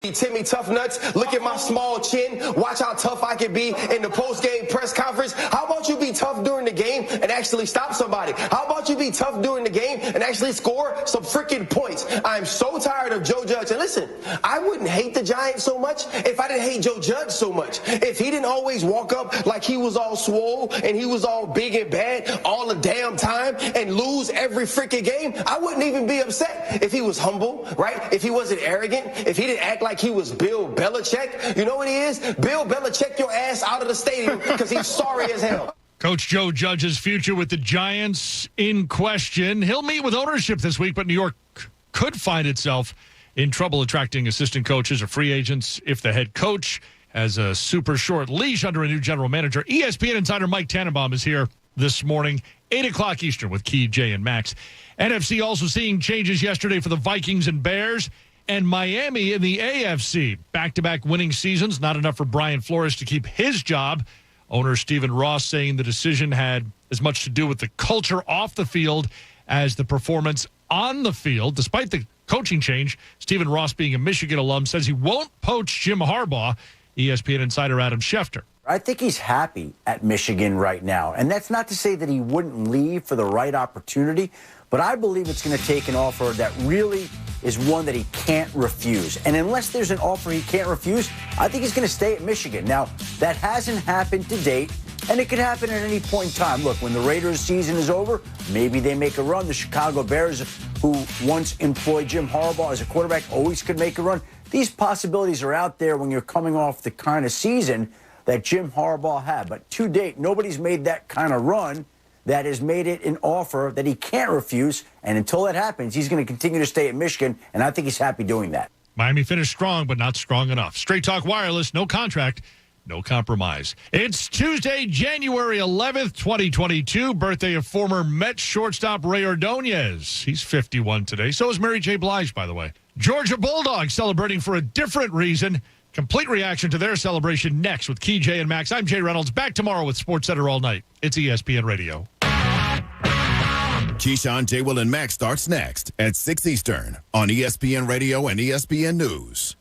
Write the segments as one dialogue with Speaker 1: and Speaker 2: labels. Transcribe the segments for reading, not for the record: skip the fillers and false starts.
Speaker 1: Timmy Tough Nuts, look at my small chin, watch how tough I can be in the post-game press conference. How about you be tough during the game and actually stop somebody? How about you be tough during the game and actually score some freaking points? I'm so tired of Joe Judge. And listen, I wouldn't hate the Giants so much if I didn't hate Joe Judge so much. If he didn't always walk up like he was all swole and he was all big and bad all the damn time and lose every freaking game, I wouldn't even be upset. If he was humble, right? If he wasn't arrogant, if he didn't act like he was Bill Belichick. You know what he is? Bill Belichick your ass out of the stadium because he's sorry as hell.
Speaker 2: Coach Joe Judge's future with the Giants in question. He'll meet with ownership this week, but New York could find itself in trouble attracting assistant coaches or free agents if the head coach has a super short leash under a new general manager. ESPN insider Mike Tannenbaum is here this morning, 8 o'clock Eastern with Key, Jay, and Max. NFC also seeing changes yesterday for the Vikings and Bears. And Miami in the AFC. Back-to-back winning seasons, not enough for Brian Flores to keep his job. Owner Stephen Ross saying the decision had as much to do with the culture off the field as the performance on the field. Despite the coaching change, Stephen Ross, being a Michigan alum, says he won't poach Jim Harbaugh. ESPN insider Adam Schefter.
Speaker 3: I think he's happy at Michigan right now. And that's not to say that he wouldn't leave for the right opportunity, but I believe it's going to take an offer that really is one that he can't refuse. And unless there's an offer he can't refuse, I think he's going to stay at Michigan. Now, that hasn't happened to date, and it could happen at any point in time. Look, when the Raiders' season is over, maybe they make a run. The Chicago Bears, who once employed Jim Harbaugh as a quarterback, always could make a run. These possibilities are out there when you're coming off the kind of season that Jim Harbaugh had. But to date, nobody's made that kind of run that has made it an offer that he can't refuse. And until that happens, he's going to continue to stay at Michigan, and I think he's happy doing that.
Speaker 2: Miami finished strong, but not strong enough. Straight Talk Wireless, no contract, no compromise. It's Tuesday, January 11th, 2022, birthday of former Mets shortstop Ray Ordonez. He's 51 today. So is Mary J. Blige, by the way. Georgia Bulldogs celebrating for a different reason. Complete reaction to their celebration next with Key, Jay, and Max. I'm Jay Reynolds. Back tomorrow with SportsCenter all night. It's ESPN Radio.
Speaker 4: Keyshawn, J. Will, and Max starts next at 6 Eastern on ESPN Radio and ESPN News.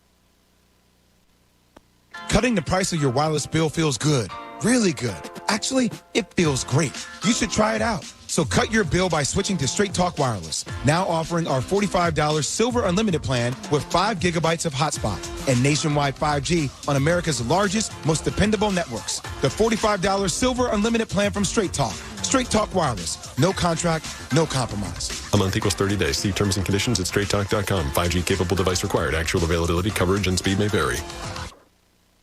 Speaker 5: Cutting the price of your wireless bill feels good. Really good. Actually, it feels great. You should try it out. So cut your bill by switching to Straight Talk Wireless. Now offering our $45 Silver Unlimited plan with 5 gigabytes of hotspot and nationwide 5G on America's largest, most dependable networks. The $45 Silver Unlimited plan from Straight Talk. Straight Talk Wireless. No contract, no compromise.
Speaker 6: A month equals 30 days. See terms and conditions at straighttalk.com. 5G capable device required. Actual availability, coverage, and speed may vary.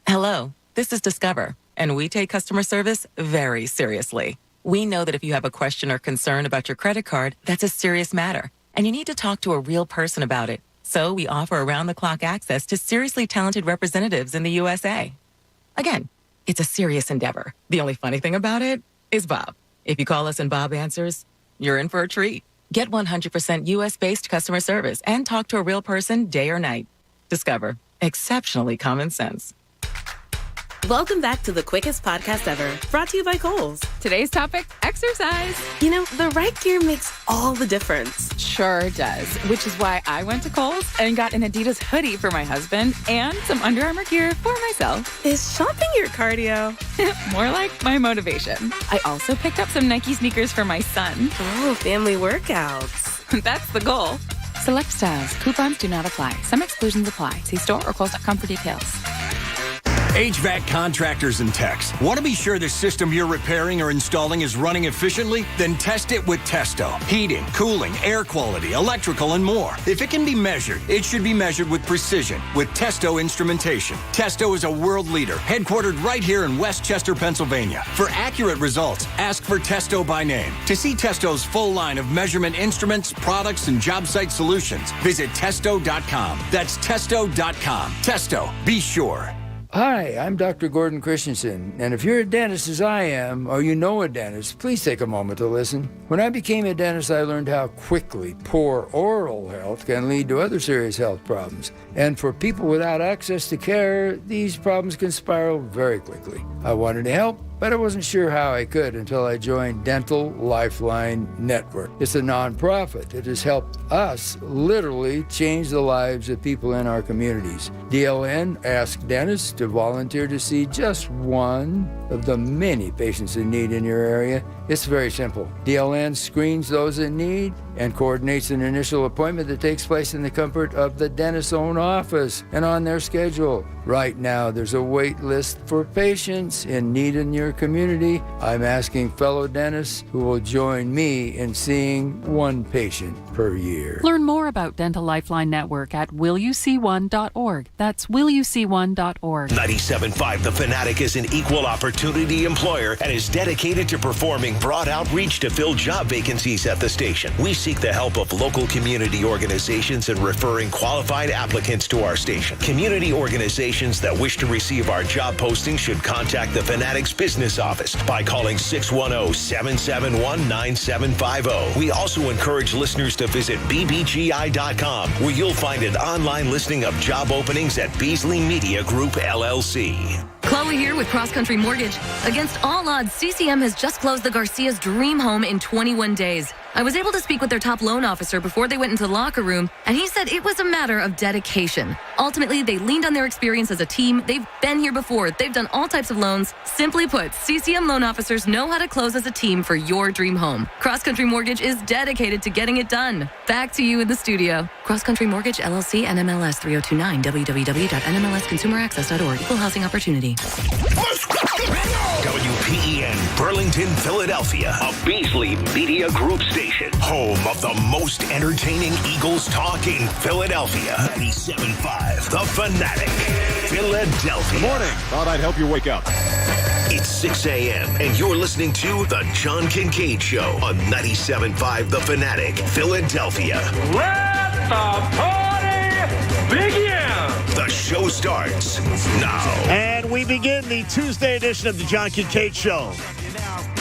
Speaker 7: Hello, this is Discover, and we take customer service very seriously. We know that if you have a question or concern about your credit card, that's a serious matter, and you need to talk to a real person about it. So we offer around-the-clock access to seriously talented representatives in the USA. Again, it's a serious endeavor. The only funny thing about it is Bob. If you call us and Bob answers, you're in for a treat. Get 100% U.S.-based customer service and talk to a real person day or night. Discover. Exceptionally common sense.
Speaker 8: Welcome back to the quickest podcast ever, brought to you by Kohl's.
Speaker 9: Today's topic, exercise.
Speaker 8: You know, the right gear makes all the difference.
Speaker 9: Sure does, which is why I went to Kohl's and got an Adidas hoodie for my husband and some Under Armour gear for myself.
Speaker 8: Is shopping your cardio?
Speaker 9: More like my motivation. I also picked up some Nike sneakers for my son.
Speaker 8: Oh, family workouts.
Speaker 9: That's the goal. Select styles. Coupons do not apply. Some exclusions apply. See store or Kohl's.com for details.
Speaker 10: HVAC contractors and techs. Want to be sure the system you're repairing or installing is running efficiently? Then test it with Testo. Heating, cooling, air quality, electrical, and more. If it can be measured, it should be measured with precision with Testo instrumentation. Testo is a world leader, headquartered right here in Westchester, Pennsylvania. For accurate results, ask for Testo by name. To see Testo's full line of measurement instruments, products, and job site solutions, visit Testo.com. That's Testo.com. Testo, be sure.
Speaker 11: Hi, I'm Dr. Gordon Christensen, and if you're a dentist as I am, or you know a dentist, please take a moment to listen. When I became a dentist, I learned how quickly poor oral health can lead to other serious health problems. And for people without access to care, these problems can spiral very quickly. I wanted to help, but I wasn't sure how I could until I joined Dental Lifeline Network. It's a nonprofit. It has helped us literally change the lives of people in our communities. DLN asked dentists to volunteer to see just one of the many patients in need in your area. It's very simple. DLN screens those in need and coordinates an initial appointment that takes place in the comfort of the dentist's own office and on their schedule. Right now, there's a wait list for patients in need in your community. I'm asking fellow dentists who will join me in seeing one patient per year.
Speaker 12: Learn more about Dental Lifeline Network at willyouseeone.org. That's willyouseeone.org.
Speaker 13: 97.5 The Fanatic is an equal opportunity employer and is dedicated to performing broad outreach to fill job vacancies at the station. We seek the help of local community organizations in referring qualified applicants to our station. Community organizations that wish to receive our job postings should contact the Fanatic's business office by calling 610-771-9750. We also encourage listeners to visit bbgi.com, where you'll find an online listing of job openings at Beasley Media Group, LLC.
Speaker 14: Chloe here with Cross Country Mortgage. Against all odds, CCM has just closed the Garcia's dream home in 21 days. I was able to speak with their top loan officer before they went into the locker room, and he said it was a matter of dedication. Ultimately, they leaned on their experience as a team. They've been here before. They've done all types of loans. Simply put, CCM loan officers know how to close as a team for your dream home. Cross Country Mortgage is dedicated to getting it done. Back to you in the studio. Cross Country Mortgage, LLC, NMLS 3029, www.nmlsconsumeraccess.org. Equal housing opportunity.
Speaker 13: WPEN, Burlington, Philadelphia, a Beasley Media Group station, home of the most entertaining Eagles talk in Philadelphia. 97.5 The Fanatic, Philadelphia.
Speaker 15: Good morning. Thought I'd help you wake up.
Speaker 13: It's 6 a.m. and you're listening to The John Kincade Show on 97.5 The Fanatic, Philadelphia.
Speaker 16: Let the party begin!
Speaker 13: The show starts now.
Speaker 17: And we begin the Tuesday edition of The John Kincade Show.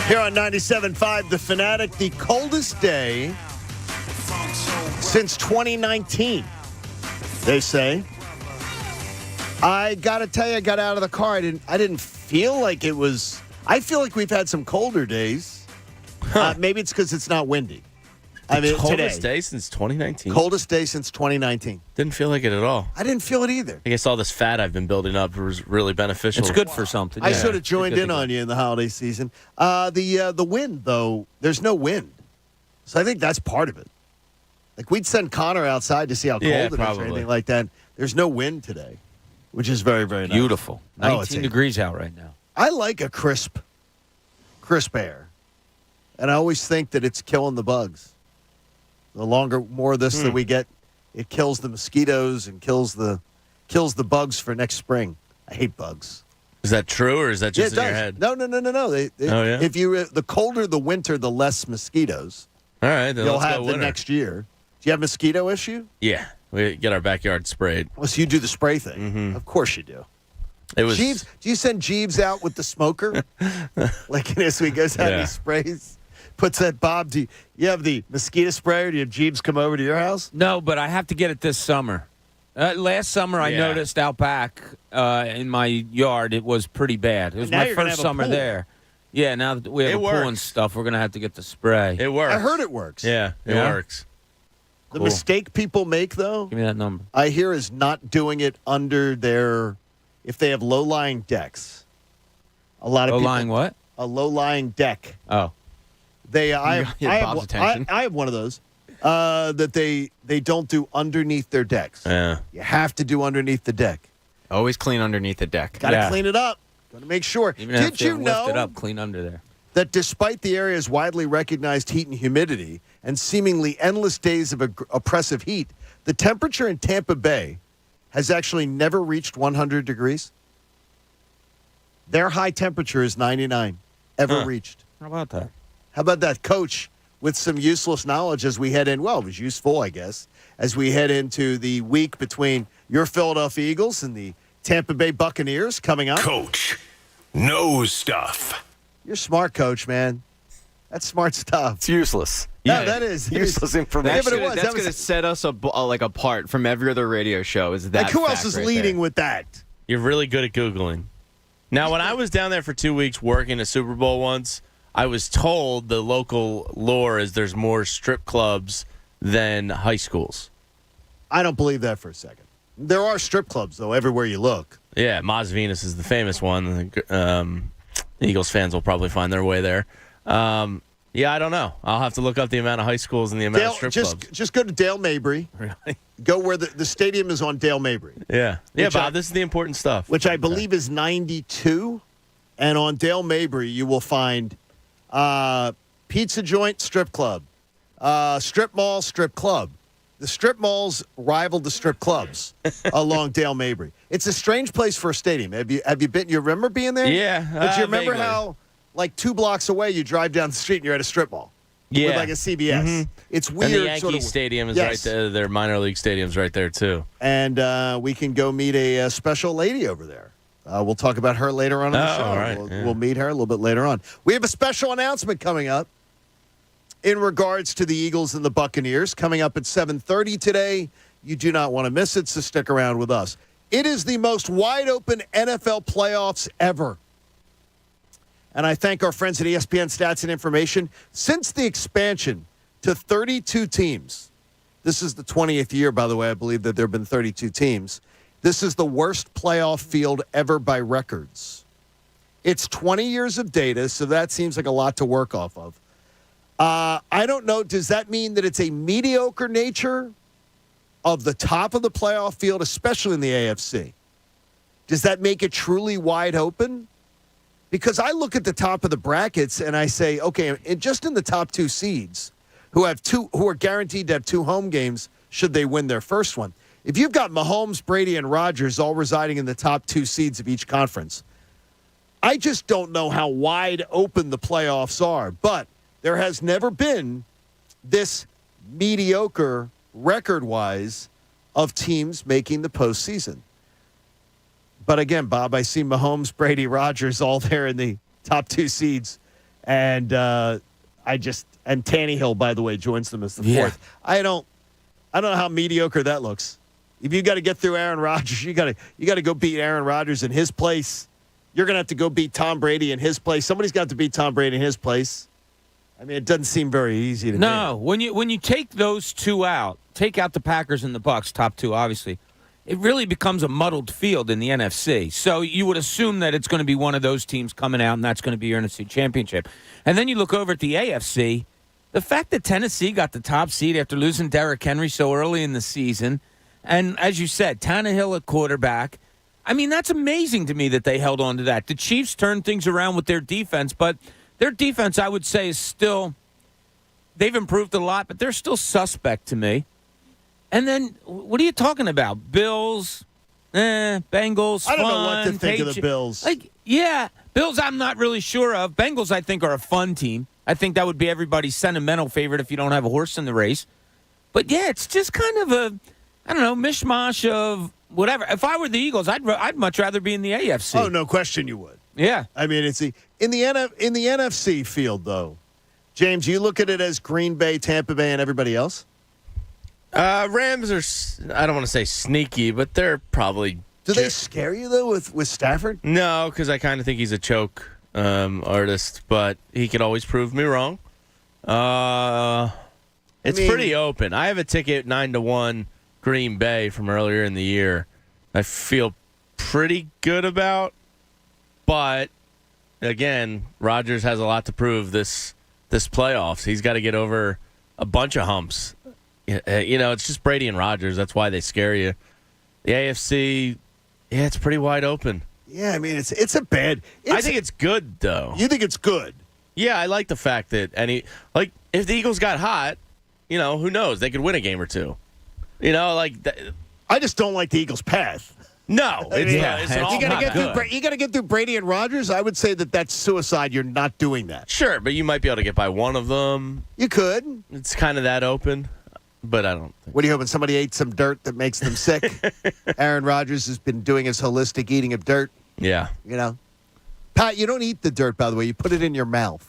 Speaker 17: Here on 97.5 The Fanatic, the coldest day since 2019, they say. I got to tell you, I got out of the car. I didn't feel like it was. I feel like we've had some colder days. Maybe it's because it's not windy.
Speaker 18: Coldest day since 2019?
Speaker 17: Coldest day since 2019.
Speaker 18: Didn't feel like it at all.
Speaker 17: I didn't feel it either.
Speaker 18: I guess all this fat I've been building up was really beneficial.
Speaker 19: It's good for something.
Speaker 17: I sort of joined in on you in the holiday season. The wind, though, there's no wind. So I think that's part of it. Like, we'd send Connor outside to see how cold it is or anything like that. There's no wind today, which is very, very nice.
Speaker 19: Beautiful. 19 degrees out right now.
Speaker 17: I like a crisp air. And I always think that it's killing the bugs. The more of this that we get, it kills the mosquitoes and kills the bugs for next spring. I hate bugs.
Speaker 18: Is that true, or is that just in your head?
Speaker 17: No. If the colder the winter, the less mosquitoes.
Speaker 18: All right, then
Speaker 17: you'll
Speaker 18: let's
Speaker 17: have
Speaker 18: go
Speaker 17: the
Speaker 18: winter.
Speaker 17: Next year. Do you have a mosquito issue?
Speaker 18: Yeah, we get our backyard sprayed.
Speaker 17: Well, so you do the spray thing.
Speaker 18: Mm-hmm.
Speaker 17: Of course you do.
Speaker 18: It was
Speaker 17: Jeeves. Do you send Jeeves out with the smoker? Like this week goes out and he sprays. Puts that Bob. Do you have the mosquito sprayer? Do you have Jeeves come over to your house?
Speaker 19: No, but I have to get it this summer. Last summer, I noticed out back in my yard, it was pretty bad. It was my first summer there. Yeah, now that we have a pool and stuff, we're going to have to get the spray.
Speaker 18: It works.
Speaker 17: I heard it works.
Speaker 18: Yeah, it works.
Speaker 17: The mistake people make, though,
Speaker 19: give me that number.
Speaker 17: I hear is not doing it under if they have low-lying decks. A lot of
Speaker 19: low-lying what?
Speaker 17: A low-lying deck.
Speaker 19: Oh.
Speaker 17: I have one of those that they don't do underneath their decks.
Speaker 18: Yeah.
Speaker 17: You have to do underneath the deck.
Speaker 19: Always clean underneath the deck.
Speaker 17: Got to clean it up. Got to make sure.
Speaker 19: Even
Speaker 17: Did you know
Speaker 19: lift it up, clean under there?
Speaker 17: That despite the area's widely recognized heat and humidity and seemingly endless days of oppressive heat, the temperature in Tampa Bay has actually never reached 100 degrees? Their high temperature is 99, reached.
Speaker 19: How about that?
Speaker 17: How about that, Coach, with some useless knowledge as we head in? Well, it was useful, I guess, as we head into the week between your Philadelphia Eagles and the Tampa Bay Buccaneers coming up.
Speaker 13: Coach knows stuff.
Speaker 17: You're smart, Coach, man. That's smart stuff.
Speaker 19: It's useless.
Speaker 17: No, that is
Speaker 19: useless information.
Speaker 17: That's
Speaker 20: going to set us apart from every other radio show. Is that
Speaker 17: who else is leading with that?
Speaker 18: You're really good at Googling. Now, when I was down there for 2 weeks working a Super Bowl once, I was told the local lore is there's more strip clubs than high schools.
Speaker 17: I don't believe that for a second. There are strip clubs, though, everywhere you look.
Speaker 18: Yeah, Mas Venus is the famous one. Eagles fans will probably find their way there. Yeah, I don't know. I'll have to look up the amount of high schools and the amount of strip clubs.
Speaker 17: Just go to Dale Mabry.
Speaker 18: Really?
Speaker 17: Go where the stadium is on Dale Mabry.
Speaker 18: Yeah. Yeah, Bob, this is the important stuff.
Speaker 17: Which I believe is 92. And on Dale Mabry, you will find pizza joint, strip club. Strip mall, strip club. The strip malls rival the strip clubs along Dale Mabry. It's a strange place for a stadium. Have you been? You remember being there?
Speaker 18: Yeah.
Speaker 17: But you remember
Speaker 18: vaguely.
Speaker 17: how, like 2 blocks away, you drive down the street and you're at a strip mall.
Speaker 18: Yeah.
Speaker 17: With like a CBS.
Speaker 18: Mhm.
Speaker 17: It's weird.
Speaker 18: And the Yankee
Speaker 17: sort of,
Speaker 18: Stadium is
Speaker 17: yes.
Speaker 18: right there. Their minor league stadium's right there, too.
Speaker 17: And we can go meet a special lady over there. We'll talk about her later on in the show.
Speaker 18: All right.
Speaker 17: We'll meet her a little bit later on. We have a special announcement coming up in regards to the Eagles and the Buccaneers coming up at 7:30 today. You do not want to miss it, so stick around with us. It is the most wide-open NFL playoffs ever. And I thank our friends at ESPN Stats and Information. Since the expansion to 32 teams, this is the 20th year, by the way, I believe that there have been 32 teams. This is the worst playoff field ever by records. It's 20 years of data, so that seems like a lot to work off of. I don't know. Does that mean that it's a mediocre nature of the top of the playoff field, especially in the AFC? Does that make it truly wide open? Because I look at the top of the brackets and I say, okay, just in the top 2 seeds who are guaranteed to have 2 home games should they win their first one. If you've got Mahomes, Brady, and Rodgers all residing in the top 2 seeds of each conference, I just don't know how wide open the playoffs are. But there has never been this mediocre record-wise of teams making the postseason. But again, Bob, I see Mahomes, Brady, Rodgers all there in the top 2 seeds. And and Tannehill, by the way, joins them as the fourth. I don't know how mediocre that looks. If you got to get through Aaron Rodgers, you got to go beat Aaron Rodgers in his place. You're going to have to go beat Tom Brady in his place. Somebody's got to beat Tom Brady in his place. I mean, it doesn't seem very easy to me.
Speaker 19: No, when you take those 2 out, take out the Packers and the Bucs, top 2, obviously, it really becomes a muddled field in the NFC. So you would assume that it's going to be one of those teams coming out, and that's going to be your NFC championship. And then you look over at the AFC, the fact that Tennessee got the top seed after losing Derrick Henry so early in the season, and as you said, Tannehill at quarterback, I mean, that's amazing to me that they held on to that. The Chiefs turned things around with their defense, but their defense, I would say, is still, they've improved a lot, but they're still suspect to me. And then, what are you talking about? Bills, Bengals,
Speaker 17: I don't know what to think of the Bills.
Speaker 19: Bills I'm not really sure of. Bengals, I think, are a fun team. I think that would be everybody's sentimental favorite if you don't have a horse in the race. But, yeah, it's just kind of a, I don't know, mishmash of whatever. If I were the Eagles, I'd much rather be in the AFC.
Speaker 17: Oh, no question you would.
Speaker 19: Yeah.
Speaker 17: I mean, it's in the NFC field, though. James, you look at it as Green Bay, Tampa Bay, and everybody else?
Speaker 18: Rams are, I don't want to say sneaky, but they're probably...
Speaker 17: Do they scare you, though, with Stafford?
Speaker 18: No, because I kind of think he's a choke artist, but he could always prove me wrong. It's pretty open. I have a ticket 9-1 Green Bay from earlier in the year. I feel pretty good about, but again, Rodgers has a lot to prove this playoffs. He's got to get over a bunch of humps. You know, it's just Brady and Rodgers. That's why they scare you. The AFC, yeah, it's pretty wide open.
Speaker 17: Yeah, I mean, it's a bad.
Speaker 18: I think it's good, though.
Speaker 17: You think it's good?
Speaker 18: Yeah, I like the fact that if the Eagles got hot, you know, who knows? They could win a game or two. You know,
Speaker 17: I just don't like the Eagles' path.
Speaker 18: No,
Speaker 17: you got to get through Brady and Rodgers. I would say that's suicide. You're not doing that.
Speaker 18: Sure, but you might be able to get by one of them.
Speaker 17: You could.
Speaker 18: It's kind of that open, but I don't think.
Speaker 17: What do you hoping? Somebody ate some dirt that makes them sick? Aaron Rodgers has been doing his holistic eating of dirt.
Speaker 18: Yeah.
Speaker 17: You know, Pat, you don't eat the dirt, by the way. You put it in your mouth,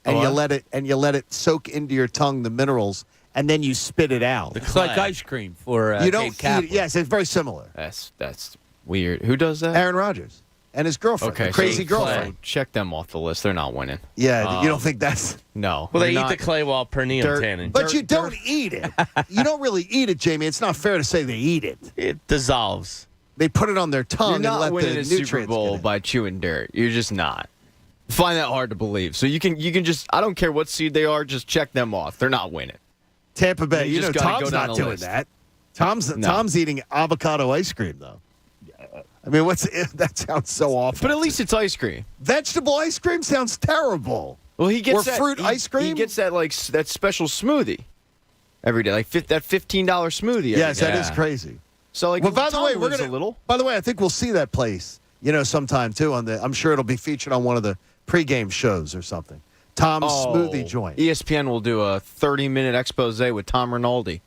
Speaker 17: and you let it soak into your tongue, the minerals, and then you spit it out.
Speaker 19: It's like ice cream for
Speaker 17: you don't
Speaker 19: Kate Kaplan.
Speaker 17: eat it. Yes, it's very similar.
Speaker 20: That's weird. Who does that?
Speaker 17: Aaron Rodgers. and his girlfriend,
Speaker 20: Okay,
Speaker 17: crazy
Speaker 20: so
Speaker 17: girlfriend.
Speaker 20: Clay, check them off the list. They're not winning.
Speaker 17: Yeah, you don't think that's
Speaker 20: no?
Speaker 18: Well, they
Speaker 20: they're
Speaker 18: eat
Speaker 20: not-
Speaker 18: the clay while perineum tanning.
Speaker 17: But you don't eat it. You don't really eat it, Jamie. It's not fair to say they eat it.
Speaker 18: It dissolves.
Speaker 17: They put it on their tongue
Speaker 20: You're
Speaker 17: and
Speaker 20: not
Speaker 17: let
Speaker 20: winning
Speaker 17: the
Speaker 20: a
Speaker 17: nutrients
Speaker 20: Super Bowl
Speaker 17: get in.
Speaker 20: by chewing dirt. You're just not. Find that hard to believe. So you can just. I don't care what seed they are. Just check them off. They're not winning.
Speaker 17: Tampa Bay.
Speaker 20: You
Speaker 17: You know,
Speaker 20: just gotta
Speaker 17: Tom's
Speaker 20: go down
Speaker 17: not
Speaker 20: the
Speaker 17: doing
Speaker 20: list.
Speaker 17: that. Tom's
Speaker 20: No.
Speaker 17: eating avocado ice cream though. I mean, that sounds so awful.
Speaker 20: But at least it's ice cream.
Speaker 17: Vegetable ice cream sounds terrible.
Speaker 20: Well, he gets
Speaker 17: or
Speaker 20: that,
Speaker 17: fruit ice cream.
Speaker 20: He gets that that special smoothie every day, like that $15 smoothie.
Speaker 17: Yes,
Speaker 20: every
Speaker 17: that
Speaker 20: day.
Speaker 17: is crazy.
Speaker 20: So like,
Speaker 17: Well, by the
Speaker 20: Tom
Speaker 17: way, we're
Speaker 20: lives
Speaker 17: gonna.
Speaker 20: a little.
Speaker 17: By the way, I think we'll see that place. Sometime too. I'm sure it'll be featured on one of the pregame shows or something. Tom's smoothie joint.
Speaker 20: ESPN will do a 30-minute expose with Tom Rinaldi.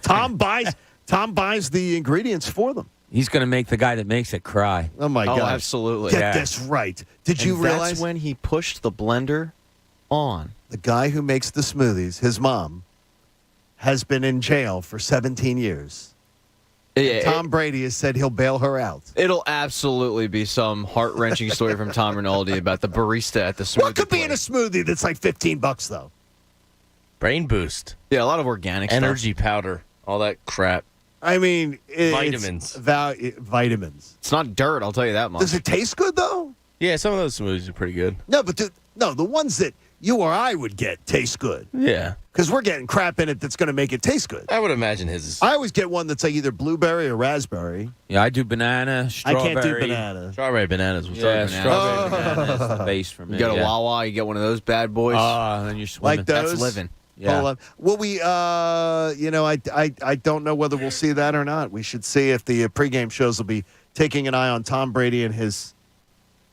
Speaker 17: Tom buys the ingredients for them.
Speaker 19: He's going to make the guy that makes it cry.
Speaker 17: Oh my
Speaker 20: Oh,
Speaker 17: God!
Speaker 20: absolutely.
Speaker 17: Get this right. Did you realize
Speaker 20: that's when he pushed the blender on?
Speaker 17: The guy who makes the smoothies, his mom, has been in jail for 17 years. Tom Brady has said he'll bail her out.
Speaker 20: It'll absolutely be some heart-wrenching story from Tom Rinaldi about the barista at the smoothie.
Speaker 17: What could be in a smoothie that's like $15 though?
Speaker 18: Brain boost.
Speaker 20: Yeah, a lot of organic
Speaker 18: Energy powder. All that crap.
Speaker 17: I mean,
Speaker 18: Vitamins.
Speaker 17: Vitamins.
Speaker 20: It's not dirt, I'll tell you that much.
Speaker 17: Does it taste good though?
Speaker 18: Yeah, some of those smoothies are pretty good.
Speaker 17: No, but the ones that you or I would get taste good.
Speaker 18: Yeah.
Speaker 17: Because we're getting crap in it that's going to make it taste good.
Speaker 18: I would imagine his is.
Speaker 17: I always get one that's like either blueberry or raspberry.
Speaker 19: Yeah, I do banana,
Speaker 17: I
Speaker 19: strawberry.
Speaker 17: can't do banana.
Speaker 18: Strawberry bananas.
Speaker 19: Yeah, strawberry banana is the base for me.
Speaker 20: You got a
Speaker 19: yeah.
Speaker 20: Wawa, you get one of those bad boys.
Speaker 19: And then you're swimming.
Speaker 17: Like those?
Speaker 20: That's living.
Speaker 19: Yeah.
Speaker 17: Hold on. Will we, I don't know whether we'll see that or not. We should see if the pregame shows will be taking an eye on Tom Brady and his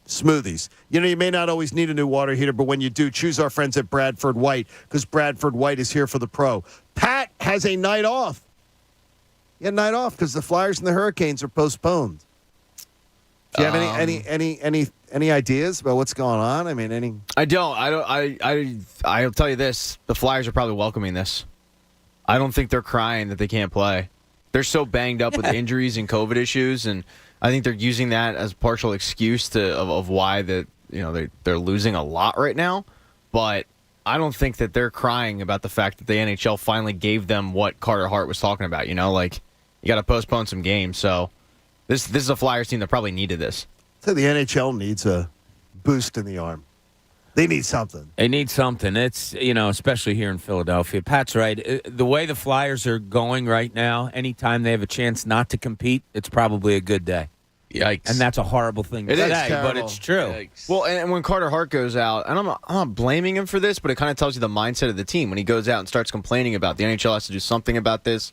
Speaker 17: smoothies. You may not always need a new water heater, but when you do, choose our friends at Bradford White because Bradford White is here for the pro. Pat has a night off. He had a night off because the Flyers and the Hurricanes are postponed. Do you have any ideas about what's going on? I mean, any?
Speaker 20: I don't. I'll tell you this. The Flyers are probably welcoming this. I don't think they're crying that they can't play. They're so banged up with injuries and COVID issues, and I think they're using that as a partial excuse of why they're losing a lot right now. But I don't think that they're crying about the fact that the NHL finally gave them what Carter Hart was talking about. Like you got to postpone some games. So this is a Flyers team that probably needed this.
Speaker 17: So the NHL needs a boost in the arm. They need something.
Speaker 19: They need something. It's, especially here in Philadelphia. Pat's right. The way the Flyers are going right now, anytime they have a chance not to compete, it's probably a good day.
Speaker 18: Yikes.
Speaker 19: And that's a horrible thing to say, but it's true.
Speaker 18: Yikes.
Speaker 20: Well, and when Carter Hart goes out, and I'm not blaming him for this, but it kind of tells you the mindset of the team. When he goes out and starts complaining about the NHL has to do something about this,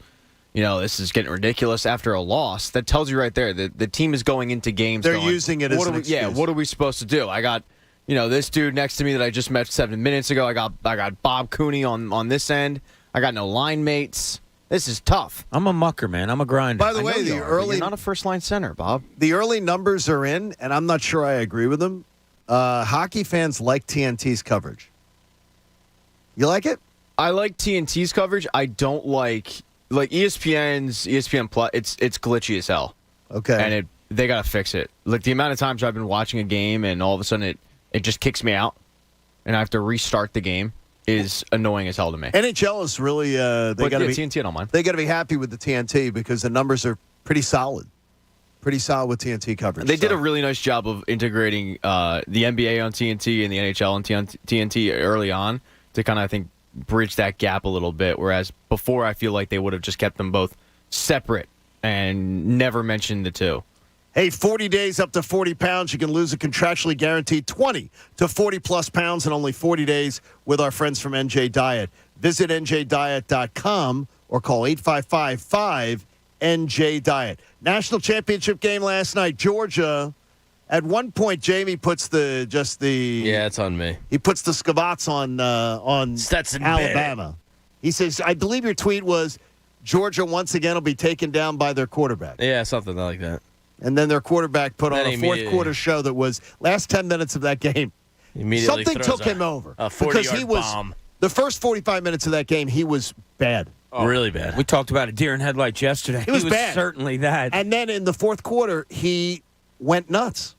Speaker 20: this is getting ridiculous after a loss. That tells you right there that the team is going into games.
Speaker 17: They're using it as an excuse.
Speaker 20: Yeah, what are we supposed to do? I got, this dude next to me that I just met 7 minutes ago. I got Bob Cooney on this end. I got no line mates. This is tough.
Speaker 19: I'm a mucker, man. I'm a grinder.
Speaker 17: By the way,
Speaker 20: you're not a first line center, Bob.
Speaker 17: The early numbers are in, and I'm not sure I agree with them. Hockey fans like TNT's coverage. You like it?
Speaker 20: I like TNT's coverage. I don't like ESPN Plus. It's glitchy as hell.
Speaker 17: Okay,
Speaker 20: and they gotta fix it. Like the amount of times I've been watching a game and all of a sudden it just kicks me out, and I have to restart the game is annoying as hell to me.
Speaker 17: NHL is really they got to be
Speaker 20: TNT. I don't mind.
Speaker 17: They got to be happy with the TNT because the numbers are pretty solid. Pretty solid with TNT coverage.
Speaker 20: They did a really nice job of integrating the NBA on TNT and the NHL on TNT early on to kind of, I think, bridge that gap a little bit. Whereas before, I feel like they would have just kept them both separate and never mentioned the two.
Speaker 17: Hey, 40 days up to 40 pounds. You can lose a contractually guaranteed 20 to 40-plus pounds in only 40 days with our friends from NJ Diet. Visit njdiet.com or call 855-5NJ-DIET. National championship game last night. Georgia, at one point, Jamie puts
Speaker 18: Yeah, it's on me.
Speaker 17: He puts the Scavats on
Speaker 18: Stetson
Speaker 17: Alabama.
Speaker 18: Bennett.
Speaker 17: He says, I believe your tweet was, Georgia once again will be taken down by their quarterback.
Speaker 18: Yeah, something like that.
Speaker 17: And then their quarterback put on
Speaker 18: Then
Speaker 17: a fourth-quarter show that was last 10 minutes of that game. Something took him over.
Speaker 18: A 40-yard
Speaker 17: because he was
Speaker 18: bomb.
Speaker 17: the first 45 minutes of that game, he was bad.
Speaker 18: Oh, really bad.
Speaker 19: We talked about a deer in headlights yesterday.
Speaker 17: He was bad.
Speaker 19: Certainly that.
Speaker 17: And then in the fourth quarter, he went nuts.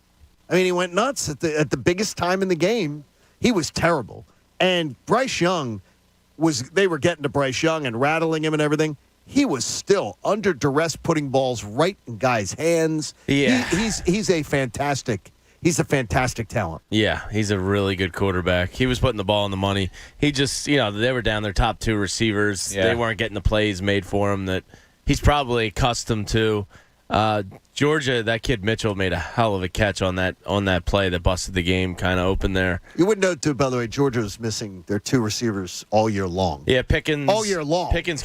Speaker 17: I mean, he went nuts at the biggest time in the game. He was terrible. And Bryce Young they were getting to Bryce Young and rattling him and everything. He was still under duress putting balls right in guys' hands.
Speaker 18: Yeah.
Speaker 17: He's a fantastic talent.
Speaker 18: Yeah, he's a really good quarterback. He was putting the ball in the money. He just, they were down their top 2 receivers.
Speaker 19: Yeah.
Speaker 18: They weren't getting the plays made for him that he's probably accustomed to. Georgia, that kid Mitchell made a hell of a catch on that play that busted the game kind of open there.
Speaker 17: You would note, too, by the way, Georgia was missing their 2 receivers all year long.
Speaker 18: Yeah, Pickens.
Speaker 17: All year long.
Speaker 18: Pickens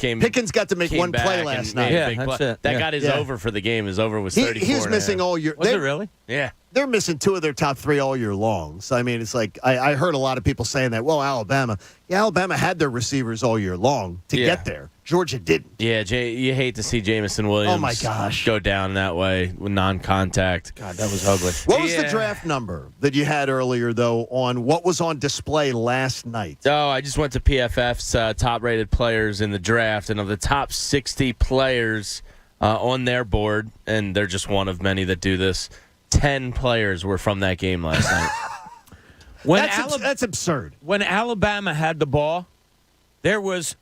Speaker 17: got to make one play last night.
Speaker 18: Yeah, that's it. That got his over for the game. His over was 34.
Speaker 17: He was missing all year.
Speaker 19: Was it really?
Speaker 18: Yeah.
Speaker 17: They're missing 2 of their top 3 all year long. So, I mean, it's like I heard a lot of people saying that, well, Alabama had their receivers all year long to get there. Georgia didn't.
Speaker 18: Yeah, you hate to see Jamison Williams
Speaker 17: oh my gosh.
Speaker 18: go down that way with non-contact.
Speaker 19: God, that was ugly.
Speaker 17: What was the draft number that you had earlier, though, on what was on display last night?
Speaker 18: Oh, I just went to PFF's top-rated players in the draft, and of the top 60 players on their board, and they're just one of many that do this, 10 players were from that game last night.
Speaker 17: That's absurd.
Speaker 19: When Alabama had the ball, there was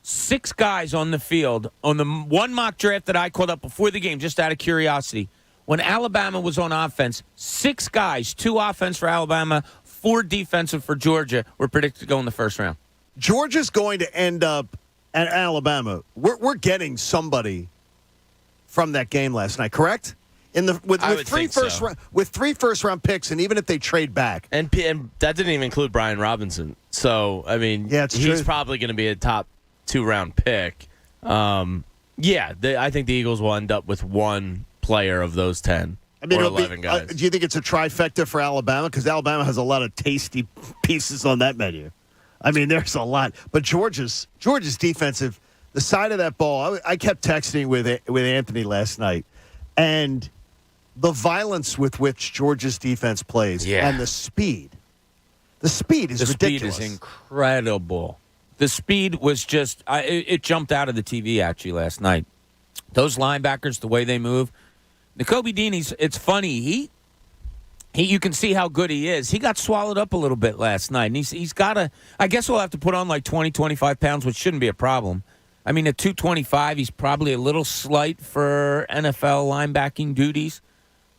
Speaker 19: 6 guys on the field on the one mock draft that I called up before the game, just out of curiosity. When Alabama was on offense, 6 guys, 2 offense for Alabama, 4 defensive for Georgia, were predicted to go in the first round.
Speaker 17: Georgia's going to end up at Alabama. We're getting somebody from that game last night, correct? With 3 first round picks, and even if they trade back,
Speaker 18: and that didn't even include Brian Robinson. So I mean, he's probably going to be a top 2-round pick. I think the Eagles will end up with 1 player of those 10 or 11 guys.
Speaker 17: Do you think it's a trifecta for Alabama? Because Alabama has a lot of tasty pieces on that menu. I mean, there's a lot, but Georgia's defensive, the side of that ball. I kept texting with Anthony last night, and the violence with which Georgia's defense plays and the speed. The speed is ridiculous.
Speaker 19: The speed is incredible. The speed was just it jumped out of the TV at you last night. Those linebackers, the way they move. Nakobe Dean, it's funny. He you can see how good he is. He got swallowed up a little bit last night, and he's got to. I guess we'll have to put on like 20, 25 pounds, which shouldn't be a problem. I mean, at 225, he's probably a little slight for NFL linebacking duties.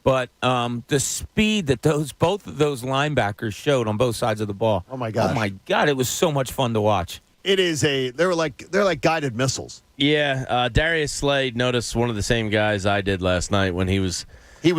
Speaker 19: But the speed that both of those linebackers showed on both sides of the ball.
Speaker 17: Oh my gosh.
Speaker 19: Oh my God, it was so much fun to watch.
Speaker 17: It is they're like guided missiles.
Speaker 18: Yeah, Darius Slade noticed one of the same guys I did last night when he was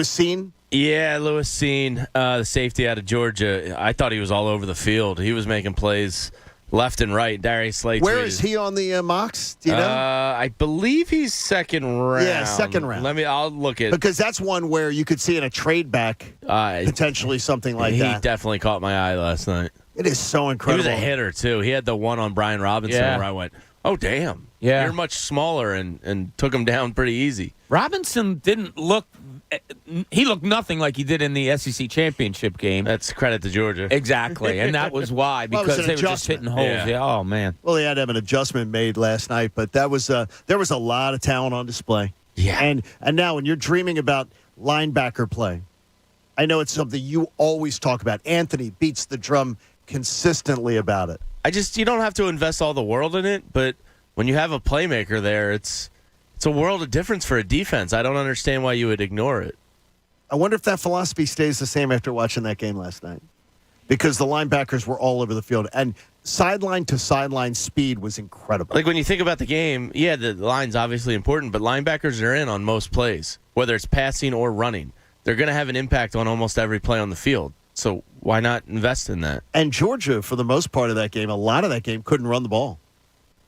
Speaker 17: seen.
Speaker 18: Yeah, Lewis Seen, the safety out of Georgia. I thought he was all over the field. He was making plays left and right. Darius Slade.
Speaker 17: Where is he on the mocks? Do you know?
Speaker 18: I believe he's second round.
Speaker 17: Yeah, second round.
Speaker 18: I'll look at
Speaker 17: because that's one where you could see in a trade back potentially something like that.
Speaker 18: He definitely caught my eye last night.
Speaker 17: It is so incredible.
Speaker 18: He was a hitter too. He had the one on Brian Robinson where I went, "Oh damn, you're much smaller," and took him down pretty easy.
Speaker 19: Robinson didn't look. He looked nothing like he did in the SEC championship game.
Speaker 18: That's credit to Georgia.
Speaker 19: Exactly, and that was why, because they were just hitting holes. Yeah. Oh, man.
Speaker 17: Well, they had to have an adjustment made last night, but that was there was a lot of talent on display.
Speaker 18: Yeah.
Speaker 17: And now when you're dreaming about linebacker play, I know it's something you always talk about. Anthony beats the drum consistently about it.
Speaker 18: You don't have to invest all the world in it, but when you have a playmaker there, it's a world of difference for a defense. I don't understand why you would ignore it.
Speaker 17: I wonder if that philosophy stays the same after watching that game last night. Because the linebackers were all over the field. And sideline to sideline speed was incredible.
Speaker 18: Like when you think about the game, the line's obviously important, but linebackers are in on most plays, whether it's passing or running. They're going to have an impact on almost every play on the field. So why not invest in that?
Speaker 17: And Georgia, for the most part of that game, a lot of that game couldn't run the ball.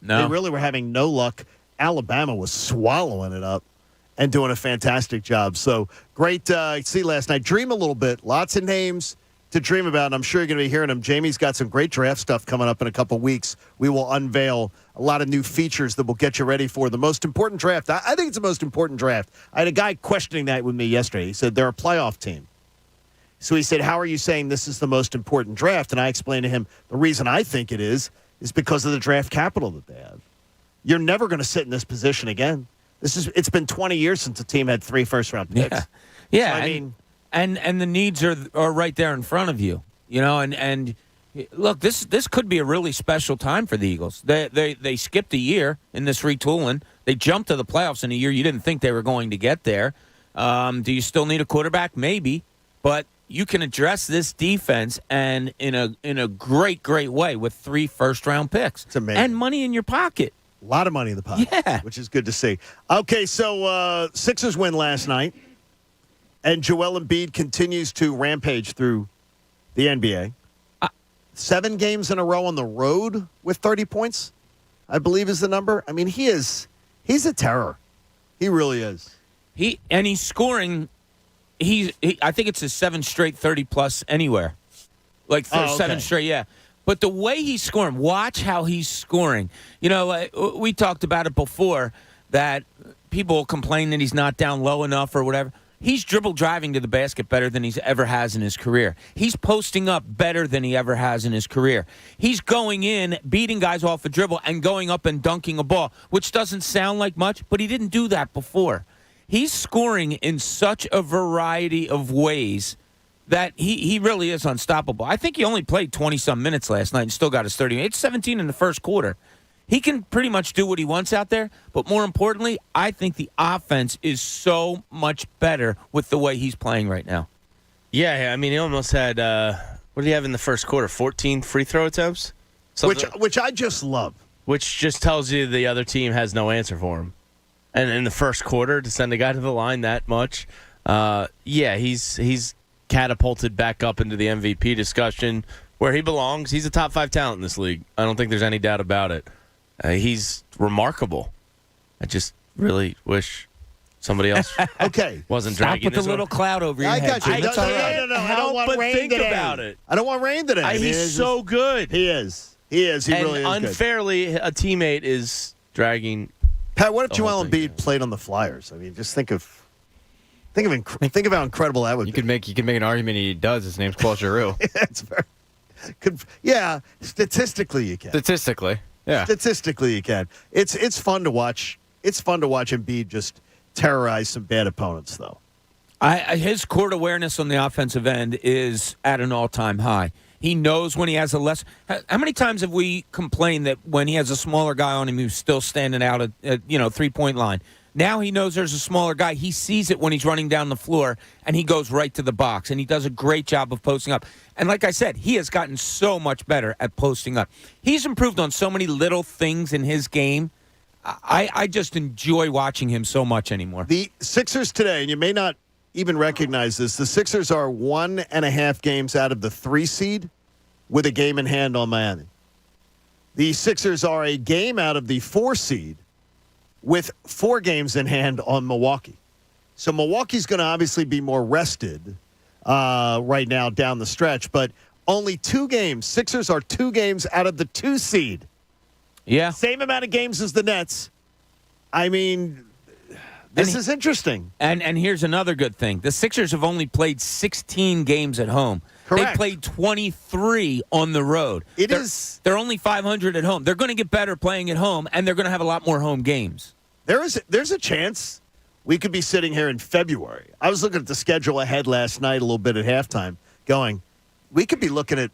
Speaker 19: No.
Speaker 17: They really were having no luck. Alabama was swallowing it up and doing a fantastic job. So great to see last night. Dream a little bit. Lots of names to dream about, and I'm sure you're going to be hearing them. Jamie's got some great draft stuff coming up in a couple weeks. We will unveil a lot of new features that will get you ready for the most important draft. I think it's the most important draft. I had a guy questioning that with me yesterday. He said they're a playoff team. So he said, how are you saying this is the most important draft? And I explained to him the reason I think it is because of the draft capital that they have. You're never going to sit in this position again. It's been 20 years since a team had 3 first-round picks.
Speaker 19: Yeah.
Speaker 17: So, I mean,
Speaker 19: and the needs are right there in front of you. And look, this could be a really special time for the Eagles. They skipped a year in this retooling. They jumped to the playoffs in a year you didn't think they were going to get there. Do you still need a quarterback? Maybe, but you can address this defense and in a great way with 3 first-round picks.
Speaker 17: It's amazing.
Speaker 19: And money in your pocket.
Speaker 17: A lot of money in the pocket,
Speaker 19: yeah,
Speaker 17: which is good to see. Okay, so Sixers win last night, and Joel Embiid continues to rampage through the NBA. 7 games in a row on the road with 30 points, I believe is the number. I mean, he's a terror. He really is.
Speaker 19: He's scoring. I think it's his 7 straight 30-plus anywhere. Like 7 straight, yeah. But the way he's scoring, watch how he's scoring. We talked about it before, that people complain that he's not down low enough or whatever. He's dribble driving to the basket better than he's ever has in his career. He's posting up better than he ever has in his career. He's going in, beating guys off a dribble, and going up and dunking a ball, which doesn't sound like much, but he didn't do that before. He's scoring in such a variety of ways that he really is unstoppable. I think he only played 20-some minutes last night and still got his 30. It's 17 in the first quarter. He can pretty much do what he wants out there, but more importantly, I think the offense is so much better with the way he's playing right now.
Speaker 18: Yeah, I mean, he almost had, what did he have in the first quarter, 14 free throw attempts?
Speaker 17: Which I just love.
Speaker 18: Which just tells you the other team has no answer for him. And in the first quarter, to send a guy to the line that much, he's catapulted back up into the MVP discussion where he belongs. He's a top 5 talent in this league. I don't think there's any doubt about it. He's remarkable. I just really wish somebody else wasn't
Speaker 19: Stop
Speaker 18: dragging
Speaker 19: with the little cloud over your head.
Speaker 17: I got you.
Speaker 19: That's all right.
Speaker 17: No. I don't want rain
Speaker 18: think
Speaker 17: today.
Speaker 18: about it.
Speaker 17: I don't want rain today.
Speaker 18: He's so good.
Speaker 17: He is. He really is
Speaker 18: unfairly,
Speaker 17: good.
Speaker 18: A teammate is dragging.
Speaker 17: Pat, what if Joel Embiid played on the Flyers? I mean, just think of how incredible that would be.
Speaker 20: You could make an argument he does. His name's Claude Giroux.
Speaker 17: That's very. Statistically you can. Statistically you can. It's fun to watch. It's fun to watch Embiid just terrorize some bad opponents, though.
Speaker 19: His court awareness on the offensive end is at an all-time high. He knows when he has a less. How many times have we complained that when he has a smaller guy on him, he's still standing out at 3-point line? Now he knows there's a smaller guy. He sees it when he's running down the floor, and he goes right to the box, and he does a great job of posting up. And like I said, he has gotten so much better at posting up. He's improved on so many little things in his game. I just enjoy watching him so much anymore.
Speaker 17: The Sixers today, and you may not even recognize this, the Sixers are 1.5 games out of the 3 seed with a game in hand on Miami. The Sixers are a game out of the 4 seed with 4 games in hand on Milwaukee. So Milwaukee's going to obviously be more rested right now down the stretch, but only 2 games. Sixers are 2 games out of the 2 seed.
Speaker 19: Yeah.
Speaker 17: Same amount of games as the Nets. I mean, this is interesting.
Speaker 19: And here's another good thing. The Sixers have only played 16 games at home.
Speaker 17: Correct.
Speaker 19: They played 23 on the road. They're only 500 at home. They're going to get better playing at home, and they're going to have a lot more home games.
Speaker 17: There's a chance we could be sitting here in February. I was looking at the schedule ahead last night a little bit at halftime, going, we could be looking at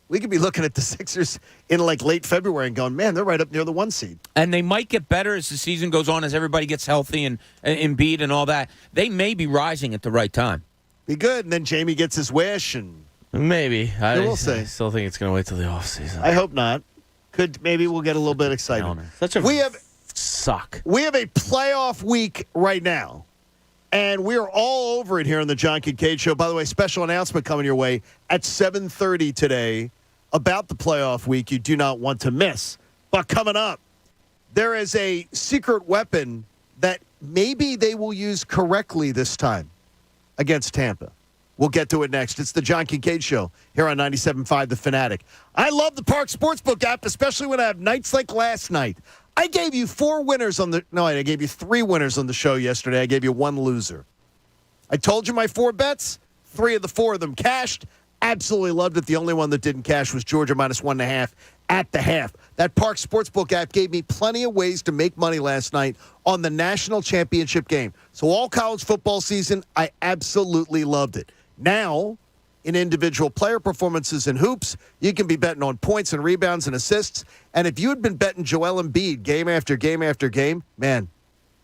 Speaker 17: the Sixers in like late February and going, man, they're right up near the 1 seed.
Speaker 19: And they might get better as the season goes on, as everybody gets healthy and Embiid and all that. They may be rising at the right time.
Speaker 17: Be good, and then Jamie gets his wish, and
Speaker 18: maybe.
Speaker 17: We'll see.
Speaker 18: I still think it's going to wait till the offseason.
Speaker 17: I hope not. Maybe we'll get a little bit excited. We have a playoff week right now, and we're all over it here on the John Kincade Show. By the way, special announcement coming your way at 7:30 today about the playoff week you do not want to miss. But coming up, there is a secret weapon that maybe they will use correctly this time against Tampa. We'll get to it next. It's the John Kincade Show here on 97.5 The Fanatic. I love the Park Sportsbook app, especially when I have nights like last night. I gave you 4 winners I gave you 3 winners on the show yesterday. I gave you 1 loser. I told you my 4 bets. 3 of the 4 of them cashed. Absolutely loved it. The only one that didn't cash was Georgia minus 1.5 at the half. That Park Sportsbook app gave me plenty of ways to make money last night on the national championship game. So all college football season, I absolutely loved it. Now, in individual player performances and hoops, you can be betting on points and rebounds and assists. And if you had been betting Joel Embiid game after game after game, man,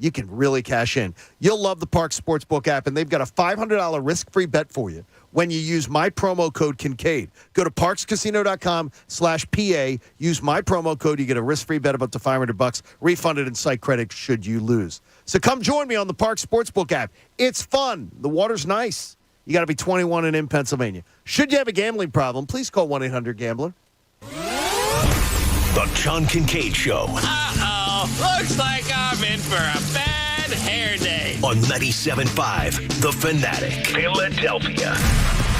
Speaker 17: you can really cash in. You'll love the Parx Sportsbook app, and they've got a $500 risk-free bet for you when you use my promo code Kincade. Go to parkscasino.com/PA. Use my promo code. You get a risk-free bet of up to $500, refunded in site credit should you lose. So come join me on the Parx Sportsbook app. It's fun. The water's nice. You got to be 21 and in Pennsylvania. Should you have a gambling problem, please call 1-800-GAMBLER.
Speaker 13: The John Kincade Show.
Speaker 16: Uh-oh. Looks like I'm in for a bad hair day.
Speaker 13: On 97.5 The Fanatic, Philadelphia.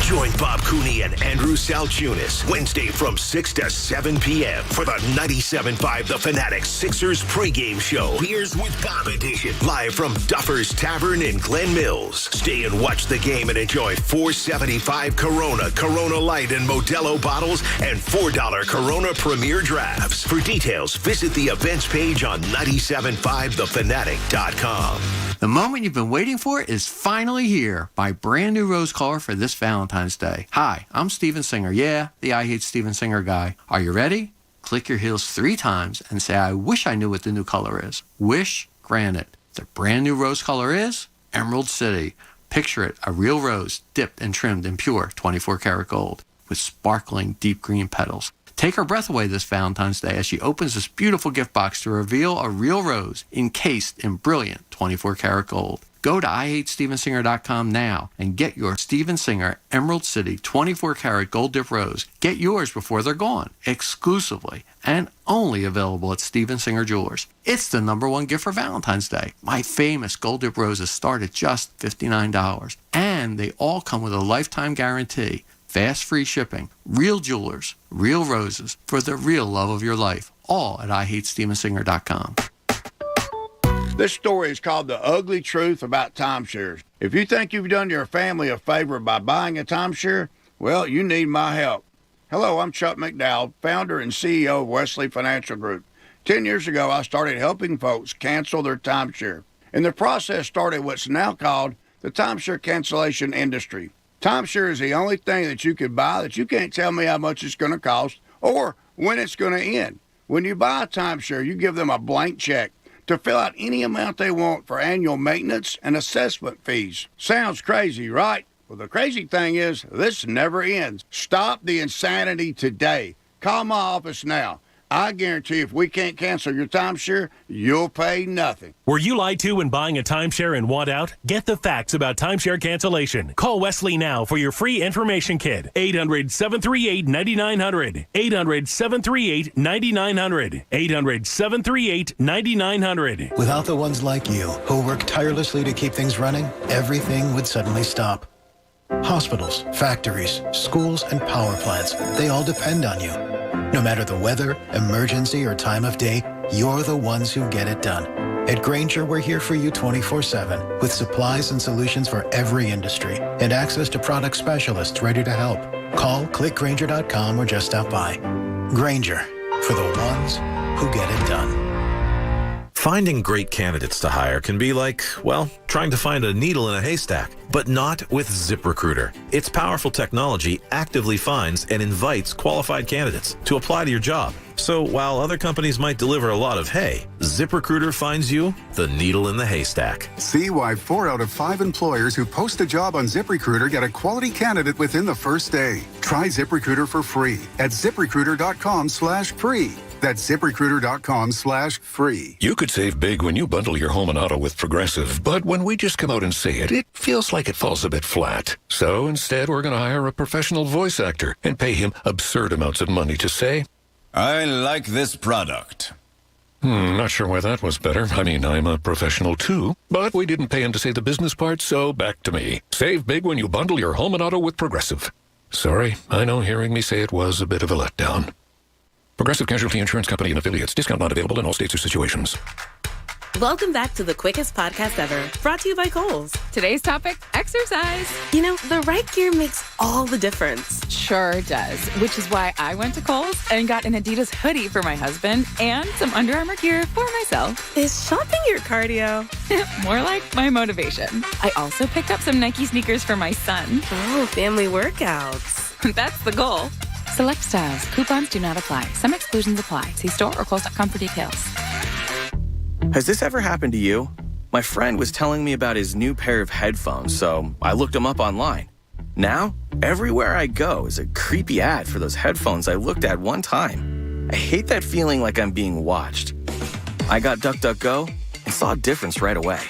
Speaker 13: Join Bob Cooney and Andrew Salchunas Wednesday from 6 to 7 p.m. for the 97.5 The Fanatic Sixers pregame show. Beers with Bob edition. Live from Duffer's Tavern in Glen Mills. Stay and watch the game and enjoy $4.75 Corona, Corona Light, and Modelo bottles and $4 Corona Premier drafts. For details, visit the events page on 97.5thefanatic.com.
Speaker 21: The moment you've been waiting for is finally here. Buy brand new rose color for this Valentine's Day. Hi, I'm Steven Singer. Yeah, the I Hate Steven Singer guy. Are you ready? Click your heels 3 times and say, I wish I knew what the new color is. Wish granted. The brand new rose color is Emerald City. Picture it, a real rose dipped and trimmed in pure 24 karat gold with sparkling deep green petals. Take her breath away this Valentine's Day as she opens this beautiful gift box to reveal a real rose encased in brilliant 24 karat gold. Go to IHateStevenSinger.com now and get your Steven Singer Emerald City 24 karat gold dip rose. Get yours before they're gone, exclusively and only available at Steven Singer Jewelers. It's the #1 gift for Valentine's Day. My famous gold dip roses start at just $59, and they all come with a lifetime guarantee. Fast free shipping, real jewelers, real roses for the real love of your life. All at IHateStevenSinger.com.
Speaker 22: This story is called The Ugly Truth About Timeshares. If you think you've done your family a favor by buying a timeshare, well, you need my help. Hello, I'm Chuck McDowell, founder and CEO of Wesley Financial Group. 10 years ago, I started helping folks cancel their timeshare. And the process started what's now called the timeshare cancellation industry. Timeshare is the only thing that you could buy that you can't tell me how much it's going to cost or when it's going to end. When you buy a timeshare, you give them a blank check to fill out any amount they want for annual maintenance and assessment fees. Sounds crazy, right? Well, the crazy thing is this never ends. Stop the insanity today. Call my office now. I guarantee if we can't cancel your timeshare, you'll pay nothing.
Speaker 23: Were you lied to when buying a timeshare and want out? Get the facts about timeshare cancellation. Call Wesley now for your free information kit. 800-738-9900. 800-738-9900. 800-738-9900.
Speaker 24: Without the ones like you who work tirelessly to keep things running, everything would suddenly stop. Hospitals, factories, schools, and power plants, they all depend on you. No matter the weather, emergency, or time of day, you're the ones who get it done. At Grainger, we're here for you 24/7 with supplies and solutions for every industry and access to product specialists ready to help. Call, click Grainger.com, or just stop by. Grainger, for the ones who get it done.
Speaker 25: Finding great candidates to hire can be like, well, trying to find a needle in a haystack, but not with ZipRecruiter. Its powerful technology actively finds and invites qualified candidates to apply to your job. So while other companies might deliver a lot of hay, ZipRecruiter finds you the needle in the haystack.
Speaker 26: See why 4 out of 5 employers who post a job on ZipRecruiter get a quality candidate within the first day. Try ZipRecruiter for free at ZipRecruiter.com/free. That's ZipRecruiter.com/free.
Speaker 27: You could save big when you bundle your home and auto with Progressive, but when we just come out and say it, it feels like it falls a bit flat. So instead, we're going to hire a professional voice actor and pay him absurd amounts of money to say,
Speaker 28: I like this product.
Speaker 27: Not sure why that was better. I mean, I'm a professional too, but we didn't pay him to say the business part, so back to me. Save big when you bundle your home and auto with Progressive. Sorry, I know hearing me say it was a bit of a letdown. Progressive Casualty Insurance Company and Affiliates. Discount not available in all states or situations.
Speaker 1: Welcome back to the quickest podcast ever, brought to you by Kohl's.
Speaker 9: Today's topic, exercise.
Speaker 1: You know, the right gear makes all the difference.
Speaker 9: Sure does, which is why I went to Kohl's and got an Adidas hoodie for my husband and some Under Armour gear for myself.
Speaker 1: Is shopping your cardio?
Speaker 9: More like my motivation. I also picked up some Nike sneakers for my son.
Speaker 1: Oh, family workouts.
Speaker 9: That's the goal. Select styles. Coupons do not apply. Some exclusions apply. See store or Kohl's.com for details.
Speaker 2: Has this ever happened to you? My friend was telling me about his new pair of headphones, so I looked them up online. Now, everywhere I go is a creepy ad for those headphones I looked at one time. I hate that feeling like I'm being watched. I got DuckDuckGo and saw a difference right away.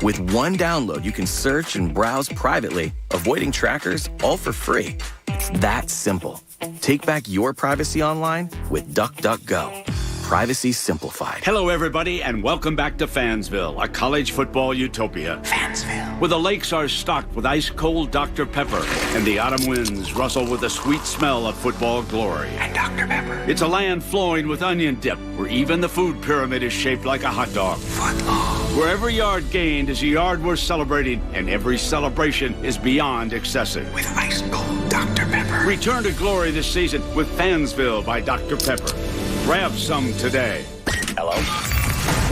Speaker 2: With one download, you can search and browse privately, avoiding trackers, all for free. It's that simple. Take back your privacy online with DuckDuckGo. Privacy simplified.
Speaker 3: Hello, everybody, and welcome back to Fansville, a college football utopia. Fansville. Where the lakes are stocked with ice-cold Dr. Pepper, and the autumn winds rustle with the sweet smell of football glory. And Dr. Pepper. It's a land flowing with onion dip, where even the food pyramid is shaped like a hot dog. Footlong. Where every yard gained is a yard worth celebrating, and every celebration is beyond excessive. With ice-cold Dr. Pepper. Return to glory this season with Fansville by Dr. Pepper. Grab some today.
Speaker 13: Hello?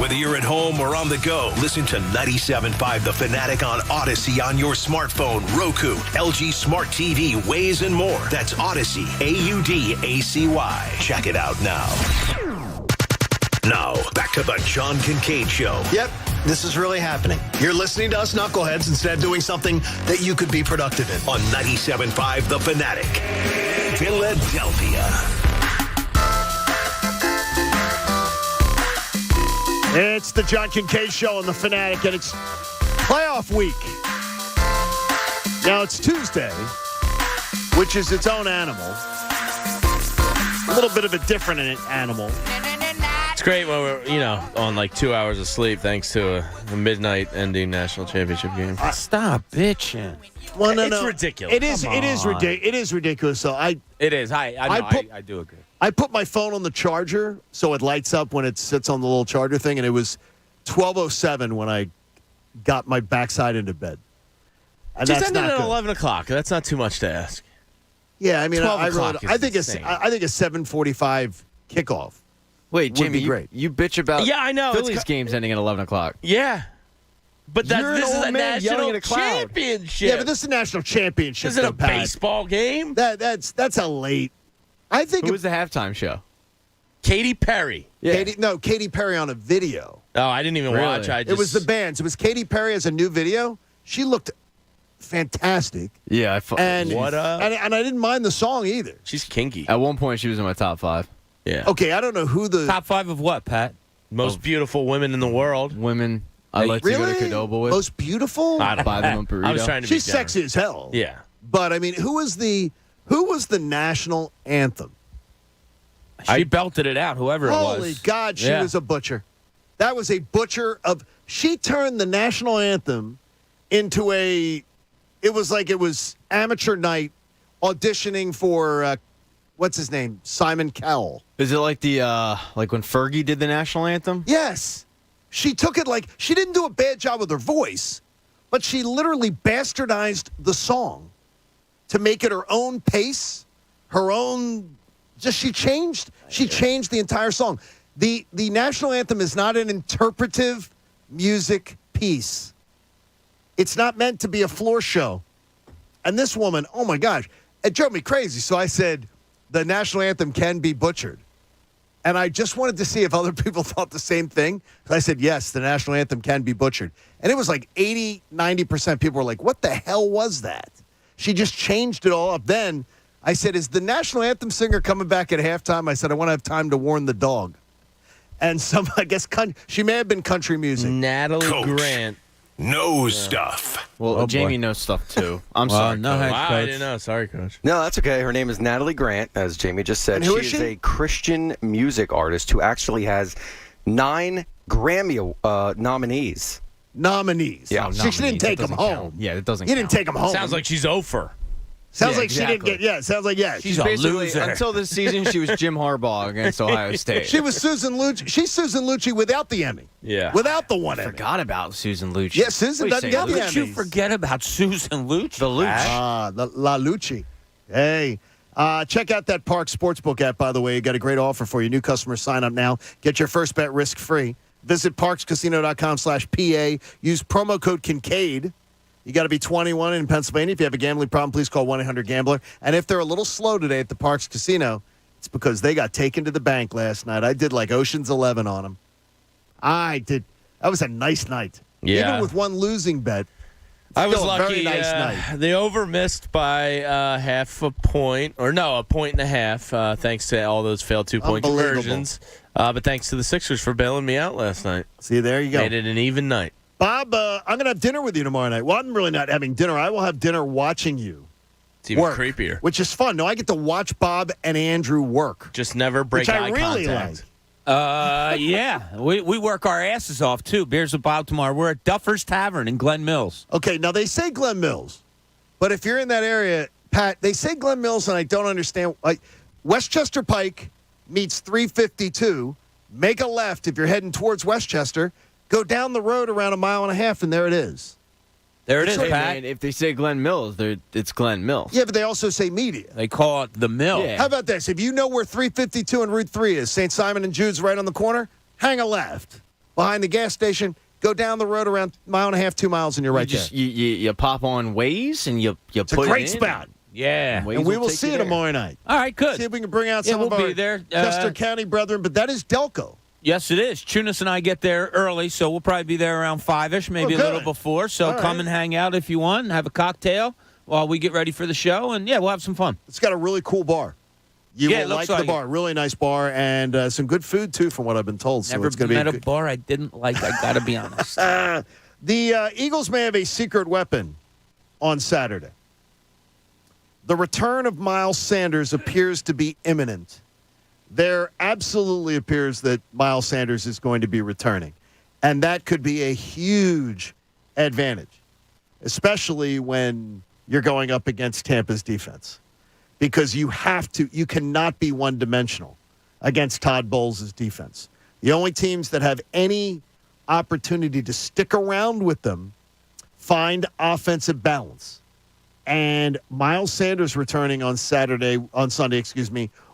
Speaker 13: Whether you're at home or on the go, listen to 97.5 The Fanatic on Odyssey on your smartphone, Roku, LG Smart TV, Waze, and more. That's Odyssey, Audacy. Check it out now. Now, back to the John Kincade Show.
Speaker 4: Yep, this is really happening. You're listening to us knuckleheads instead of doing something that you could be productive in.
Speaker 13: On 97.5 The Fanatic, Philadelphia.
Speaker 17: It's the John Kincade Show on The Fanatic, and it's playoff week. Now, it's Tuesday, which is its own animal. A little bit of a different animal.
Speaker 18: It's great when we're, on like 2 hours of sleep thanks to a midnight ending national championship game.
Speaker 19: Stop bitching.
Speaker 17: Well, no,
Speaker 18: it's ridiculous.
Speaker 17: It is ridiculous. So
Speaker 19: it is. I do agree.
Speaker 17: I put my phone on the charger so it lights up when it sits on the little charger thing, and it was 12:07 when I got my backside into bed. And
Speaker 18: just
Speaker 17: that's
Speaker 18: ended
Speaker 17: not
Speaker 18: at
Speaker 17: good.
Speaker 18: 11 o'clock. That's not too much to ask.
Speaker 17: Yeah, I mean,
Speaker 18: 12
Speaker 17: I think it's
Speaker 18: insane.
Speaker 17: I think a 7:45 kickoff.
Speaker 20: Wait, Jamie,
Speaker 17: would be great.
Speaker 20: You bitch about
Speaker 18: Yeah, I know.
Speaker 20: Phillies games ending at 11 o'clock.
Speaker 18: Yeah. But
Speaker 20: You're an
Speaker 18: this is
Speaker 20: old
Speaker 18: a
Speaker 20: man yelling
Speaker 18: national
Speaker 20: at a cloud.
Speaker 18: championship.
Speaker 17: Yeah, but this is a national championship.
Speaker 18: Is it a
Speaker 17: though, Pat.
Speaker 18: baseball game?
Speaker 17: That's a late. I think
Speaker 20: Who was the halftime show?
Speaker 18: Katy Perry.
Speaker 20: Yeah.
Speaker 17: Katy Perry on a video.
Speaker 18: Oh, I didn't even watch.
Speaker 17: It was the bands. It was Katy Perry as a new video. She looked fantastic.
Speaker 20: Yeah,
Speaker 17: and
Speaker 18: what up?
Speaker 17: And I didn't mind the song either.
Speaker 18: She's kinky.
Speaker 20: At one point, she was in my top 5.
Speaker 18: Yeah.
Speaker 17: Okay, I don't know who the
Speaker 19: top 5 of what, Pat?
Speaker 18: Most beautiful women in the world.
Speaker 20: Women I like to go to Qdoba with.
Speaker 17: Most beautiful?
Speaker 18: I don't
Speaker 20: Buy them a burrito.
Speaker 18: I was trying to be
Speaker 17: She's
Speaker 18: generous.
Speaker 17: sexy as hell.
Speaker 18: Yeah.
Speaker 17: But I mean, who was the national anthem?
Speaker 19: She belted it out, whoever it was.
Speaker 17: Holy God, she was a butcher. That was a butcher of. She turned the national anthem into a. It was amateur night auditioning for what's his name, Simon Cowell.
Speaker 20: Is it like like when Fergie did the national anthem?
Speaker 17: Yes, she took it like she didn't do a bad job with her voice, but she literally bastardized the song to make it her own pace, her own. She changed the entire song. The national anthem is not an interpretive music piece. It's not meant to be a floor show. And this woman, oh my gosh, it drove me crazy. So I said, the national anthem can be butchered. And I just wanted to see if other people thought the same thing. I said, yes, the national anthem can be butchered. And it was like 80, 90% people were like, what the hell was that? She just changed it all up. Then I said, is the national anthem singer coming back at halftime? I said, I want to have time to warn the dog. And I guess she may have been country music.
Speaker 18: Natalie
Speaker 13: Coach
Speaker 18: Grant.
Speaker 13: knows stuff.
Speaker 20: Well, Jamie knows stuff too. I'm sorry.
Speaker 19: No,
Speaker 20: Coach.
Speaker 18: Wow, I didn't know. Sorry, Coach.
Speaker 5: No, that's okay. Her name is Natalie Grant, as Jamie just said.
Speaker 17: And who is
Speaker 5: she
Speaker 17: she?
Speaker 5: is a Christian music artist who actually has 9 Grammy nominees.
Speaker 17: Nominees.
Speaker 5: Yeah,
Speaker 17: She didn't take them home.
Speaker 20: Yeah, it doesn't.
Speaker 17: You didn't take them home.
Speaker 18: Sounds like she's over.
Speaker 17: Sounds like she didn't get. Yeah, sounds like
Speaker 19: She's a loser.
Speaker 20: Until this season, she was Jim Harbaugh against Ohio State.
Speaker 17: She was Susan Lucci. She's Susan Lucci without the Emmy.
Speaker 18: Yeah.
Speaker 17: Without the one Emmy.
Speaker 20: Forgot about Susan Lucci.
Speaker 17: Yeah, Susan doesn't get the
Speaker 19: How could you
Speaker 17: Emmys.
Speaker 19: forget about Susan Lucci?
Speaker 20: The Lucci.
Speaker 17: La Lucci. Hey. Check out that Park Sportsbook app, by the way. You got a great offer for you. New customers sign up now. Get your first bet risk-free. Visit parkscasino.com/PA. Use promo code Kincade. You got to be 21 in Pennsylvania. If you have a gambling problem, please call 1-800-GAMBLER. And if they're a little slow today at the Parks Casino, it's because they got taken to the bank last night. I did like Ocean's 11 on them. I did. That was a nice night.
Speaker 18: Yeah.
Speaker 17: Even with one losing bet.
Speaker 18: I was
Speaker 17: still a
Speaker 18: lucky.
Speaker 17: very nice night.
Speaker 18: They over missed by half a point, or no, a point and a half, thanks to all those failed 2-point conversions. But thanks to the Sixers for bailing me out last night.
Speaker 17: See, there you go.
Speaker 18: Made it an even night.
Speaker 17: Bob, I'm going to have dinner with you tomorrow night. Well, I'm really not having dinner. I will have dinner watching you.
Speaker 18: It's even
Speaker 17: work,
Speaker 18: creepier.
Speaker 17: Which is fun. No, I get to watch Bob and Andrew work.
Speaker 18: Just never break
Speaker 17: which
Speaker 18: eye
Speaker 17: I really
Speaker 18: contact.
Speaker 17: like.
Speaker 19: Yeah. We work our asses off, too. Beers with Bob tomorrow. We're at Duffer's Tavern in Glen Mills.
Speaker 17: Okay, now they say Glen Mills. But if you're in that area, Pat, they say Glen Mills, and I don't understand. Like, Westchester Pike meets 352. Make a left if you're heading towards Westchester. Go down the road around a mile and a half, and there it is.
Speaker 19: There it is,
Speaker 20: Hey,
Speaker 19: Pat.
Speaker 20: man, if they say Glen Mills, it's Glen Mills.
Speaker 17: Yeah, but they also say media.
Speaker 19: They call it the Mill.
Speaker 20: Yeah.
Speaker 17: How about this? If you know where 352 and Route 3 is, St. Simon and Jude's right on the corner, hang a left. Behind the gas station, go down the road around a mile and a half, 2 miles, and you're right there.
Speaker 20: You pop on Waze and you
Speaker 17: It's
Speaker 20: put
Speaker 17: a great
Speaker 20: it in.
Speaker 17: spot.
Speaker 19: Yeah.
Speaker 17: And we will see you tomorrow night.
Speaker 19: All right, good.
Speaker 17: See if we can bring out
Speaker 19: Yeah,
Speaker 17: some of
Speaker 19: we'll
Speaker 17: our
Speaker 19: be there.
Speaker 17: Chester County brethren, but that is Delco.
Speaker 19: Yes, it is. Chunas and I get there early, so we'll probably be there around 5-ish, maybe a little before. So
Speaker 17: All
Speaker 19: come
Speaker 17: right.
Speaker 19: and hang out if you want and have a cocktail while we get ready for the show. And, yeah, we'll have some fun.
Speaker 17: It's got a really cool bar. You
Speaker 19: Yeah, it
Speaker 17: will
Speaker 19: looks
Speaker 17: like the
Speaker 19: like
Speaker 17: bar. Really nice bar and some good food, too, from what I've been told. So
Speaker 19: Never
Speaker 17: it's going to
Speaker 19: met
Speaker 17: be
Speaker 19: a
Speaker 17: good.
Speaker 19: bar I didn't like, I got to be honest.
Speaker 17: The Eagles may have a secret weapon on Saturday. The return of Miles Sanders appears to be imminent. There absolutely appears that Miles Sanders is going to be returning. And that could be a huge advantage, especially when you're going up against Tampa's defense. Because you cannot be one-dimensional against Todd Bowles' defense. The only teams that have any opportunity to stick around with them find offensive balance. And Miles Sanders returning on Sunday,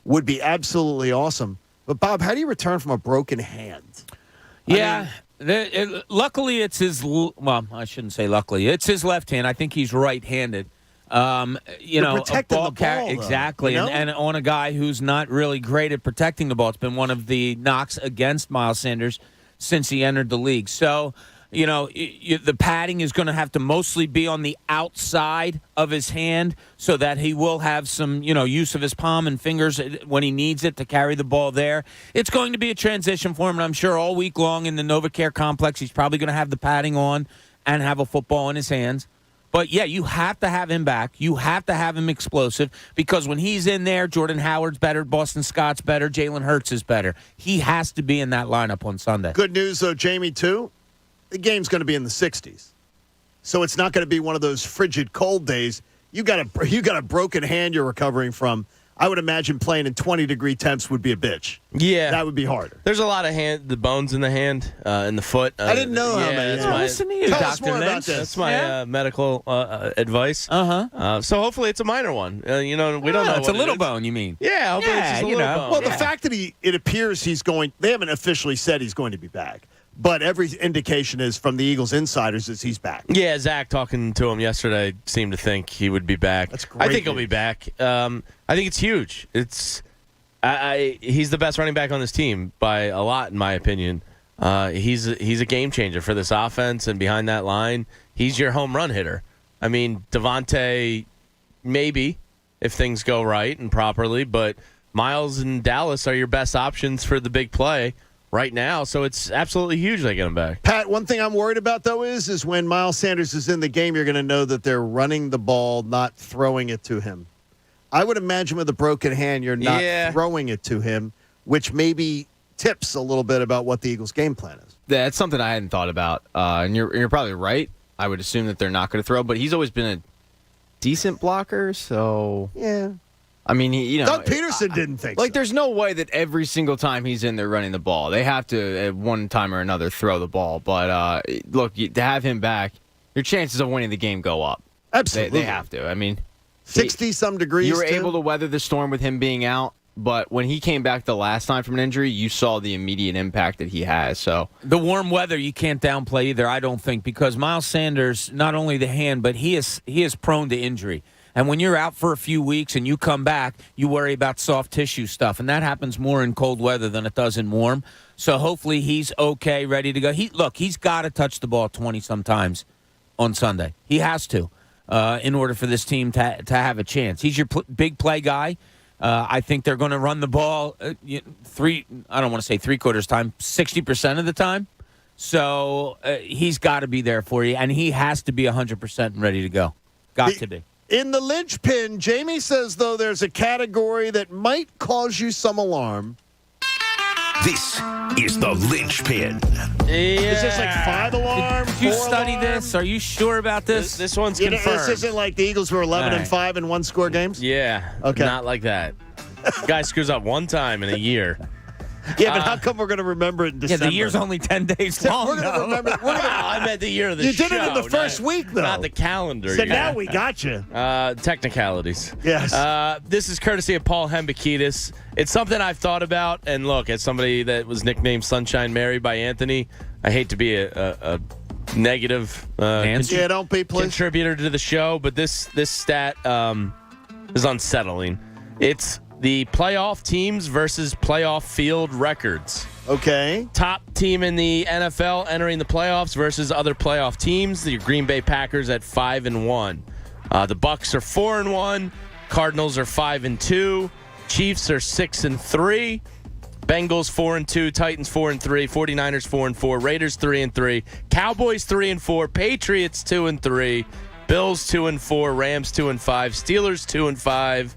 Speaker 17: would be absolutely awesome. But, Bob, how do you return from a broken hand?
Speaker 19: Yeah. Luckily, it's his. Well, I shouldn't say luckily. It's his left hand. I think he's right-handed.
Speaker 17: Protecting the ball,
Speaker 19: exactly,
Speaker 17: though, you know?
Speaker 19: and on a guy who's not really great at protecting the ball. It's been one of the knocks against Miles Sanders since he entered the league. So, the padding is going to have to mostly be on the outside of his hand so that he will have some, use of his palm and fingers when he needs it to carry the ball there. It's going to be a transition for him, and I'm sure all week long in the NovaCare complex, he's probably going to have the padding on and have a football in his hands. But, yeah, you have to have him back. You have to have him explosive because when he's in there, Jordan Howard's better, Boston Scott's better, Jalen Hurts is better. He has to be in that lineup on Sunday.
Speaker 17: Good news, though, Jamie, too. The game's going to be in the 60s. So it's not going to be one of those frigid cold days. You got a broken hand you're recovering from. I would imagine playing in 20-degree temps would be a bitch.
Speaker 18: Yeah.
Speaker 17: That would be harder.
Speaker 18: There's a lot of the bones in the hand, in the foot.
Speaker 17: I didn't know how many.
Speaker 18: That's my,
Speaker 19: listen to you,
Speaker 17: Tell us
Speaker 19: Dr.
Speaker 17: more about
Speaker 19: Lynch.
Speaker 17: this.
Speaker 18: That's my medical advice.
Speaker 19: Uh-huh.
Speaker 18: So hopefully it's a minor one. We don't know.
Speaker 19: It's a
Speaker 18: what
Speaker 19: little
Speaker 18: it is.
Speaker 19: bone, you mean?
Speaker 18: Yeah, hopefully it's just a little bone.
Speaker 17: Well, the fact that it appears he's going, they haven't officially said he's going to be back. But every indication is from the Eagles insiders is he's back.
Speaker 18: Yeah, Zach talking to him yesterday seemed to think he would be back.
Speaker 17: That's great.
Speaker 18: I think he'll be back. I think it's huge. He's the best running back on this team by a lot, in my opinion. He's a game changer for this offense, and behind that line, he's your home run hitter. I mean, Devontae, maybe, if things go right and properly, but Miles and Dallas are your best options for the big play right now, so it's absolutely huge they get him back.
Speaker 17: Pat, one thing I'm worried about, though, is when Miles Sanders is in the game, you're going to know that they're running the ball, not throwing it to him. I would imagine with a broken hand, you're not throwing it to him, which maybe tips a little bit about what the Eagles' game plan is.
Speaker 20: That's something I hadn't thought about, and you're probably right. I would assume that they're not going to throw, but he's always been decent blocker, so
Speaker 17: yeah.
Speaker 20: I mean,
Speaker 17: Doug Peterson didn't think
Speaker 20: so. There's no way that every single time he's in there running the ball, they have to at one time or another throw the ball. But look, to have him back, your chances of winning the game go up.
Speaker 17: Absolutely,
Speaker 20: they have to. I mean,
Speaker 17: 60-some degrees.
Speaker 20: You were able to weather the storm with him being out. But when he came back the last time from an injury, you saw the immediate impact that he has. So
Speaker 19: the warm weather you can't downplay either, I don't think, because Miles Sanders, not only the hand, but he is prone to injury. And when you're out for a few weeks and you come back, you worry about soft tissue stuff, and that happens more in cold weather than it does in warm. So hopefully he's okay, ready to go. He's got to touch the ball 20-some times on Sunday. He has to in order for this team to have a chance. He's your big play guy. I think they're going to run the ball I don't want to say three-quarters time, 60% of the time. So he's got to be there for you, and he has to be 100% and ready to go. Got to be.
Speaker 17: In the linchpin, Jamie says, though, there's a category that might cause you some alarm.
Speaker 13: This is the linchpin.
Speaker 19: Yeah.
Speaker 17: Is this like 5 alarms?
Speaker 19: Did you study this? Are you sure about this?
Speaker 18: This one's confirmed.
Speaker 17: This isn't like the Eagles were 11-5 in one-score games?
Speaker 18: Yeah.
Speaker 17: Okay.
Speaker 18: Not like that. Guy screws up one time in a year.
Speaker 17: Yeah, but how come we're going to remember it in December?
Speaker 19: Yeah, the year's only 10 days long.
Speaker 17: We're going to remember.
Speaker 18: I meant the year of the
Speaker 17: you
Speaker 18: show.
Speaker 17: You did it in the first week, though.
Speaker 18: Not the calendar.
Speaker 17: So now we got you.
Speaker 18: Technicalities.
Speaker 17: Yes.
Speaker 18: This is courtesy of Paul Hembakidis. It's something I've thought about, and look, as somebody that was nicknamed Sunshine Mary by Anthony, I hate to be a negative
Speaker 17: don't be, please.
Speaker 18: Contributor to the show, but this stat is unsettling. It's the playoff teams versus playoff field records.
Speaker 17: Okay.
Speaker 18: Top team in the NFL entering the playoffs versus other playoff teams. The Green Bay Packers at 5-1. The Bucs are 4-1. Cardinals are 5-2. Chiefs are 6-3. Bengals 4-2. Titans 4-3. 49ers 4-4. Raiders 3-3. Cowboys 3-4. Patriots 2-3. Bills 2-4. Rams 2-5. Steelers 2-5.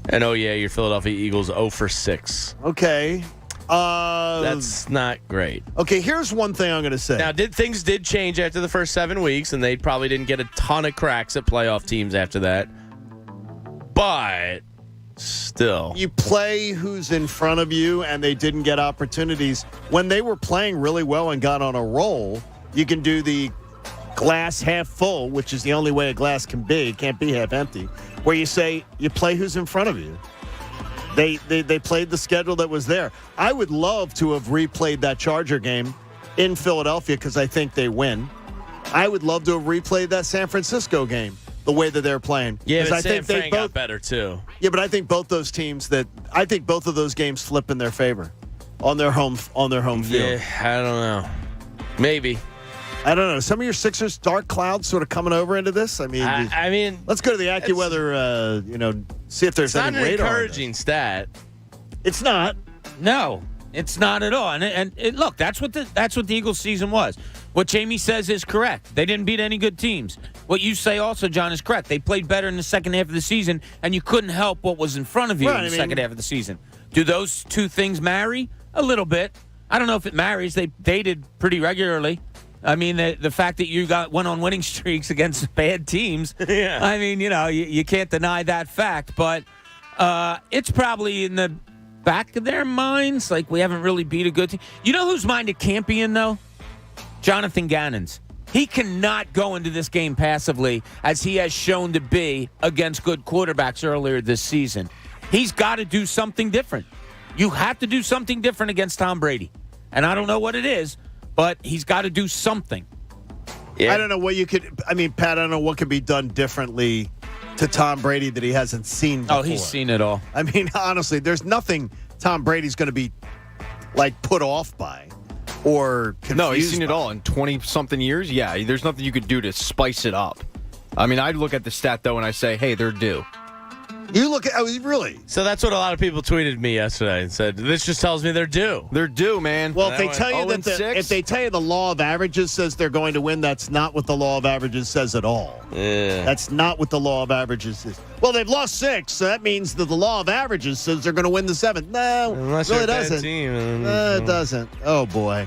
Speaker 18: And, oh, yeah, your Philadelphia Eagles 0-6.
Speaker 17: Okay.
Speaker 18: That's not great.
Speaker 17: Okay, here's one thing I'm going to say.
Speaker 18: Now, things did change after the first 7 weeks, and they probably didn't get a ton of cracks at playoff teams after that. But still.
Speaker 17: You play who's in front of you, and they didn't get opportunities. When they were playing really well and got on a roll, you can do the glass half full, which is the only way a glass can be. It can't be half empty. Where you say you play who's in front of you. They played the schedule that was there. I would love to have replayed that Charger game in Philadelphia because I think they win. I would love to have replayed that San Francisco game the way that they're playing.
Speaker 18: Yeah, but
Speaker 17: I think
Speaker 18: San Fran got better too.
Speaker 17: Yeah, but I think both those teams I think both of those games flip in their favor on their home field.
Speaker 18: Yeah, I don't know. Maybe.
Speaker 17: I don't know. Some of your Sixers dark clouds sort of coming over into this. I mean, let's go to the AccuWeather. See if there's any radar.
Speaker 18: It's not an encouraging stat.
Speaker 17: It's not.
Speaker 19: No, it's not at all. And look, that's what the Eagles season was. What Jamie says is correct. They didn't beat any good teams. What you say also, John, is correct. They played better in the second half of the season, and you couldn't help what was in front of you in the second half of the season. Do those two things marry? A little bit. I don't know if it marries. They dated pretty regularly. I mean, the fact that you went on winning streaks against bad teams,
Speaker 18: yeah.
Speaker 19: I mean, you can't deny that fact. But it's probably in the back of their minds, like we haven't really beat a good team. You know whose mind it can't be in, though? Jonathan Gannon's. He cannot go into this game passively, as he has shown to be against good quarterbacks earlier this season. He's got to do something different. You have to do something different against Tom Brady. And I don't know what it is, but he's got to do something.
Speaker 17: Yeah. I don't know what Pat, I don't know what could be done differently to Tom Brady that he hasn't seen before.
Speaker 19: Oh, he's seen it all.
Speaker 17: I mean, honestly, there's nothing Tom Brady's going to be, put off by or confused
Speaker 20: No, he's seen
Speaker 17: by.
Speaker 20: it all in 20-something years. Yeah, there's nothing you could do to spice it up. I mean, I'd look at the stat, though, and I say, hey, they're due.
Speaker 17: You look at really.
Speaker 18: So that's what a lot of people tweeted me yesterday and said, this just tells me they're due.
Speaker 20: They're due, man.
Speaker 17: Well, if they tell you the law of averages says they're going to win, that's not what the law of averages says at all.
Speaker 18: Yeah.
Speaker 17: That's not what the law of averages says. Well, they've lost 6, so that means that the law of averages says they're going to win the 7th. No,
Speaker 18: Unless
Speaker 17: really
Speaker 18: you're a bad
Speaker 17: doesn't.
Speaker 18: team.
Speaker 17: No, it doesn't. Oh boy.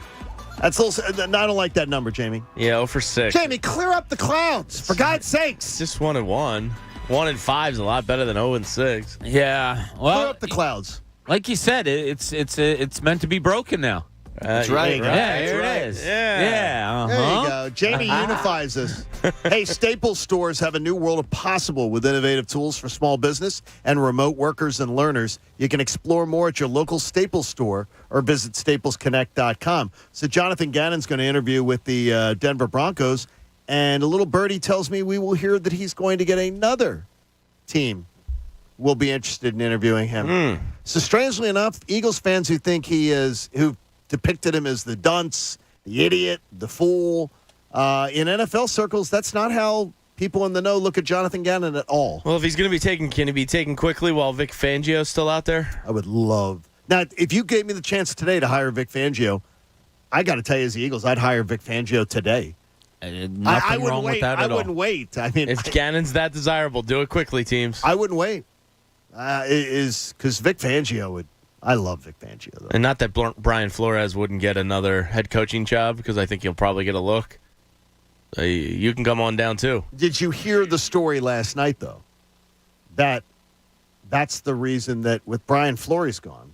Speaker 17: That's a little, I don't like that number, Jamie.
Speaker 18: Yeah, 0 for 6.
Speaker 17: Jamie, clear up the clouds, for God's sakes.
Speaker 18: Just 1-1. 1-5 is a lot better than 0-6.
Speaker 19: Yeah. Well,
Speaker 17: clear up the clouds.
Speaker 19: Like you said, it's meant to be broken now.
Speaker 18: That's right.
Speaker 19: Yeah, here it is. Yeah.
Speaker 17: There you go. Jamie unifies us. Hey, Staples stores have a new world of possible with innovative tools for small business and remote workers and learners. You can explore more at your local Staples store or visit staplesconnect.com. So Jonathan Gannon's going to interview with the Denver Broncos, and a little birdie tells me we will hear that he's going to get another team will be interested in interviewing him. So strangely enough, Eagles fans who think who depicted him as the dunce, the idiot, the fool. In NFL circles, that's not how people in the know look at Jonathan Gannon at all.
Speaker 18: Well, if he's going to be taken, can he be taken quickly while Vic Fangio's still out there?
Speaker 17: I would love. Now, if you gave me the chance today to hire Vic Fangio, I got to tell you, as the Eagles, I'd hire Vic Fangio today.
Speaker 19: Nothing wrong with that at all.
Speaker 17: I wouldn't wait. I mean,
Speaker 18: if Gannon's that desirable, do it quickly, teams.
Speaker 17: I wouldn't wait. Because Vic Fangio would. I love Vic Fangio, though.
Speaker 18: And not that Brian Flores wouldn't get another head coaching job, because I think he'll probably get a look. You can come on down, too.
Speaker 17: Did you hear the story last night, though? That's the reason that with Brian Flores gone,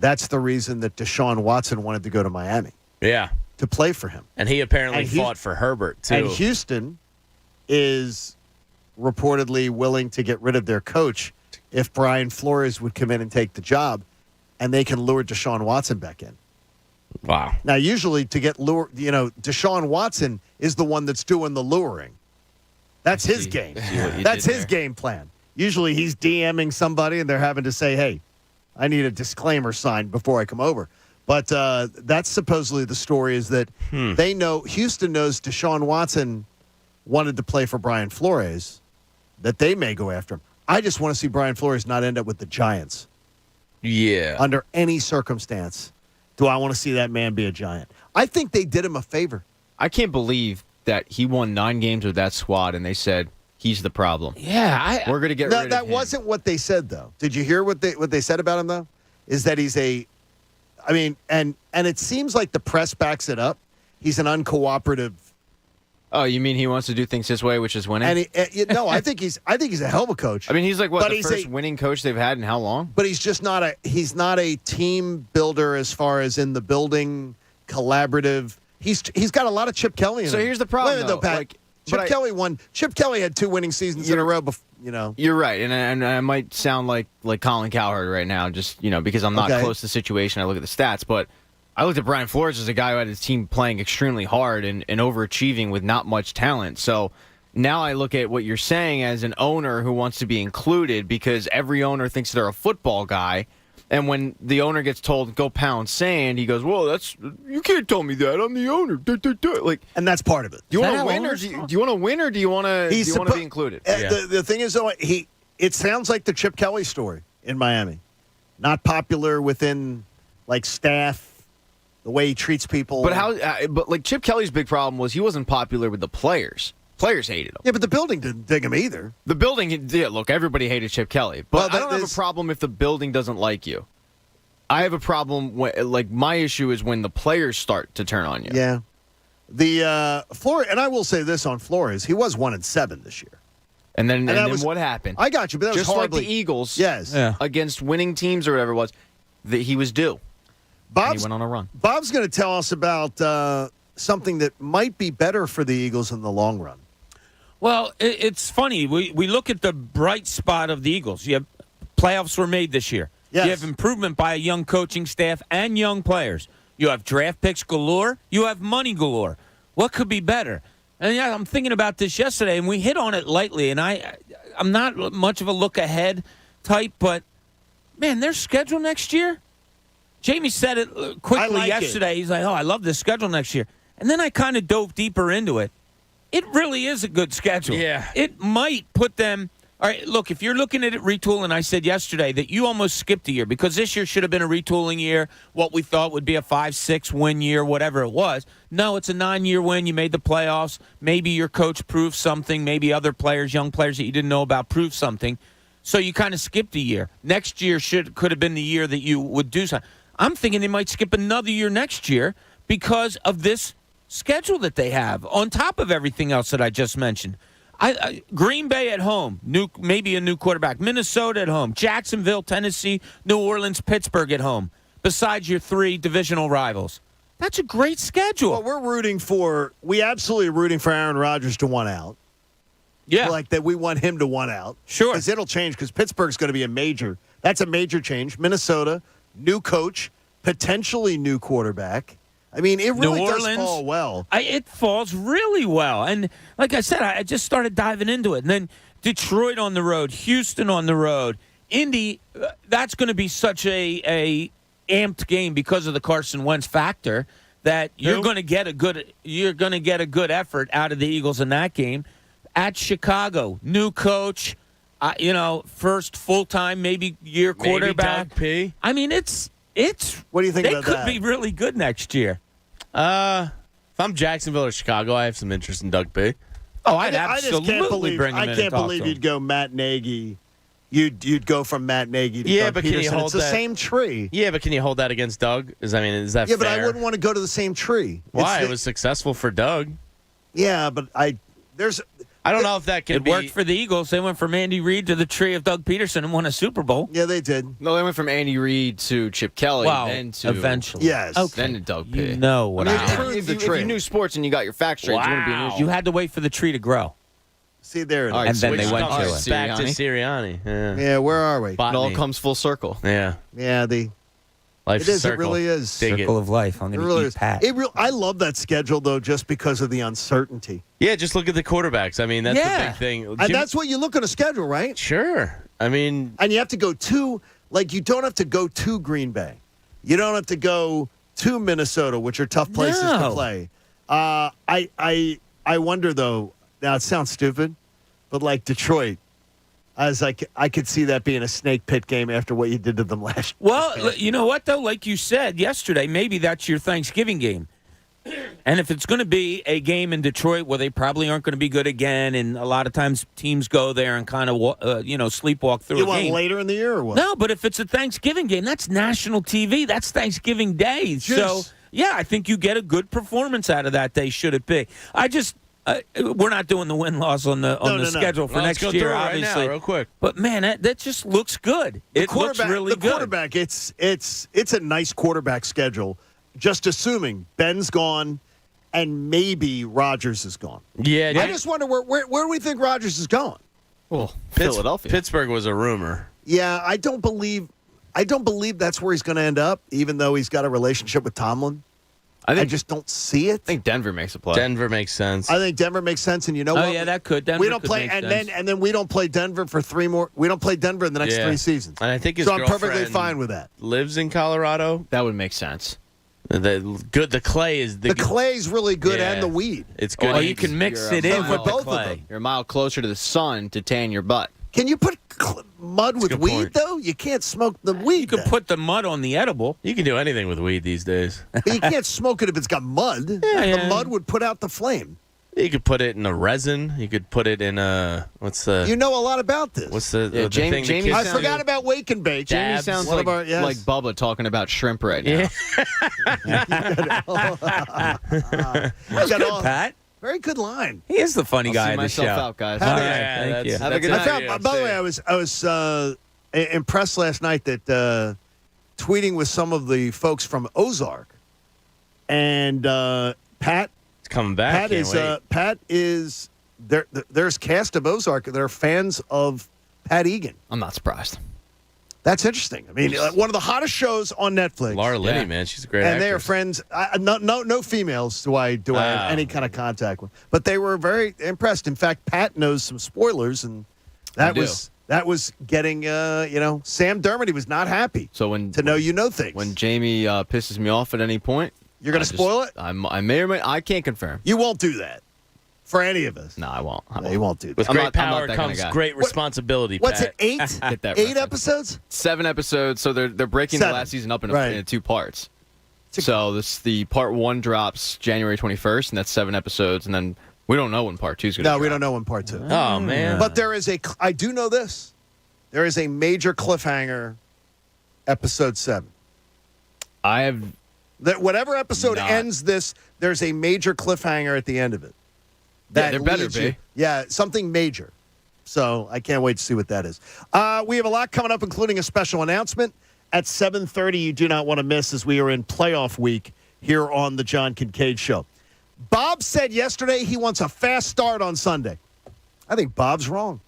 Speaker 17: that's the reason that Deshaun Watson wanted to go to Miami.
Speaker 18: Yeah.
Speaker 17: To play for him.
Speaker 18: And he apparently fought for Herbert, too.
Speaker 17: And Houston is reportedly willing to get rid of their coach if Brian Flores would come in and take the job, and they can lure Deshaun Watson back in.
Speaker 18: Wow.
Speaker 17: Now, usually to get lured, Deshaun Watson is the one that's doing the luring. That's his game. That's his game plan. Usually he's DMing somebody, and they're having to say, hey, I need a disclaimer signed before I come over. But that's supposedly the story is that they know, Houston knows Deshaun Watson wanted to play for Brian Flores, that they may go after him. I just want to see Brian Flores not end up with the Giants.
Speaker 18: Yeah.
Speaker 17: Under any circumstance, do I want to see that man be a Giant? I think they did him a favor.
Speaker 20: I can't believe that he won 9 games with that squad, and they said he's the problem.
Speaker 19: Yeah,
Speaker 20: we're going to get rid of him.
Speaker 17: That wasn't what they said, though. Did you hear what they said about him, though? Is that he's and it seems like the press backs it up. He's an uncooperative.
Speaker 20: Oh, you mean he wants to do things his way, which is winning?
Speaker 17: And no, I think he's a hell of a coach.
Speaker 20: I mean, he's like the first winning coach they've had in how long?
Speaker 17: But he's just not a team builder as far as in the building collaborative. He's got a lot of Chip Kelly in him.
Speaker 20: So here's the problem,
Speaker 17: Wait a minute, though, Pat. Chip Kelly won. Chip Kelly had 2 winning seasons in a row.
Speaker 20: You're right, and I might sound like Colin Cowherd right now, just because I'm not close to the situation. I look at the stats, but I looked at Brian Flores as a guy who had his team playing extremely hard and overachieving with not much talent. So now I look at what you're saying as an owner who wants to be included because every owner thinks they're a football guy. And when the owner gets told, go pound sand, he goes, well, you can't tell me that. I'm the owner.
Speaker 17: And that's part of it.
Speaker 20: Do you want to win or do you want to win or do you want to be included?
Speaker 17: The thing is, though, it sounds like the Chip Kelly story in Miami. Not popular within staff. The way he treats people.
Speaker 20: But Chip Kelly's big problem was he wasn't popular with the players. Players hated him.
Speaker 17: Yeah, but the building didn't dig him either.
Speaker 20: The building, look, everybody hated Chip Kelly. But I don't have a problem if the building doesn't like you. I have a problem my issue is when the players start to turn on you.
Speaker 17: Yeah. The Flores, and I will say this on Flores, he was 1-7 this year.
Speaker 20: And then what happened?
Speaker 17: I got you, but that was
Speaker 20: just
Speaker 17: horribly,
Speaker 20: like the Eagles.
Speaker 17: Yes.
Speaker 20: Yeah. Against winning teams or whatever it was, that he was due. And he went on a run.
Speaker 17: Bob's going to tell us about something that might be better for the Eagles in the long run.
Speaker 19: Well, it's funny. We look at the bright spot of the Eagles. You have playoffs were made this year.
Speaker 17: Yes.
Speaker 19: You have improvement by a young coaching staff and young players. You have draft picks galore. You have money galore. What could be better? And I'm thinking about this yesterday, and we hit on it lightly. And I'm not much of a look ahead type, but man, their schedule next year. Jamie said it quickly yesterday. He's like, I love this schedule next year. And then I kind of dove deeper into it. It really is a good schedule.
Speaker 18: Yeah.
Speaker 19: It might put them – all right, look, if you're looking at it retooling, I said yesterday that you almost skipped a year because this year should have been a retooling year, what we thought would be a 5-6 win year, whatever it was. No, it's a 9-year win. You made the playoffs. Maybe your coach proved something. Maybe other players, young players that you didn't know about proved something. So you kind of skipped a year. Next year could have been the year that you would do something. I'm thinking they might skip another year next year because of this schedule that they have on top of everything else that I just mentioned. Green Bay at home, maybe a new quarterback. Minnesota at home. Jacksonville, Tennessee, New Orleans, Pittsburgh at home. Besides your 3 divisional rivals. That's a great schedule.
Speaker 17: Well, we absolutely are rooting for Aaron Rodgers to one out.
Speaker 19: Yeah.
Speaker 17: Like that we want him to one out.
Speaker 19: Sure.
Speaker 17: Because it'll change because Pittsburgh's going to be that's a major change. Minnesota, new coach, potentially new quarterback. I mean, it really does fall well.
Speaker 19: It falls really well. And like I said, I just started diving into it. And then Detroit on the road, Houston on the road, Indy, that's going to be such a amped game because of the Carson Wentz factor that you're going to get a good effort out of the Eagles in that game. At Chicago, new coach, first full-time maybe year quarterback.
Speaker 18: Doug P.
Speaker 19: I mean, it's
Speaker 17: what do you think
Speaker 19: they
Speaker 17: about
Speaker 19: could
Speaker 17: that?
Speaker 19: be really good next year.
Speaker 18: If I'm Jacksonville or Chicago, I have some interest in Doug P.
Speaker 19: Oh, I'd absolutely bring him in.
Speaker 17: I can't believe you'd go Matt Nagy. You'd go from Matt Nagy to Doug
Speaker 18: but
Speaker 17: Peterson.
Speaker 18: Can you hold
Speaker 17: it's the same tree.
Speaker 18: Yeah, but can you hold that against Doug? Is that
Speaker 17: Yeah,
Speaker 18: fair?
Speaker 17: but I wouldn't want to go to the same tree.
Speaker 18: Why? It was successful for Doug.
Speaker 17: Yeah, but I
Speaker 18: don't know if that can be.
Speaker 19: It worked for the Eagles. They went from Andy Reid to the tree of Doug Peterson and won a Super Bowl.
Speaker 17: Yeah, they did.
Speaker 20: No, they went from Andy Reid to Chip Kelly.
Speaker 19: Wow,
Speaker 20: then to
Speaker 19: eventually.
Speaker 17: Yes.
Speaker 19: Okay.
Speaker 20: Then to Doug P.
Speaker 19: You know what
Speaker 20: if you knew sports and you got your facts straight, you wouldn't be an issue.
Speaker 19: You had to wait for the tree to grow.
Speaker 17: See, there it is.
Speaker 19: And then they went to it.
Speaker 18: Back to Sirianni.
Speaker 17: Yeah, where are we?
Speaker 20: It all comes full circle.
Speaker 18: Yeah.
Speaker 17: Yeah,
Speaker 18: Life's
Speaker 17: it is.
Speaker 18: circle.
Speaker 17: It really is.
Speaker 19: Circle of life. I'm going to eat Pat.
Speaker 17: I love that schedule, though, just because of the uncertainty.
Speaker 18: Yeah, just look at the quarterbacks. I mean, that's the big thing.
Speaker 17: And that's what you look at a schedule, right?
Speaker 18: Sure. I mean.
Speaker 17: And you have to go you don't have to go to Green Bay. You don't have to go to Minnesota, which are tough places to play. I wonder, though, now it sounds stupid, but like Detroit, I could see that being a snake pit game after what you did to them last year.
Speaker 19: Well, you know what, though? Like you said yesterday, maybe that's your Thanksgiving game. And if it's going to be a game in Detroit where they probably aren't going to be good again, and a lot of times teams go there and kind of, sleepwalk through
Speaker 17: you
Speaker 19: a
Speaker 17: want
Speaker 19: game.
Speaker 17: Later in the year or what?
Speaker 19: No, but if it's a Thanksgiving game, that's national TV. That's Thanksgiving Day. So, yeah, I think you get a good performance out of that day, should it be. We're not doing the win-loss on the schedule for next year, obviously.
Speaker 18: Real quick.
Speaker 19: But, man, that just looks good. It looks really good.
Speaker 17: The quarterback, it's a nice quarterback schedule, just assuming Ben's gone and maybe Rodgers is gone.
Speaker 18: Yeah.
Speaker 17: I just wonder where do we think Rodgers is going?
Speaker 20: Well, Philadelphia.
Speaker 18: Pittsburgh was a rumor.
Speaker 17: Yeah, I don't believe that's where he's going to end up, even though he's got a relationship with Tomlin. I just don't see it.
Speaker 20: I think Denver makes a play.
Speaker 18: Denver makes sense.
Speaker 17: I think Denver makes sense, and you know what?
Speaker 19: Oh yeah, that could. Denver
Speaker 17: we don't
Speaker 19: could
Speaker 17: play,
Speaker 19: make
Speaker 17: and
Speaker 19: sense.
Speaker 17: then we don't play Denver for 3 more. We don't play Denver in the next 3 seasons.
Speaker 18: And I think his
Speaker 17: I'm perfectly
Speaker 18: girlfriend
Speaker 17: fine with that.
Speaker 18: Lives in Colorado.
Speaker 20: That would make sense.
Speaker 18: The clay is
Speaker 17: the clay's really good, and the weed.
Speaker 18: It's good.
Speaker 19: Oh, you can mix it in with both of them.
Speaker 20: You're a mile closer to the sun to tan your butt.
Speaker 17: Can you put mud with weed, though? You can't smoke the weed.
Speaker 19: You can put the mud on the edible.
Speaker 18: You can do anything with weed these days.
Speaker 17: But you can't smoke it if it's got mud. The mud would put out the flame.
Speaker 18: You could put it in a resin. You could put it in a
Speaker 17: You know a lot about this.
Speaker 18: What's the
Speaker 20: Jamie
Speaker 18: thing?
Speaker 17: I forgot about Wake and Bake.
Speaker 20: Jamie sounds like Bubba talking about shrimp right now.
Speaker 19: That's good, Pat.
Speaker 17: Very good line.
Speaker 19: He is the funny guy in the show.
Speaker 20: Myself out, guys.
Speaker 19: All right, thank you.
Speaker 20: Have a good night.
Speaker 17: By the way, I was impressed last night that tweeting with some of the folks from Ozark, and Pat.
Speaker 18: It's coming back.
Speaker 17: Pat is there's cast of Ozark that are fans of Pat Egan.
Speaker 20: I'm not surprised.
Speaker 17: That's interesting. I mean, one of the hottest shows on Netflix.
Speaker 18: Laura Linney, man, she's a great actress.
Speaker 17: And they are friends. No females do I have any kind of contact with. But they were very impressed. In fact, Pat knows some spoilers, and that was getting Sam Dermody was not happy.
Speaker 20: So
Speaker 17: to know you know things.
Speaker 20: When Jamie pisses me off at any point,
Speaker 17: you're going to spoil it.
Speaker 20: I may or may. I can't confirm.
Speaker 17: You won't do that. For any of us.
Speaker 20: No, I won't.
Speaker 17: You won't do that.
Speaker 18: With great power comes great responsibility,
Speaker 17: What's
Speaker 18: Pat.
Speaker 17: it, 8?
Speaker 20: Get that
Speaker 17: 8 episodes?
Speaker 20: 7 episodes, so they're breaking
Speaker 17: 7.
Speaker 20: the last season up into 2 parts. So the part 1 drops January 21st, and that's 7 episodes, and then we don't know when part 2 is going to drop.
Speaker 17: No, we don't know when part 2.
Speaker 18: Oh, man.
Speaker 17: But I do know this. There is a major cliffhanger, episode 7.
Speaker 20: I have
Speaker 17: That whatever episode ends this, there's a major cliffhanger at the end of it.
Speaker 20: Yeah, there better be.
Speaker 17: Yeah, something major. So I can't wait to see what that is. We have a lot coming up, including a special announcement at 7:30. You do not want to miss as we are in playoff week here on the John Kincade Show. Bob said yesterday he wants a fast start on Sunday. I think Bob's wrong.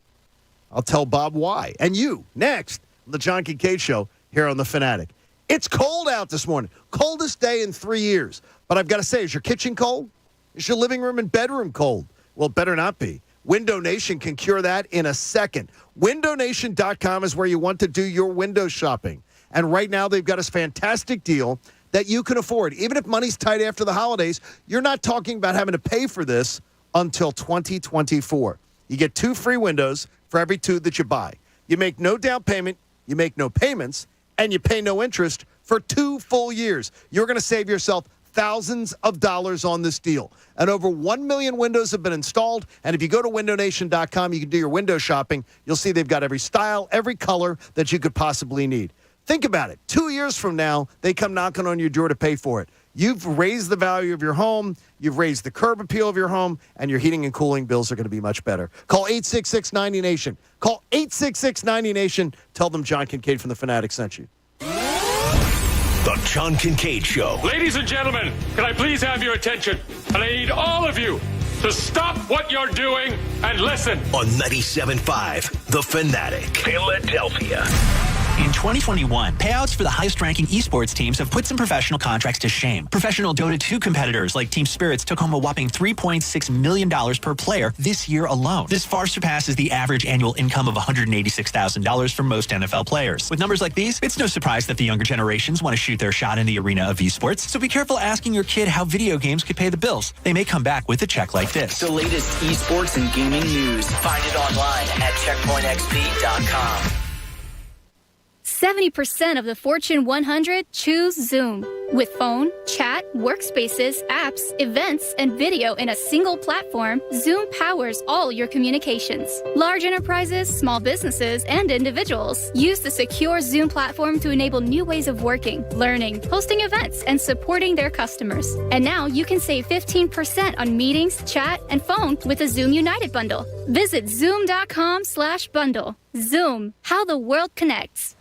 Speaker 17: I'll tell Bob why. And you, next, on the John Kincade Show here on The Fanatic. It's cold out this morning. Coldest day in 3 years. But I've got to say, is your kitchen cold? Is your living room and bedroom cold? Well, it better not be. Window Nation can cure that in a second. WindowNation.com is where you want to do your window shopping. And right now, they've got a fantastic deal that you can afford. Even if money's tight after the holidays, you're not talking about having to pay for this until 2024. You get 2 free windows for every 2 that you buy. You make no down payment, you make no payments, and you pay no interest for 2 full years. You're going to save yourself thousands of dollars on this deal. And over 1 million windows have been installed. And if you go to WindowNation.com, you can do your window shopping. You'll see they've got every style, every color that you could possibly need. Think about it. 2 years from now, they come knocking on your door to pay for it. You've raised the value of your home, you've raised the curb appeal of your home, and your heating and cooling bills are going to be much better. Call 866-90-NATION. Call 866-90-NATION. Tell them John Kincade from The Fanatic sent you.
Speaker 13: The John Kincade Show.
Speaker 6: Ladies and gentlemen, can I please have your attention? And I need all of you to stop what you're doing and listen.
Speaker 13: On 97.5 The Fanatic. Philadelphia.
Speaker 7: In 2021, payouts for the highest-ranking esports teams have put some professional contracts to shame. Professional Dota 2 competitors like Team Spirits took home a whopping $3.6 million per player this year alone. This far surpasses the average annual income of $186,000 for most NFL players. With numbers like these, it's no surprise that the younger generations want to shoot their shot in the arena of esports. So be careful asking your kid how video games could pay the bills. They may come back with a check like this.
Speaker 8: The latest esports and gaming news. Find it online at checkpointxp.com.
Speaker 10: 70% of the Fortune 100 choose Zoom. With phone, chat, workspaces, apps, events, and video in a single platform, Zoom powers all your communications. Large enterprises, small businesses, and individuals use the secure Zoom platform to enable new ways of working, learning, hosting events, and supporting their customers. And now you can save 15% on meetings, chat, and phone with a Zoom United bundle. Visit zoom.com/bundle. Zoom, how the world connects.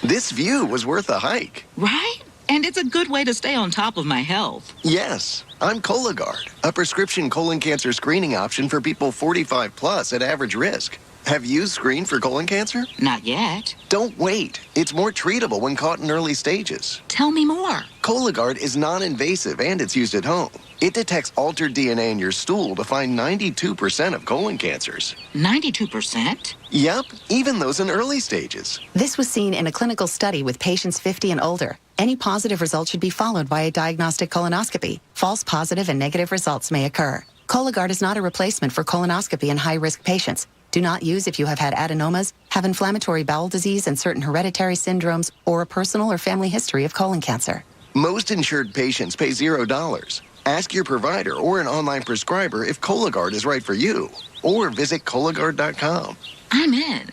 Speaker 11: This view was worth a hike.
Speaker 12: Right? And it's a good way to stay on top of my health.
Speaker 11: Yes, I'm Cologuard, a prescription colon cancer screening option for people 45 plus at average risk. Have you screened for colon cancer?
Speaker 12: Not yet.
Speaker 11: Don't wait. It's more treatable when caught in early stages.
Speaker 12: Tell me more.
Speaker 11: Cologuard is non-invasive and it's used at home. It detects altered DNA in your stool to find 92% of colon cancers.
Speaker 12: 92%?
Speaker 11: Yep, even those in early stages.
Speaker 14: This was seen in a clinical study with patients 50 and older. Any positive result should be followed by a diagnostic colonoscopy. False positive and negative results may occur. Cologuard is not a replacement for colonoscopy in high-risk patients. Do not use if you have had adenomas, have inflammatory bowel disease and certain hereditary syndromes, or a personal or family history of colon cancer.
Speaker 11: Most insured patients pay $0. Ask your provider or an online prescriber if Cologuard is right for you, or visit Cologuard.com.
Speaker 12: I'm in.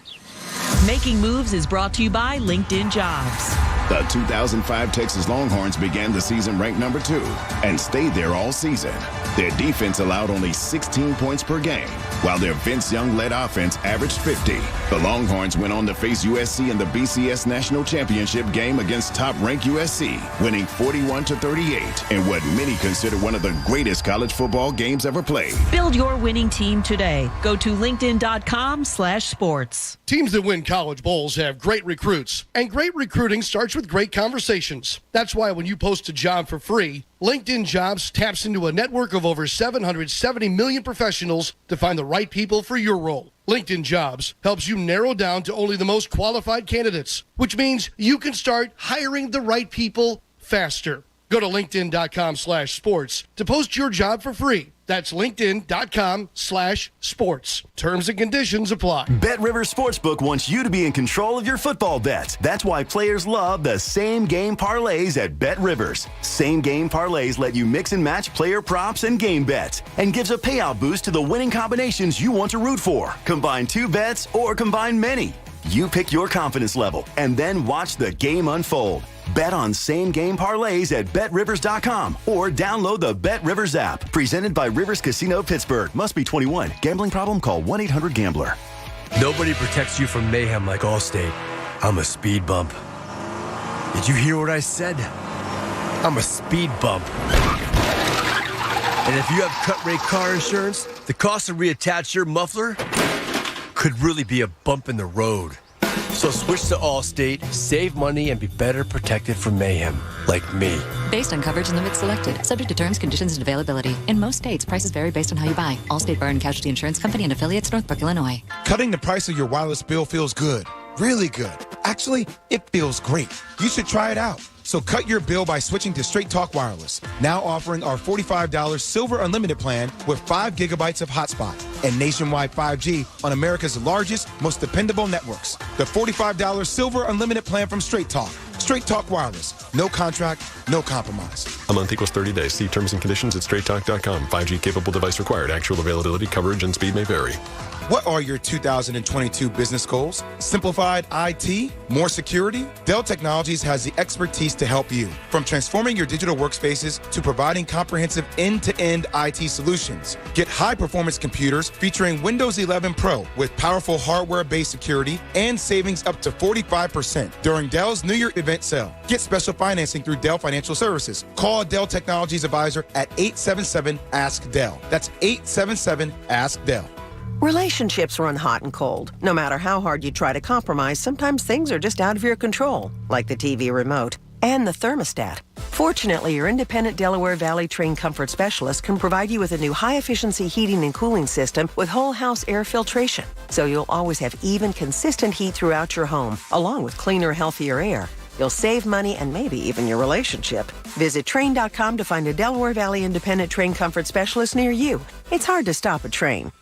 Speaker 15: Making Moves is brought to you by LinkedIn Jobs.
Speaker 29: The 2005 Texas Longhorns began the season ranked number 2 and stayed there all season. Their defense allowed only 16 points per game, while their Vince Young-led offense averaged 50. The Longhorns went on to face USC in the BCS National Championship game against top-ranked USC, winning 41-38 in what many consider one of the greatest college football games ever played.
Speaker 15: Build your winning team today. Go to linkedin.com/sports.
Speaker 30: Teams that win college bowls have great recruits, and great recruiting starts with great conversations. That's why when you post a job for free, LinkedIn Jobs taps into a network of over 770 million professionals to find the right people for your role. LinkedIn Jobs helps you narrow down to only the most qualified candidates, which means you can start hiring the right people faster. Go to linkedin.com/sports to post your job for free. That's linkedin.com/sports. Terms and conditions apply.
Speaker 31: BetRivers Sportsbook wants you to be in control of your football bets. That's why players love the same game parlays at BetRivers. Same game parlays let you mix and match player props and game bets, and gives a payout boost to the winning combinations you want to root for. Combine 2 bets or combine many. You pick your confidence level and then watch the game unfold. Bet on same-game parlays at BetRivers.com or download the BetRivers app. Presented by Rivers Casino Pittsburgh. Must be 21. Gambling problem? Call 1-800-GAMBLER.
Speaker 1: Nobody protects you from mayhem like Allstate. I'm a speed bump. Did you hear what I said? I'm a speed bump. And if you have cut-rate car insurance, the cost to reattach your muffler could really be a bump in the road. So switch to Allstate, save money, and be better protected from mayhem, like me.
Speaker 9: Based on coverage and limits selected, subject to terms, conditions, and availability. In most states, prices vary based on how you buy. Allstate Fire and Casualty Insurance Company and affiliates, Northbrook, Illinois.
Speaker 16: Cutting the price of your wireless bill feels good. Really good. Actually, it feels great. You should try it out. So cut your bill by switching to Straight Talk Wireless. Now offering our $45 Silver Unlimited plan with 5 gigabytes of hotspot and nationwide 5G on America's largest, most dependable networks. The $45 Silver Unlimited plan from Straight Talk. Straight Talk Wireless. No contract, no compromise.
Speaker 21: A month equals 30 days. See terms and conditions at straighttalk.com. 5G capable device required. Actual availability, coverage, and speed may vary.
Speaker 16: What are your 2022 business goals? Simplified IT? More security? Dell Technologies has the expertise to help you. From transforming your digital workspaces to providing comprehensive end-to-end IT solutions. Get high-performance computers featuring Windows 11 Pro with powerful hardware-based security and savings up to 45% during Dell's New Year event sale. Get special financing through Dell Financial Services. Call Dell Technologies Advisor at 877-ASK-DELL. That's 877-ASK-DELL.
Speaker 22: Relationships run hot and cold. No matter how hard you try to compromise, sometimes things are just out of your control, like the TV remote and the thermostat. Fortunately, your independent Delaware Valley trained comfort specialist can provide you with a new high-efficiency heating and cooling system with whole-house air filtration, so you'll always have even, consistent heat throughout your home, along with cleaner, healthier air. You'll save money and maybe even your relationship. Visit Train.com to find a Delaware Valley independent train comfort specialist near you. It's hard to stop a train.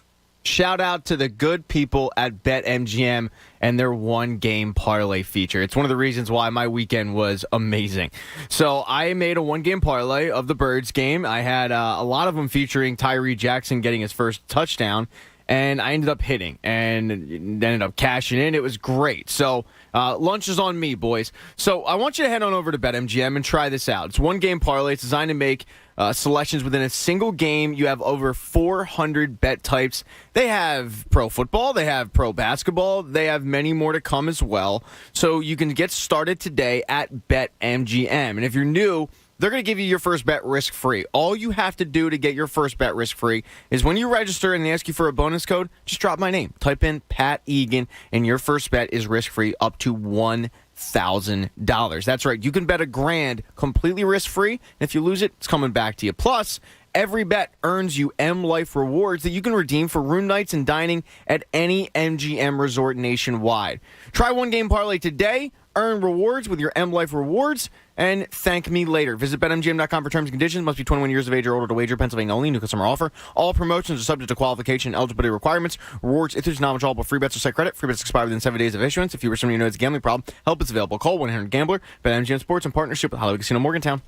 Speaker 20: Shout out to the good people at BetMGM and their one-game parlay feature. It's one of the reasons why my weekend was amazing. So I made a one-game parlay of the Birds game. I had a lot of them featuring Tyree Jackson getting his first touchdown, and I ended up hitting and ended up cashing in. It was great. So lunch is on me, boys. So I want you to head on over to BetMGM and try this out. It's one-game parlay. It's designed to make selections within a single game. You have over 400 bet types. They have pro football. They have pro basketball. They have many more to come as well. So you can get started today at BetMGM. And if you're new, they're going to give you your first bet risk-free. All you have to do to get your first bet risk-free is when you register and they ask you for a bonus code, just drop my name. Type in Pat Egan, and your first bet is risk-free up to $1,000. That's right. You can bet $1,000 completely risk-free, and if you lose it, it's coming back to you. Plus, every bet earns you M Life rewards that you can redeem for room nights and dining at any MGM resort nationwide. Try one game parlay today. Earn rewards with your M Life rewards, and thank me later. Visit BetMGM.com for terms and conditions. Must be 21 years of age or older to wager. Pennsylvania only. New customer offer. All promotions are subject to qualification and eligibility requirements. Rewards, if there's non-withdrawable free bets or site credit. Free bets expire within 7 days of issuance. If you or someone you know has a gambling problem, help is available. Call 1-800-GAMBLER. BetMGM Sports in partnership with Hollywood Casino Morgantown.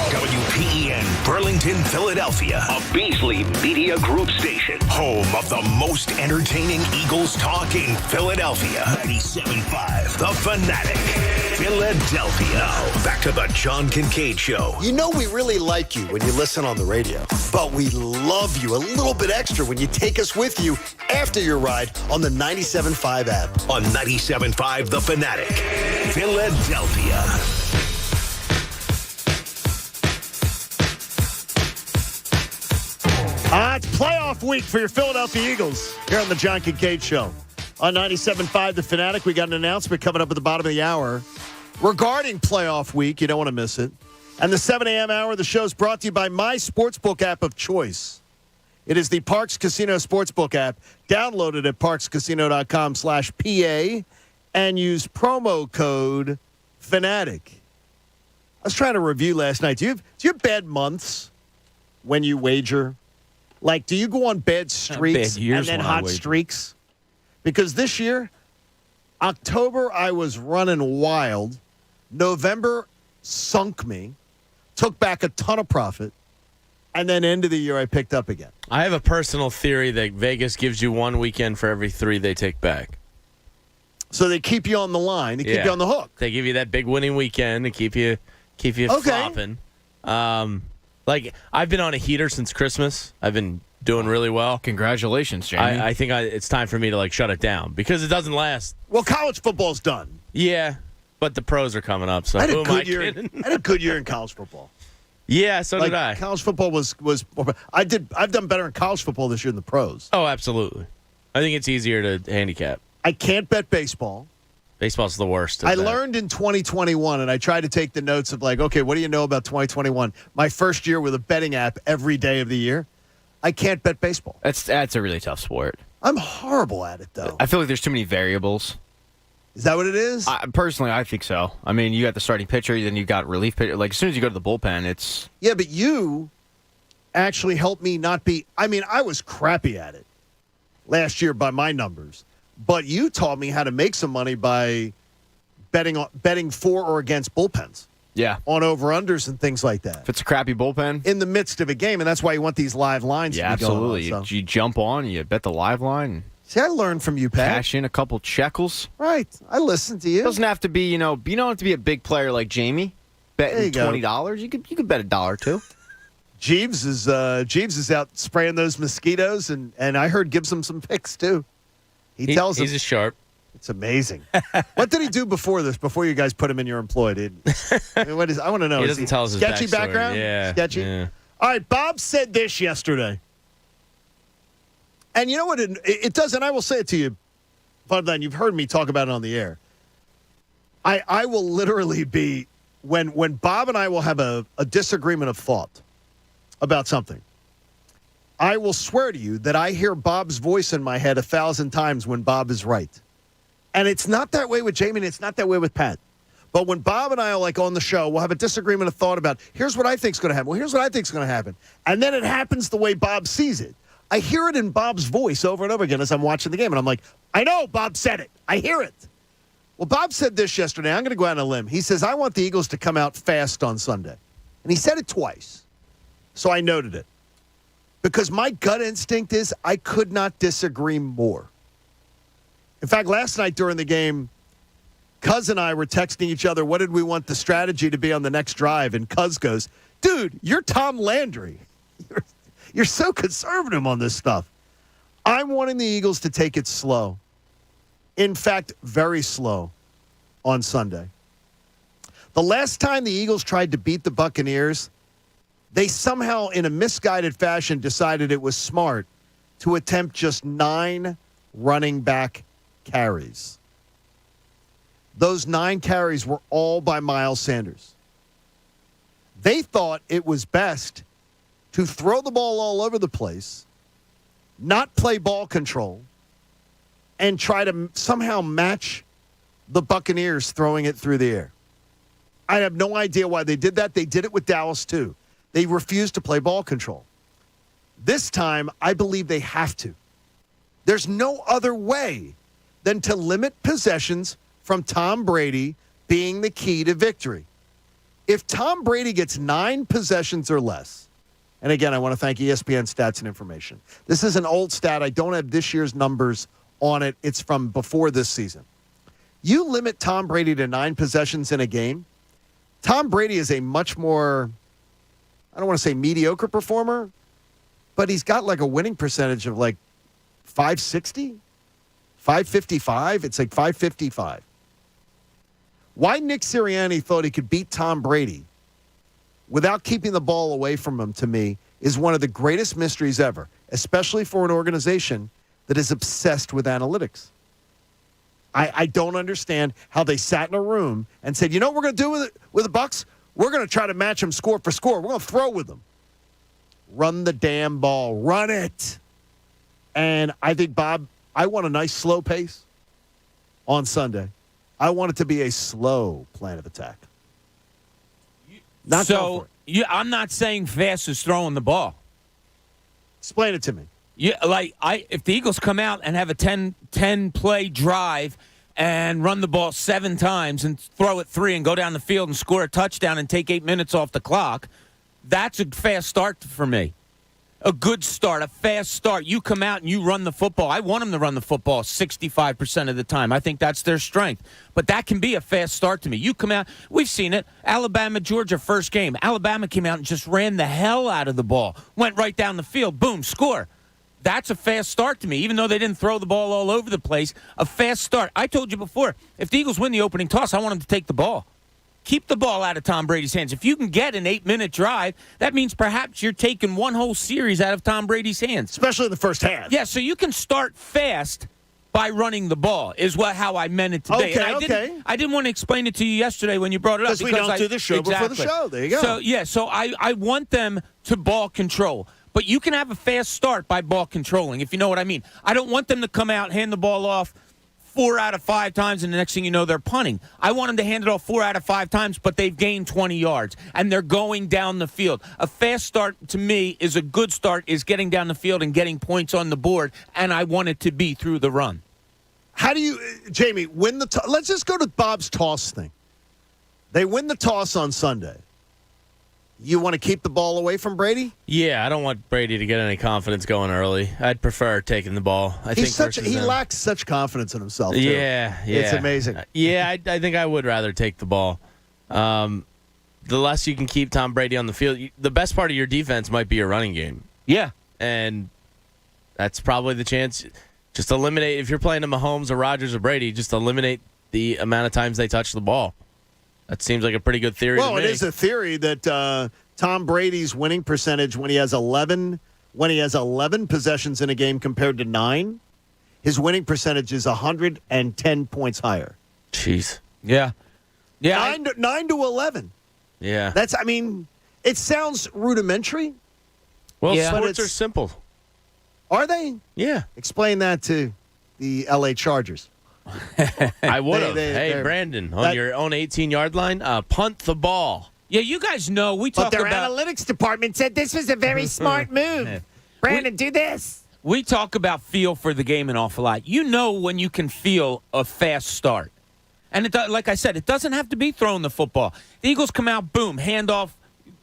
Speaker 13: WPEN Burlington, Philadelphia, a Beasley Media Group station, home of the most entertaining Eagles talk in Philadelphia. 97.5 The Fanatic, Philadelphia. Now, back to the John Kincade Show.
Speaker 4: You know we really like you when you listen on the radio, but we love you a little bit extra when you take us with you after your ride on the 97.5 app.
Speaker 13: On 97.5 The Fanatic, Philadelphia.
Speaker 17: It's playoff week for your Philadelphia Eagles here on the John Kincade Show. On 97.5 The Fanatic, we got an announcement coming up at the bottom of the hour regarding playoff week. You don't want to miss it. And the 7 a.m. hour, the show is brought to you by my sportsbook app of choice. It is the Parx Casino Sportsbook app. Download it at parxcasino.com/PA and use promo code FANATIC. I was trying to review last night. Do you have bad months when you wager? Like, do you go on bad streaks and then hot streaks? Because this year, October, I was running wild. November sunk me, took back a ton of profit, and then end of the year, I picked up again.
Speaker 18: I have a personal theory that Vegas gives you one weekend for every 3 they take back.
Speaker 17: So they keep you on the line. They keep you on the hook.
Speaker 18: They give you that big winning weekend and keep you flopping. Like, I've been on a heater since Christmas. I've been doing really well.
Speaker 20: Congratulations, Jamie.
Speaker 18: I think it's time for me to, like, shut it down because it doesn't last.
Speaker 17: Well, college football's done.
Speaker 18: Yeah, but the pros are coming up, so
Speaker 17: I had
Speaker 18: who
Speaker 17: a
Speaker 18: am I
Speaker 17: good year.
Speaker 18: kidding?
Speaker 17: I had a good year in college football.
Speaker 18: Yeah, so did I.
Speaker 17: College football was I've done better in college football this year than the pros.
Speaker 18: Oh, absolutely. I think it's easier to handicap.
Speaker 17: I can't bet baseball.
Speaker 18: Baseball's the worst.
Speaker 17: I learned in 2021, and I tried to take the notes of like, okay, what do you know about 2021? My first year with a betting app every day of the year. I can't bet baseball.
Speaker 20: That's a really tough sport.
Speaker 17: I'm horrible at it, though.
Speaker 20: I feel like there's too many variables.
Speaker 17: Is that what it is?
Speaker 20: Personally, I think so. I mean, you got the starting pitcher, then you got relief pitcher. Like, as soon as you go to the bullpen, it's...
Speaker 17: Yeah, but you actually helped me not be... I mean, I was crappy at it last year by my numbers. But you taught me how to make some money by betting for or against bullpens.
Speaker 20: Yeah.
Speaker 17: On over-unders and things like that.
Speaker 20: If it's a crappy bullpen.
Speaker 17: In the midst of a game, and that's why you want these live lines to be
Speaker 20: absolutely.
Speaker 17: going on, so.
Speaker 20: You jump on, you bet the live line.
Speaker 17: See, I learned from you, Pat.
Speaker 20: Cash in a couple shekels.
Speaker 17: Right. I listened to you.
Speaker 20: It doesn't have to be, you don't have to be a big player like Jamie. Betting $20. You could bet $1 or $2.
Speaker 17: Jeeves is out spraying those mosquitoes, and I heard gives him some picks, too. He tells him.
Speaker 18: He's a sharp.
Speaker 17: It's amazing. What did he do before this? Before you guys put him in your employ? I want to know.
Speaker 18: He doesn't tell us his
Speaker 17: sketchy
Speaker 18: backstory.
Speaker 17: background.
Speaker 18: Yeah,
Speaker 17: sketchy.
Speaker 18: Yeah.
Speaker 17: All right. Bob said this yesterday, and you know what? It does, and I will say it to you, Budline. You've heard me talk about it on the air. I will literally be when Bob and I will have a disagreement of thought about something. I will swear to you that I hear Bob's voice in my head 1,000 times when Bob is right. And it's not that way with Jamie, and it's not that way with Pat. But when Bob and I are like on the show, we'll have a disagreement of thought about, here's what I think is going to happen. Well, here's what I think is going to happen. And then it happens the way Bob sees it. I hear it in Bob's voice over and over again as I'm watching the game. And I'm like, I know, Bob said it. I hear it. Well, Bob said this yesterday. I'm going to go out on a limb. He says, I want the Eagles to come out fast on Sunday. And he said it twice. So I noted it. Because my gut instinct is I could not disagree more. In fact, last night during the game, Cuz and I were texting each other, what did we want the strategy to be on the next drive? And Cuz goes, dude, you're Tom Landry. You're so conservative on this stuff. I'm wanting the Eagles to take it slow. In fact, very slow on Sunday. The last time the Eagles tried to beat the Buccaneers, they somehow, in a misguided fashion, decided it was smart to attempt just 9 running back carries. Those 9 carries were all by Miles Sanders. They thought it was best to throw the ball all over the place, not play ball control, and try to somehow match the Buccaneers throwing it through the air. I have no idea why they did that. They did it with Dallas, too. They refused to play ball control. This time, I believe they have to. There's no other way than to limit possessions from Tom Brady being the key to victory. If Tom Brady gets 9 possessions or less, and again, I want to thank ESPN Stats and Information. This is an old stat. I don't have this year's numbers on it. It's from before this season. You limit Tom Brady to 9 possessions in a game, Tom Brady is a much more, I don't want to say mediocre performer, but he's got like a winning percentage of like 560, 555. It's like 555. Why Nick Sirianni thought he could beat Tom Brady without keeping the ball away from him, to me, is one of the greatest mysteries ever, especially for an organization that is obsessed with analytics. I don't understand how they sat in a room and said, you know what we're going to do with the Bucs? We're going to try to match them score for score. We're going to throw with them. Run the damn ball. Run it. And I think, Bob, I want a nice slow pace on Sunday. I want it to be a slow plan of attack.
Speaker 2: I'm not saying fast is throwing the ball.
Speaker 17: Explain it to me.
Speaker 2: Yeah, if the Eagles come out and have a 10-play drive and run the ball 7 times and throw it 3 and go down the field and score a touchdown and take 8 minutes off the clock, that's a fast start for me. a good start, a fast start. You come out and you run the football. I want them to run the football 65% of the time. I think that's their strength. But that can be a fast start to me. You come out, we've seen it. Alabama, Georgia, first game. Alabama came out and just ran the hell out of the ball. Went right down the field. Boom, score. That's a fast start to me, even though they didn't throw the ball all over the place. A fast start. I told you before, if the Eagles win the opening toss, I want them to take the ball. Keep the ball out of Tom Brady's hands. If you can get an 8-minute drive, that means perhaps you're taking one whole series out of Tom Brady's hands.
Speaker 17: Especially in the first half.
Speaker 2: Yeah, so you can start fast by running the ball is how I meant it today.
Speaker 17: Okay,
Speaker 2: I didn't want to explain it to you yesterday when you brought it up.
Speaker 17: Because we don't do the show before the show. There you go.
Speaker 2: So I want them to ball control. But you can have a fast start by ball controlling, if you know what I mean. I don't want them to come out, hand the ball off 4 out of 5 times, and the next thing you know, they're punting. I want them to hand it off 4 out of 5 times, but they've gained 20 yards, and they're going down the field. A fast start, to me, is a good start, is getting down the field and getting points on the board, and I want it to be through the run.
Speaker 17: How do you, Jamie, win the toss? Let's just go to Bob's toss thing. They win the toss on Sunday. You want to keep the ball away from Brady?
Speaker 18: Yeah, I don't want Brady to get any confidence going early. I'd prefer taking the ball.
Speaker 17: He lacks such confidence in himself, too.
Speaker 18: Yeah.
Speaker 17: It's amazing.
Speaker 18: I think I would rather take the ball. The less you can keep Tom Brady on the field, the best part of your defense might be your running game.
Speaker 2: Yeah.
Speaker 18: And that's probably the chance. Just eliminate, if you're playing a Mahomes or Rodgers or Brady, just eliminate the amount of times they touch the ball. That seems like a pretty good theory to me.
Speaker 17: Well, it is a theory that Tom Brady's winning percentage when he has 11 possessions in a game compared to 9, his winning percentage is 110 points higher.
Speaker 18: Jeez.
Speaker 2: Yeah.
Speaker 17: 9 to 11.
Speaker 18: Yeah.
Speaker 17: It sounds rudimentary.
Speaker 18: Well, sports are simple.
Speaker 17: Are they?
Speaker 18: Yeah.
Speaker 17: Explain that to the L.A. Chargers.
Speaker 18: I would have. Hey, Brandon, on your own 18-yard line, punt the ball.
Speaker 2: Yeah, you guys know we talk
Speaker 17: about.
Speaker 2: But their
Speaker 17: analytics department said this was a very smart move. Brandon, do this.
Speaker 2: We talk about feel for the game an awful lot. You know when you can feel a fast start. And like I said, it doesn't have to be throwing the football. The Eagles come out, boom, handoff.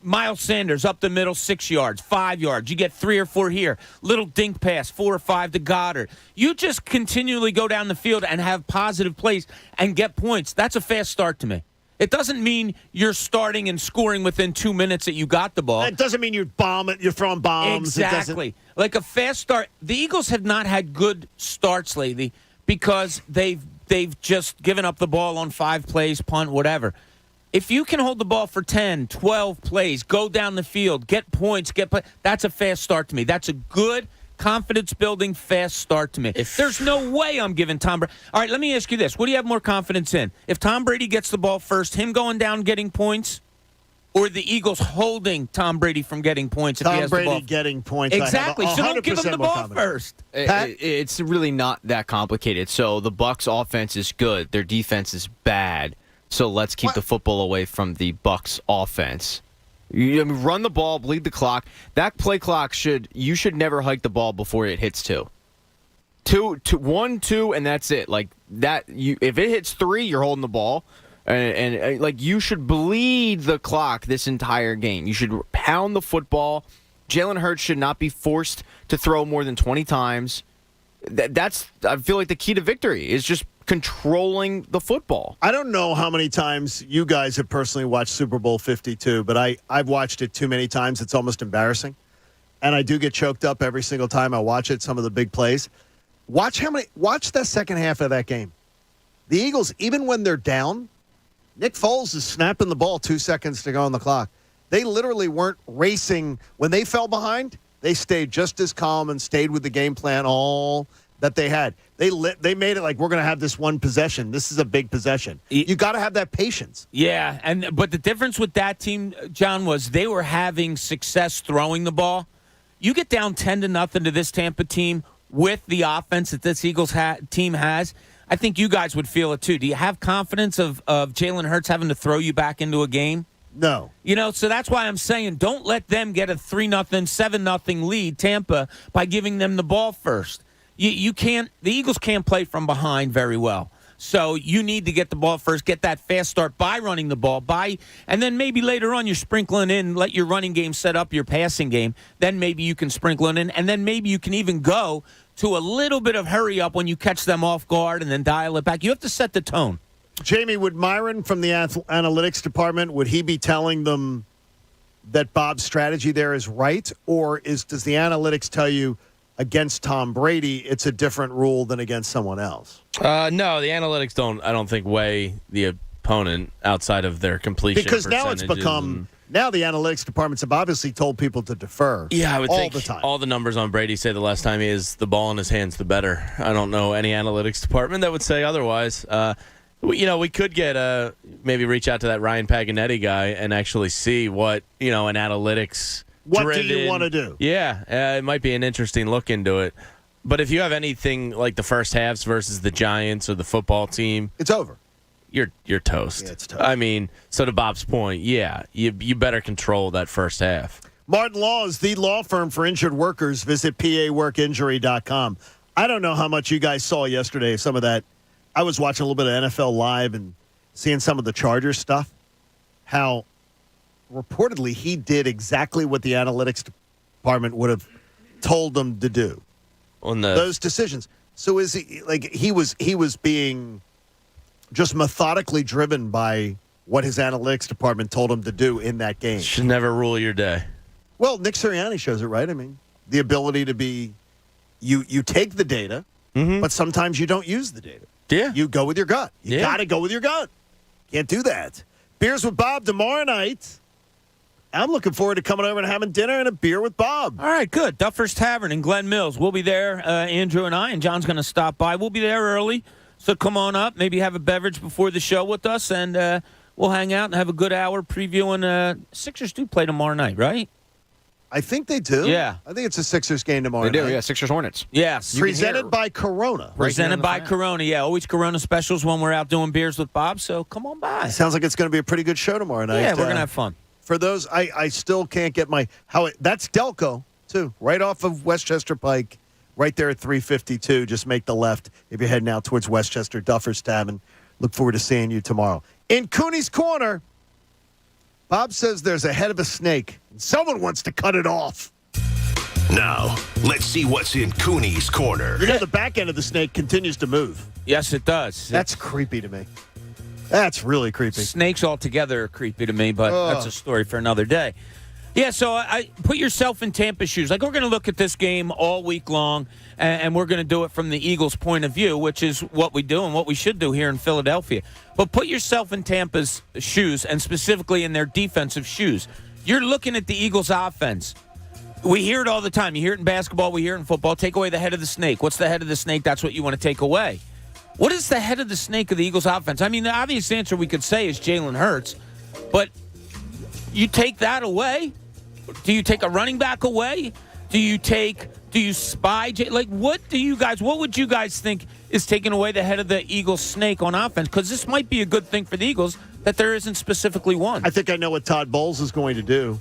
Speaker 2: Miles Sanders up the middle, 6 yards, 5 yards. You get 3 or 4 here. Little dink pass, 4 or 5 to Goddard. You just continually go down the field and have positive plays and get points. That's a fast start to me. It doesn't mean you're starting and scoring within 2 minutes that you got the ball.
Speaker 17: It doesn't mean you're throwing bombs.
Speaker 2: Exactly. Like a fast start. The Eagles have not had good starts lately because they've just given up the ball on 5 plays, punt, whatever. If you can hold the ball for 10, 12 plays, go down the field, get points, that's a fast start to me. That's a good, confidence-building, fast start to me. There's no way I'm giving Tom Brady. All right, let me ask you this. What do you have more confidence in? If Tom Brady gets the ball first, him going down getting points, or the Eagles holding Tom Brady from getting points if he has the ball?
Speaker 17: Tom Brady getting points.
Speaker 2: Exactly. So don't give him the ball first.
Speaker 20: It's really not that complicated. So the Bucs offense is good. Their defense is bad. So let's keep the football away from the Bucs offense. Run the ball, bleed the clock. That play clock you should never hike the ball before it hits 2. 1, 2, and that's it. Like that. If it hits 3, you're holding the ball, and like you should bleed the clock this entire game. You should pound the football. Jalen Hurts should not be forced to throw more than 20 times. That's I feel like the key to victory is just controlling the football.
Speaker 17: I don't know how many times you guys have personally watched Super Bowl 52, but I've watched it too many times. It's almost embarrassing. And I do get choked up every single time I watch it, some of the big plays. Watch the second half of that game. The Eagles, even when they're down, Nick Foles is snapping the ball 2 seconds to go on the clock. They literally weren't racing. When they fell behind, they stayed just as calm and stayed with the game plan all that they had. They made it like we're going to have this one possession. This is a big possession. You got to have that patience.
Speaker 2: Yeah, but the difference with that team, John, was they were having success throwing the ball. You get down 10-0 to this Tampa team with the offense that this Eagles team has. I think you guys would feel it too. Do you have confidence of Jalen Hurts having to throw you back into a game?
Speaker 17: No.
Speaker 2: So that's why I'm saying don't let them get a 3-0, 7-0 lead, Tampa, by giving them the ball first. You can't. The Eagles can't play from behind very well. So you need to get the ball first, get that fast start by running the ball, and then maybe later on you're sprinkling in, let your running game set up your passing game. Then maybe you can sprinkle it in, and then maybe you can even go to a little bit of hurry up when you catch them off guard and then dial it back. You have to set the tone.
Speaker 17: Jamie, would Myron from the analytics department, would he be telling them that Bob's strategy there is right? Or does the analytics tell you against Tom Brady, it's a different rule than against someone else?
Speaker 18: No, the analytics I don't think, weigh the opponent outside of their completion
Speaker 17: because now it's become... Now the analytics departments have obviously told people to defer.
Speaker 18: Yeah, I would think
Speaker 17: the time.
Speaker 18: All the numbers on Brady say the less time he has the ball in his hands, the better. I don't know any analytics department that would say otherwise. We could get maybe reach out to that Ryan Paganetti guy and actually see what, an analytics.
Speaker 17: What do you want to do?
Speaker 18: Yeah, it might be an interesting look into it. But if you have anything like the first halves versus the Giants or the football team,
Speaker 17: it's over.
Speaker 18: You're toast.
Speaker 17: Yeah, it's toast.
Speaker 18: I mean, so to Bob's point, you better control that first half.
Speaker 17: Martin Law is the law firm for injured workers. Visit paworkinjury.com. I don't know how much you guys saw yesterday, some of that. I was watching a little bit of NFL Live and seeing some of the Chargers stuff, how reportedly he did exactly what the analytics department would have told them to do
Speaker 18: on
Speaker 17: those decisions. So is he he was being just methodically driven by what his analytics department told him to do in that game?
Speaker 18: Should never rule your day.
Speaker 17: Well, Nick Sirianni shows it, right? I mean, the ability to be you take the data, but sometimes you don't use the data.
Speaker 18: Yeah.
Speaker 17: You go with your gut. You got to go with your gut. Can't do that. Beers with Bob tomorrow night. I'm looking forward to coming over and having dinner and a beer with Bob.
Speaker 2: All right, good. Duffer's Tavern in Glen Mills. We'll be there, Andrew and I, and John's going to stop by. We'll be there early, so come on up. Maybe have a beverage before the show with us, and we'll hang out and have a good hour previewing. Sixers do play tomorrow night, right?
Speaker 17: I think they do.
Speaker 2: Yeah.
Speaker 17: I think it's a Sixers game tomorrow night.
Speaker 20: They do, yeah. Sixers-Hornets.
Speaker 2: Yes.
Speaker 17: Presented by Corona.
Speaker 2: Presented by Corona, yeah. Always Corona specials when we're out doing beers with Bob, so come on by.
Speaker 17: Sounds like it's going to be a pretty good show tomorrow night.
Speaker 2: Yeah, we're going to have fun.
Speaker 17: For those, I still can't get that's Delco, too. Right off of Westchester Pike, right there at 352. Just make the left if you're heading out towards Westchester, Duffer's Tavern. Look forward to seeing you tomorrow. In Cooney's Corner, Bob says there's a head of a snake. And someone wants to cut it off.
Speaker 13: Now, let's see what's in Cooney's Corner.
Speaker 17: The back end of the snake continues to move.
Speaker 2: Yes, it does.
Speaker 17: That's creepy to me. That's really creepy.
Speaker 2: Snakes altogether are creepy to me, but that's a story for another day. Yeah, so I put yourself in Tampa's shoes. We're going to look at this game all week long, and we're going to do it from the Eagles' point of view, which is what we do and what we should do here in Philadelphia. But put yourself in Tampa's shoes, and specifically in their defensive shoes. You're looking at the Eagles' offense. We hear it all the time. You hear it in basketball. We hear it in football. Take away the head of the snake. What's the head of the snake? That's what you want to take away. What is the head of the snake of the Eagles' offense? I mean, the obvious answer we could say is Jalen Hurts. But you take that away? Do you take a running back away? Do you spy? What would you guys think is taking away the head of the Eagles' snake on offense? Because this might be a good thing for the Eagles that there isn't specifically one.
Speaker 17: I think I know what Todd Bowles is going to do.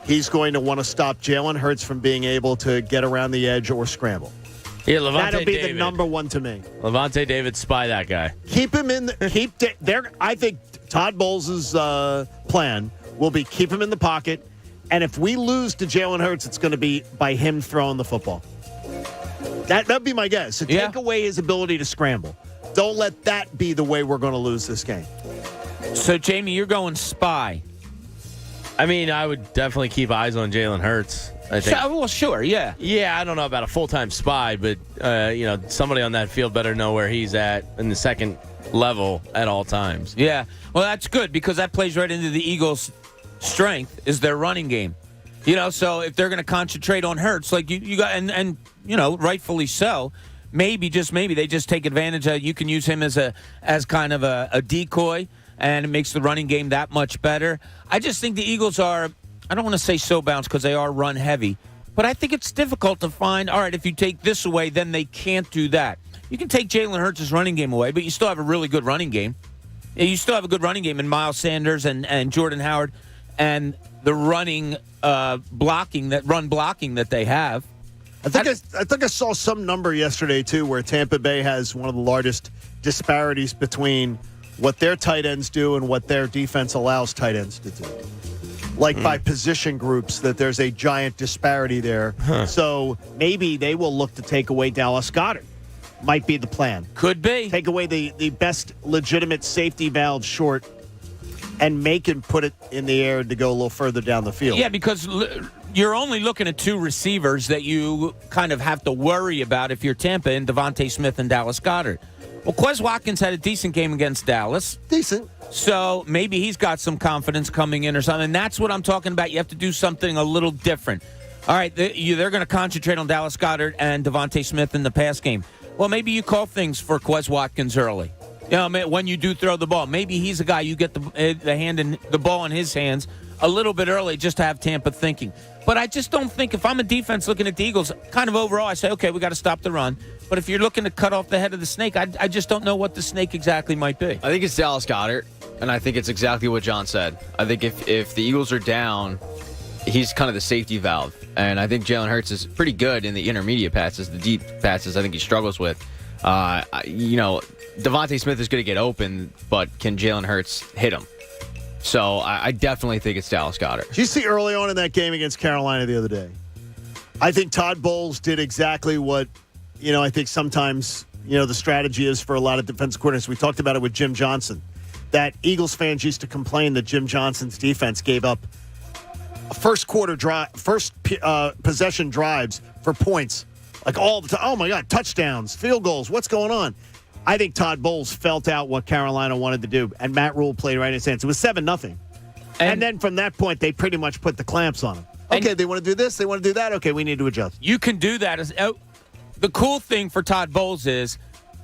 Speaker 17: He's going to want to stop Jalen Hurts from being able to get around the edge or scramble.
Speaker 18: Yeah,
Speaker 17: That'll be the number one to me.
Speaker 18: Levante David, spy that guy.
Speaker 17: Keep him in. I think Todd Bowles' plan will be keep him in the pocket, and if we lose to Jalen Hurts, it's going to be by him throwing the football. That'd be my guess. So take away his ability to scramble. Don't let that be the way we're going to lose this game.
Speaker 2: So, Jamie, you're going spy.
Speaker 18: I mean, I would definitely keep eyes on Jalen Hurts. I think.
Speaker 2: Well, sure, yeah.
Speaker 18: Yeah, I don't know about a full-time spy, but, somebody on that field better know where he's at in the second level at all times.
Speaker 2: Yeah. Well, that's good because that plays right into the Eagles' strength is their running game. So if they're going to concentrate on Hurts, like you got, and rightfully so, maybe they just take advantage of. You can use him as kind of a decoy, and it makes the running game that much better. I just think the Eagles are, I don't want to say so balanced because they are run heavy, but I think it's difficult to find, all right, if you take this away, then they can't do that. You can take Jalen Hurts' running game away, but you still have a really good running game. You still have a good running game in Miles Sanders and Jordan Howard and the run blocking that they have.
Speaker 17: I think I saw some number yesterday, too, where Tampa Bay has one of the largest disparities between what their tight ends do and what their defense allows tight ends to do. Like by position groups, that there's a giant disparity there. So maybe they will look to take away Dallas Goedert. Might be the plan.
Speaker 2: Could be.
Speaker 17: Take away the best legitimate safety valve short and make him put it in the air to go a little further down the field.
Speaker 2: Yeah, because you're only looking at two receivers that you kind of have to worry about if you're Tampa, and Devontae Smith and Dallas Goedert. Well, Quez Watkins had a decent game against Dallas.
Speaker 17: Decent.
Speaker 2: So maybe he's got some confidence coming in or something. And that's what I'm talking about. You have to do something a little different. All right, they're going to concentrate on Dallas Goedert and Devontae Smith in the pass game. Well, maybe you call things for Quez Watkins early. When you do throw the ball, maybe he's a guy you get the ball in his hands a little bit early just to have Tampa thinking. But I just don't think, if I'm a defense looking at the Eagles, kind of overall, I say, okay, we got to stop the run. But if you're looking to cut off the head of the snake, I just don't know what the snake exactly might be.
Speaker 20: I think it's Dallas Goedert, and I think it's exactly what John said. I think if the Eagles are down, he's kind of the safety valve. And I think Jalen Hurts is pretty good in the intermediate passes. The deep passes, I think he struggles with. Devontae Smith is going to get open, but can Jalen Hurts hit him? So I definitely think it's Dallas Goedert.
Speaker 17: Did you see early on in that game against Carolina the other day? I think Todd Bowles did exactly what, I think sometimes, the strategy is for a lot of defensive coordinators. We talked about it with Jim Johnson. That Eagles fans used to complain that Jim Johnson's defense gave up first possession drives for points. Like all the time. Oh, my God, touchdowns, field goals. What's going on? I think Todd Bowles felt out what Carolina wanted to do, and Matt Rule played right in his hands. It was 7-0. And then from that point, they pretty much put the clamps on him. Okay, they want to do this, they want to do that. Okay, we need to adjust.
Speaker 2: You can do that. The cool thing for Todd Bowles is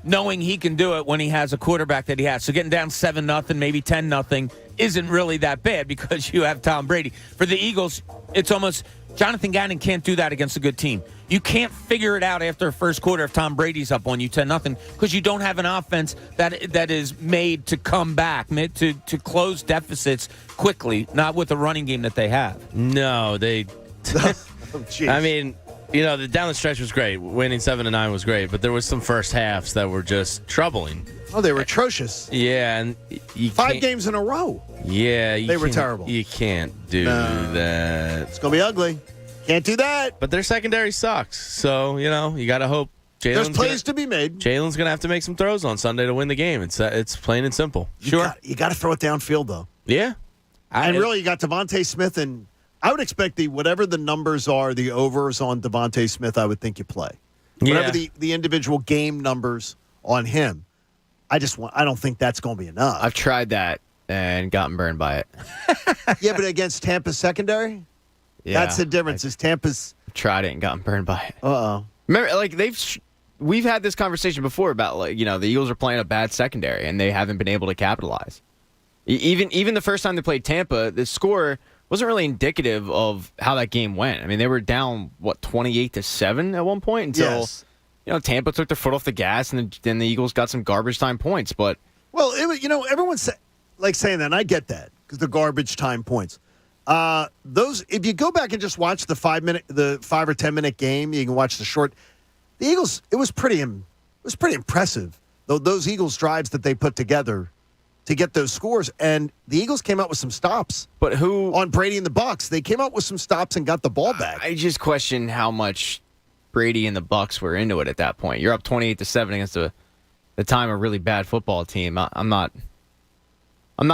Speaker 2: knowing he can do it when he has a quarterback that he has. So getting down 7-0, maybe 10-0 isn't really that bad because you have Tom Brady. For the Eagles, it's almost Jonathan Gannon can't do that against a good team. You can't figure it out after a first quarter if Tom Brady's up on you 10-0 because you don't have an offense that is made to come back, made to close deficits quickly, not with the running game that they have.
Speaker 18: No, they. I mean, the down the stretch was great. Winning 7-9 was great, but there was some first halves that were just troubling.
Speaker 17: Oh, they were atrocious.
Speaker 18: Yeah, and
Speaker 17: 5 games in a row.
Speaker 18: Yeah,
Speaker 17: they were terrible.
Speaker 18: You can't do that.
Speaker 17: It's gonna be ugly. Can't do that.
Speaker 18: But their secondary sucks. So, you got to hope
Speaker 17: there's plays to be made.
Speaker 18: Jalen's going to have to make some throws on Sunday to win the game. It's plain and simple.
Speaker 17: You got to throw it downfield, though.
Speaker 18: Yeah.
Speaker 17: And really, you got Devontae Smith, and I would expect whatever the numbers are, the overs on Devontae Smith, I would think you play. Whatever the individual game numbers on him, I don't think that's going to be enough.
Speaker 20: I've tried that and gotten burned by it.
Speaker 17: Yeah, but against Tampa's secondary? Yeah, that's the difference. Is Tampa's
Speaker 20: tried it and gotten burned by it.
Speaker 17: Uh-oh.
Speaker 20: Remember, we've had this conversation before about the Eagles are playing a bad secondary and they haven't been able to capitalize. Even the first time they played Tampa, the score wasn't really indicative of how that game went. I mean, they were down 28-7 at one point until Tampa took their foot off the gas, and then the Eagles got some garbage time points. But
Speaker 17: everyone's saying that, and I get that because the garbage time points. If you go back and just watch the 5 or 10 minute game, you can watch the short. The Eagles, it was pretty impressive. Those Eagles drives that they put together to get those scores, and the Eagles came out with some stops.
Speaker 20: But who
Speaker 17: on Brady and the Bucs? They came out with some stops and got the ball back.
Speaker 20: I just question how much Brady and the Bucs were into it at that point. You're up 28-7 against the time a really bad football team. I'm not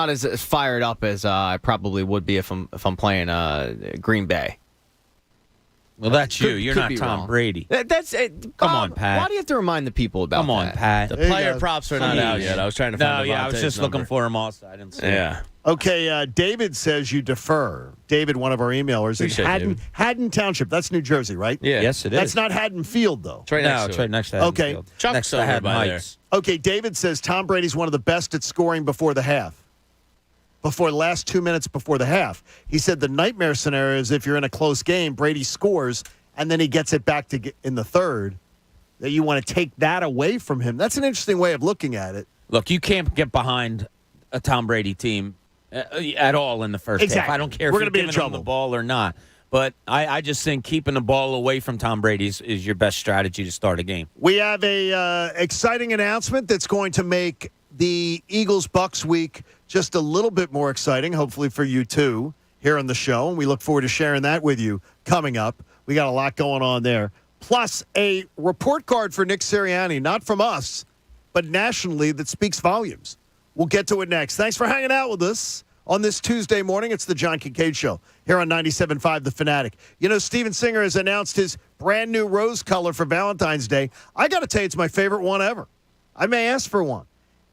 Speaker 20: as fired up as I probably would be if I'm playing Green Bay.
Speaker 2: Well, that's you. You're not Tom Brady.
Speaker 20: That's it.
Speaker 2: Come on, Pat.
Speaker 20: Why do you have to remind the people about that?
Speaker 2: Come on, Pat.
Speaker 18: The player props are not out yet. I was trying to find
Speaker 2: I was just looking for him also. I didn't see
Speaker 18: him.
Speaker 17: Okay, David says you defer. David, one of our emailers, in Haddon Township. That's New Jersey, right?
Speaker 18: Yeah.
Speaker 2: Yes, it is.
Speaker 17: That's not Haddon Field, though.
Speaker 18: It's right next to
Speaker 2: Haddon Field.
Speaker 18: Chuck's over by there.
Speaker 17: Okay, David says Tom Brady's one of the best at scoring before the half. Before the last 2 minutes before the half. He said the nightmare scenario is if you're in a close game, Brady scores, and then he gets it back in the third, that you want to take that away from him. That's an interesting way of looking at it.
Speaker 2: Look, you can't get behind a Tom Brady team at all in the first half. I don't care if you're giving them the ball or not. But I just think keeping the ball away from Tom Brady is your best strategy to start a game.
Speaker 17: We have a exciting announcement that's going to make the Eagles-Bucks week just a little bit more exciting, hopefully for you too, here on the show. And we look forward to sharing that with you coming up. We got a lot going on there. Plus a report card for Nick Sirianni, not from us, but nationally, that speaks volumes. We'll get to it next. Thanks for hanging out with us on this Tuesday morning. It's the John Kincade Show here on 97.5 The Fanatic. You know, Steven Singer has announced his brand new rose color for Valentine's Day. I got to tell you, it's my favorite one ever. I may ask for one.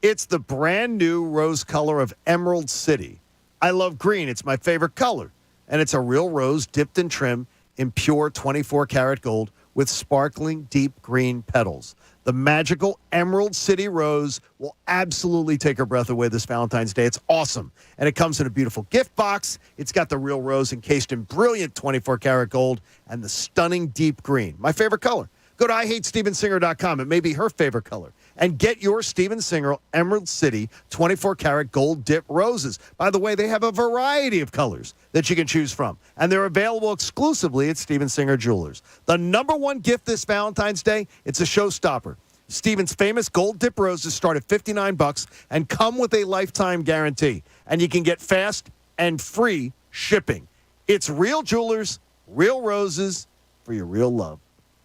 Speaker 17: It's the brand new rose color of Emerald City. I love green. It's my favorite color. And it's a real rose dipped and trimmed in pure 24-karat gold with sparkling deep green petals. The magical Emerald City rose will absolutely take your breath away this Valentine's Day. It's awesome. And it comes in a beautiful gift box. It's got the real rose encased in brilliant 24-karat gold and the stunning deep green. My favorite color. Go to IHateStevenSinger.com. It may be her favorite color. And get your Steven Singer Emerald City 24-karat gold dip roses. By the way, they have a variety of colors that you can choose from. And they're available exclusively at Steven Singer Jewelers. The number one gift this Valentine's Day, it's a showstopper. Steven's famous gold dip roses start at $59 and come with a lifetime guarantee. And you can get fast and free shipping. It's real jewelers, real roses for your real love.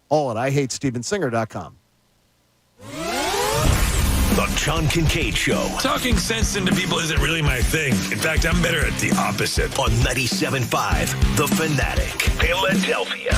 Speaker 17: All at IHateStevenSinger.com.
Speaker 13: The John Kincade Show.
Speaker 3: Talking sense into people isn't really my thing. In fact, I'm better at the opposite.
Speaker 13: On 97.5 The Fanatic. Philadelphia.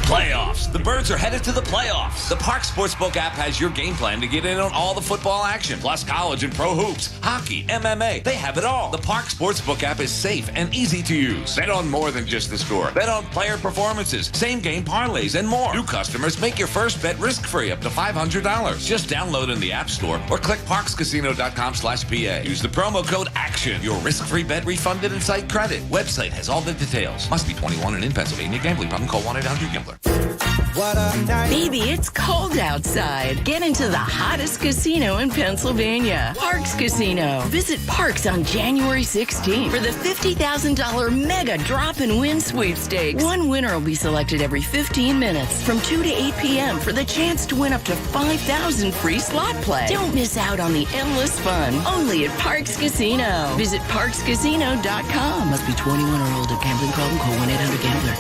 Speaker 5: Playoffs. The Birds are headed to the playoffs. The Park Sportsbook app has your game plan to get in on all the football action, plus college and pro hoops, hockey, MMA. They have it all. The Park Sportsbook app is safe and easy to use. Bet on more than just the score. Bet on player performances, same-game parlays, and more. New customers make your first bet risk-free up to $500. Just download in the App Store or click parkscasino.com/PA. Use the promo code ACTION. Your risk-free bet refunded and site credit. Website has all the details. Must be 21 and in Pennsylvania. Gambling problem. Call 1-800-GAMBLER.
Speaker 6: Baby, it's cold outside. Get into the hottest casino in Pennsylvania, Parks Casino. Visit Parks on January 16th for the $50,000 mega drop and win sweepstakes. One winner will be selected every 15 minutes from 2 to 8 p.m. for the chance to win up to $5,000 free slot play. Don't miss out on the endless fun only at Parks Casino. Visit parkscasino.com. Must be 21 or older. Gambling problem? Call 1-800-GAMBLER.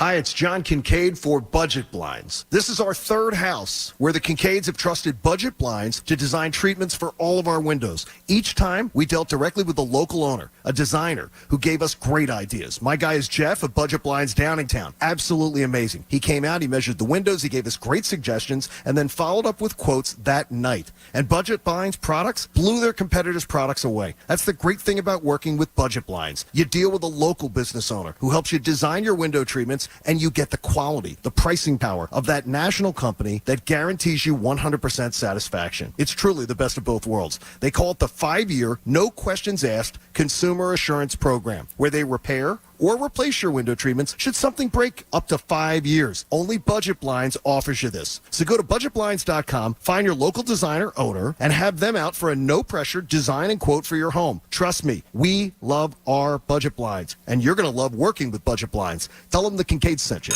Speaker 7: Hi, it's John Kincade for Budget Blinds. This is our third house where the Kincades have trusted Budget Blinds to design treatments for all of our windows. Each time, we dealt directly with the local owner, a designer, who gave us great ideas. My guy is Jeff of Budget Blinds Downingtown. Absolutely amazing. He came out, he measured the windows, he gave us great suggestions, and then followed up with quotes that night. And Budget Blinds products blew their competitors' products away. That's the great thing about working with Budget Blinds. You deal with a local business owner who helps you design your window treatments, and you get the quality, the pricing power of that national company that guarantees you 100% satisfaction. It's truly the best of both worlds. They call it the 5-year, no questions asked consumer assurance program, where they repair or replace your window treatments should something break up to 5 years. Only Budget Blinds offers you this. So go to budgetblinds.com, find your local designer owner, and have them out for a no-pressure design and quote for your home. Trust me, we love our Budget Blinds, and you're going to love working with Budget Blinds. Tell them the Kincade sent you.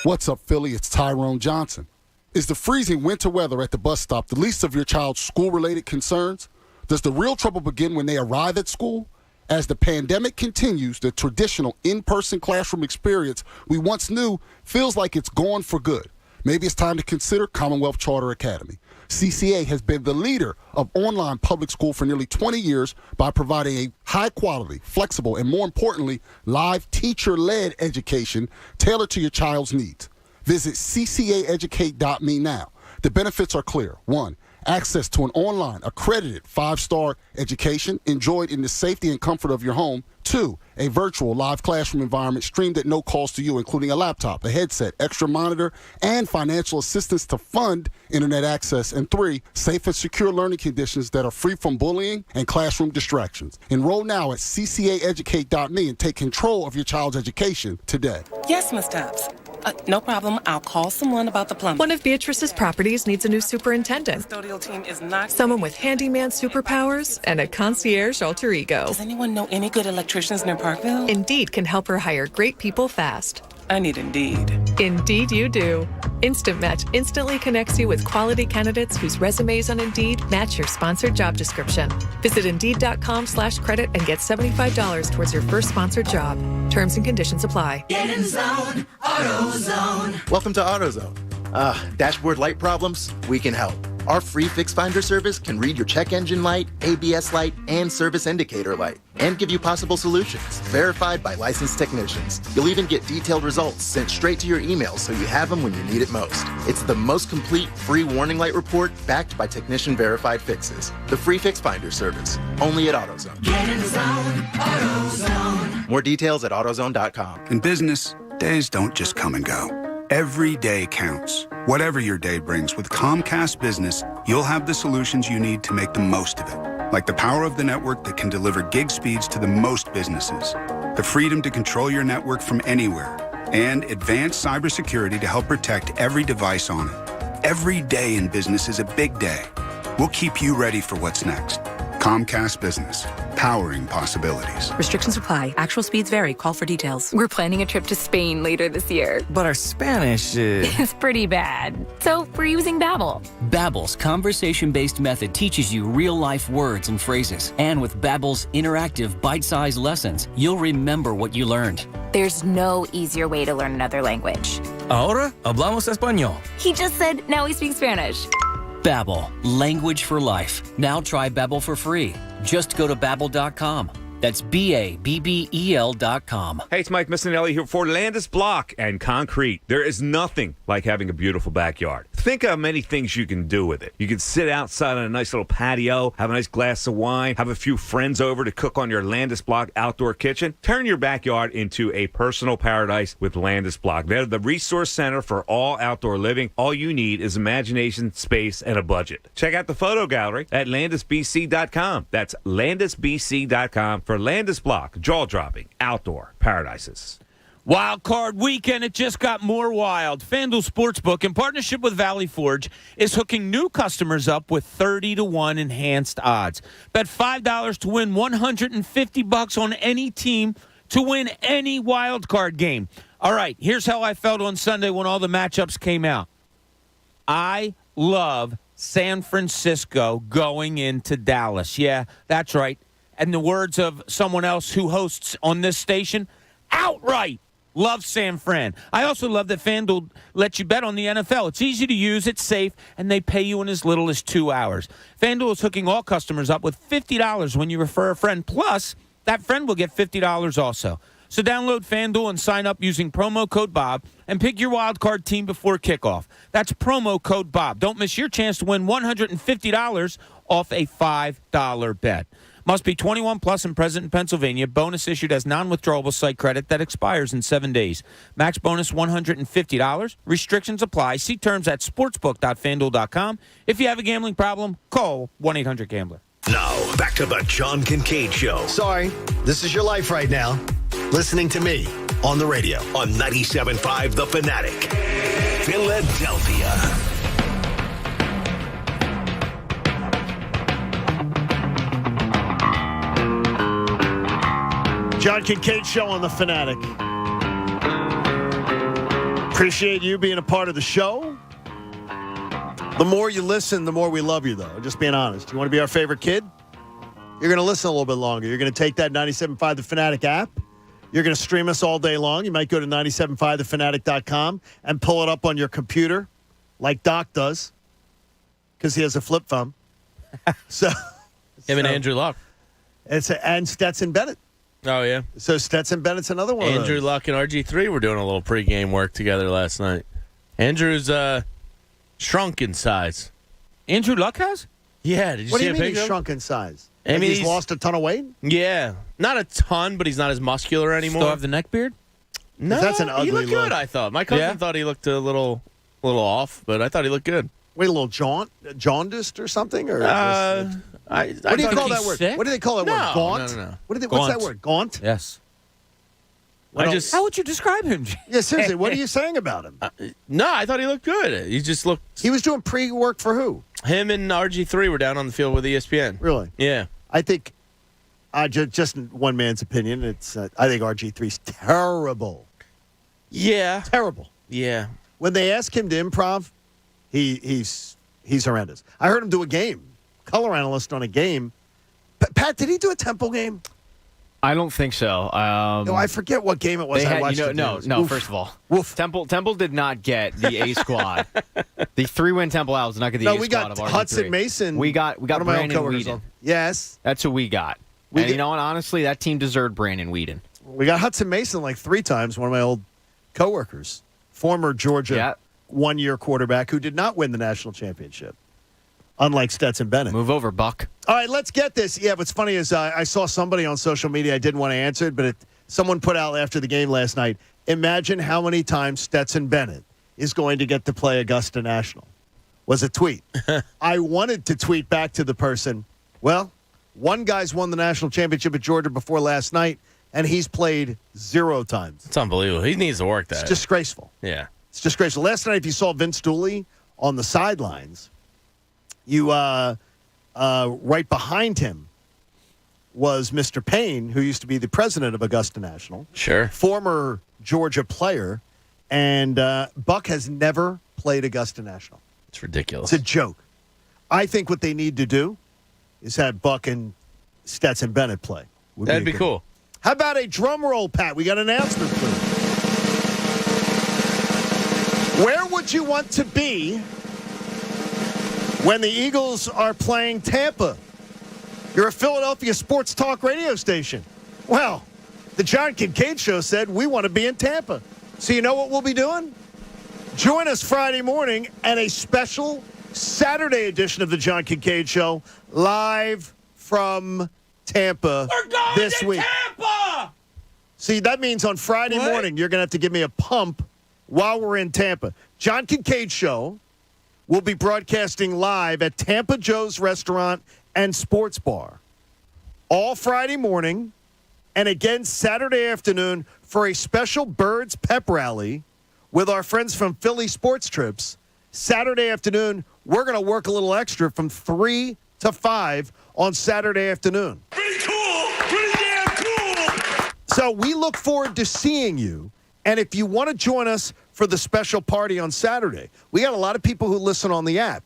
Speaker 19: What's up, Philly? It's Tyrone Johnson. Is the freezing winter weather at the bus stop the least of your child's school-related concerns? Does the real trouble begin when they arrive at school? As the pandemic continues, the traditional in-person classroom experience we once knew feels like it's gone for good. Maybe it's time to consider Commonwealth Charter Academy. CCA has been the leader of online public school for nearly 20 years by providing a high-quality, flexible, and more importantly, live teacher-led education tailored to your child's needs. Visit ccaeducate.me now. The benefits are clear. 1, access to an online, accredited 5-star education enjoyed in the safety and comfort of your home. 2, a virtual live classroom environment streamed at no cost to you, including a laptop, a headset, extra monitor, and financial assistance to fund internet access. And 3, safe and secure learning conditions that are free from bullying and classroom distractions. Enroll now at ccaeducate.me and take control of your child's education today.
Speaker 23: Yes, Ms. Tubbs.
Speaker 8: No problem. I'll call someone about the plumbing.
Speaker 10: One of Beatrice's properties needs a new superintendent.
Speaker 8: The custodial team is not...
Speaker 10: Someone with handyman superpowers and a concierge alter ego.
Speaker 8: Does anyone know any good electricians near Parkville?
Speaker 10: Indeed can help her hire great people fast.
Speaker 8: I need Indeed.
Speaker 10: Indeed you do. Instant Match instantly connects you with quality candidates whose resumes on Indeed match your sponsored job description. Visit Indeed.com/credit and get $75 towards your first sponsored job. Terms and conditions apply.
Speaker 11: Get in zone, AutoZone.
Speaker 12: Welcome to AutoZone. Dashboard light problems? We can help. Our free Fix Finder service can read your check engine light, ABS light, and service indicator light, and give you possible solutions, verified by licensed technicians. You'll even get detailed results sent straight to your email so you have them when you need it most. It's the most complete free warning light report backed by technician-verified fixes. The free Fix Finder service, only at AutoZone.
Speaker 11: Get in zone, AutoZone.
Speaker 12: More details at AutoZone.com.
Speaker 14: In business, days don't just come and go. Every day counts. Whatever your day brings, with Comcast Business, you'll have the solutions you need to make the most of it. Like the power of the network that can deliver gig speeds to the most businesses, the freedom to control your network from anywhere, and advanced cybersecurity to help protect every device on it. Every day in business is a big day. We'll keep you ready for what's next. Comcast Business, powering possibilities.
Speaker 23: Restrictions apply. Actual speeds vary. Call for details.
Speaker 24: We're planning a trip to Spain later this year.
Speaker 25: But our Spanish
Speaker 24: is pretty bad. So we're using Babbel.
Speaker 26: Babbel's conversation-based method teaches you real-life words and phrases. And with Babbel's interactive, bite-sized lessons, you'll remember what you learned.
Speaker 24: There's no easier way to learn another language.
Speaker 26: Ahora hablamos español.
Speaker 24: He just said now we speak Spanish.
Speaker 26: Babbel, language for life. Now try Babbel for free. Just go to Babbel.com. That's Babbel.com.
Speaker 27: Hey, it's Mike Missinelli here for Landis Block and Concrete. There is nothing like having a beautiful backyard. Think of how many things you can do with it. You can sit outside on a nice little patio, have a nice glass of wine, have a few friends over to cook on your Landis Block outdoor kitchen. Turn your backyard into a personal paradise with Landis Block. They're the resource center for all outdoor living. All you need is imagination, space, and a budget. Check out the photo gallery at landisbc.com. That's landisbc.com for Landis Block, jaw-dropping outdoor paradises.
Speaker 2: Wild Card Weekend, it just got more wild. FanDuel Sportsbook, in partnership with Valley Forge, is hooking new customers up with 30-1 enhanced odds. Bet $5 to win $150 on any team to win any wild card game. All right, here's how I felt on Sunday when all the matchups came out. I love San Francisco going into Dallas. Yeah, that's right. And the words of someone else who hosts on this station, outright love San Fran. I also love that FanDuel lets you bet on the NFL. It's easy to use, it's safe, and they pay you in as little as 2 hours. FanDuel is hooking all customers up with $50 when you refer a friend. Plus, that friend will get $50 also. So download FanDuel and sign up using promo code Bob and pick your wild card team before kickoff. That's promo code Bob. Don't miss your chance to win $150 off a $5 bet. Must be 21 plus and present in Pennsylvania. Bonus issued as non-withdrawable site credit that expires in 7 days. Max bonus $150. Restrictions apply. See terms at sportsbook.fanduel.com. If you have a gambling problem, call 1-800-GAMBLER.
Speaker 13: Now, back to the John Kincade Show.
Speaker 4: Sorry, this is your life right now. Listening to me on the radio.
Speaker 13: On 97.5 The Fanatic. Philadelphia.
Speaker 17: John Kincade Show on The Fanatic. Appreciate you being a part of the show. The more you listen, the more we love you, though. Just being honest. You want to be our favorite kid? You're going to listen a little bit longer. You're going to take that 97.5 The Fanatic app. You're going to stream us all day long. You might go to 97.5thefanatic.com and pull it up on your computer like Doc does because he has a flip phone. Him
Speaker 18: and Andrew Luck.
Speaker 17: And Stetson Bennett.
Speaker 18: Oh, yeah.
Speaker 17: So Stetson Bennett's another one
Speaker 18: Andrew
Speaker 17: of those.
Speaker 18: Luck and RG3 were doing a little pregame work together last night. Andrew's shrunk in size.
Speaker 2: Andrew Luck has?
Speaker 18: Yeah. Did you
Speaker 17: What
Speaker 18: see
Speaker 17: do you
Speaker 18: a
Speaker 17: mean
Speaker 18: picture?
Speaker 17: he's shrunk in size?
Speaker 18: I mean,
Speaker 17: he's lost a ton of weight?
Speaker 18: Yeah. Not a ton, but he's not as muscular anymore.
Speaker 2: Still have the neck beard?
Speaker 18: No,
Speaker 17: That's an ugly
Speaker 18: he looked
Speaker 17: look.
Speaker 18: good, I thought. My cousin thought he looked a little off, but I thought he looked good.
Speaker 17: Wait, a little jaundiced or something? Or
Speaker 18: what
Speaker 17: do you call that word?
Speaker 2: sick?
Speaker 17: What do they call that word? Gaunt?
Speaker 18: No.
Speaker 17: What's that word? Gaunt?
Speaker 2: Yes. How would you describe him?
Speaker 17: Yeah, seriously, what are you saying about him?
Speaker 18: No, I thought he looked good. He just looked.
Speaker 17: He was doing pre-work for who?
Speaker 18: Him and RG3 were down on the field with ESPN.
Speaker 17: Really?
Speaker 18: Yeah.
Speaker 17: I think, just one man's opinion, it's. I think RG3's terrible.
Speaker 18: Yeah.
Speaker 17: Terrible.
Speaker 18: Yeah.
Speaker 17: When they ask him to improv, he's horrendous. I heard him do a game, color analyst on a game. Pat, did he do a Temple game?
Speaker 20: I don't think so.
Speaker 17: No, I forget what game it was. I watched
Speaker 20: no. First of all, Temple did not get the A squad. The 3-win Temple Owls did not get the A squad.
Speaker 17: We got
Speaker 20: of RG3.
Speaker 17: Hudson Mason.
Speaker 20: We got Brandon Whedon.
Speaker 17: Yes,
Speaker 20: that's who we got. You know what? Honestly, that team deserved Brandon Whedon.
Speaker 17: We got Hudson Mason like 3 times. One of my old coworkers, former Georgia one-year quarterback who did not win the national championship. Unlike Stetson Bennett.
Speaker 20: Move over, Buck.
Speaker 17: All right, let's get this. Yeah, what's funny is I saw somebody on social media. I didn't want to answer it, but someone put out after the game last night, imagine how many times Stetson Bennett is going to get to play Augusta National. Was a tweet. I wanted to tweet back to the person, well, one guy's won the national championship at Georgia before last night, and he's played 0 times.
Speaker 18: It's unbelievable. He needs to work that.
Speaker 17: It's disgraceful.
Speaker 18: Yeah.
Speaker 17: It's disgraceful. Last night, if you saw Vince Dooley on the sidelines, you right behind him was Mr. Payne, who used to be the president of Augusta National.
Speaker 18: Sure.
Speaker 17: Former Georgia player. And Buck has never played Augusta National.
Speaker 18: It's ridiculous.
Speaker 17: It's a joke. I think what they need to do is have Buck and Stetson Bennett play.
Speaker 18: That'd be cool.
Speaker 17: How about a drum roll, Pat? We got an announcement, please. Where would you want to be when the Eagles are playing Tampa? You're a Philadelphia sports talk radio station. Well, the John Kincade Show said we want to be in Tampa. So you know what we'll be doing? Join us Friday morning and a special Saturday edition of the John Kincade Show live from Tampa this week.
Speaker 2: Tampa!
Speaker 17: See, that means on Friday morning you're going to have to give me a pump while we're in Tampa. John Kincade Show will be broadcasting live at Tampa Joe's Restaurant and Sports Bar all Friday morning and again Saturday afternoon for a special Birds Pep Rally with our friends from Philly Sports Trips. Saturday afternoon, we're going to work a little extra from 3 to 5 on Saturday afternoon.
Speaker 3: Pretty cool. Pretty damn cool.
Speaker 17: So we look forward to seeing you. And if you want to join us for the special party on Saturday, we got a lot of people who listen on the app.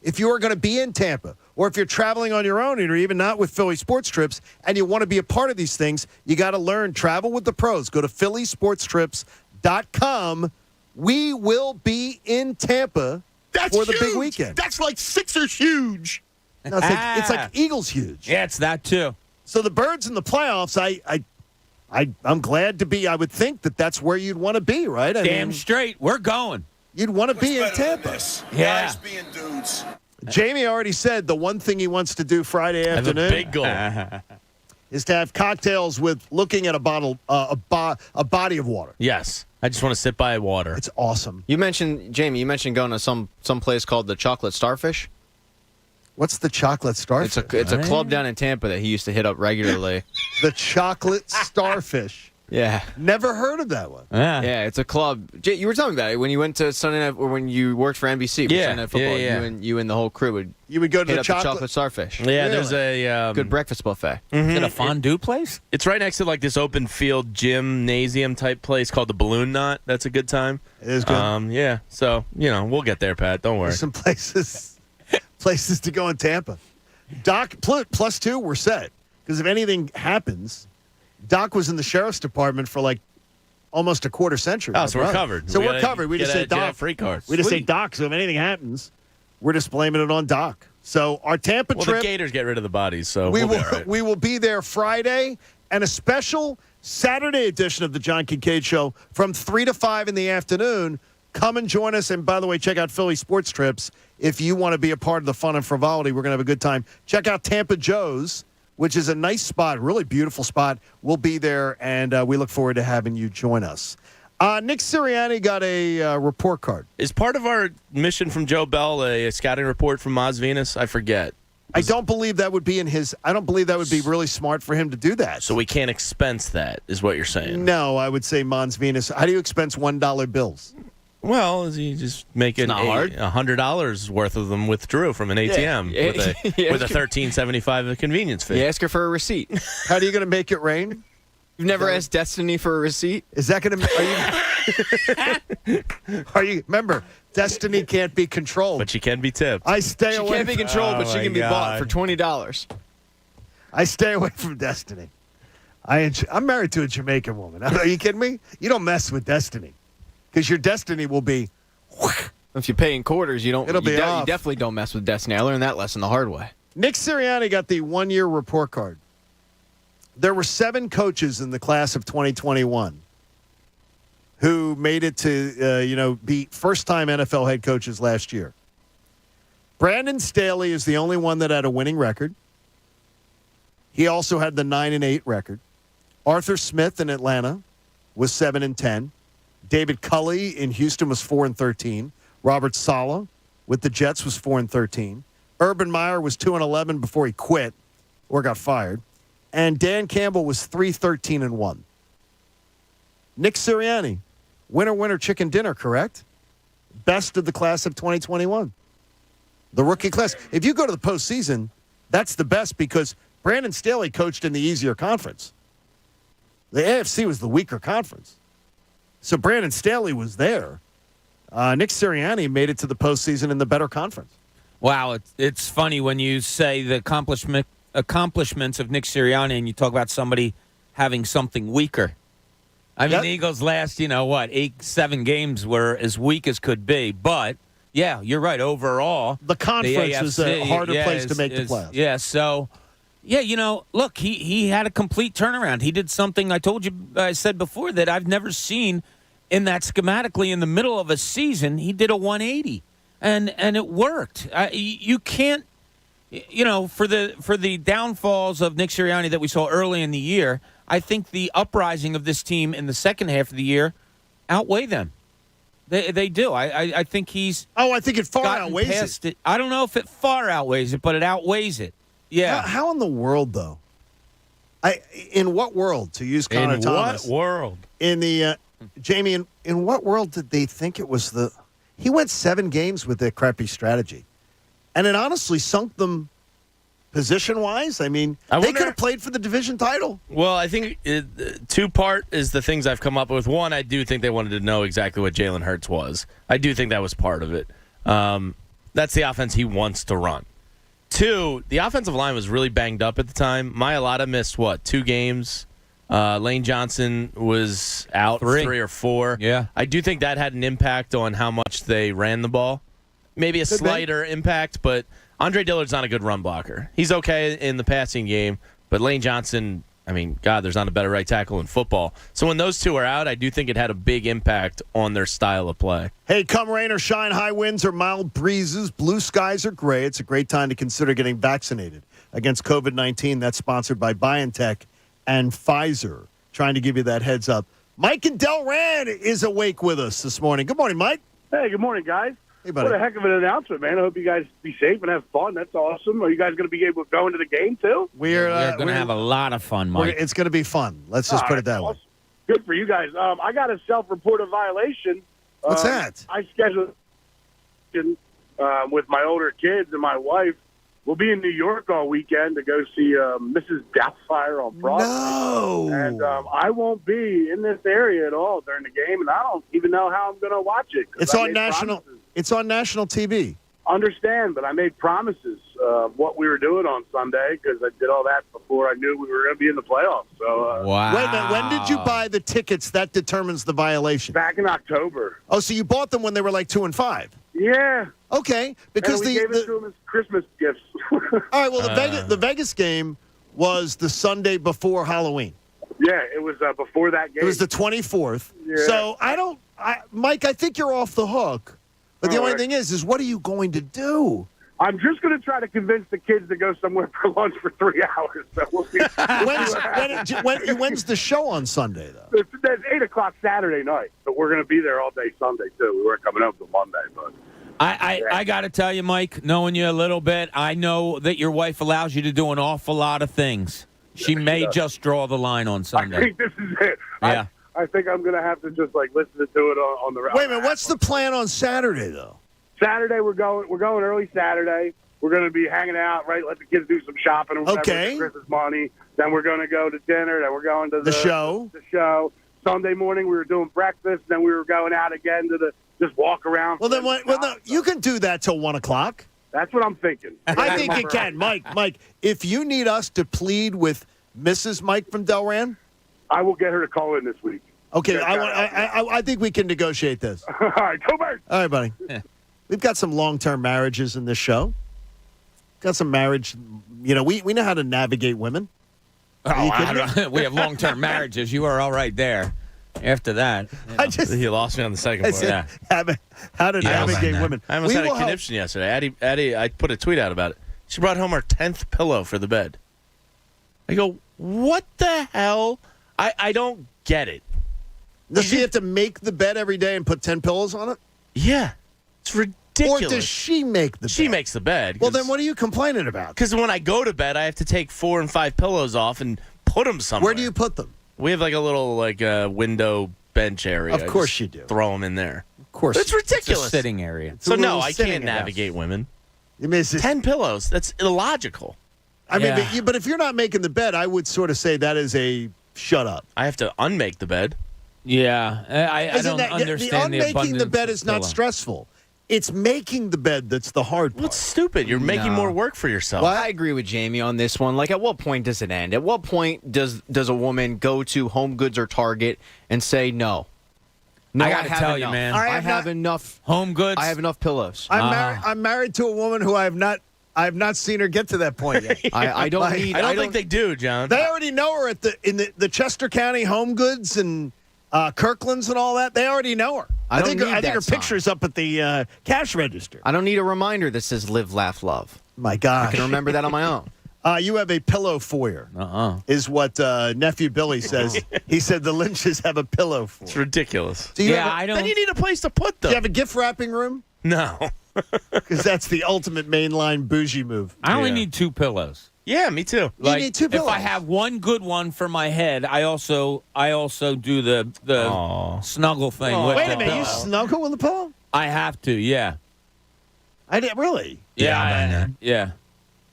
Speaker 17: If you are going to be in Tampa, or if you're traveling on your own or even not with Philly Sports Trips, and you want to be a part of these things, you got to learn Travel with the Pros. Go to phillysportstrips.com. We will be in Tampa for the big weekend.
Speaker 19: That's like Sixers huge.
Speaker 17: No, it's like Eagles huge.
Speaker 2: Yeah, it's that too.
Speaker 17: So the Birds in the playoffs, I'm glad to be. I would think that's where you'd want to be, right?
Speaker 2: Damn straight. We're going.
Speaker 17: You'd want to be in Tampa.
Speaker 2: Yeah.
Speaker 19: Guys being dudes.
Speaker 17: Jamie already said the one thing he wants to do Friday afternoon.
Speaker 18: I have a big goal.
Speaker 17: Is to have cocktails with looking at a bottle, a body of water.
Speaker 18: Yes. I just want to sit by water.
Speaker 17: It's awesome.
Speaker 20: Jamie, you mentioned going to some place called the Chocolate Starfish.
Speaker 17: What's the Chocolate Starfish?
Speaker 20: It's a club down in Tampa that he used to hit up regularly.
Speaker 17: The Chocolate Starfish.
Speaker 20: Yeah.
Speaker 17: Never heard of that one.
Speaker 20: Yeah, it's a club. Jay, you were telling me about it when you went to Sunday Night, or when you worked for NBC. For Sunday Night Football.
Speaker 18: Yeah.
Speaker 20: You and the whole crew would
Speaker 17: go to
Speaker 20: hit
Speaker 17: the
Speaker 20: up the Chocolate Starfish.
Speaker 18: Yeah, there's a
Speaker 20: good breakfast buffet.
Speaker 2: Is it a fondue place?
Speaker 18: It's right next to like this open field gymnasium type place called the Balloon Knot. That's a good time.
Speaker 17: It is good.
Speaker 18: Yeah. So we'll get there, Pat. Don't worry.
Speaker 17: There's some places to go in Tampa. Doc +2, we're set because if anything happens, Doc was in the sheriff's department for like almost a quarter century.
Speaker 18: Oh, so we're covered.
Speaker 17: So we're covered. We just say Doc.
Speaker 18: Free cards.
Speaker 17: We just say Doc. So if anything happens, we're just blaming it on Doc. So our Tampa trip.
Speaker 18: The Gators get rid of the bodies, so
Speaker 17: we
Speaker 18: we'll be all right.
Speaker 17: We will be there Friday and a special Saturday edition of the John Kincade Show from 3 to 5 in the afternoon. Come and join us. And by the way, check out Philly Sports Trips if you want to be a part of the fun and frivolity. We're going to have a good time. Check out Tampa Joe's, which is a nice spot, really beautiful spot. We'll be there, and we look forward to having you join us. Nick Sirianni got a report card.
Speaker 18: Is part of our mission from Joe Bell a scouting report from Maz Venus? I forget.
Speaker 17: I don't believe that would be in his. I don't believe that would be really smart for him to do that.
Speaker 18: So we can't expense that, is what you're saying?
Speaker 17: No, I would say Mons Venus. How do you expense $1 bills?
Speaker 18: Well, you just make it $100 worth of them withdrew from an ATM with a $13.75 convenience fee.
Speaker 20: You ask her for a receipt.
Speaker 17: How are you going to make it rain?
Speaker 20: You've never asked Destiny for a receipt?
Speaker 17: Is that going to? Are you? Remember, Destiny can't be controlled,
Speaker 18: but she can be tipped.
Speaker 17: I stay
Speaker 20: She
Speaker 17: away.
Speaker 20: can't be controlled, but she can be bought for $20.
Speaker 17: I stay away from Destiny. I'm married to a Jamaican woman. Are you kidding me? You don't mess with Destiny, because your Destiny will be.
Speaker 20: If you pay in quarters, you don't.
Speaker 17: It'll be
Speaker 20: you
Speaker 17: off.
Speaker 20: definitely don't mess with Destiny. I learned that lesson the hard way.
Speaker 17: Nick Sirianni got the one-year report card. There were 7 coaches in the class of 2021 who made it to, be first-time NFL head coaches last year. Brandon Staley is the only one that had a winning record. He also had the 9-8 record. Arthur Smith in Atlanta was 7-10. David Culley in Houston was 4-13. Robert Saleh with the Jets was 4-13. Urban Meyer was 2-11 before he quit or got fired. And Dan Campbell was 3-13-1. Nick Sirianni, winner, chicken dinner, correct? Best of the class of 2021. The rookie class. If you go to the postseason, that's the best because Brandon Staley coached in the easier conference. The AFC was the weaker conference. So Brandon Staley was there. Nick Sirianni made it to the postseason in the better conference.
Speaker 2: Wow, it's funny when you say the accomplishments of Nick Sirianni and you talk about somebody having something weaker. I mean, the Eagles' last, 7 games were as weak as could be. But, yeah, you're right. Overall,
Speaker 17: the conference was a harder place to make the playoffs.
Speaker 2: Yeah, so, look, he had a complete turnaround. He did something I said before that I've never seen in that schematically in the middle of a season. He did a 180, and it worked. You can't. For the downfalls of Nick Sirianni that we saw early in the year, I think the uprising of this team in the second half of the year outweigh them. They do. I think he's.
Speaker 17: Oh, I think it far outweighs
Speaker 2: it. I don't know if it far outweighs it, but it outweighs it. Yeah.
Speaker 17: How in the world, though? In what world, to use Connor Thomas?
Speaker 18: In what world?
Speaker 17: In the Jamie, in what world did they think it was the? He went 7 games with that crappy strategy. And it honestly sunk them position-wise. I mean, they could have played for the division title.
Speaker 18: Well, I think two-part is the things I've come up with. One, I do think they wanted to know exactly what Jalen Hurts was. I do think that was part of it. That's the offense he wants to run. 2, the offensive line was really banged up at the time. Mailata missed, 2 games? Lane Johnson was out 3 or 4.
Speaker 2: Yeah.
Speaker 18: I do think that had an impact on how much they ran the ball. Maybe a slighter impact, but Andre Dillard's not a good run blocker. He's okay in the passing game, but Lane Johnson, there's not a better right tackle in football. So when those two are out, I do think it had a big impact on their style of play.
Speaker 17: Hey, come rain or shine, high winds or mild breezes, blue skies or gray, it's a great time to consider getting vaccinated against COVID-19. That's sponsored by BioNTech and Pfizer. Trying to give you that heads up. Mike in Delran is awake with us this morning. Good morning, Mike.
Speaker 1: Hey, good morning, guys.
Speaker 17: Hey, buddy.
Speaker 1: What a heck of an announcement, man. I hope you guys be safe and have fun. That's awesome. Are you guys going to be able to go into the game, too?
Speaker 2: We're going to have a lot of fun, Mike.
Speaker 17: It's going to be fun. Let's just put it that way.
Speaker 1: Good for you guys. I got a self-reported violation.
Speaker 17: What's that?
Speaker 1: I scheduled with my older kids and my wife. We'll be in New York all weekend to go see Mrs. Doubtfire on Broadway.
Speaker 17: No!
Speaker 1: And I won't be in this area at all during the game, and I don't even know how I'm going to watch it.
Speaker 17: It's on national. It's on national TV.
Speaker 1: Understand, but I made promises of what we were doing on Sunday because I did all that before I knew we were going to be in the playoffs. So,
Speaker 2: wow.
Speaker 17: Wait a minute. When did you buy the tickets? That determines the violation.
Speaker 1: Back in October.
Speaker 17: Oh, so you bought them when they were like 2 and 5?
Speaker 1: Yeah.
Speaker 17: Okay, because
Speaker 1: we gave it to them as Christmas gifts.
Speaker 17: All right. Well, the Vegas game was the Sunday before Halloween.
Speaker 1: Yeah, it was before that game.
Speaker 17: It was the 24th.
Speaker 1: Yeah.
Speaker 17: So Mike, I think you're off the hook. But the only thing is what are you going to do?
Speaker 1: I'm just going to try to convince the kids to go somewhere for lunch for 3 hours. So we'll see.
Speaker 17: When's the show on Sunday, though?
Speaker 1: It's 8 o'clock Saturday night, but we're going to be there all day Sunday, too. We weren't coming up till Monday, but
Speaker 2: I got to tell you, Mike, knowing you a little bit, I know that your wife allows you to do an awful lot of things. She may just draw the line on Sunday.
Speaker 1: I think this is it.
Speaker 2: Yeah.
Speaker 1: I think I'm going to have to just listen to it on the route.
Speaker 17: Wait a minute. What's the plan on Saturday, though?
Speaker 1: Saturday, we're going early Saturday. We're going to be hanging out, right? Let the kids do some shopping or whatever with Christmas money. Then we're going to go to dinner. Then we're going to the
Speaker 17: show.
Speaker 1: The show. Sunday morning, we were doing breakfast. Then we were going out again to just walk around.
Speaker 17: Well, then no, you can do that till 1 o'clock.
Speaker 1: That's what I'm thinking.
Speaker 17: I think you can. Mike, if you need us to plead with Mrs. Mike from Delran,
Speaker 1: I will get her to call in this week.
Speaker 17: Okay, I think we can negotiate this.
Speaker 1: All right, go Birds.
Speaker 17: All right, buddy. We've got some long-term marriages in this show. Got some marriage. We know how to navigate women.
Speaker 2: Oh, we have long-term marriages. You are all right there. After that,
Speaker 18: he lost me on the second part.
Speaker 17: Yeah. How to navigate women.
Speaker 18: I almost had a conniption yesterday. Addie, I put a tweet out about it. She brought home her 10th pillow for the bed. I go, what the hell? I don't get it.
Speaker 17: Does she have to make the bed every day and put 10 pillows on it?
Speaker 18: Yeah. It's ridiculous.
Speaker 17: Or does she make the bed?
Speaker 18: She makes the bed.
Speaker 17: Well, then what are you complaining about?
Speaker 18: Because when I go to bed, I have to take 4 and 5 pillows off and put them somewhere.
Speaker 17: Where do you put them?
Speaker 18: We have like a little window bench area.
Speaker 17: Of course you do.
Speaker 18: Throw them in there.
Speaker 17: Of course.
Speaker 18: It's ridiculous.
Speaker 2: It's a sitting area.
Speaker 18: So no, I can't navigate women.
Speaker 17: You mean
Speaker 18: 10 pillows. That's illogical.
Speaker 17: I mean, but if you're not making the bed, I would sort of say that is a shut up.
Speaker 18: I have to unmake the bed.
Speaker 2: Yeah, I don't understand the
Speaker 17: unmaking the bed
Speaker 2: of
Speaker 17: is not
Speaker 2: pillow.
Speaker 17: stressful. It's making the bed that's the hard part.
Speaker 18: What's stupid? You're making more work for yourself.
Speaker 20: Well, I agree with Jamie on this one. Like, at what point does it end? At what point does a woman go to Home Goods or Target and say no? No,
Speaker 2: I got to tell you, man.
Speaker 20: I have enough
Speaker 2: Home Goods.
Speaker 20: I have enough pillows.
Speaker 17: I'm married to a woman who I have not seen her get to that point yet.
Speaker 20: I don't
Speaker 18: think they do, John.
Speaker 17: They already know her in the Chester County Home Goods and Kirkland's and all that. They already know her. I think her picture's up at the cash register.
Speaker 20: I don't need a reminder that says live, laugh, love.
Speaker 17: My God.
Speaker 20: I can remember that on my own.
Speaker 17: You have a pillow foyer, is what nephew Billy says. He said the Lynches have a pillow foyer.
Speaker 18: It's ridiculous.
Speaker 2: Then
Speaker 18: you need a place to put them.
Speaker 17: Do you have a gift wrapping room?
Speaker 18: No.
Speaker 17: Because that's the ultimate mainline bougie move.
Speaker 2: I only need 2 pillows.
Speaker 18: Yeah, me too.
Speaker 17: You need 2 pillows.
Speaker 2: If I have one good one for my head, I also do the snuggle thing. With
Speaker 17: Wait
Speaker 2: the
Speaker 17: a minute,
Speaker 2: pillow.
Speaker 17: you snuggle with the pillow?
Speaker 2: I have to, yeah.
Speaker 17: I did really.
Speaker 2: Yeah,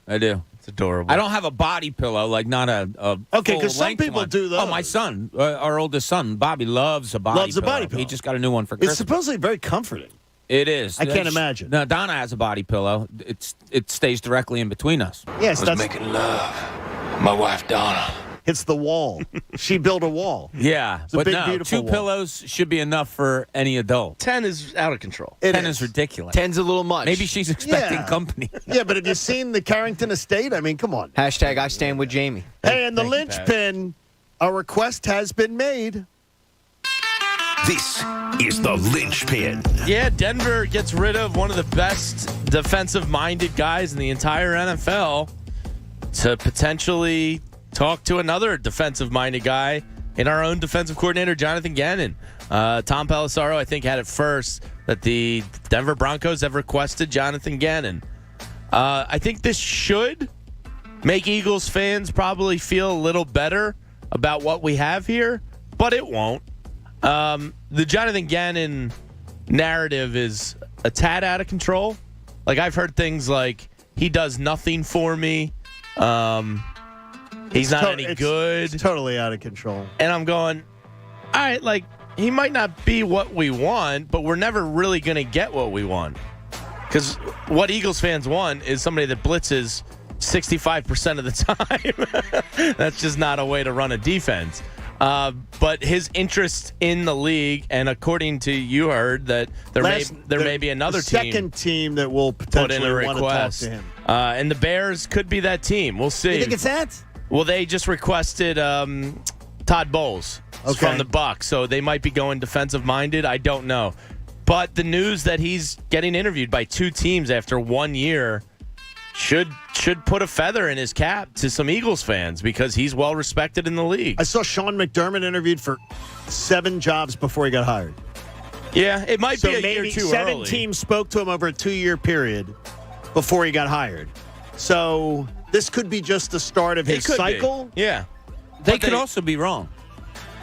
Speaker 2: I do.
Speaker 18: It's adorable.
Speaker 2: I don't have a body pillow, like not a
Speaker 17: okay,
Speaker 2: because
Speaker 17: some people do those.
Speaker 2: Oh, my son, our oldest son, Bobby, loves a body pillow. He just got a new one for Christmas.
Speaker 17: It's supposedly very comforting.
Speaker 2: It is.
Speaker 17: I can't imagine.
Speaker 2: No, Donna has a body pillow. It stays directly in between us.
Speaker 17: Yes,
Speaker 5: I was making love. My wife Donna.
Speaker 17: It's the wall. She built a wall.
Speaker 2: Yeah,
Speaker 17: it's a big, beautiful
Speaker 2: 2
Speaker 17: wall.
Speaker 2: pillows should be enough for any adult.
Speaker 18: 10 is out of control.
Speaker 2: 10 is ridiculous.
Speaker 20: 10's a little much.
Speaker 2: Maybe she's expecting company.
Speaker 17: Yeah, but have you seen the Carrington estate? I mean, come on.
Speaker 20: Hashtag I stand with Jamie.
Speaker 17: Hey, and the linchpin, a request has been made.
Speaker 13: This is the linchpin.
Speaker 18: Yeah, Denver gets rid of one of the best defensive-minded guys in the entire NFL to potentially talk to another defensive-minded guy in our own defensive coordinator, Jonathan Gannon. Tom Pelissaro, I think, had it first that the Denver Broncos have requested Jonathan Gannon. I think this should make Eagles fans probably feel a little better about what we have here, but it won't. The Jonathan Gannon narrative is a tad out of control. Like, I've heard things like, he does nothing for me. He's not any good.
Speaker 17: It's totally out of control.
Speaker 18: And I'm going, all right, like, he might not be what we want, but we're never really going to get what we want. Because what Eagles fans want is somebody that blitzes 65% of the time. That's just not a way to run a defense. But his interest in the league, and according to you heard that there may be another
Speaker 17: second team that will potentially want to talk to him.
Speaker 18: And the Bears could be that team. We'll see.
Speaker 17: You think it's that?
Speaker 18: Well, they just requested Todd Bowles from the Bucs, so they might be going defensive-minded. I don't know. But the news that he's getting interviewed by 2 teams after 1 year should put a feather in his cap to some Eagles fans because he's well respected in the league.
Speaker 17: I saw Sean McDermott interviewed for 7 jobs before he got hired.
Speaker 18: Yeah, it might be a
Speaker 17: maybe
Speaker 18: year too
Speaker 17: 7
Speaker 18: early.
Speaker 17: teams spoke to him over a 2-year period before he got hired. So this could be just the start of his cycle.
Speaker 18: Yeah.
Speaker 2: They could also be wrong.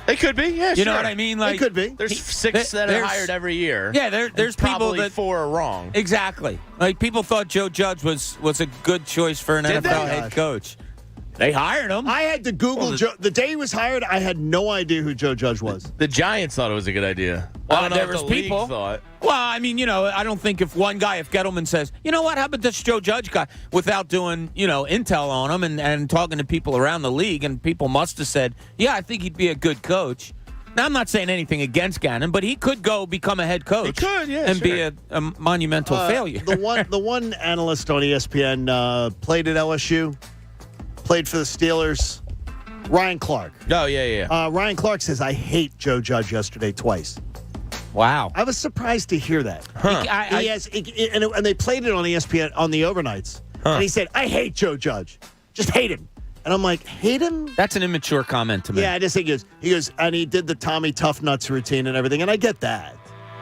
Speaker 18: They could be, yeah,
Speaker 2: You know what I mean? Like,
Speaker 17: it could be.
Speaker 18: There's 6 that are hired every year.
Speaker 2: Yeah, there's people
Speaker 18: probably
Speaker 2: that
Speaker 18: 4 are wrong.
Speaker 2: Exactly. Like people thought Joe Judge was a good choice for an
Speaker 18: Did
Speaker 2: NFL
Speaker 18: they?
Speaker 2: head coach. They hired him.
Speaker 17: I had to Google Joe. The day he was hired, I had no idea who Joe Judge was.
Speaker 18: The Giants thought it was a good idea.
Speaker 2: Well,
Speaker 18: I don't know
Speaker 2: there
Speaker 18: if
Speaker 2: was
Speaker 18: the league
Speaker 2: people.
Speaker 18: thought.
Speaker 2: Well, I mean, I don't think if Gettleman says, you know what, how about this Joe Judge guy, without doing, intel on him and talking to people around the league, and people must have said, yeah, I think he'd be a good coach. Now, I'm not saying anything against Gannon, but he could go become a head coach.
Speaker 18: He could, yeah,
Speaker 2: and
Speaker 18: sure.
Speaker 2: be a monumental failure.
Speaker 17: The one analyst on ESPN played at LSU, played for the Steelers, Ryan Clark.
Speaker 18: Oh, yeah.
Speaker 17: Ryan Clark says, I hate Joe Judge yesterday twice.
Speaker 2: Wow.
Speaker 17: I was surprised to hear that.
Speaker 2: Huh.
Speaker 17: And they played it on ESPN on the overnights. And he said, I hate Joe Judge. Just hate him. And I'm like, hate him?
Speaker 2: That's an immature comment to me.
Speaker 17: Yeah, I just think he goes, and he did the Tommy Tough Nuts routine and everything. And I get that.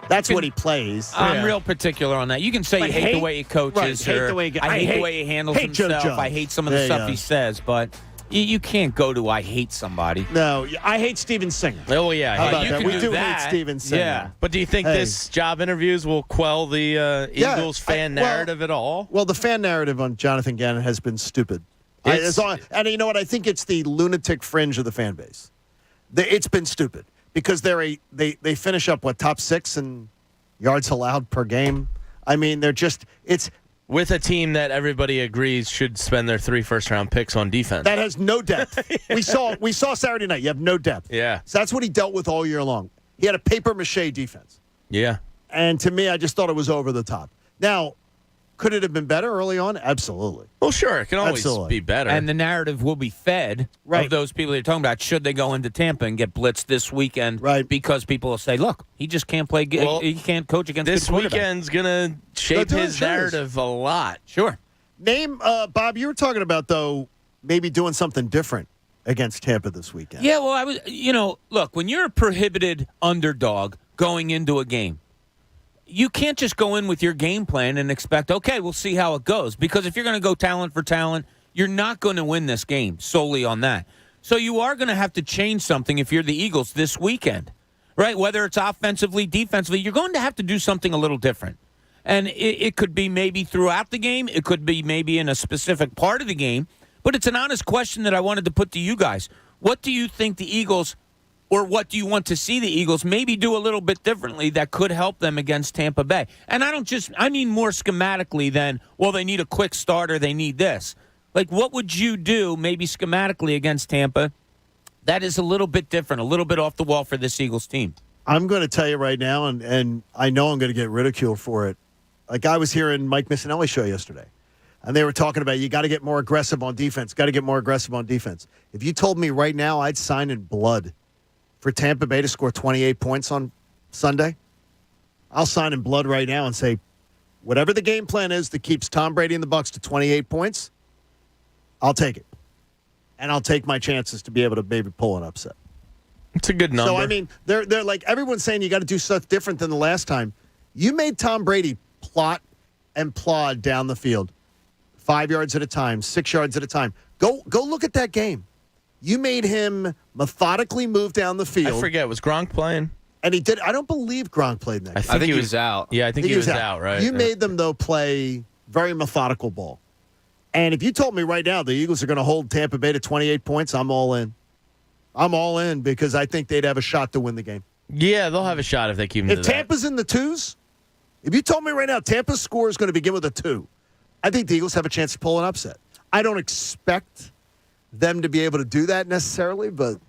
Speaker 17: That's what he plays.
Speaker 2: I'm real particular on that. You can say you hate the way he coaches.
Speaker 17: Right,
Speaker 2: or
Speaker 17: I
Speaker 2: hate the way he handles himself. I hate some of the stuff he says, but you can't go to I hate somebody.
Speaker 17: No, I hate Steven Singer.
Speaker 18: Oh, yeah.
Speaker 17: How about
Speaker 2: you
Speaker 17: that?
Speaker 2: can
Speaker 17: We
Speaker 2: do
Speaker 17: do
Speaker 2: that.
Speaker 17: hate Steven Singer.
Speaker 2: Yeah.
Speaker 18: But do you think this job interviews will quell the Eagles fan narrative at all?
Speaker 17: Well, the fan narrative on Jonathan Gannon has been stupid. And you know what? I think it's the lunatic fringe of the fan base. It's been stupid because they finish up, top 6 in yards allowed per game. I mean, it's
Speaker 18: with a team that everybody agrees should spend their 3 first-round picks on defense.
Speaker 17: That has no depth. We saw Saturday night. You have no depth.
Speaker 18: Yeah.
Speaker 17: So that's what he dealt with all year long. He had a papier-mâché defense.
Speaker 18: Yeah.
Speaker 17: And to me, I just thought it was over the top. Now, could it have been better early on? Absolutely.
Speaker 18: Well, sure. It can always be better.
Speaker 2: And the narrative will be fed of those people you're talking about. Should they go into Tampa and get blitzed this weekend? Right. Because people will say, look, he just can't play. He can't coach against
Speaker 18: this
Speaker 2: good quarterbacks.
Speaker 18: weekend's going to shape his narrative a lot.
Speaker 2: Sure.
Speaker 17: Name, Bob, you were talking about, though, maybe doing something different against Tampa this weekend.
Speaker 2: Yeah, well, I was, look, when you're a prohibited underdog going into a game, you can't just go in with your game plan and expect, okay, we'll see how it goes. Because if you're going to go talent for talent, you're not going to win this game solely on that. So you are going to have to change something if you're the Eagles this weekend, right? Whether it's offensively, defensively, you're going to have to do something a little different. And it could be maybe throughout the game. It could be maybe in a specific part of the game. But it's an honest question that I wanted to put to you guys. What do you think the Eagles, or what do you want to see the Eagles maybe do a little bit differently that could help them against Tampa Bay? And I mean more schematically than, well, they need a quick start or they need this. Like, what would you do maybe schematically against Tampa that is a little bit different, a little bit off the wall for this Eagles team?
Speaker 17: I'm going to tell you right now, and I know I'm going to get ridiculed for it. Like, I was hearing Mike Missinelli's show yesterday, and they were talking about you got to get more aggressive on defense, If you told me right now I'd sign in blood for Tampa Bay to score 28 points on Sunday, I'll sign in blood right now and say, whatever the game plan is that keeps Tom Brady and the Bucs to 28 points, I'll take it. And I'll take my chances to be able to maybe pull an upset.
Speaker 18: It's a good number.
Speaker 17: So, I mean, they're like, everyone's saying you got to do stuff different than the last time. You made Tom Brady plot and plod down the field 5 yards at a time, 6 yards at a time. Go look at that game. You made him methodically move down the field.
Speaker 18: I forget. Was Gronk playing?
Speaker 17: And he did. I don't believe Gronk played in that game.
Speaker 18: I think he was out. Yeah, I think he was out, right?
Speaker 17: You made them, though, play very methodical ball. And if you told me right now the Eagles are going to hold Tampa Bay to 28 points, I'm all in. I'm all in because I think they'd have a shot to win the game.
Speaker 18: Yeah, they'll have a shot if they keep them
Speaker 17: If Tampa's in the twos, if you told me right now Tampa's score is going to begin with a 2, I think the Eagles have a chance to pull an upset. I don't expect them to be able to do that necessarily, but...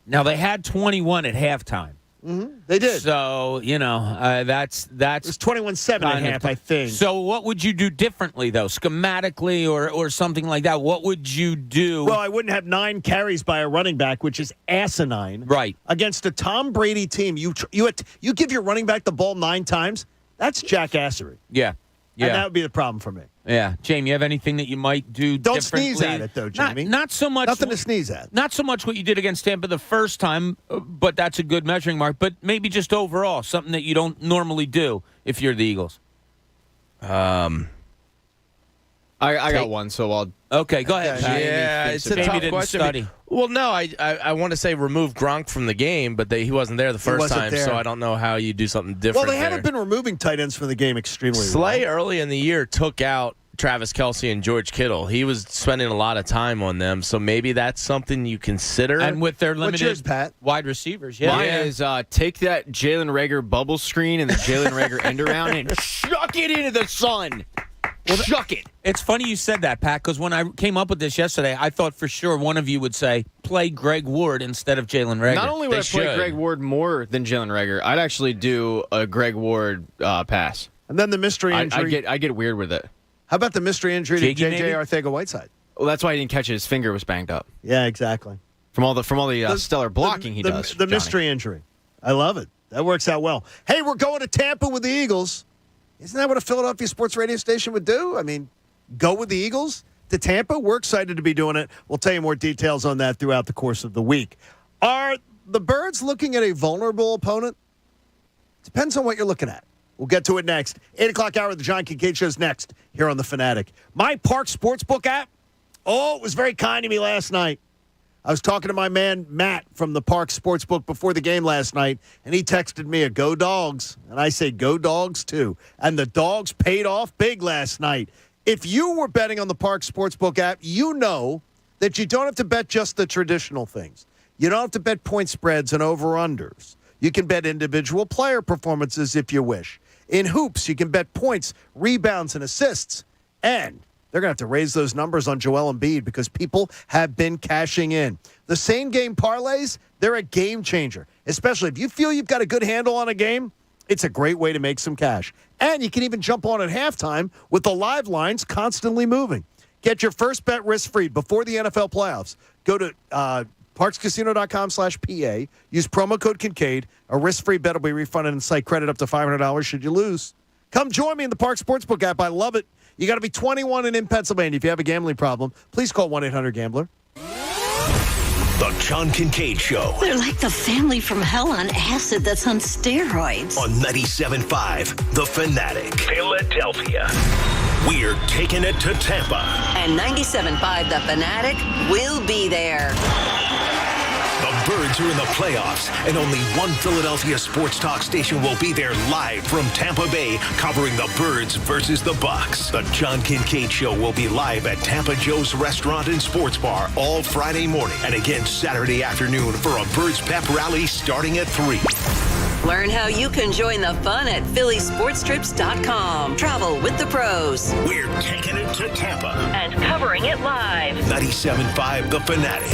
Speaker 2: Now, they had 21 at halftime.
Speaker 17: Mm-hmm. They did.
Speaker 2: So, that's...
Speaker 17: It was 21-7 at half, I think.
Speaker 2: So what would you do differently, though, schematically or something like that? What would you do?
Speaker 17: Well, I wouldn't have 9 carries by a running back, which is asinine.
Speaker 2: Right.
Speaker 17: Against a Tom Brady team, you give your running back the ball 9 times, that's jackassery.
Speaker 2: Yeah.
Speaker 17: And that would be the problem for me.
Speaker 2: Yeah, Jamie, you have anything that you might do
Speaker 17: Don't
Speaker 2: differently?
Speaker 17: sneeze at it, though, Jamie.
Speaker 2: Not so much.
Speaker 17: Nothing to sneeze at.
Speaker 2: Not so much what you did against Tampa the first time, but that's a good measuring mark. But maybe just overall, something that you don't normally do if you're the Eagles.
Speaker 20: I got one, so I'll...
Speaker 2: Okay, go ahead.
Speaker 18: Yeah, it's a tough question. Well, no, I want to say remove Gronk from the game, but he wasn't there the first time, so I don't know how you do something different.
Speaker 17: Well, they haven't been removing tight ends from the game extremely well.
Speaker 18: Slay early in the year took out Travis Kelce and George Kittle. He was spending a lot of time on them, so maybe that's something you consider.
Speaker 2: And with their
Speaker 17: What's
Speaker 2: limited
Speaker 17: yours, Pat?
Speaker 2: wide receivers, yeah.
Speaker 20: Mine is take that Jalen Reagor bubble screen and the Jalen Reagor end around and chuck it into the sun. Chuck it.
Speaker 2: It's funny you said that, Pat, because when I came up with this yesterday, I thought for sure one of you would say, play Greg Ward instead of Jalen Reagor.
Speaker 20: Not only would I play Greg Ward more than Jalen Reagor, I'd actually do a Greg Ward pass.
Speaker 17: And then the mystery injury.
Speaker 20: I get weird with it.
Speaker 17: How about the mystery injury to
Speaker 2: Jiggy,
Speaker 17: J.J. Arcega-Whiteside?
Speaker 20: Well, that's why he didn't catch it. His finger was banged up.
Speaker 17: Yeah, exactly.
Speaker 20: From all the stellar blocking he does.
Speaker 17: The mystery injury. I love it. That works out well. Hey, we're going to Tampa with the Eagles. Isn't that what a Philadelphia sports radio station would do? I mean, go with the Eagles to Tampa. We're excited to be doing it. We'll tell you more details on that throughout the course of the week. Are the Birds looking at a vulnerable opponent? Depends on what you're looking at. We'll get to it next. 8 o'clock hour of the John Kincade Show's next here on The Fanatic. My Park Sportsbook app, it was very kind to me last night. I was talking to my man Matt from the Park Sportsbook before the game last night, and he texted me a go Dogs, and I say go Dogs too. And the Dogs paid off big last night. If you were betting on the Park Sportsbook app, you know that you don't have to bet just the traditional things. You don't have to bet point spreads and over-unders. You can bet individual player performances if you wish. In hoops, you can bet points, rebounds, and assists. And they're going to have to raise those numbers on Joel Embiid because people have been cashing in. The same-game parlays, they're a game changer, especially if you feel you've got a good handle on a game. It's a great way to make some cash. And you can even jump on at halftime with the live lines constantly moving. Get your first bet risk-free before the NFL playoffs. Go to parkscasino.com/PA. Use promo code Kincade. A risk-free bet will be refunded and site credit up to $500 should you lose. Come join me in the Park Sportsbook app. I love it. You got to be 21 and in Pennsylvania. If you have a gambling problem, please call 1-800-GAMBLER.
Speaker 13: The John Kincade Show.
Speaker 11: They're like the family from hell on acid that's on steroids.
Speaker 13: On 97.5 The Fanatic. Philadelphia. We're taking it to Tampa.
Speaker 11: And 97.5 The Fanatic will be there.
Speaker 13: The Birds are in the playoffs, and only one Philadelphia sports talk station will be there live from Tampa Bay, covering the Birds versus the Bucks. The John Kincade Show will be live at Tampa Joe's Restaurant and Sports Bar all Friday morning, and again Saturday afternoon for a Birds pep rally starting at 3.
Speaker 11: Learn how you can join the fun at phillysportstrips.com. Travel with the pros.
Speaker 13: We're taking it to Tampa.
Speaker 11: And covering it live.
Speaker 13: 97.5 The Fanatic.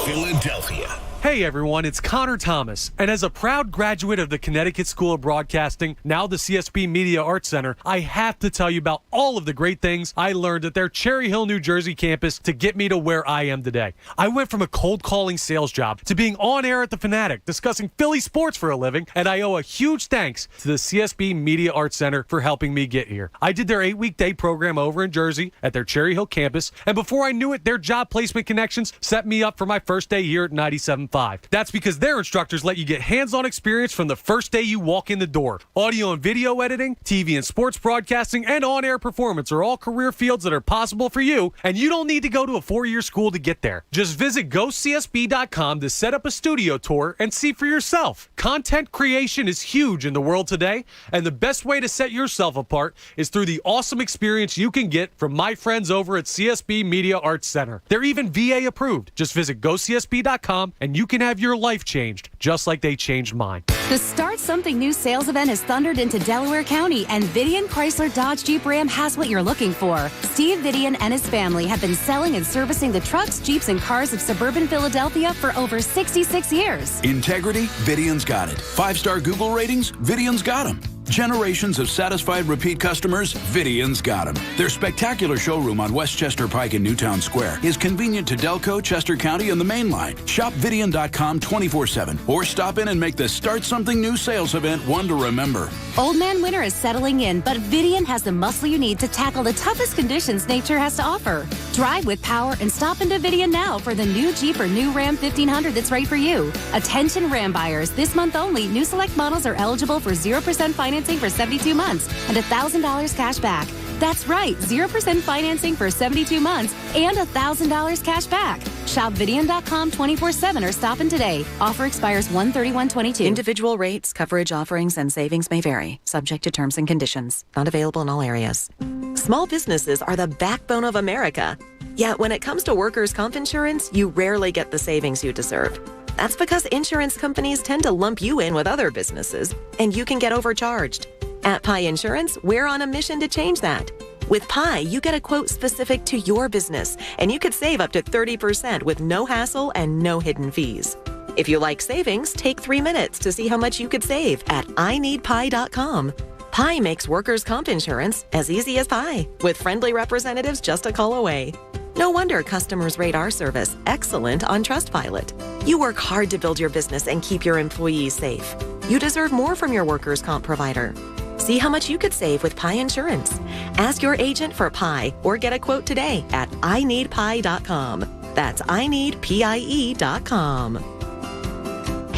Speaker 13: Philadelphia.
Speaker 6: Hey everyone, it's Connor Thomas, and as a proud graduate of the Connecticut School of Broadcasting, now the CSB Media Arts Center, I have to tell you about all of the great things I learned at their Cherry Hill, New Jersey campus to get me to where I am today. I went from a cold calling sales job to being on air at the Fanatic, discussing Philly sports for a living, and I owe a huge thanks to the CSB Media Arts Center for helping me get here. I did their 8-week day program over in Jersey at their Cherry Hill campus, and before I knew it, their job placement connections set me up for my first day here at 97.5. That's because their instructors let you get hands-on experience from the first day you walk in the door. Audio and video editing, TV and sports broadcasting, and on-air performance are all career fields that are possible for you, and you don't need to go to a 4-year school to get there. Just visit GoCSB.com to set up a studio tour and see for yourself. Content creation is huge in the world today, and the best way to set yourself apart is through the awesome experience you can get from my friends over at CSB Media Arts Center. They're even VA approved. Just visit GoCSB.com and you can have your life changed, just like they changed mine.
Speaker 9: The Start Something New sales event has thundered into Delaware County, and Vidian Chrysler Dodge Jeep Ram has what you're looking for. Steve Vidian and his family have been selling and servicing the trucks, Jeeps, and cars of suburban Philadelphia for over 66 years.
Speaker 15: Integrity? Vidian's got it. 5-star Google ratings? Vidian's got them.
Speaker 7: Generations of satisfied repeat customers, Vidian's got them. Their spectacular showroom on Westchester Pike in Newtown Square is convenient to Delco, Chester County, and the Main Line. Shop Vidian.com 24/7 or stop in and make the Start Something New sales event one to remember.
Speaker 9: Old man winter is settling in, but Vidian has the muscle you need to tackle the toughest conditions nature has to offer. Drive with power and stop into Vidian now for the new Jeep or new Ram 1500 that's right for you. Attention Ram buyers, this month only, new select models are eligible for 0% financing for 72 months and $1,000 cash back. That's right, 0% financing for 72 months and $1,000 cash back. Shop Vidian.com 24/7 or stop in today. Offer expires 1/31/22.
Speaker 23: Individual rates, coverage offerings, and savings may vary, subject to terms and conditions. Not available in all areas.
Speaker 8: Small businesses are the backbone of America. Yet when it comes to workers' comp insurance, you rarely get the savings you deserve. That's because insurance companies tend to lump you in with other businesses, and you can get overcharged. At Pi Insurance, we're on a mission to change that. With Pi, you get a quote specific to your business, and you could save up to 30% with no hassle and no hidden fees. If you like savings, take 3 minutes to see how much you could save at ineedpi.com. Pi makes workers' comp insurance as easy as pie, with friendly representatives just a call away. No wonder customers rate our service excellent on Trustpilot. You work hard to build your business and keep your employees safe. You deserve more from your workers' comp provider. See how much you could save with Pi Insurance. Ask your agent for Pi or get a quote today at ineedpi.com. That's ineedpie.com.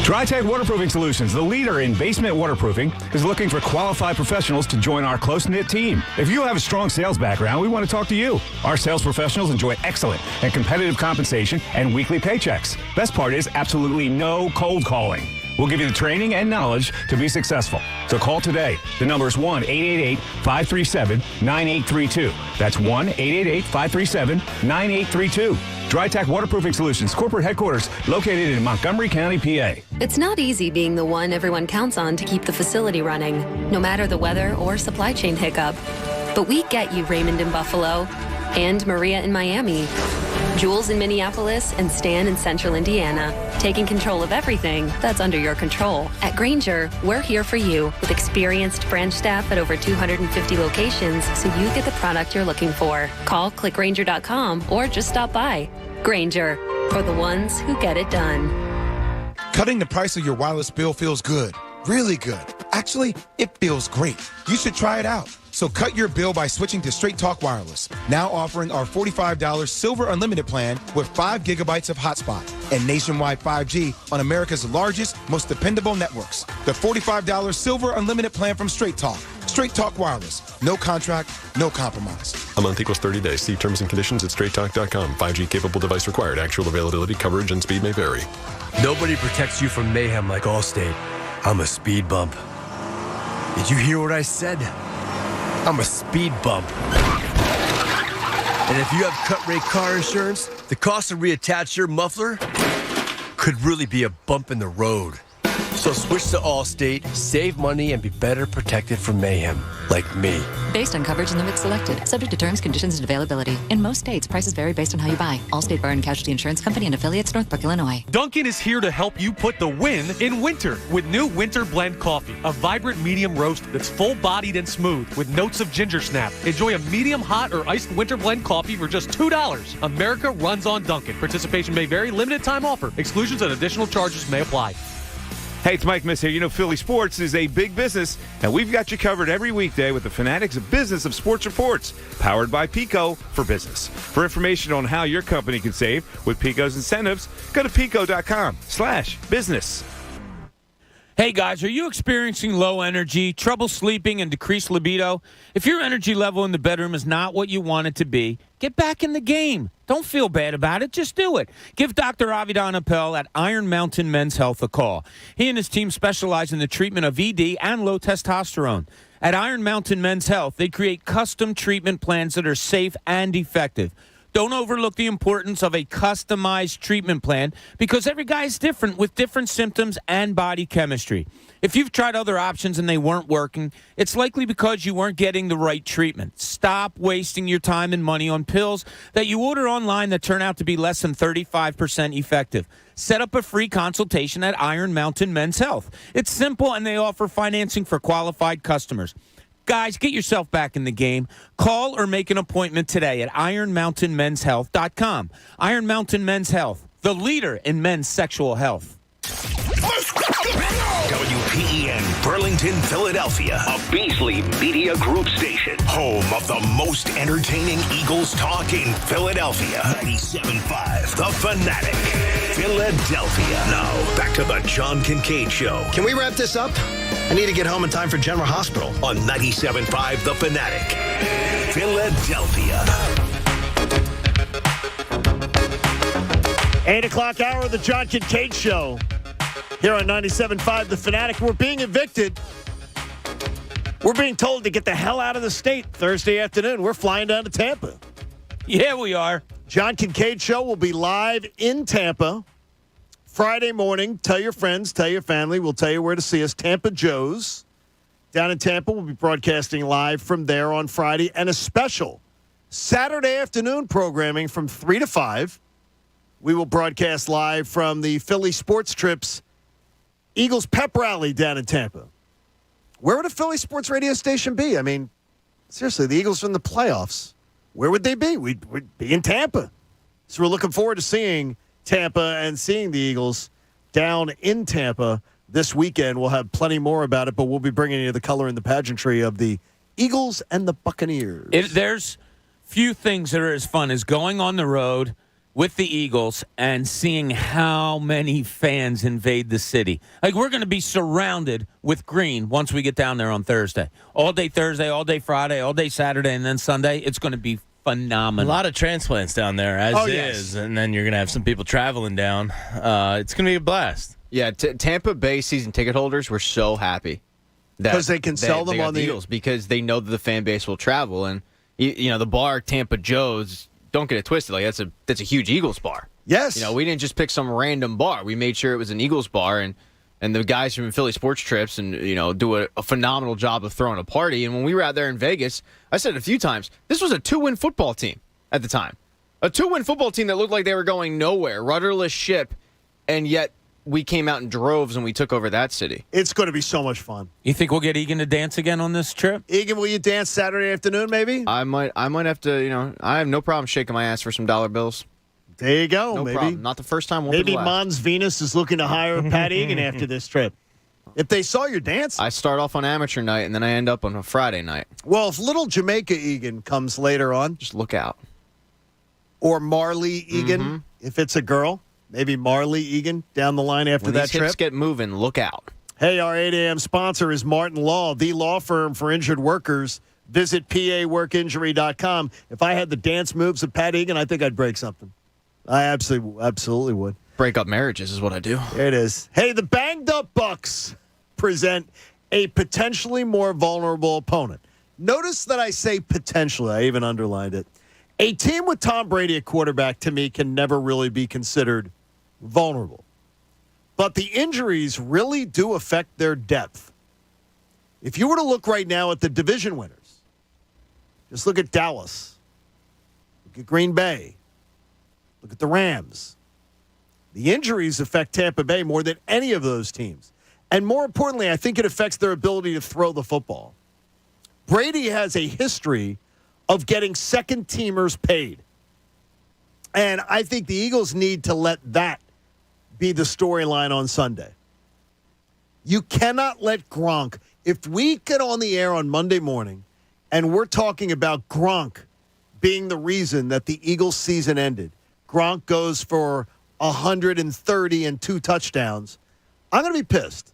Speaker 15: TriTech Waterproofing Solutions, the leader in basement waterproofing, is looking for qualified professionals to join our close-knit team. If you have a strong sales background, we want to talk to you. Our sales professionals enjoy excellent and competitive compensation and weekly paychecks. Best part is absolutely no cold calling. We'll give you the training and knowledge to be successful. So call today. The number is 1-888-537-9832. That's 1-888-537-9832. TriTech Waterproofing Solutions, corporate headquarters located in Montgomery County, PA.
Speaker 16: It's not easy being the one everyone counts on to keep the facility running, no matter the weather or supply chain hiccup. But we get you, Raymond in Buffalo, and Maria in Miami, Jules in Minneapolis, and Stan in Central Indiana, taking control of everything that's under your control. At Grainger, we're here for you with experienced branch staff at over 250 locations so you get the product you're looking for. Call clickgrainger.com or just stop by. Grainger, for the ones who get it done.
Speaker 21: Cutting the price of your wireless bill feels good. Really good. Actually, it feels great. You should try it out. So cut your bill by switching to Straight Talk Wireless. Now offering our $45 Silver Unlimited plan with 5 gigabytes of hotspot and nationwide 5G on America's largest, most dependable networks. The $45 Silver Unlimited plan from Straight Talk. Straight Talk Wireless. No contract, no compromise.
Speaker 22: A month equals 30 days. See terms and conditions at straighttalk.com. 5G capable device required. Actual availability, coverage, and speed may vary.
Speaker 25: Nobody protects you from mayhem like Allstate. I'm a speed bump. Did you hear what I said? I'm a speed bump. And if you have cut rate car insurance, the cost to reattach your muffler could really be a bump in the road. So switch to Allstate, save money, and be better protected from mayhem, like me.
Speaker 23: Based on coverage and limits selected, subject to terms, conditions, and availability. In most states, prices vary based on how you buy. Allstate Bar and Casualty Insurance Company and affiliates, Northbrook, Illinois.
Speaker 6: Dunkin' is here to help you put the win in winter with new Winter Blend Coffee, a vibrant medium roast that's full-bodied and smooth with notes of ginger snap. Enjoy a medium hot or iced Winter Blend Coffee for just $2. America runs on Dunkin'. Participation may vary. Limited time offer. Exclusions and additional charges may apply.
Speaker 27: Hey, it's Mike Miss here. You know, Philly sports is a big business, and we've got you covered every weekday with the Fanatic's Business of Sports Reports, powered by Pico for Business. For information on how your company can save with Pico's incentives, go to pico.com/business.
Speaker 2: Hey guys, are you experiencing low energy, trouble sleeping, and decreased libido? If your energy level in the bedroom is not what you want it to be, get back in the game. Don't feel bad about it. Just do it. Give Dr. Avidan Appel at Iron Mountain Men's Health a call. He and his team specialize in the treatment of ED and low testosterone. At Iron Mountain Men's Health, they create custom treatment plans that are safe and effective. Don't overlook the importance of a customized treatment plan because every guy is different with different symptoms and body chemistry. If you've tried other options and they weren't working, it's likely because you weren't getting the right treatment. stop wasting your time and money on pills that you order online that turn out to be less than 35% effective. Set up a free consultation at Iron Mountain Men's Health. It's simple, and they offer financing for qualified customers. Guys, get yourself back in the game. Call or make an appointment today at ironmountainmenshealth.com. Iron Mountain Men's Health, the leader in men's sexual health.
Speaker 13: WPEN Burlington, Philadelphia, a Beasley Media Group station, home of the most entertaining Eagles talk in Philadelphia. 97.5 The Fanatic, Philadelphia. Now, back to the John Kincade Show.
Speaker 3: Can we wrap this up? I need to get home in time for General Hospital.
Speaker 13: On 97.5 The Fanatic, Philadelphia.
Speaker 17: 8 o'clock hour of the John Kincade Show. Here on 97.5 The Fanatic. We're being evicted. We're being told to get the hell out of the state Thursday afternoon. We're flying down to Tampa.
Speaker 2: Yeah, we are.
Speaker 17: John Kincade Show will be live in Tampa Friday morning. Tell your friends, tell your family. We'll tell you where to see us. Tampa Joe's down in Tampa. We'll be broadcasting live from there on Friday. And a special Saturday afternoon programming from 3 to 5. We will broadcast live from the Philly Sports Trips Eagles pep rally down in Tampa. Where would a Philly sports radio station be? I mean, seriously, the Eagles are in the playoffs. Where would they be? We'd be in Tampa. So we're looking forward to seeing Tampa and seeing the Eagles down in Tampa this weekend. We'll have plenty more about it, but we'll be bringing you the color and the pageantry of the Eagles and the Buccaneers.
Speaker 2: There's few things that are as fun as going on the road with the Eagles and seeing how many fans invade the city. Like, we're going to be surrounded with green once we get down there on Thursday. All day Thursday, all day Friday, all day Saturday, and then Sunday. It's going to be phenomenal.
Speaker 18: A lot of transplants down there, as is.
Speaker 17: Yes.
Speaker 18: And then you're going to have some people traveling down. It's going to be a blast.
Speaker 20: Yeah, Tampa Bay season ticket holders were so happy.
Speaker 17: Because they can sell them on the
Speaker 20: Eagles, because they know that the fan base will travel. And, you know, the bar, Tampa Joe's, don't get it twisted. Like, that's a huge Eagles bar.
Speaker 17: Yes.
Speaker 20: You know, we didn't just pick some random bar. We made sure it was an Eagles bar, and the guys from Philly Sports Trips and, you know, do a phenomenal job of throwing a party. And when we were out there in Vegas, I said it a few times, this was a 2-win football team at the time. A 2-win football team that looked like they were going nowhere, rudderless ship, and yet we came out in droves and we took over that city.
Speaker 17: It's going to be so much fun.
Speaker 2: You think we'll get Egan to dance again on this trip?
Speaker 17: Egan, will you dance Saturday afternoon, maybe?
Speaker 20: I might have to, you know, I have no problem shaking my ass for some dollar bills.
Speaker 17: There you go.
Speaker 20: No
Speaker 17: maybe.
Speaker 20: problem. Not the first time. Won't be
Speaker 17: Maybe
Speaker 20: the last.
Speaker 17: Mons Venus is looking to hire Pat Egan after this trip. If they saw your dance.
Speaker 20: I start off on amateur night, and then I end up on a Friday night.
Speaker 17: Well, if little Jamaica Egan comes later on.
Speaker 20: Just look out.
Speaker 17: Or Marley Egan, if it's a girl. Maybe Marley Egan down the line after
Speaker 20: when
Speaker 17: that
Speaker 20: these
Speaker 17: trip.
Speaker 20: Hips get moving, look out.
Speaker 17: Hey, our 8 a.m. sponsor is Martin Law, the law firm for injured workers. Visit PAWorkinjury.com. If I had the dance moves of Pat Egan, I think I'd break something. I absolutely would.
Speaker 20: Break up marriages is what I do.
Speaker 17: There it is. Hey, the banged up Bucks present a potentially more vulnerable opponent. Notice that I say potentially. I even underlined it. A team with Tom Brady at quarterback, to me, can never really be considered vulnerable. But the injuries really do affect their depth. If you were to look right now at the division winners, just look at Dallas, look at Green Bay, look at the Rams. The injuries affect Tampa Bay more than any of those teams. And more importantly, I think it affects their ability to throw the football. Brady has a history of getting second-teamers paid. And I think the Eagles need to let that be the storyline on Sunday. You cannot let Gronk, if we get on the air on Monday morning and we're talking about Gronk being the reason that the Eagles season ended, Gronk goes for 130 and 2 touchdowns, I'm going to be pissed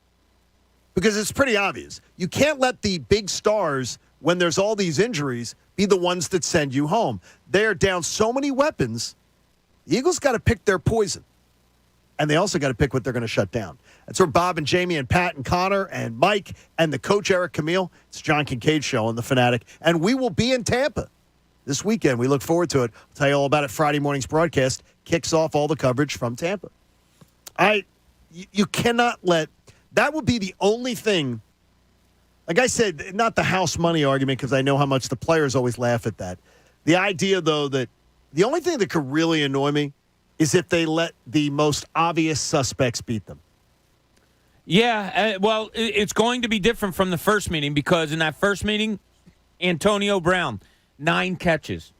Speaker 17: because it's pretty obvious. You can't let the big stars, when there's all these injuries, be the ones that send you home. They're down so many weapons, the Eagles got to pick their poison. And they also got to pick what they're going to shut down. That's where Bob and Jamie and Pat and Connor and Mike and the coach Eric Camille. It's John Kincade Show on The Fanatic. And we will be in Tampa this weekend. We look forward to it. I'll tell you all about it. Friday morning's broadcast kicks off all the coverage from Tampa. You cannot let – that would be the only thing Like I said, not the house money argument because I know how much the players always laugh at that. The idea, though, that the only thing that could really annoy me is if they let the most obvious suspects beat them.
Speaker 2: Yeah, well, it's going to be different from the first meeting because in that first meeting, Antonio Brown, 9 catches.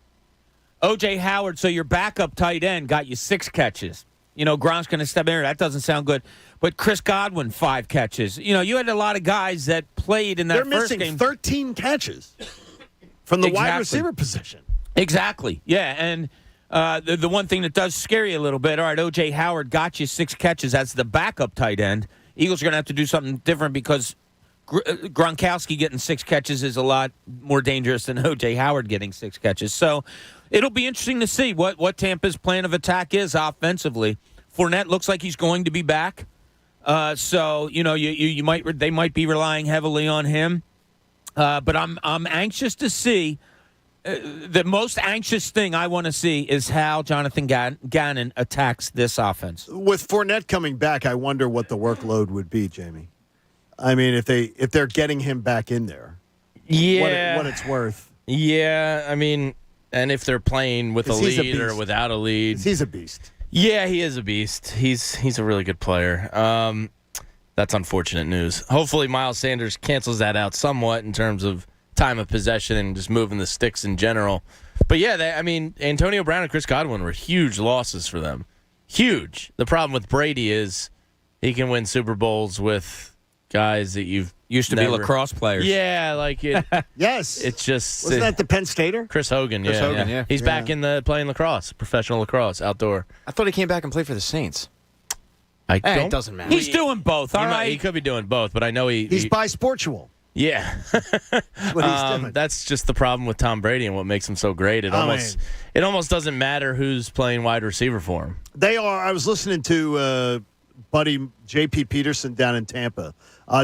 Speaker 2: O.J. Howard, so your backup tight end, got you 6 catches. Gronk's going to step in there. That doesn't sound good. But Chris Godwin, 5 catches. You had a lot of guys that played in that first game.
Speaker 17: They're missing 13 catches from the wide receiver position.
Speaker 2: Exactly, yeah. And the one thing that does scare you a little bit, all right, O.J. Howard got you 6 catches as the backup tight end. Eagles are going to have to do something different because Gronkowski getting 6 catches is a lot more dangerous than O.J. Howard getting 6 catches. So it'll be interesting to see what Tampa's plan of attack is offensively. Fournette looks like he's going to be back. So they might be relying heavily on him. But I'm anxious to see. The most anxious thing I want to see is how Jonathan Gannon attacks this offense.
Speaker 17: With Fournette coming back, I wonder what the workload would be, Jamie. I mean, if they're getting him back in there, what it's worth.
Speaker 18: Yeah, I mean, and if they're playing with a lead or without a lead,
Speaker 17: he's a beast.
Speaker 18: Yeah, he is a beast. He's a really good player. That's unfortunate news. Hopefully, Miles Sanders cancels that out somewhat in terms of time of possession and just moving the sticks in general. But yeah, Antonio Brown and Chris Godwin were huge losses for them. Huge. The problem with Brady is he can win Super Bowls with guys that you've
Speaker 2: used to be lacrosse players.
Speaker 18: Yeah, like it.
Speaker 17: Yes.
Speaker 18: It's just
Speaker 17: wasn't that the Penn Stater?
Speaker 18: Chris Hogan.
Speaker 20: Chris Hogan, yeah.
Speaker 18: He's back in playing lacrosse, professional lacrosse, outdoor.
Speaker 20: I thought he came back and played for the Saints.
Speaker 18: It
Speaker 20: doesn't matter.
Speaker 2: He's doing both. All right,
Speaker 18: he could be doing both, but I know
Speaker 17: he's bisportual.
Speaker 18: Yeah,
Speaker 17: that's what he's doing.
Speaker 18: That's just the problem with Tom Brady and what makes him so great. It almost doesn't matter who's playing wide receiver for him.
Speaker 17: They are. I was listening to buddy J.P. Peterson down in Tampa,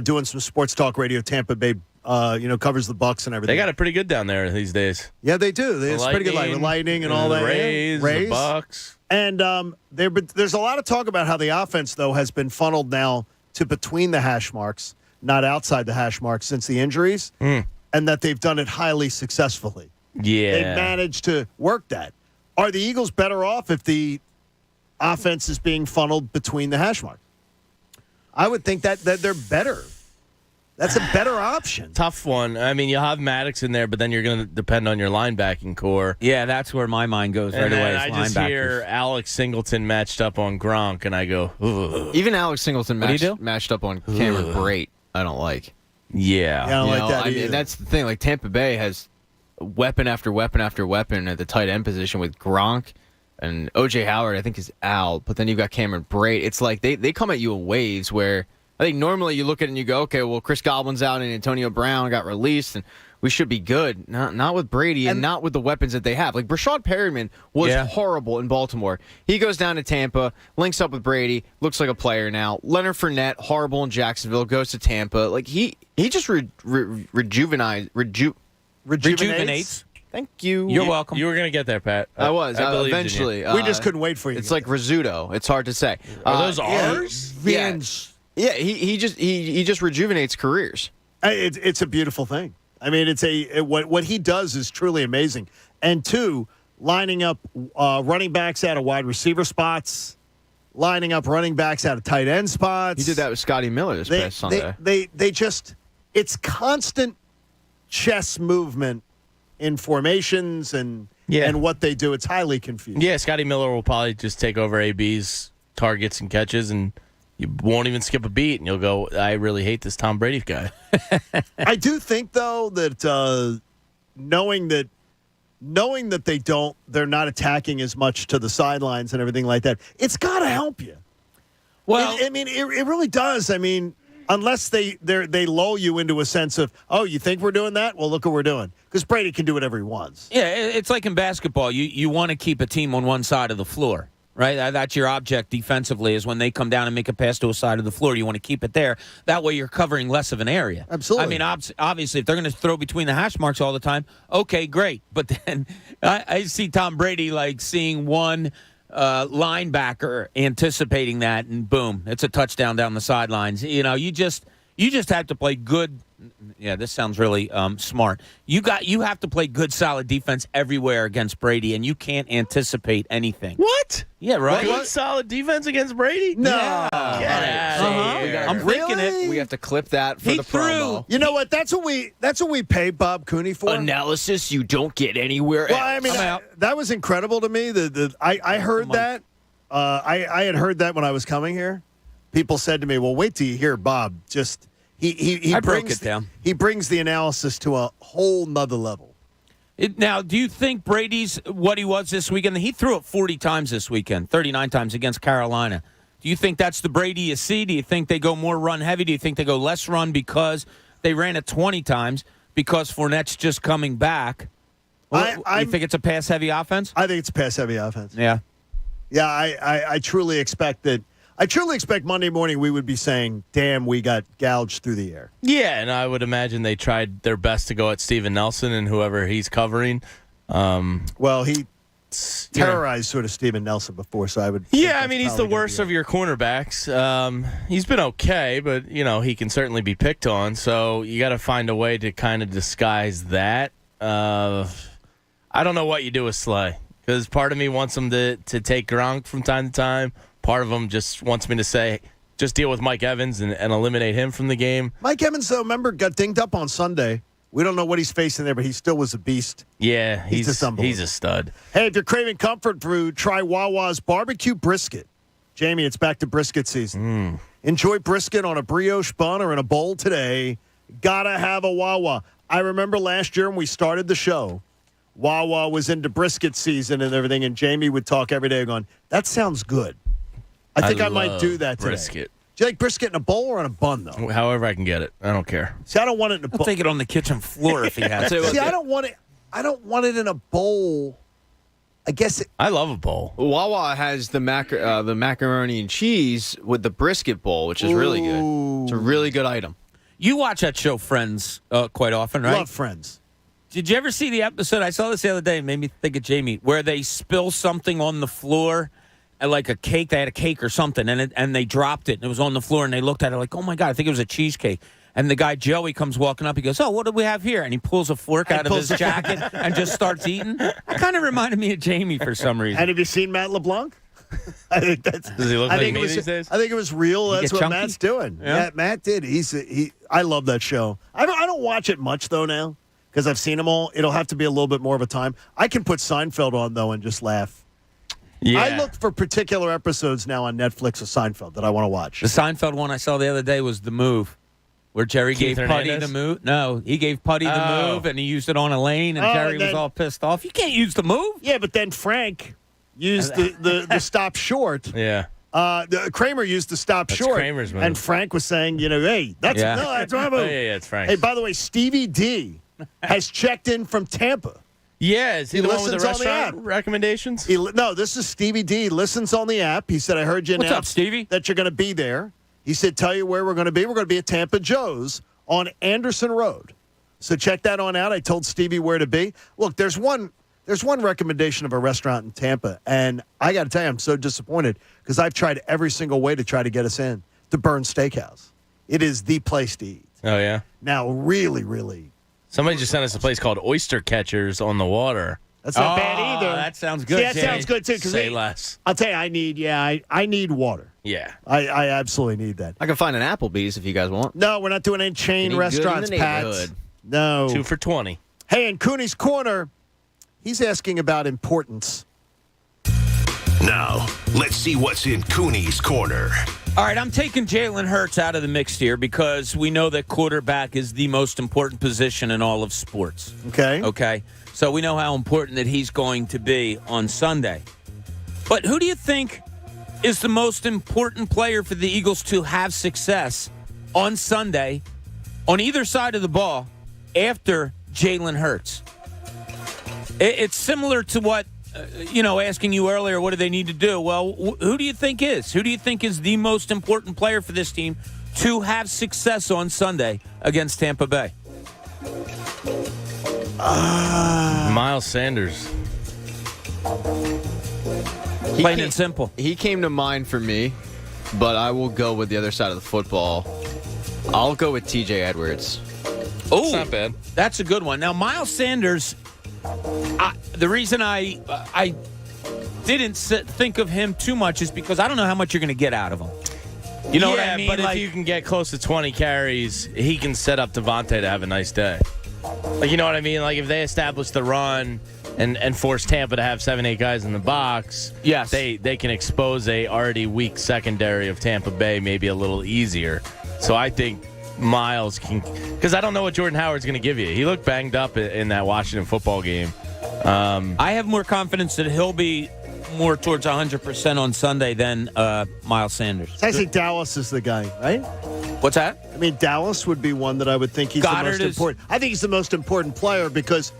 Speaker 17: doing some sports talk radio. Tampa Bay, covers the Bucks and everything.
Speaker 18: They got it pretty good down there these days.
Speaker 17: Yeah, they do. It's pretty good, like the Lightning and all that.
Speaker 18: Rays, the Bucks.
Speaker 17: And there's a lot of talk about how the offense, though, has been funneled now to between the hash marks, not outside the hash marks since the injuries, and that they've done it highly successfully.
Speaker 18: Yeah.
Speaker 17: They've managed to work that. Are the Eagles better off if the offense is being funneled between the hash marks? I would think that they're better. That's a better option.
Speaker 18: Tough one. I mean, you'll have Maddox in there, but then you're going to depend on your linebacking core.
Speaker 2: Yeah, that's where my mind goes right away.
Speaker 18: I just hear Alex Singleton matched up on Gronk, and I go, ugh.
Speaker 20: Even Alex Singleton matched up on Cameron Brate. I don't like.
Speaker 18: Yeah.
Speaker 17: I don't like that either.
Speaker 20: That's the thing. Like, Tampa Bay has weapon after weapon after weapon at the tight end position with Gronk and O.J. Howard, I think, is out. But then you've got Cameron Brate. It's like they come at you in waves where I think normally you look at it and you go, okay, well, Chris Godwin's out and Antonio Brown got released, and we should be good. Not with Brady and not with the weapons that they have. Like, Brashad Perriman was horrible in Baltimore. He goes down to Tampa, links up with Brady, looks like a player now. Leonard Fournette, horrible in Jacksonville, goes to Tampa. Like, he just rejuvenates. Thank you.
Speaker 2: You're welcome.
Speaker 18: You were going to get there, Pat.
Speaker 20: I was.
Speaker 18: I believed
Speaker 20: eventually.
Speaker 17: We just couldn't wait for you.
Speaker 20: It's like risotto. It's hard to say.
Speaker 18: Are those R's?
Speaker 20: Yeah, he just rejuvenates careers.
Speaker 17: It's a beautiful thing. I mean, what he does is truly amazing. And two, lining up running backs out of wide receiver spots, lining up running backs out of tight end spots.
Speaker 20: He did that with Scotty Miller this past Sunday.
Speaker 17: They just, it's constant chess movement in formations and what they do. It's highly confusing.
Speaker 18: Yeah, Scotty Miller will probably just take over AB's targets and catches, and you won't even skip a beat, and you'll go, I really hate this Tom Brady guy.
Speaker 17: I do think, though, that knowing that they're not attacking as much to the sidelines and everything like that, it's got to help you.
Speaker 2: Well,
Speaker 17: it really does. I mean, unless they lull you into a sense of, oh, you think we're doing that? Well, look what we're doing. Because Brady can do whatever he wants.
Speaker 2: Yeah, it's like in basketball. You want to keep a team on one side of the floor. Right, that's your object defensively is when they come down and make a pass to a side of the floor, you want to keep it there. That way you're covering less of an area.
Speaker 17: Absolutely.
Speaker 2: I mean, obviously, if they're going to throw between the hash marks all the time, okay, great. But then I see Tom Brady like seeing one linebacker anticipating that, and boom, it's a touchdown down the sidelines. You You just have to play good. Yeah, this sounds really smart. You have to play good, solid defense everywhere against Brady, and you can't anticipate anything.
Speaker 18: What?
Speaker 2: Yeah, right.
Speaker 18: Good, solid defense against Brady?
Speaker 17: No.
Speaker 2: Yeah. I'm thinking it.
Speaker 20: We have to clip that for the promo.
Speaker 17: You know what? That's what we pay Bob Cooney for.
Speaker 20: Analysis you don't get anywhere
Speaker 17: Well,
Speaker 20: else.
Speaker 17: I mean, that was incredible to me. I heard that. I had heard that when I was coming here. People said to me, "Well, wait till you hear Bob." Just he
Speaker 2: broke it down.
Speaker 17: He brings the analysis to a whole nother level.
Speaker 2: Now, do you think Brady's what he was this weekend? He threw it 40 times this weekend, 39 times against Carolina. Do you think that's the Brady you see? Do you think they go more run heavy? Do you think they go less run because they ran it 20 times because Fournette's just coming back? You think it's a pass heavy offense?
Speaker 17: I think it's a pass heavy offense.
Speaker 2: Yeah.
Speaker 17: Yeah, I truly expect that. I truly expect Monday morning we would be saying, damn, we got gouged through the air.
Speaker 18: Yeah, and I would imagine they tried their best to go at Steven Nelson and whoever he's covering.
Speaker 17: Well, he terrorized sort of Steven Nelson before, so I would.
Speaker 18: Yeah, I mean, he's the worst of your cornerbacks. He's been okay, but, he can certainly be picked on, so you got to find a way to kind of disguise that. I don't know what you do with Slay, because part of me wants him to take Gronk from time to time. Part of them just wants me to say, just deal with Mike Evans and eliminate him from the game.
Speaker 17: Mike Evans, though, remember, got dinged up on Sunday. We don't know what he's facing there, but he still was a beast.
Speaker 18: Yeah, he's a stud.
Speaker 17: Hey, if you're craving comfort food, try Wawa's barbecue brisket. Jamie, it's back to brisket season. Enjoy brisket on a brioche bun or in a bowl today. Gotta have a Wawa. I remember last year when we started the show, Wawa was into brisket season and everything, and Jamie would talk every day going, that sounds good. I think I might do that today.
Speaker 18: Brisket.
Speaker 17: Do you like brisket in a bowl or on a bun, though?
Speaker 18: However I can get it. I don't care.
Speaker 17: See, I don't want it in a bowl.
Speaker 2: I'll take it on the kitchen floor if he has it.
Speaker 17: See, I don't want it in a bowl. I guess
Speaker 18: I love a bowl.
Speaker 20: Wawa has the macaroni and cheese with the brisket bowl, which is really good. It's a really good item.
Speaker 2: You watch that show Friends quite often, right?
Speaker 17: Love Friends.
Speaker 2: Did you ever see the episode? I saw this the other day. It made me think of Jamie, where they spill something on the floor. Like a cake, they had a cake or something, and they dropped it, and it was on the floor, and they looked at it like, oh, my God, I think it was a cheesecake. And the guy, Joey, comes walking up. He goes, oh, what do we have here? And he pulls a fork out of his jacket and just starts eating. That kind of reminded me of Jamie for some reason.
Speaker 17: And have you seen Matt LeBlanc? I think that's.
Speaker 18: Does he look like me these days?
Speaker 17: I think it was real. That's what
Speaker 2: chunky?
Speaker 17: Matt's doing. Yeah, Matt did. I love that show. I don't watch it much, though, now, because I've seen them all. It'll have to be a little bit more of a time. I can put Seinfeld on, though, and just laugh.
Speaker 18: Yeah.
Speaker 17: I look for particular episodes now on Netflix of Seinfeld that I want to watch.
Speaker 2: The Seinfeld one I saw the other day was The Move, where Jerry
Speaker 18: Keith
Speaker 2: gave Putty
Speaker 18: Hernandez?
Speaker 2: the move. No, he gave Putty the move, and he used it on Elaine, and Jerry was all pissed off. You can't use The Move.
Speaker 17: Yeah, but then Frank used the stop short.
Speaker 18: Yeah.
Speaker 17: Kramer used the stop
Speaker 18: That's
Speaker 17: short.
Speaker 18: Kramer's move.
Speaker 17: And Frank was saying, hey, that's my move.
Speaker 18: Yeah, it's Frank.
Speaker 17: Hey, by the way, Stevie D has checked in from Tampa.
Speaker 18: Yeah, is he the one with the
Speaker 17: listens on the
Speaker 18: restaurant recommendations?
Speaker 17: No, this is Stevie D. He listens on the app. He said, I heard you
Speaker 2: What's up,
Speaker 17: announce
Speaker 2: Stevie?
Speaker 17: that you're going to be there. He said, tell you where we're going to be. We're going to be at Tampa Joe's on Anderson Road. So check that on out. I told Stevie where to be. Look, there's one recommendation of a restaurant in Tampa, and I got to tell you, I'm so disappointed because I've tried every single way to try to get us in, to Burn Steakhouse. It is the place to eat.
Speaker 18: Oh, yeah?
Speaker 17: Now, really, really.
Speaker 18: Somebody just sent us a place called Oyster Catchers on the water.
Speaker 17: That's not bad either.
Speaker 2: That sounds good.
Speaker 17: See, that sounds good, too.
Speaker 18: Say less.
Speaker 17: I'll tell you, I need water.
Speaker 18: Yeah.
Speaker 17: I absolutely need that.
Speaker 20: I can find an Applebee's if you guys want.
Speaker 17: No, we're not doing any chain
Speaker 20: Any
Speaker 17: restaurants,
Speaker 20: good in the
Speaker 17: Pat.
Speaker 20: neighborhood.
Speaker 17: No.
Speaker 18: 2 for $20.
Speaker 17: Hey, in Cooney's Corner, he's asking about importance.
Speaker 13: Now, let's see what's in Cooney's Corner.
Speaker 2: All right, I'm taking Jalen Hurts out of the mix here because we know that quarterback is the most important position in all of sports.
Speaker 17: Okay.
Speaker 2: So we know how important that he's going to be on Sunday. But who do you think is the most important player for the Eagles to have success on Sunday on either side of the ball after Jalen Hurts? It's similar to what, asking you earlier, what do they need to do? Well, who do you think is? Who do you think is the most important player for this team to have success on Sunday against Tampa Bay?
Speaker 18: Miles Sanders.
Speaker 2: Plain and simple.
Speaker 20: He came to mind for me, but I will go with the other side of the football. I'll go with TJ Edwards.
Speaker 2: Oh,
Speaker 18: not bad.
Speaker 2: That's a good one. Now, Miles Sanders, the reason I didn't think of him too much is because I don't know how much you're going to get out of him. You know what I mean?
Speaker 18: But if you can get close to 20 carries, he can set up Devontae to have a nice day. Like, you know what I mean? Like, if they establish the run and force Tampa to have 7-8 guys in the box,
Speaker 2: yes,
Speaker 18: they can expose a already weak secondary of Tampa Bay maybe a little easier. So I think Miles can, because I don't know what Jordan Howard's going to give you. He looked banged up in that Washington football game.
Speaker 2: I have more confidence that he'll be more towards 100% on Sunday than Miles Sanders.
Speaker 17: I think Dallas is the guy, right?
Speaker 2: What's that?
Speaker 17: I mean, Dallas would be one that I would think he's
Speaker 2: Goddard
Speaker 17: the most important. I think he's the most important player because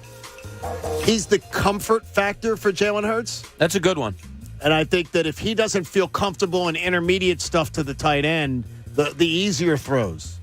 Speaker 17: he's the comfort factor for Jalen Hurts.
Speaker 2: That's a good one.
Speaker 17: And I think that if he doesn't feel comfortable in intermediate stuff to the tight end, the easier throws,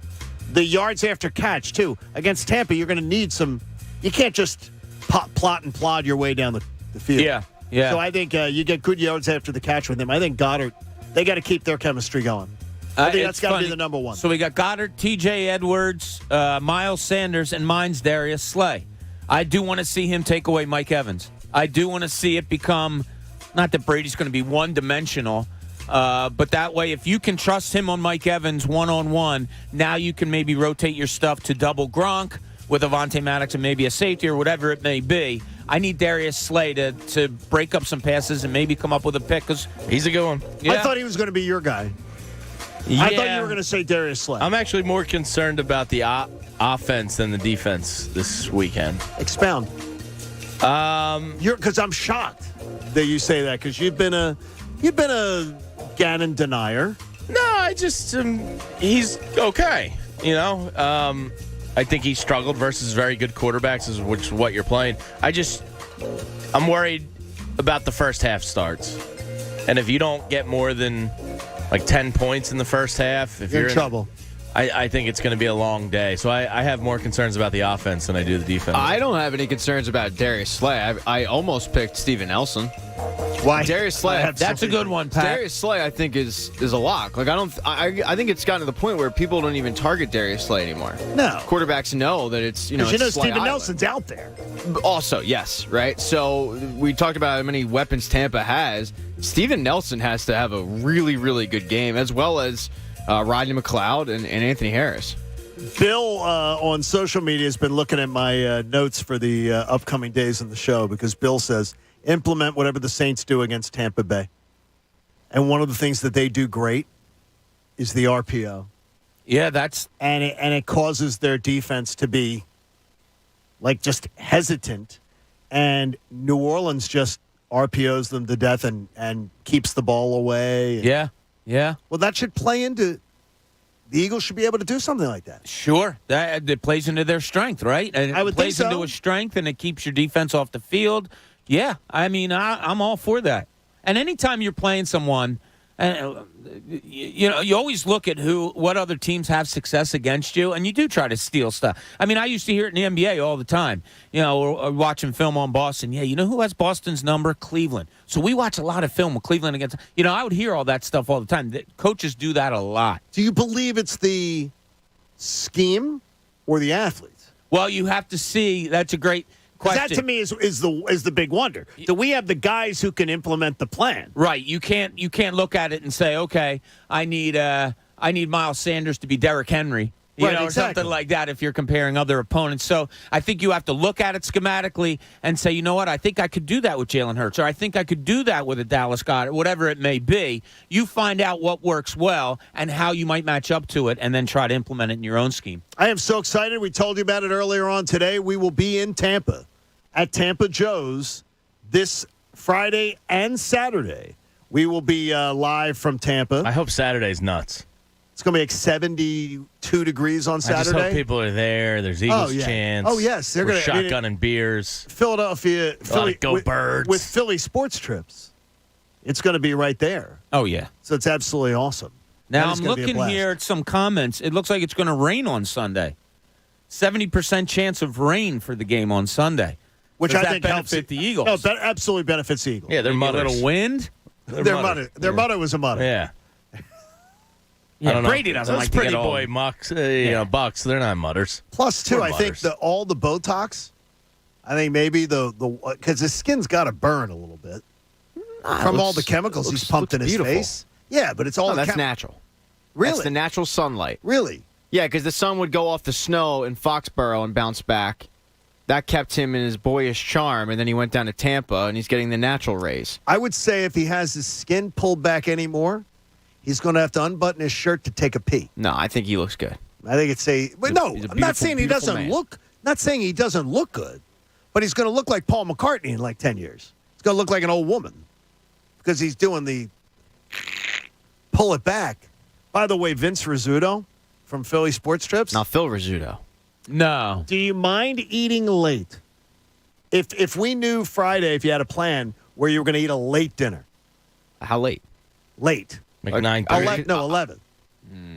Speaker 17: the yards after catch, too. Against Tampa, you're going to need some – you can't just plot and plod your way down the field.
Speaker 2: Yeah.
Speaker 17: So I think you get good yards after the catch with him. I think Goddard, they got to keep their chemistry going. I think that's got to be the number one.
Speaker 2: So we got Goddard, TJ Edwards, Miles Sanders, and mine's Darius Slay. I do want to see him take away Mike Evans. I do want to see it become, not that Brady's going to be one-dimensional, but that way if you can trust him on Mike Evans one-on-one, now you can maybe rotate your stuff to double Gronk with Avonte Maddox and maybe a safety or whatever it may be. I need Darius Slay to break up some passes and maybe come up with a pick because
Speaker 18: he's a good one.
Speaker 17: Yeah. I thought he was going to be your guy.
Speaker 18: Yeah.
Speaker 17: I thought you were going to say Darius Slay.
Speaker 18: I'm actually more concerned about the offense than the defense this weekend.
Speaker 17: Expound. Because I'm shocked that you say that because you've been a Gannon denier.
Speaker 18: No, I just he's okay. You know, I think he struggled versus very good quarterbacks, which is what you're playing. I'm worried about the first half starts, and if you don't get more than like 10 points in the first half, if you're
Speaker 17: in trouble.
Speaker 18: I think it's going to be a long day. So I have more concerns about the offense than I do the defense.
Speaker 20: I don't have any concerns about Darius Slay. I almost picked Steven Nelson.
Speaker 17: Why?
Speaker 20: Darius Slay.
Speaker 2: That's a good one, Pat.
Speaker 20: Darius Slay, I think, is a lock. Like I think it's gotten to the point where people don't even target Darius Slay anymore.
Speaker 17: No.
Speaker 20: Quarterbacks know that it's
Speaker 17: Steven Nelson's out there.
Speaker 20: Also, yes, right? So we talked about how many weapons Tampa has. Steven Nelson has to have a really, really good game, as well as Rodney McLeod and Anthony Harris.
Speaker 17: Bill on social media has been looking at my notes for the upcoming days in the show because Bill says, implement whatever the Saints do against Tampa Bay. And one of the things that they do great is the RPO.
Speaker 2: Yeah, that's...
Speaker 17: And it causes their defense to be, like, just hesitant. And New Orleans just RPOs them to death and keeps the ball away.
Speaker 2: Yeah.
Speaker 17: Well, that should play into... The Eagles should be able to do something like that.
Speaker 2: Sure. That plays into their strength, right? And
Speaker 17: I would
Speaker 2: it plays
Speaker 17: think so.
Speaker 2: into a strength, and it keeps your defense off the field. Yeah, I mean, I'm all for that. And anytime you're playing someone, you always look at what other teams have success against you, and you do try to steal stuff. I mean, I used to hear it in the NBA all the time. We're watching film on Boston. Yeah, you know who has Boston's number? Cleveland. So we watch a lot of film with Cleveland against. I would hear all that stuff all the time. The coaches do that a lot.
Speaker 17: Do you believe it's the scheme or the athletes?
Speaker 2: Well, you have to see. That's a great question.
Speaker 17: That to me is the big wonder. Do we have the guys who can implement the plan?
Speaker 2: Right. You can't look at it and say, okay, I need Miles Sanders to be Derrick Henry, or something like that. If you're comparing other opponents, so I think you have to look at it schematically and say, you know what, I think I could do that with Jalen Hurts, or I think I could do that with a Dallas Goedert, whatever it may be. You find out what works well and how you might match up to it, and then try to implement it in your own scheme.
Speaker 17: I am so excited. We told you about it earlier on today. We will be in Tampa at Tampa Joe's this Friday and Saturday. We will be live from Tampa.
Speaker 18: I hope Saturday's nuts.
Speaker 17: It's going to be like 72 degrees on Saturday.
Speaker 18: I just hope people are there. There's Eagles chants.
Speaker 17: Oh, yes.
Speaker 18: They're shotgunning beers.
Speaker 17: Philadelphia. Philly,
Speaker 18: go Birds.
Speaker 17: With Philly Sports Trips. It's going to be right there.
Speaker 2: Oh, yeah.
Speaker 17: So it's absolutely awesome.
Speaker 2: Now, I'm looking here at some comments. It looks like it's going to rain on Sunday. 70% chance of rain for the game on Sunday.
Speaker 17: Which I think helps
Speaker 2: the Eagles.
Speaker 17: No, absolutely benefits the Eagles.
Speaker 2: Yeah, they're mutters. A little wind.
Speaker 17: Their motto was a motto.
Speaker 18: Yeah.
Speaker 2: Yeah,
Speaker 18: I don't know.
Speaker 2: Brady doesn't
Speaker 18: Those
Speaker 2: like to
Speaker 18: pretty
Speaker 2: get old.
Speaker 18: boy Bucks, they're not mutters.
Speaker 17: Plus, too,
Speaker 18: We're
Speaker 17: I think
Speaker 18: mutters.
Speaker 17: all the Botox, I think maybe because his skin's got to burn a little bit from all the chemicals he's pumped in his
Speaker 20: beautiful.
Speaker 17: face. Yeah, but it's all
Speaker 20: that's natural.
Speaker 17: Really?
Speaker 20: That's the natural sunlight.
Speaker 17: Really?
Speaker 20: Yeah, because the sun would go off the snow in Foxborough and bounce back. That kept him in his boyish charm, and then he went down to Tampa, and he's getting the natural rays.
Speaker 17: I would say if he has his skin pulled back anymore, he's going to have to unbutton his shirt to take a pee.
Speaker 20: No, I think he looks good.
Speaker 17: I think it's but no, I'm not saying he doesn't
Speaker 20: man.
Speaker 17: look. Not saying he doesn't look good, but he's going to look like Paul McCartney in like 10 years. He's going to look like an old woman because he's doing the pull it back. By the way, Vince Rizzuto from Philly Sports Trips.
Speaker 20: Now, Phil Rizzuto.
Speaker 2: No.
Speaker 17: Do you mind eating late? If we knew Friday, if you had a plan where you were going to eat a late dinner.
Speaker 20: How late?
Speaker 17: Late.
Speaker 18: Like 9:30?
Speaker 17: 11.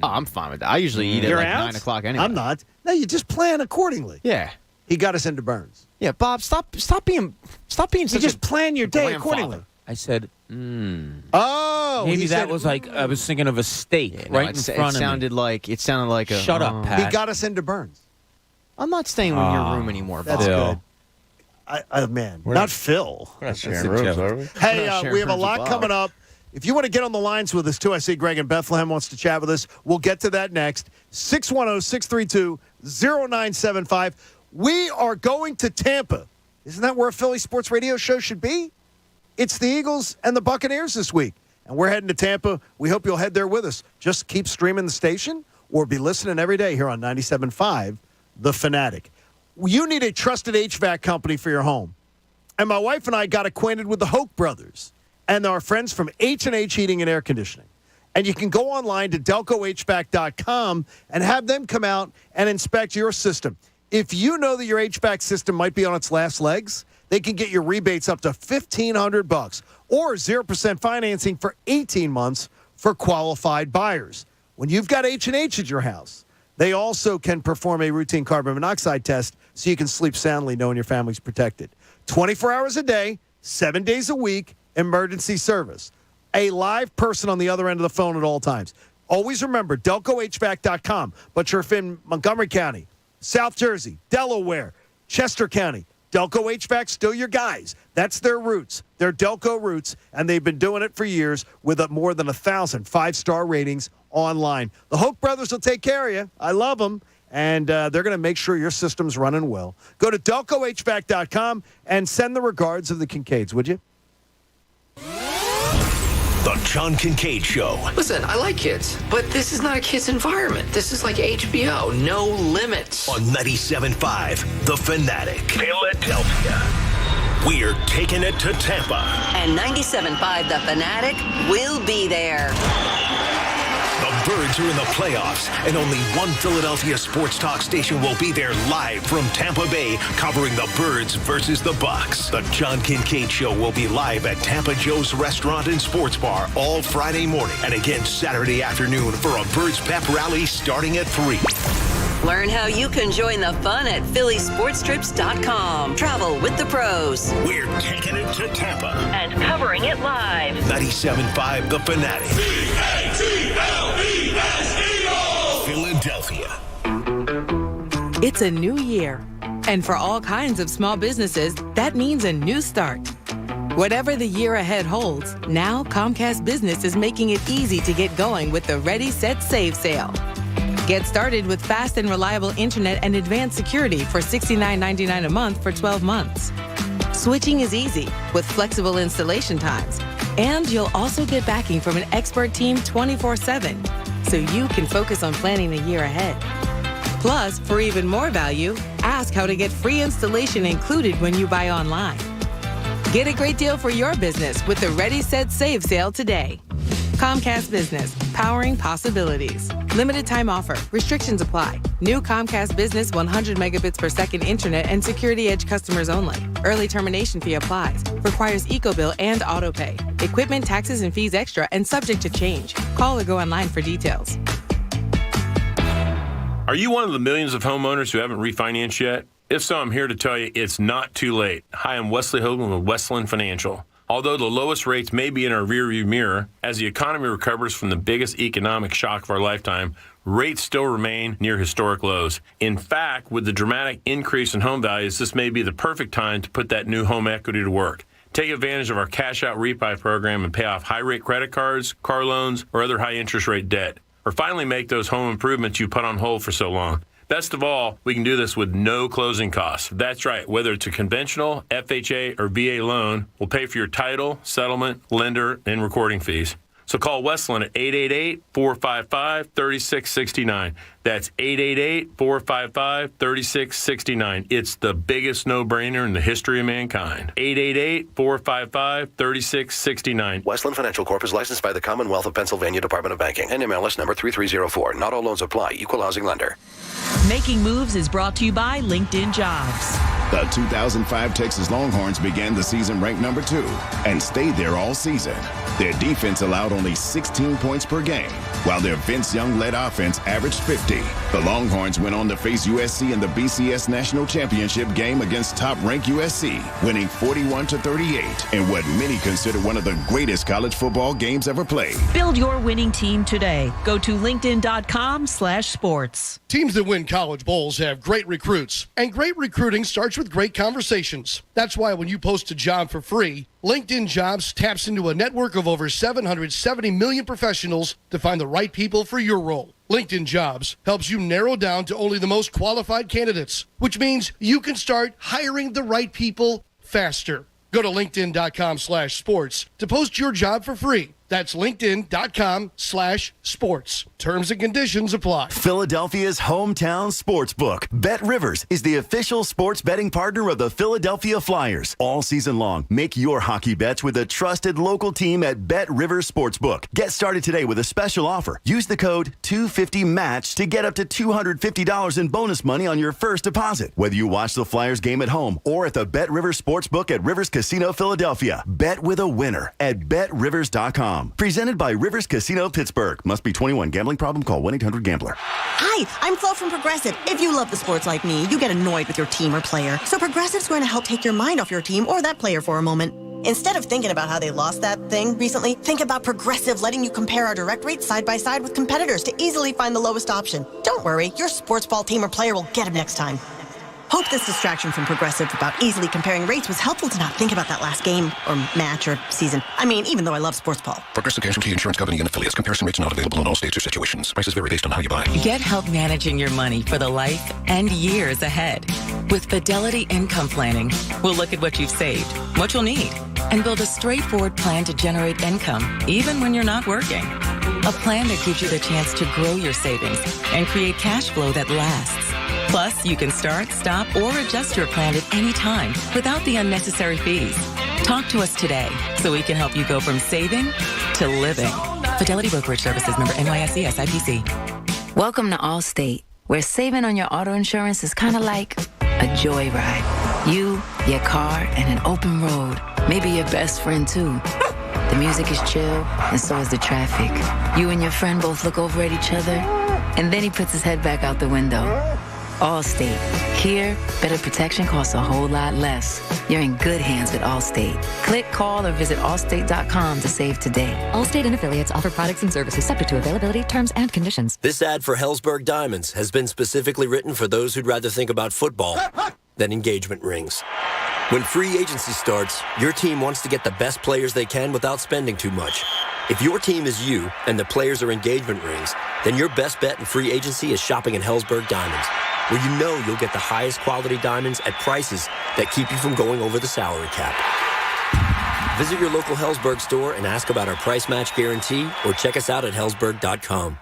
Speaker 20: Oh, I'm fine with that. I usually eat at
Speaker 17: You're
Speaker 20: like
Speaker 17: out?
Speaker 20: 9 o'clock anyway.
Speaker 17: I'm not. No, you just plan accordingly.
Speaker 20: Yeah.
Speaker 17: He got us into Burns.
Speaker 20: Yeah, Bob, stop being
Speaker 17: You just plan your day accordingly.
Speaker 2: I said,
Speaker 17: Oh,
Speaker 2: maybe
Speaker 17: he
Speaker 2: that
Speaker 17: said,
Speaker 2: was like I was thinking of a steak
Speaker 20: No,
Speaker 2: right in front of
Speaker 20: sounded
Speaker 2: me.
Speaker 20: like it sounded like a.
Speaker 2: Shut up, Pat.
Speaker 17: He got us into Burns.
Speaker 20: I'm not staying in your room anymore, Bob.
Speaker 17: That's good. Man, not Phil.
Speaker 18: We're not sharing rooms, are we?
Speaker 17: Hey,
Speaker 20: not sharing
Speaker 17: we have a
Speaker 20: rooms with
Speaker 17: lot
Speaker 20: Bob.
Speaker 17: coming up. If you want to get on the lines with us, too, I see Greg in Bethlehem wants to chat with us. We'll get to that next. 610-632-0975. We are going to Tampa. Isn't that where a Philly sports radio show should be? It's the Eagles and the Buccaneers this week. And we're heading to Tampa. We hope you'll head there with us. Just keep streaming the station or be listening every day here on 97.5 The Fanatic. You need a trusted HVAC company for your home. And my wife and I got acquainted with the Hoke brothers and our friends from H&H Heating and Air Conditioning. And you can go online to delcohvac.com and have them come out and inspect your system. If you know that your HVAC system might be on its last legs, they can get your rebates up to $1,500 or 0% financing for 18 months for qualified buyers. When you've got H&H at your house, they also can perform a routine carbon monoxide test so you can sleep soundly knowing your family's protected. 24 hours a day, 7 days a week, emergency service. A live person on the other end of the phone at all times. Always remember, delcohvac.com, but you're in Montgomery County, South Jersey, Delaware, Chester County. Delco HVAC, still your guys. That's their roots. They're Delco roots, and they've been doing it for years with more than 1,000 five-star ratings online. The Hoke brothers will take care of you. I love them, and they're going to make sure your system's running well. Go to delcohvac.com and send the regards of the Kincades, would you?
Speaker 13: The John Kincade Show.
Speaker 5: Listen, I like kids, but this is not a kid's environment. This is like HBO. No limits.
Speaker 13: On 97.5 The Fanatic. Philadelphia. We're taking it to Tampa.
Speaker 11: And 97.5 The Fanatic will be there.
Speaker 13: The Birds are in the playoffs, and only one Philadelphia sports talk station will be there live from Tampa Bay, covering the Birds versus the Bucks. The John Kincade Show will be live at Tampa Joe's Restaurant and Sports Bar all Friday morning, and again Saturday afternoon for a Birds pep rally starting at 3.
Speaker 11: Learn how you can join the fun at phillysportstrips.com. Travel with the pros.
Speaker 13: We're taking it to Tampa.
Speaker 11: And covering it live.
Speaker 13: 97.5 The Fanatic. Philadelphia.
Speaker 4: It's a new year. And for all kinds of small businesses, that means a new start. Whatever the year ahead holds, now Comcast Business is making it easy to get going with the Ready, Set, Save sale. Get started with fast and reliable internet and advanced security for $69.99 a month for 12 months. Switching is easy with flexible installation times. And you'll also get backing from an expert team 24/7, so you can focus on planning the year ahead. Plus, for even more value, ask how to get free installation included when you buy online. Get a great deal for your business with the Ready, Set, Save sale today. Comcast Business, powering possibilities. Limited time offer. Restrictions apply. New Comcast Business 100 megabits per second internet and Security Edge customers only. Early termination fee applies. Requires EcoBill and AutoPay. Equipment, taxes, and fees extra and subject to change. Call or go online for details.
Speaker 10: Are you one of the millions of homeowners who haven't refinanced yet? If so, I'm here to tell you it's not too late. Hi, I'm Wesley Hogan with Westland Financial. Although the lowest rates may be in our rearview mirror, as the economy recovers from the biggest economic shock of our lifetime, rates still remain near historic lows. In fact, with the dramatic increase in home values, this may be the perfect time to put that new home equity to work. Take advantage of our cash-out refi program and pay off high-rate credit cards, car loans, or other high-interest rate debt. Or finally make those home improvements you put on hold for so long. Best of all, we can do this with no closing costs. That's right. Whether it's a conventional, FHA, or VA loan, we'll pay for your title, settlement, lender, and recording fees. So call Westland at 888-455-3669. That's 888-455-3669. It's the biggest no-brainer in the history of mankind. 888-455-3669.
Speaker 3: Westland Financial Corp is licensed by the Commonwealth of Pennsylvania Department of Banking. NMLS number 3304. Not all loans apply. Equal housing lender.
Speaker 1: Making Moves is brought to you by LinkedIn Jobs.
Speaker 7: The 2005 Texas Longhorns began the season ranked number 2 and stayed there all season. Their defense allowed only 16 points per game, while their Vince Young-led offense averaged 50. The Longhorns went on to face USC in the BCS National Championship game against top-ranked USC, winning 41-38 in what many consider one of the greatest college football games ever played.
Speaker 1: Build your winning team today. Go to linkedin.com/sports.
Speaker 12: Teams that win college bowls have great recruits, and great recruiting starts with great conversations. That's why when you post a job for free, LinkedIn Jobs taps into a network of over 770 million professionals to find the right people for your role. LinkedIn Jobs helps you narrow down to only the most qualified candidates, which means you can start hiring the right people faster. Go to linkedin.com/sports to post your job for free. That's linkedin.com/sports. Terms and conditions apply.
Speaker 14: Philadelphia's hometown sportsbook, Bet Rivers, is the official sports betting partner of the Philadelphia Flyers. All season long, make your hockey bets with a trusted local team at Bet Rivers Sportsbook. Get started today with a special offer. Use the code 250MATCH to get up to $250 in bonus money on your first deposit. Whether you watch the Flyers game at home or at the Bet Rivers Sportsbook at Rivers Casino Philadelphia, bet with a winner at BetRivers.com. Presented by Rivers Casino Pittsburgh. Must be 21. Gambling problem? Call 1-800-GAMBLER.
Speaker 19: Hi, I'm Flo from Progressive. If you love the sports like me, you get annoyed with your team or player. So Progressive's going to help take your mind off your team or that player for a moment. Instead of thinking about how they lost that thing recently, think about Progressive letting you compare our direct rates side by side with competitors to easily find the lowest option. Don't worry, your sports ball team or player will get him next time. Hope this distraction from Progressive about easily comparing rates was helpful to not think about that last game or match or season. I mean, even though I love sports ball.
Speaker 24: Progressive Casualty Insurance Company and affiliates. Comparison rates not available in all states or situations. Prices vary based on how you buy.
Speaker 4: Get help managing your money for the life and years ahead. With Fidelity Income Planning, we'll look at what you've saved, what you'll need, and build a straightforward plan to generate income, even when you're not working. A plan that gives you the chance to grow your savings and create cash flow that lasts. Plus, you can start, stop, or adjust your plan at any time without the unnecessary fees. Talk to us today so we can help you go from saving to living. Fidelity Brokerage Services, member NYSE SIPC.
Speaker 23: Welcome to Allstate, where saving on your auto insurance is kind of like a joyride. You, your car, and an open road. Maybe your best friend, too. The music is chill, and so is the traffic. You and your friend both look over at each other, and then he puts his head back out the window. Allstate. Here, better protection costs a whole lot less. You're in good hands with Allstate. Click, call, or visit allstate.com to save today. Allstate and affiliates offer products and services subject to availability, terms, and conditions.
Speaker 26: This ad for Hellsberg Diamonds has been specifically written for those who'd rather think about football than engagement rings. When free agency starts, your team wants to get the best players they can without spending too much. If your team is you and the players are engagement rings, then your best bet in free agency is shopping at Hellsberg Diamonds, where you know you'll get the highest quality diamonds at prices that keep you from going over the salary cap. Visit your local Hellsberg store and ask about our price match guarantee, or check us out at hellsberg.com.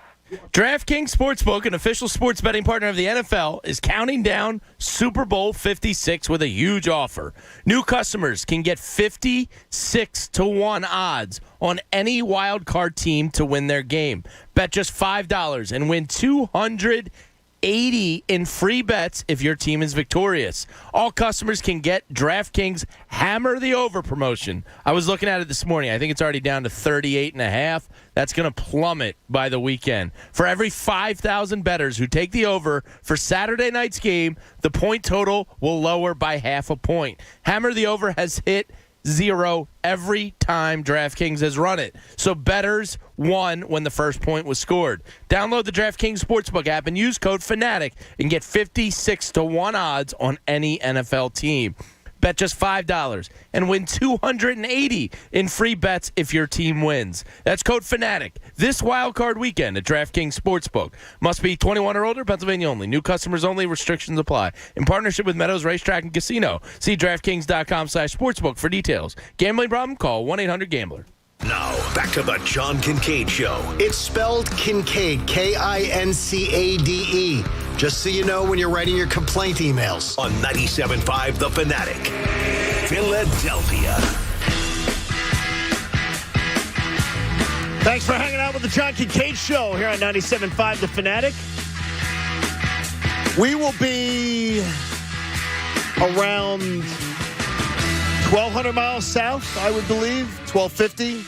Speaker 18: DraftKings Sportsbook, an official sports betting partner of the NFL, is counting down Super Bowl 56 with a huge offer. New customers can get 56-1 odds on any wild card team to win their game. Bet just $5 and win $280 in free bets if your team is victorious. All customers can get DraftKings Hammer the Over promotion. I was looking at it this morning. I think it's already down to 38.5. That's going to plummet by the weekend. For every 5,000 bettors who take the over for Saturday night's game, the point total will lower by half a point. Hammer the Over has hit 0 every time DraftKings has run it. So bettors won when the first point was scored. Download the DraftKings Sportsbook app and use code FANATIC and get 56-1 odds on any NFL team. Bet just $5 and win $280 in free bets if your team wins. That's code FANATIC this wild card weekend at DraftKings Sportsbook. Must be 21 or older, Pennsylvania only. New customers only. Restrictions apply. In partnership with Meadows Racetrack and Casino. See DraftKings.com/sportsbook for details. Gambling problem? Call 1-800-GAMBLER.
Speaker 13: Now, back to the John Kincade Show.
Speaker 8: It's spelled Kincade, Kincade. Just so you know when you're writing your complaint emails.
Speaker 13: On 97.5 The Fanatic, Philadelphia.
Speaker 17: Thanks for hanging out with the John Kincade Show here on 97.5 The Fanatic. We will be around 1,200 miles south, I would believe, 1,250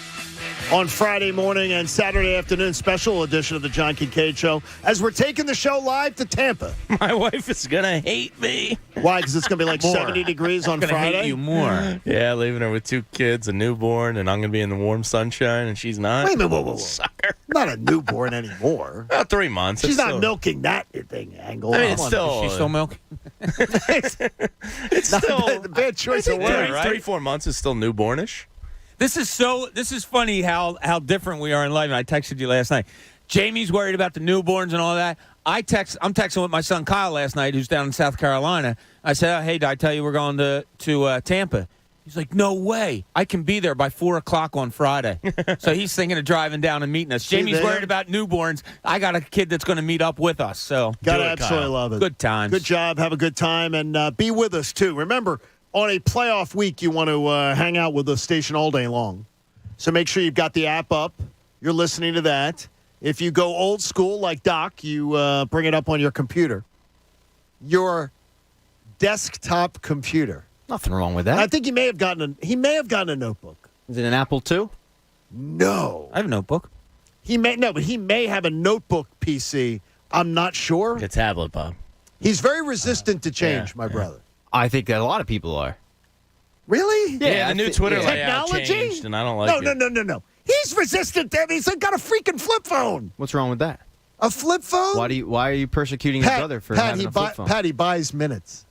Speaker 17: on Friday morning and Saturday afternoon, special edition of the John Kincade Show, as we're taking the show live to Tampa.
Speaker 18: My wife is going to hate me.
Speaker 17: Why? Because it's going to be like 70 degrees on Friday?
Speaker 2: I'm going to hate you more.
Speaker 18: Yeah, leaving her with 2 kids, a newborn, and I'm going to be in the warm sunshine, and she's not.
Speaker 17: Wait a minute, whoa.
Speaker 18: Sucker.
Speaker 17: Not a newborn anymore.
Speaker 18: About 3 months.
Speaker 17: She's not milking that thing, Angle.
Speaker 18: I mean, it's still...
Speaker 2: She's still milking?
Speaker 18: It's still...
Speaker 17: The bad choice of word,
Speaker 18: right? 3-4 months is still newbornish.
Speaker 2: This is funny how different we are in life. And I texted you last night. Jamie's worried about the newborns and all that. I'm texting with my son Kyle last night, who's down in South Carolina. I said, hey, did I tell you we're going to Tampa? He's like, no way. I can be there by 4 o'clock on Friday. So he's thinking of driving down and meeting us. Jamie's worried about newborns. I got a kid that's going to meet up with us. So
Speaker 17: gotta absolutely love it.
Speaker 2: Good times.
Speaker 17: Good job. Have a good time. And be with us, too. Remember, on a playoff week, you want to hang out with the station all day long. So make sure you've got the app up. You're listening to that. If you go old school like Doc, you bring it up on your computer. Your desktop computer.
Speaker 20: Nothing wrong with that.
Speaker 17: I think he may have gotten a notebook.
Speaker 20: Is it an Apple II?
Speaker 17: No.
Speaker 2: I have a notebook.
Speaker 17: But he may have a notebook PC. I'm not sure.
Speaker 18: A tablet, Bob.
Speaker 17: He's very resistant to change, my brother.
Speaker 20: I think that a lot of people are.
Speaker 17: Really?
Speaker 18: Yeah, the new Twitter layout
Speaker 17: technology
Speaker 18: changed, and I don't like it.
Speaker 17: No. He's resistant to it. He's got a freaking flip phone.
Speaker 20: What's wrong with that?
Speaker 17: A flip phone?
Speaker 20: Why are you persecuting your brother for having a flip phone?
Speaker 17: Pat, he buys minutes.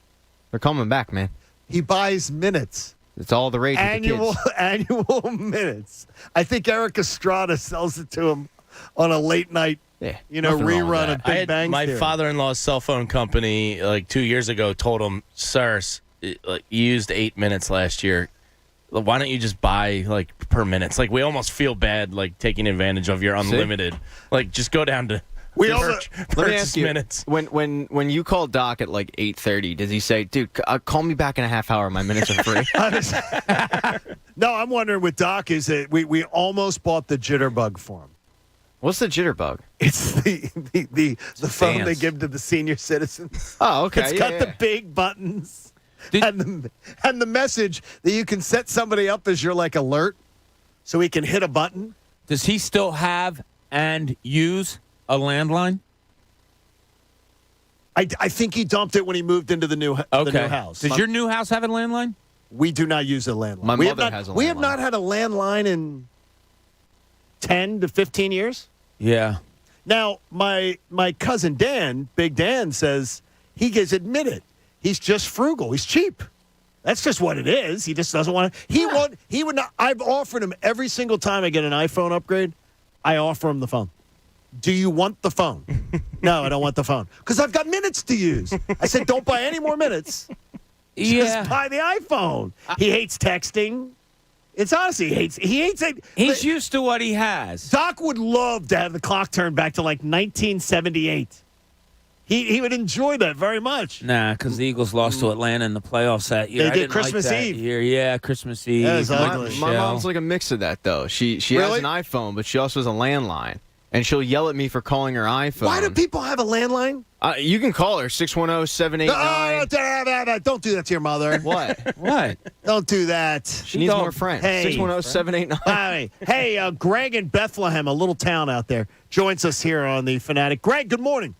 Speaker 20: They're coming back, man.
Speaker 17: He buys minutes.
Speaker 20: It's all the rage with the kids.
Speaker 17: Annual minutes. I think Eric Estrada sells it to him on a late night, rerun of Big Bang
Speaker 18: My
Speaker 17: Theory.
Speaker 18: father-in-law's cell phone company, 2 years ago, told him, sir, you used 8 minutes last year. Why don't you just buy, per minutes? We almost feel bad, taking advantage of your unlimited. Just go down to
Speaker 20: Let me ask you,
Speaker 18: minutes.
Speaker 20: When you call Doc at 8:30, does he say, dude, call me back in a half hour, my minutes are free?
Speaker 17: No, I'm wondering with Doc is that we almost bought the jitterbug for him.
Speaker 20: What's the jitterbug?
Speaker 17: It's the phone they give to the senior citizens.
Speaker 20: Oh, okay.
Speaker 17: It's got the big buttons and the message that you can set somebody up as your alert, so he can hit a button.
Speaker 2: Does he still have and use a landline?
Speaker 17: I think he dumped it when he moved into the new house.
Speaker 2: Does your new house have a landline?
Speaker 17: We do not use a landline.
Speaker 20: My mother has a landline.
Speaker 17: We have not had a landline in 10 to 15 years.
Speaker 2: Yeah.
Speaker 17: Now, my cousin Dan, Big Dan, says he gets admitted. He's just frugal. He's cheap. That's just what it is. He just doesn't want to. He would not. I've offered him every single time I get an iPhone upgrade, I offer him the phone. Do you want the phone? No, I don't want the phone. Because I've got minutes to use. I said, don't buy any more minutes. Just buy the iPhone. He hates texting. It's honestly, he hates it.
Speaker 2: He's used to what he has.
Speaker 17: Doc would love to have the clock turned back to 1978. He would enjoy that very much.
Speaker 2: Nah, because the Eagles lost to Atlanta in the playoffs that year.
Speaker 17: They did Christmas Eve.
Speaker 2: Year. Yeah, Christmas Eve.
Speaker 17: That was ugly.
Speaker 20: My mom's like a mix of that, though. She has an iPhone, but she also has a landline. And she'll yell at me for calling her iPhone.
Speaker 17: Why do people have a landline?
Speaker 20: You can call her, 610-789.
Speaker 17: Don't do that to your mother.
Speaker 20: What?
Speaker 2: What?
Speaker 17: Don't do that.
Speaker 20: She needs more friends.
Speaker 17: Hey,
Speaker 20: 610-789.
Speaker 17: Hey, Greg in Bethlehem, a little town out there, joins us here on the Fanatic. Greg, good morning.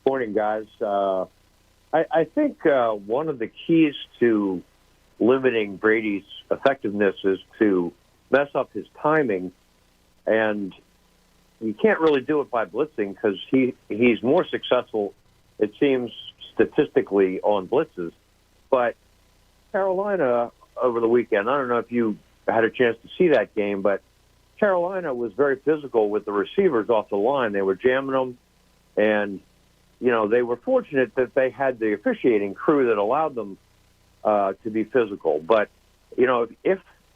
Speaker 9: Morning, guys. I think one of the keys to
Speaker 6: limiting Brady's effectiveness is to mess up his timing, and you can't really do it by blitzing because he's more successful, it seems, statistically on blitzes. But Carolina over the weekend, I don't know if you had a chance to see that game, but Carolina was very physical with the receivers off the line. They were jamming them, and, they were fortunate that they had the officiating crew that allowed them to be physical. But,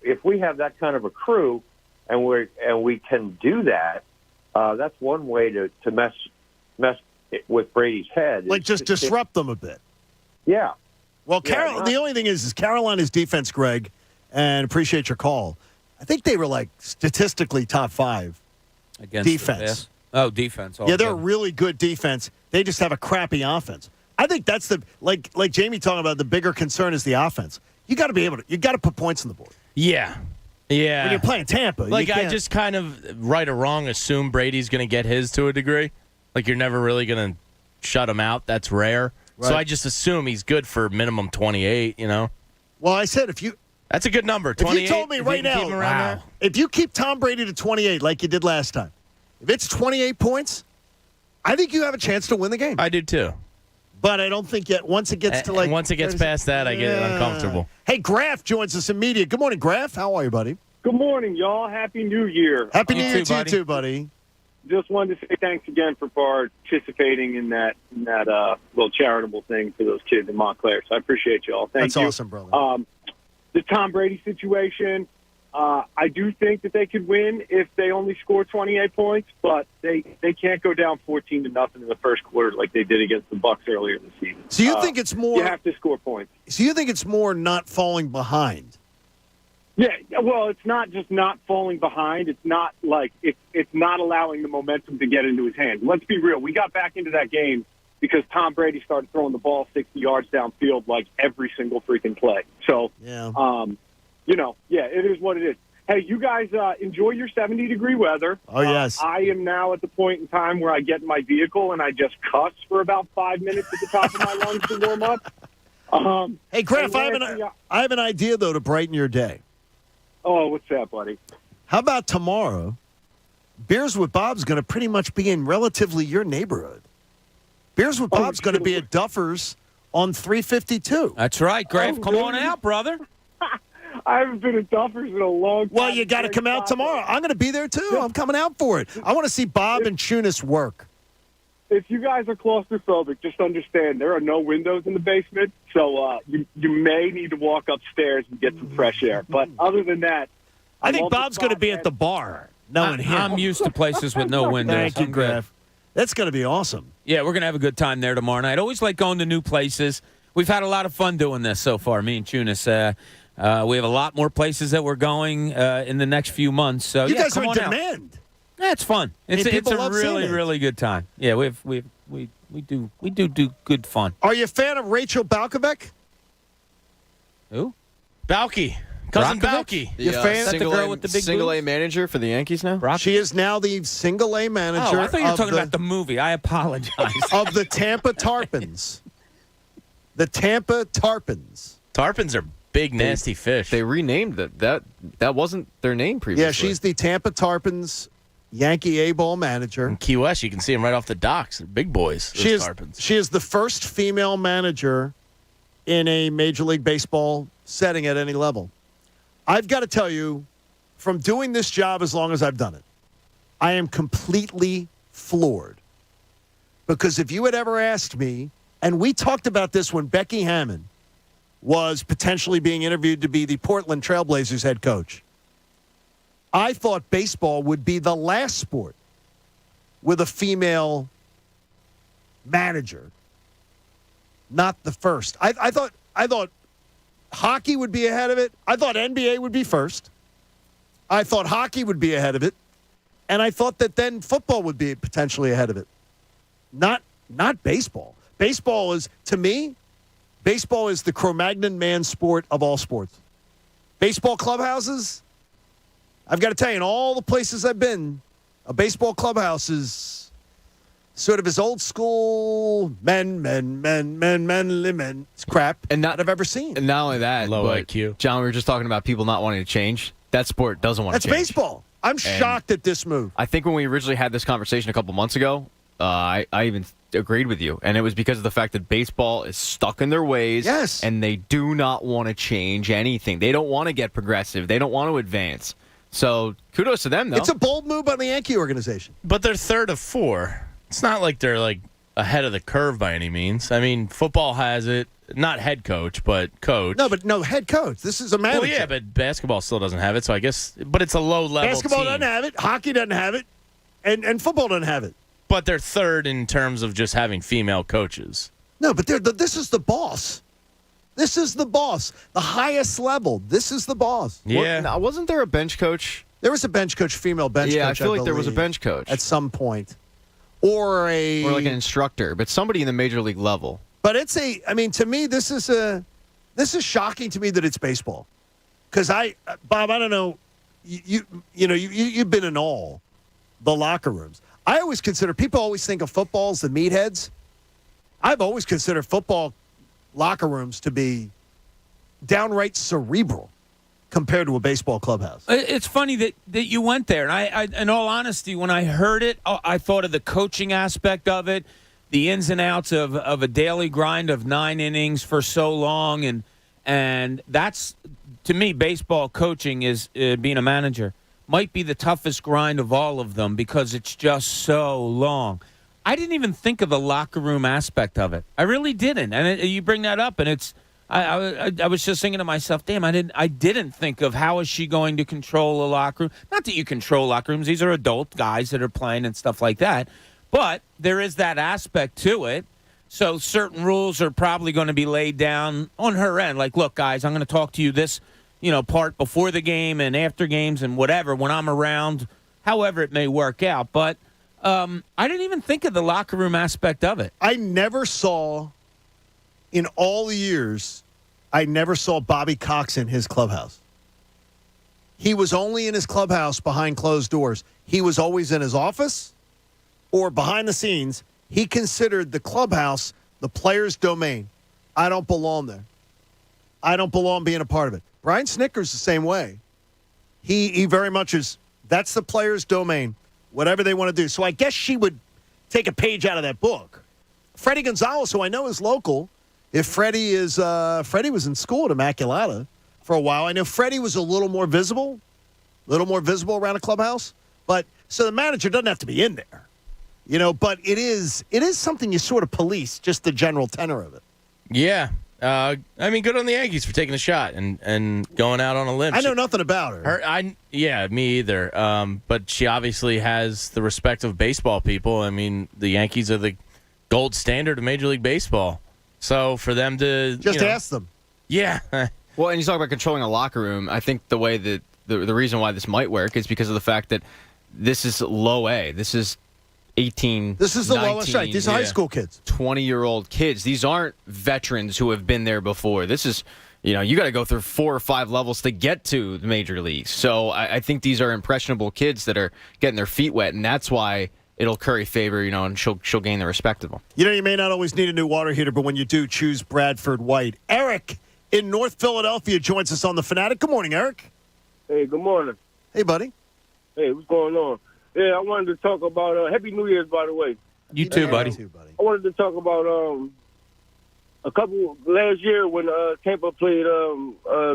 Speaker 6: if we have that kind of a crew and we can do that, that's one way to mess with Brady's head.
Speaker 17: Like just disrupt them a bit.
Speaker 6: Yeah.
Speaker 17: Well, the only thing is Carolina's defense, Greg, and appreciate your call. I think they were like statistically top 5
Speaker 2: against
Speaker 17: defense.
Speaker 2: Defense.
Speaker 17: Yeah, they're a really good defense. They just have a crappy offense. I think that's like Jamie talking about, the bigger concern is the offense. You got to put points on the board.
Speaker 18: Yeah. Yeah.
Speaker 17: When you're playing Tampa.
Speaker 18: I just kind of, right or wrong, assume Brady's going to get his to a degree. Like, you're never really going to shut him out. That's rare. Right. So I just assume he's good for minimum 28,
Speaker 17: Well, I said
Speaker 18: that's a good number, 28.
Speaker 17: If you told me right now, if you keep Tom Brady to 28 like you did last time, if it's 28 points, I think you have a chance to win the game.
Speaker 18: I do too.
Speaker 17: But I don't think yet. Once it gets to
Speaker 18: once it gets past that, I get uncomfortable.
Speaker 17: Hey, Graf joins us in media. Good morning, Graf. How are you, buddy?
Speaker 9: Good morning, y'all. Happy New Year.
Speaker 17: Happy New Year to you too, buddy.
Speaker 9: Just wanted to say thanks again for participating in that little charitable thing for those kids in Montclair. So I appreciate y'all. Thank you.
Speaker 17: That's awesome, brother.
Speaker 9: The Tom Brady situation, I do think that they could win if they only score 28 points, but they can't go down 14-0 in the first quarter like they did against the Bucs earlier this season.
Speaker 17: So you think it's more?
Speaker 9: You have to score points.
Speaker 17: So you think it's more not falling behind?
Speaker 9: Yeah, well, it's not just not falling behind. It's not like it's not allowing the momentum to get into his hands. Let's be real. We got back into that game because Tom Brady started throwing the ball 60 yards downfield like every single freaking play. So, it is what it is. Hey, you guys enjoy your 70-degree weather.
Speaker 17: Oh, yes.
Speaker 9: I am now at the point in time where I get in my vehicle and I just cuss for about 5 minutes at the top of my lungs to warm up.
Speaker 17: Hey, Graf, I have an idea, though, to brighten your day.
Speaker 9: Oh, what's that, buddy?
Speaker 17: How about tomorrow? Beers with Bob's going to pretty much be in relatively your neighborhood. Beers with Bob's going to be at Duffers on 352.
Speaker 2: That's right, Graf. Come on out, brother.
Speaker 9: I haven't been at Duffers in a long time.
Speaker 17: Well, you got to come out tomorrow. I'm going to be there, too. I'm coming out for it. I want to see Bob and Chunas work.
Speaker 9: If you guys are claustrophobic, just understand there are no windows in the basement, so you may need to walk upstairs and get some fresh air. But other than that,
Speaker 17: I think Bob's going to be at the bar, knowing him.
Speaker 2: I'm used to places with no windows.
Speaker 17: Thank you, Graf. That's going to be awesome.
Speaker 2: Yeah, we're going to have a good time there tomorrow night. Always like going to new places. We've had a lot of fun doing this so far, me and Chunas. We have a lot more places that we're going in the next few months. So
Speaker 17: you guys are in demand.
Speaker 2: That's fun. It's a really, really good time. Yeah, we do good fun.
Speaker 17: Are you a fan of Rachel Balkovec?
Speaker 2: Who?
Speaker 18: Balky. Cousin Balky.
Speaker 20: The girl with the big single A manager for the Yankees now?
Speaker 17: She is now the single A manager.
Speaker 2: Oh, I thought you were talking about the movie. I apologize.
Speaker 17: Of the Tampa Tarpons. The Tampa Tarpons.
Speaker 18: Tarpons are big, nasty fish.
Speaker 20: They renamed it. That wasn't their name previously.
Speaker 17: Yeah, she's the Tampa Tarpons Yankee A-ball manager.
Speaker 18: In Key West, you can see them right off the docks. They're big boys, Tarpons.
Speaker 17: She is the first female manager in a Major League Baseball setting at any level. I've got to tell you, from doing this job as long as I've done it, I am completely floored. Because if you had ever asked me, and we talked about this when Becky Hammon was potentially being interviewed to be the Portland Trailblazers head coach, I thought baseball would be the last sport with a female manager, not the first. I thought hockey would be ahead of it. I thought NBA would be first. I thought hockey would be ahead of it. And I thought that then football would be potentially ahead of it. Not baseball. Baseball is, to me, baseball is the Cro-Magnon man sport of all sports. Baseball clubhouses, I've got to tell you, in all the places I've been, a baseball clubhouse is
Speaker 5: sort of his old school men crap
Speaker 20: and
Speaker 5: that I've ever seen.
Speaker 20: And not only that,
Speaker 18: low
Speaker 20: but,
Speaker 18: IQ.
Speaker 20: John, we were just talking about people not wanting to change. That sport doesn't want to
Speaker 5: That's
Speaker 20: change.
Speaker 5: baseball. I'm shocked at this move.
Speaker 20: I think when we originally had this conversation a couple months ago, I even agreed with you, and it was because of the fact that baseball is stuck in their ways.
Speaker 5: Yes.
Speaker 20: And they do not want to change anything. They don't want to get progressive. They don't want to advance. So kudos to them, though.
Speaker 5: It's a bold move by the Yankee organization.
Speaker 18: But they're third of four. It's not like they're like ahead of the curve by any means. I mean, football has it. Not head coach, but coach.
Speaker 5: No, head coach. This is a manager.
Speaker 18: Well, yeah, but basketball still doesn't have it, so I guess. But it's a low level.
Speaker 5: Basketball
Speaker 18: team.
Speaker 5: doesn't have it. Hockey doesn't have it. And football doesn't have it.
Speaker 18: But they're third in terms of just having female coaches.
Speaker 5: No, but this is the boss. This is the boss. The highest level. This is the boss.
Speaker 18: Yeah.
Speaker 20: Now, wasn't there a bench coach?
Speaker 5: There was a bench coach, female bench coach.
Speaker 20: Yeah, I feel like there was a
Speaker 5: believe,
Speaker 20: bench coach.
Speaker 5: at some point. Or
Speaker 20: like an instructor, but somebody in the major league level.
Speaker 5: But to me, this is shocking to me that it's baseball. Because Bob, I don't know, you've been in all the locker rooms. I always consider, people always think of football as the meatheads. I've always considered football locker rooms to be downright cerebral compared to a baseball clubhouse.
Speaker 2: It's funny that you went there. And I, in all honesty, when I heard it, I thought of the coaching aspect of it, the ins and outs of a daily grind of 9 innings for so long. And that's, to me, baseball coaching is being a manager. Might be the toughest grind of all of them because it's just so long. I didn't even think of the locker room aspect of it. I really didn't. And you bring that up, and it's I was just thinking to myself, damn, I didn't think of how is she going to control a locker room. Not that you control locker rooms. These are adult guys that are playing and stuff like that. But there is that aspect to it. So certain rules are probably going to be laid down on her end. Like, look, guys, I'm going to talk to you this part before the game and after games and whatever when I'm around, however it may work out. But I didn't even think of the locker room aspect of it.
Speaker 5: I never saw, in all the years, Bobby Cox in his clubhouse. He was only in his clubhouse behind closed doors. He was always in his office or behind the scenes. He considered the clubhouse the player's domain. I don't belong there. I don't belong being a part of it. Brian Snitker's the same way. He very much is, that's the player's domain, whatever they want to do. So I guess she would take a page out of that book. Freddie Gonzalez, who I know is local, if Freddie was in school at Immaculata for a while. I know Freddie was a little more visible around a clubhouse. But so the manager doesn't have to be in there, but it is something you sort of police, just the general tenor of it.
Speaker 18: Yeah. Good on the Yankees for taking a shot and going out on a limb.
Speaker 5: I know nothing about her.
Speaker 18: Me either. But she obviously has the respect of baseball people. I mean, the Yankees are the gold standard of Major League Baseball. So for them to
Speaker 5: ask them.
Speaker 18: Yeah.
Speaker 20: Well, and you talk about controlling a locker room. I think the way that the reason why this might work is because of the fact that this is low A. This is 18.
Speaker 5: This is the
Speaker 20: 19,
Speaker 5: lowest rate. These are high school kids.
Speaker 20: 20-year-old kids. These aren't veterans who have been there before. This is, you got to go through 4 or 5 levels to get to the major leagues. So I think these are impressionable kids that are getting their feet wet, and that's why it'll curry favor, and she'll gain the respect of them.
Speaker 5: You may not always need a new water heater, but when you do, choose Bradford White. Eric in North Philadelphia joins us on The Fanatic. Good morning, Eric.
Speaker 15: Hey, good morning.
Speaker 5: Hey, buddy.
Speaker 15: Hey, what's going on? Yeah, I wanted to talk about Happy New Year's, by the way.
Speaker 2: You too, buddy.
Speaker 15: I wanted to talk about last year when Tampa played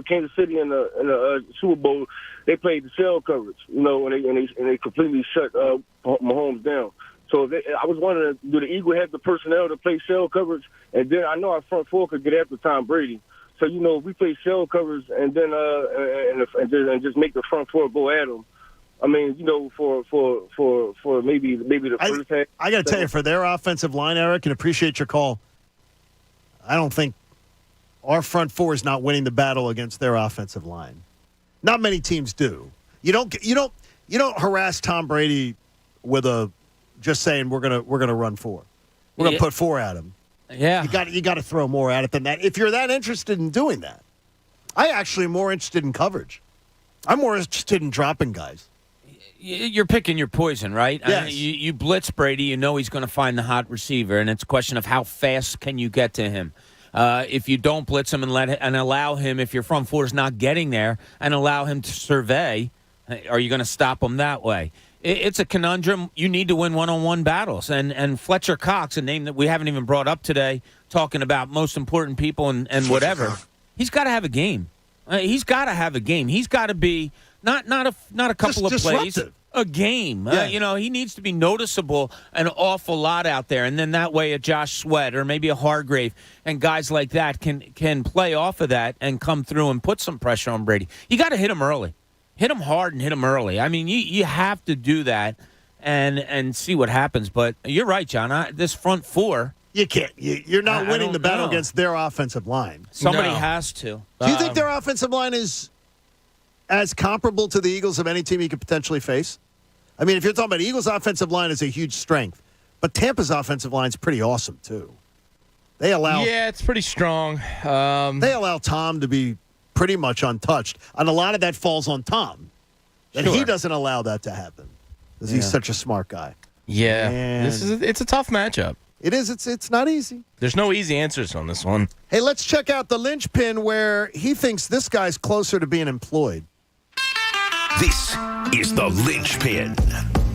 Speaker 15: Kansas City in the Super Bowl. They played the cell coverage, and they completely shut Mahomes down. So I was wondering, do the Eagles have the personnel to play cell coverage? And then I know our front four could get after Tom Brady. So if we play cell coverage and then and just make the front four go at him. I mean, for maybe the first half.
Speaker 5: I got to tell you, for their offensive line, Eric, and appreciate your call. I don't think our front four is not winning the battle against their offensive line. Not many teams do. You don't harass Tom Brady with just saying we're gonna run 4. We're gonna put 4 at him.
Speaker 2: Yeah,
Speaker 5: you got to throw more at it than that. If you're that interested in doing that, I actually am more interested in coverage. I'm more interested in dropping guys.
Speaker 2: You're picking your poison, right?
Speaker 5: Yes.
Speaker 2: You blitz Brady, you know he's going to find the hot receiver, and it's a question of how fast can you get to him. If you don't blitz him and allow him, if your front four is not getting there, and allow him to survey, are you going to stop him that way? It's a conundrum. You need to win one-on-one battles. And Fletcher Cox, a name that we haven't even brought up today, talking about most important people and whatever, he's got to have a game. He's got to have a game. He's got to be not a couple of plays, a game.
Speaker 5: Yeah.
Speaker 2: He needs to be noticeable an awful lot out there. And then that way a Josh Sweat or maybe a Hargrave and guys like that can play off of that and come through and put some pressure on Brady. You got to hit him early. Hit him hard and hit him early. I mean, you have to do that and see what happens. But you're right, John. This front four.
Speaker 5: You can't. You're not winning the battle against their offensive line.
Speaker 2: Somebody has to.
Speaker 5: Do you think their offensive line is as comparable to the Eagles of any team you could potentially face? I mean, if you're talking about Eagles' offensive line is a huge strength, but Tampa's offensive line is pretty awesome, too. They allow.
Speaker 18: Yeah, it's pretty strong.
Speaker 5: They allow Tom to be pretty much untouched. And a lot of that falls on Tom. And he doesn't allow that to happen because he's such a smart guy.
Speaker 18: Yeah.
Speaker 5: And
Speaker 18: It's a tough matchup.
Speaker 5: It is. It's not easy.
Speaker 18: There's no easy answers on this one.
Speaker 5: Hey, let's check out the linchpin where he thinks this guy's closer to being employed.
Speaker 13: This is the linchpin.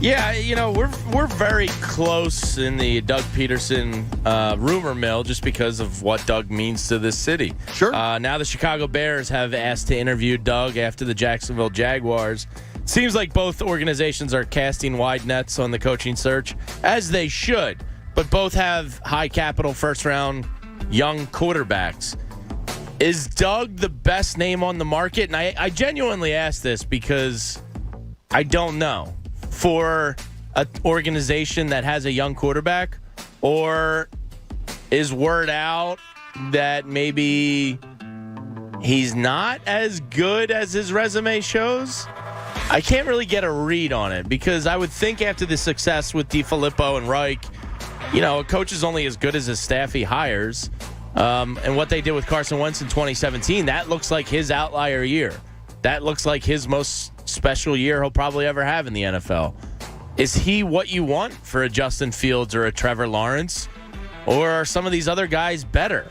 Speaker 18: Yeah, we're very close in the Doug Peterson rumor mill just because of what Doug means to this city.
Speaker 5: Sure.
Speaker 18: Now the Chicago Bears have asked to interview Doug after the Jacksonville Jaguars. Seems like both organizations are casting wide nets on the coaching search, as they should, but both have high capital first-round young quarterbacks. Is Doug the best name on the market? And I genuinely ask this because I don't know. For an organization that has a young quarterback, or is word out that maybe he's not as good as his resume shows? I can't really get a read on it because I would think after the success with DiFilippo and Reich, a coach is only as good as his staff he hires. And what they did with Carson Wentz in 2017, that looks like his outlier year. That looks like his most special year he'll probably ever have in the NFL. Is he what you want for a Justin Fields or a Trevor Lawrence? Or are some of these other guys better?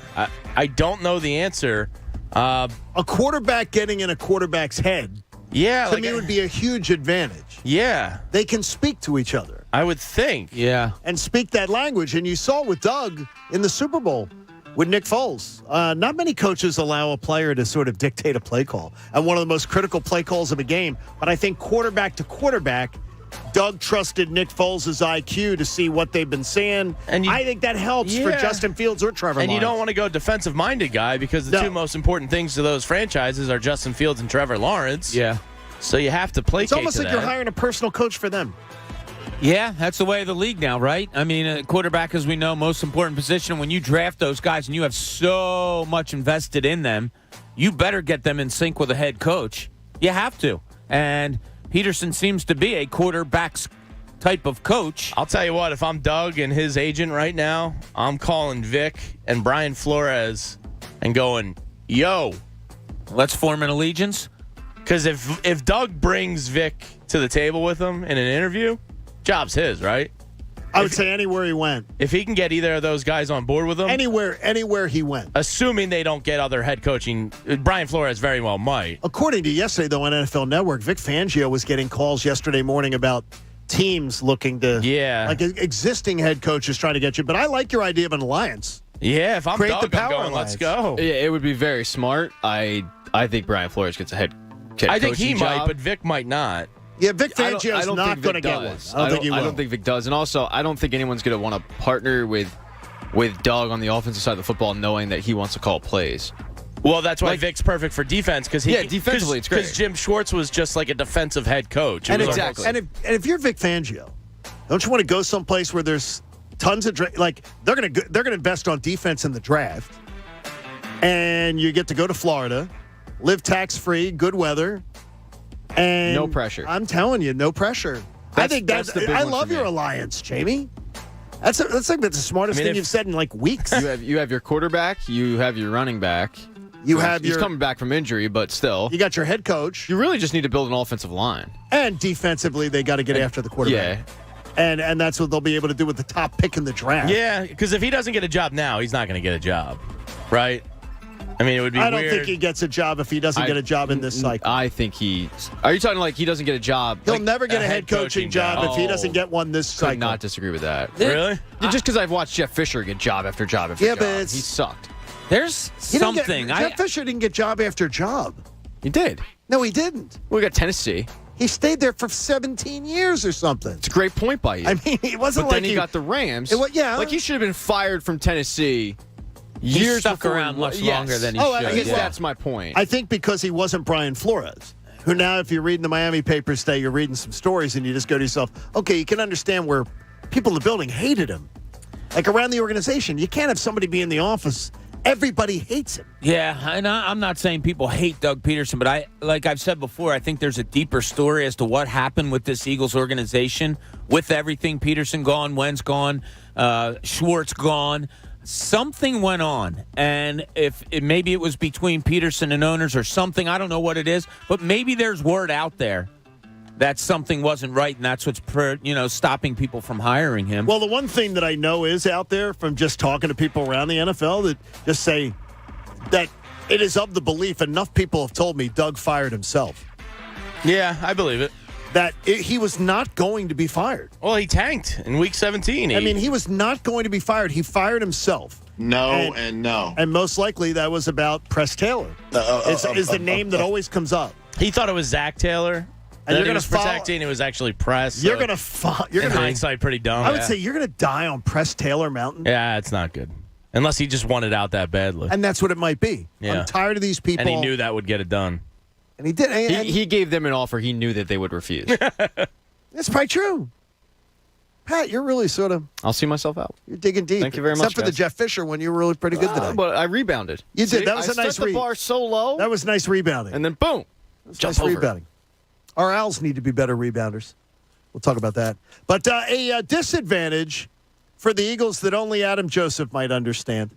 Speaker 18: I don't know the answer.
Speaker 5: A quarterback getting in a quarterback's head, to me, would be a huge advantage.
Speaker 18: Yeah.
Speaker 5: They can speak to each other.
Speaker 18: I would think.
Speaker 2: Yeah.
Speaker 5: And speak that language. And you saw with Doug in the Super Bowl with Nick Foles. Not many coaches allow a player to sort of dictate a play call. And one of the most critical play calls of a game. But I think quarterback to quarterback, Doug trusted Nick Foles' IQ to see what they've been saying. And I think that helps for Justin Fields or Trevor Lawrence.
Speaker 18: And you don't want to go defensive-minded guy because the two most important things to those franchises are Justin Fields and Trevor Lawrence.
Speaker 2: Yeah.
Speaker 18: So you have to placate
Speaker 5: It's almost
Speaker 18: to
Speaker 5: like
Speaker 18: that.
Speaker 5: you're hiring a personal coach for them.
Speaker 2: Yeah, that's the way of the league now, right? I mean, a quarterback, as we know, most important position. When you draft those guys and you have so much invested in them, you better get them in sync with a head coach. You have to. And Peterson seems to be a quarterback's type of coach.
Speaker 18: I'll tell you what, if I'm Doug and his agent right now, I'm calling Vic and Brian Flores and going, yo.
Speaker 2: Let's form an allegiance?
Speaker 18: Because if Doug brings Vic to the table with him in an interview, job's his, right?
Speaker 5: I would say anywhere he went.
Speaker 18: If he can get either of those guys on board with him.
Speaker 5: Anywhere he went.
Speaker 18: Assuming they don't get other head coaching. Brian Flores very well might.
Speaker 5: According to yesterday, though, on NFL Network, Vic Fangio was getting calls yesterday morning about teams looking to.
Speaker 18: Yeah.
Speaker 5: Like existing head coaches trying to get you. But I like your idea of an alliance.
Speaker 18: Yeah, if I'm
Speaker 5: Create
Speaker 18: Doug,
Speaker 5: the power
Speaker 18: I'm going,
Speaker 5: alliance.
Speaker 18: let's go.
Speaker 20: Yeah, it would be very smart. I think Brian Flores gets a head
Speaker 18: I think he
Speaker 20: coaching job.
Speaker 18: might, but Vic might not.
Speaker 5: Yeah, Vic Fangio's not
Speaker 20: think
Speaker 5: going to
Speaker 20: Vic
Speaker 5: get one.
Speaker 20: does.
Speaker 5: I don't think he will.
Speaker 20: I don't think Vic does. And also, I don't think anyone's going to want to partner with Doug on the offensive side of the football knowing that he wants to call plays.
Speaker 18: Well, that's why Vic's perfect for defense.
Speaker 20: Defensively, it's great.
Speaker 18: Because Jim Schwartz was just like a defensive head coach.
Speaker 5: And if you're Vic Fangio, don't you want to go someplace where there's tons of they're going to invest on defense in the draft, and you get to go to Florida, live tax-free, good weather, and
Speaker 20: no pressure.
Speaker 5: I'm telling you, no pressure. I think that's
Speaker 20: the big
Speaker 5: I
Speaker 20: one
Speaker 5: love
Speaker 20: for
Speaker 5: your
Speaker 20: me.
Speaker 5: alliance, Jamie. That's the smartest thing you've said in like weeks.
Speaker 20: You have your quarterback, you have your running back, He's coming back from injury, but still.
Speaker 5: You got your head coach.
Speaker 20: You really just need to build an offensive line.
Speaker 5: And defensively, they got to get after the quarterback.
Speaker 20: Yeah.
Speaker 5: And that's what they'll be able to do with the top pick in the draft.
Speaker 18: Yeah, because if he doesn't get a job now, he's not going to get a job, right? I mean, it would be weird.
Speaker 5: I don't think he gets a job if he doesn't get a job in this cycle.
Speaker 20: I think are you talking like he doesn't get a job?
Speaker 5: He'll never get a head coaching job if he doesn't get one this cycle.
Speaker 20: I could not disagree with that.
Speaker 18: Really?
Speaker 20: Just because I've watched Jeff Fisher get job after job after job.
Speaker 5: But
Speaker 20: he sucked.
Speaker 2: There's something.
Speaker 5: Jeff Fisher didn't get job after job.
Speaker 20: He did.
Speaker 5: No, he didn't.
Speaker 20: We got Tennessee.
Speaker 5: He stayed there for 17 years or something.
Speaker 20: It's a great point by you.
Speaker 5: I mean, it wasn't
Speaker 20: but
Speaker 5: like
Speaker 20: then he got the Rams.
Speaker 5: Yeah.
Speaker 20: Like he should have been fired from Tennessee
Speaker 2: He
Speaker 20: years
Speaker 2: stuck
Speaker 20: before
Speaker 2: around much longer than he should.
Speaker 20: I guess that's my point.
Speaker 5: I think because he wasn't Brian Flores, who now, if you're reading the Miami papers today, you're reading some stories and you just go to yourself, okay, you can understand where people in the building hated him. Like around the organization, you can't have somebody be in the office. Everybody hates him.
Speaker 2: Yeah, and I'm not saying people hate Doug Peterson, but like I've said before, I think there's a deeper story as to what happened with this Eagles organization, with everything. Peterson gone, Wentz gone, Schwartz gone. Something went on, and maybe it was between Peterson and owners or something. I don't know what it is, but maybe there's word out there that something wasn't right, and that's what's stopping people from hiring him.
Speaker 5: Well, the one thing that I know is out there from just talking to people around the NFL that just say that it is of the belief, enough people have told me Doug fired himself.
Speaker 18: Yeah, I believe it.
Speaker 5: That he was not going to be fired.
Speaker 18: Well, he tanked in Week 17.
Speaker 5: I mean, he was not going to be fired. He fired himself.
Speaker 17: No and no.
Speaker 5: And most likely that was about Press Taylor. Is the name that always comes up.
Speaker 18: He thought it was Zach Taylor. And you're going to protecting. It was actually Press.
Speaker 5: You're going to in
Speaker 18: hindsight, pretty dumb.
Speaker 5: I would say you're going to die on Press Taylor Mountain.
Speaker 18: Yeah, it's not good. Unless he just wanted out that badly.
Speaker 5: And that's what it might be.
Speaker 18: Yeah.
Speaker 5: I'm tired of these people.
Speaker 18: And he knew that would get it done.
Speaker 5: And he did. And
Speaker 20: he gave them an offer he knew that they would refuse.
Speaker 5: That's probably true. Pat, you're really sort of...
Speaker 20: I'll see myself out.
Speaker 5: You're digging deep.
Speaker 20: Thank you very much,
Speaker 5: Except for the Jeff Fisher one, you were really pretty good today.
Speaker 20: But I rebounded.
Speaker 5: You did. That was a nice
Speaker 20: set the bar so low.
Speaker 5: That was nice rebounding.
Speaker 20: And then boom.
Speaker 5: Jump over. Rebounding. Our Owls need to be better rebounders. We'll talk about that. But a disadvantage for the Eagles that only Adam Joseph might understand.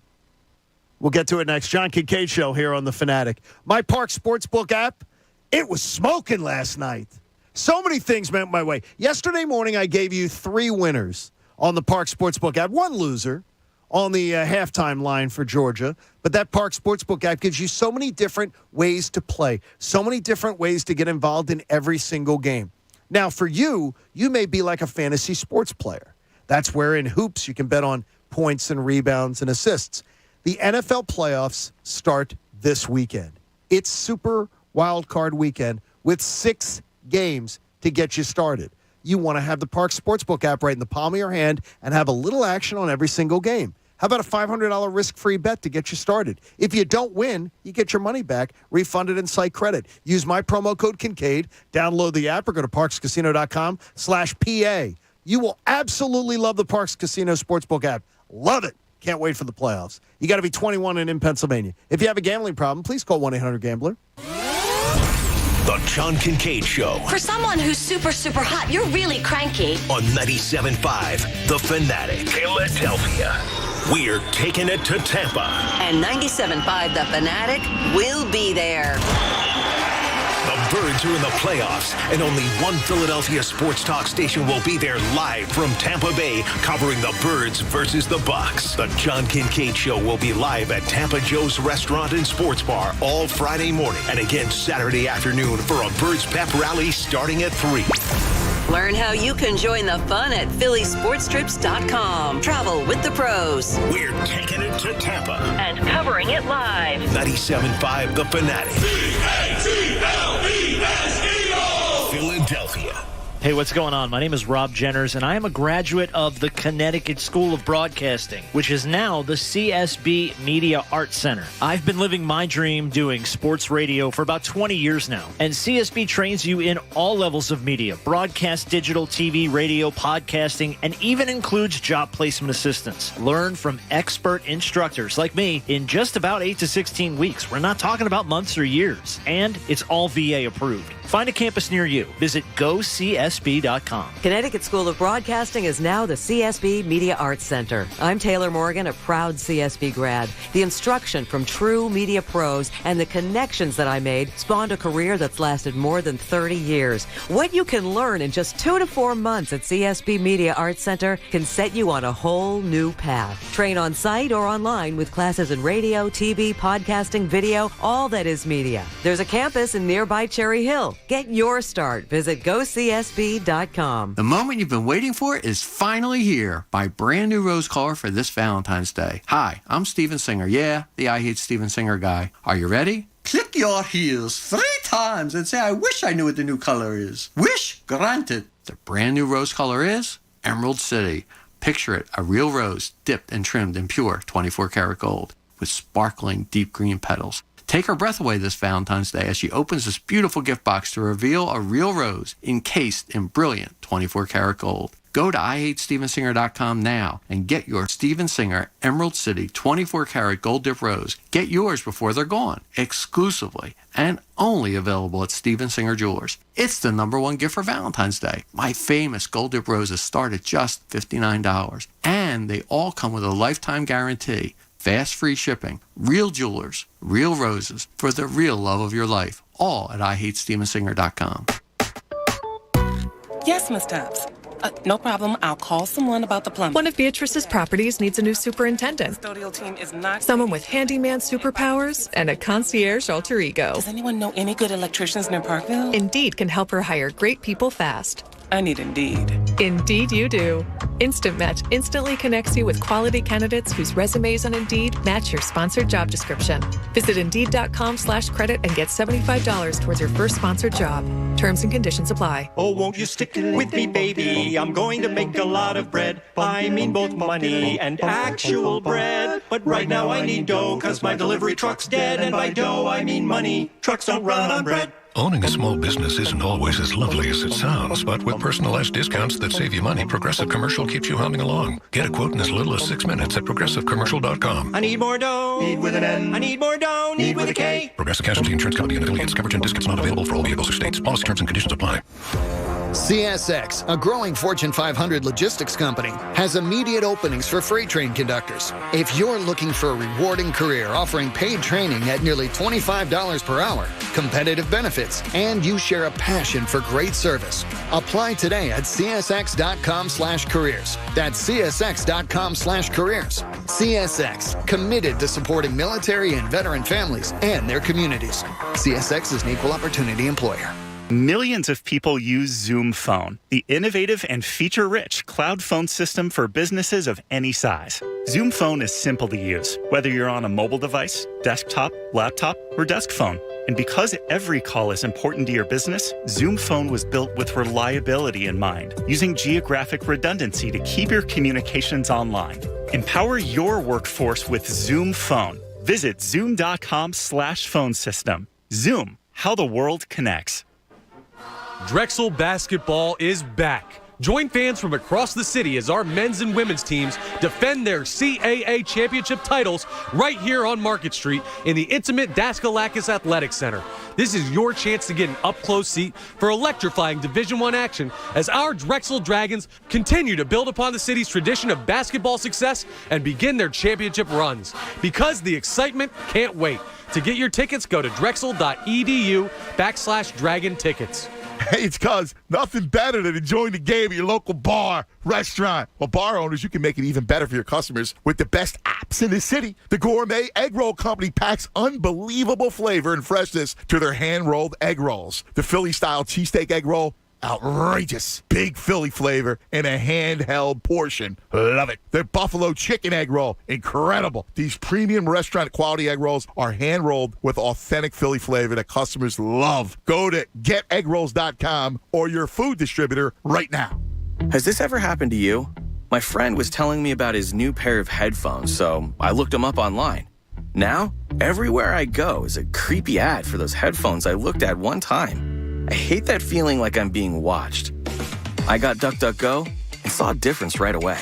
Speaker 5: We'll get to it next. John Kincade Show here on The Fanatic. My Park Sportsbook app, it was smoking last night. So many things went my way. Yesterday morning, I gave you 3 winners on the Park Sportsbook app. 1 loser on the halftime line for Georgia. But that Park Sportsbook app gives you so many different ways to play, so many different ways to get involved in every single game. Now, for you may be like a fantasy sports player. That's where in hoops you can bet on points and rebounds and assists. The NFL playoffs start this weekend. It's Super Wild Card Weekend with 6 games to get you started. You want to have the Park Sportsbook app right in the palm of your hand and have a little action on every single game. How about a $500 risk-free bet to get you started? If you don't win, you get your money back, refunded in site credit. Use my promo code Kincade, download the app, or go to parkscasino.com/PA. You will absolutely love the Parks Casino Sportsbook app. Love it. Can't wait for the playoffs. You got to be 21 and in Pennsylvania. If you have a gambling problem, please call 1-800-GAMBLER.
Speaker 13: The John Kincade Show.
Speaker 10: For someone who's super, super hot, you're really cranky.
Speaker 13: On 97.5 The Fanatic. Philadelphia. We're taking it to Tampa.
Speaker 11: And 97.5 The Fanatic will be there.
Speaker 13: The Birds are in the playoffs, and only one Philadelphia sports talk station will be there live from Tampa Bay, covering the Birds versus the Bucks. The John Kincade Show will be live at Tampa Joe's Restaurant and Sports Bar all Friday morning, and again Saturday afternoon for a Birds pep rally starting at 3.
Speaker 11: Learn how you can join the fun at phillysportstrips.com. Travel with the pros.
Speaker 13: We're taking it to Tampa.
Speaker 10: And covering it live.
Speaker 13: 97.5 The Fanatic. Philadelphia.
Speaker 16: Hey, what's going on? My name is Rob Jenners, and I am a graduate of the Connecticut School of Broadcasting, which is now the CSB Media Arts Center. I've been living my dream doing sports radio for about 20 years now, and CSB trains you in all levels of media, broadcast, digital, TV, radio, podcasting, and even includes job placement assistance. Learn from expert instructors like me in just about 8 to 16 weeks. We're not talking about months or years, and it's all VA approved. Find a campus near you. Visit gocsb.com.
Speaker 1: Connecticut School of Broadcasting is now the CSB Media Arts Center. I'm Taylor Morgan, a proud CSB grad. The instruction from true media pros and the connections that I made spawned a career that's lasted more than 30 years. What you can learn in just 2 to 4 months at CSB Media Arts Center can set you on a whole new path. Train on site or online with classes in radio, TV, podcasting, video, all that is media. There's a campus in nearby Cherry Hill. Get your start. Visit gocsb.com.
Speaker 3: The moment you've been waiting for is finally here. Buy brand new rose color for this Valentine's Day. Hi, I'm Steven Singer. Yeah, the I Hate Steven Singer guy. Are you ready? Click your heels 3 times and say, I wish I knew what the new color is. Wish granted. The brand new rose color is Emerald City. Picture it, a real rose dipped and trimmed in pure 24 karat gold with sparkling deep green petals. Take her breath away this Valentine's Day as she opens this beautiful gift box to reveal a real rose encased in brilliant 24 karat gold. Go to IHateStevenSinger.com now and get your Steven Singer Emerald City 24 karat gold dip rose. Get yours before they're gone, exclusively and only available at Steven Singer Jewelers. It's the #1 gift for Valentine's Day. My famous gold dip roses start at just $59, and they all come with a lifetime guarantee. Fast free shipping, real jewelers, real roses for the real love of your life. All at IHateStevenSinger.com.
Speaker 7: Yes, Miss Tubbs. No problem. I'll call someone about the plumbing.
Speaker 21: One of Beatrice's properties needs a new superintendent.
Speaker 7: The custodial team is not...
Speaker 21: Someone with handyman superpowers and a concierge alter ego.
Speaker 7: Does anyone know any good electricians near Parkville?
Speaker 21: Indeed can help her hire great people fast.
Speaker 7: I need Indeed.
Speaker 21: Indeed you do. Instant Match instantly connects you with quality candidates whose resumes on Indeed match your sponsored job description. Visit Indeed.com/credit and get $75 towards your first sponsored job. Terms and conditions apply.
Speaker 22: Oh, won't you stick with me, baby? I'm going to make a lot of bread. I mean both money and actual bread. But right now I need dough, cause my delivery truck's dead. And by dough I mean money. Trucks don't run on bread.
Speaker 24: Owning a small business isn't always as lovely as it sounds, but with personalized discounts that save you money, Progressive Commercial keeps you humming along. Get a quote in as little as 6 minutes at progressivecommercial.com.
Speaker 22: I need more dough. Need with an N. I need more dough. Need with a K.
Speaker 24: Progressive Casualty Insurance Company and affiliates. Coverage and discounts not available for all vehicles or states. Policy terms and conditions apply.
Speaker 25: CSX, a growing Fortune 500 logistics company, has immediate openings for freight train conductors. If you're looking for a rewarding career offering paid training at nearly $25 per hour, competitive benefits, and you share a passion for great service, apply today at csx.com/careers. That's csx.com/careers. CSX, committed to supporting military and veteran families and their communities. CSX is an equal opportunity employer.
Speaker 27: Millions of people use Zoom Phone, the innovative and feature-rich cloud phone system for businesses of any size. Zoom Phone is simple to use, whether you're on a mobile device, desktop, laptop, or desk phone. And because every call is important to your business, Zoom Phone was built with reliability in mind, using geographic redundancy to keep your communications online. Empower your workforce with Zoom Phone. Visit zoom.com/phone system. Zoom, how the world connects.
Speaker 28: Drexel basketball is back. Join fans from across the city as our men's and women's teams defend their CAA championship titles right here on Market Street in the intimate Daskalakis Athletic Center. This is your chance to get an up-close seat for electrifying Division I action as our Drexel Dragons continue to build upon the city's tradition of basketball success and begin their championship runs. Because the excitement can't wait. To get your tickets, go to drexel.edu/Dragon Tickets.
Speaker 29: Hey, it's cuz nothing better than enjoying the game at your local bar, restaurant. Well, bar owners, you can make it even better for your customers with the best apps in the city. The Gourmet Egg Roll Company packs unbelievable flavor and freshness to their hand-rolled egg rolls. The Philly-style cheesesteak egg roll, outrageous. Big Philly flavor in a handheld portion. Love it. The Buffalo Chicken Egg Roll, incredible. These premium restaurant quality egg rolls are hand-rolled with authentic Philly flavor that customers love. Go to geteggrolls.com or your food distributor right now.
Speaker 30: Has this ever happened to you? My friend was telling me about his new pair of headphones, so I looked them up online. Now, everywhere I go is a creepy ad for those headphones I looked at one time. I hate that feeling like I'm being watched. I got DuckDuckGo and saw a difference right away.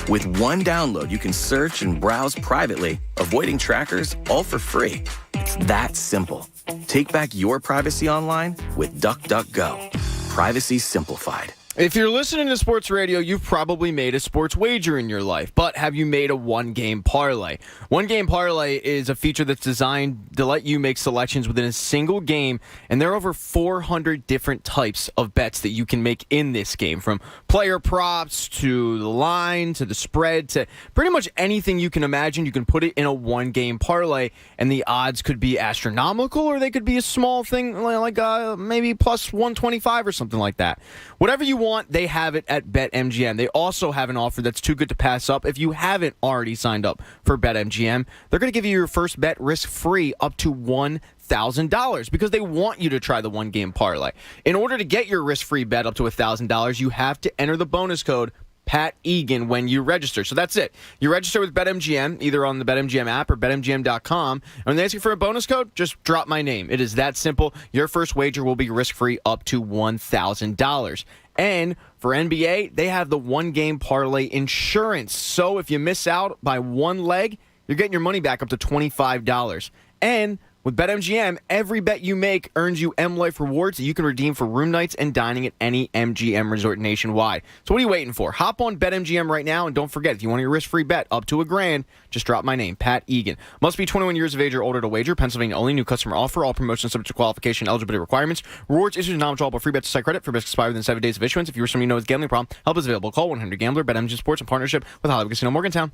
Speaker 30: With one download, you can search and browse privately, avoiding trackers, all for free. It's that simple. Take back your privacy online with DuckDuckGo. Privacy simplified.
Speaker 20: If you're listening to sports radio, you've probably made a sports wager in your life, but have you made a one-game parlay? One-game parlay is a feature that's designed to let you make selections within a single game, and there are over 400 different types of bets that you can make in this game, from player props to the line to the spread to pretty much anything you can imagine. You can put it in a one-game parlay, and the odds could be astronomical, or they could be a small thing like maybe plus 125 or something like that. Whatever you want, they have it at BetMGM. They also have an offer that's too good to pass up. If you haven't already signed up for BetMGM, they're going to give you your first bet risk-free up to $1,000 because they want you to try the one-game parlay. In order to get your risk-free bet up to $1,000, you have to enter the bonus code Pat Egan when you register. So that's it. You register with BetMGM, either on the BetMGM app or BetMGM.com. And when they ask you for a bonus code, just drop my name. It is that simple. Your first wager will be risk-free up to $1,000. And for NBA, they have the one-game parlay insurance. So if you miss out by one leg, you're getting your money back up to $25. And with BetMGM, every bet you make earns you M Life rewards that you can redeem for room nights and dining at any MGM resort nationwide. So what are you waiting for? Hop on BetMGM right now, and don't forget, if you want your risk-free bet up to $1,000, just drop my name, Pat Egan. Must be 21 years of age or older to wager. Pennsylvania only. New customer offer. All promotions subject to qualification and eligibility requirements. Rewards issued non-withdrawable free bets to site credit for risks expired within 7 days of issuance. If you or someone you know has a gambling problem, help is available. Call 1-800-GAMBLER. BetMGM Sports in partnership with Hollywood Casino Morgantown.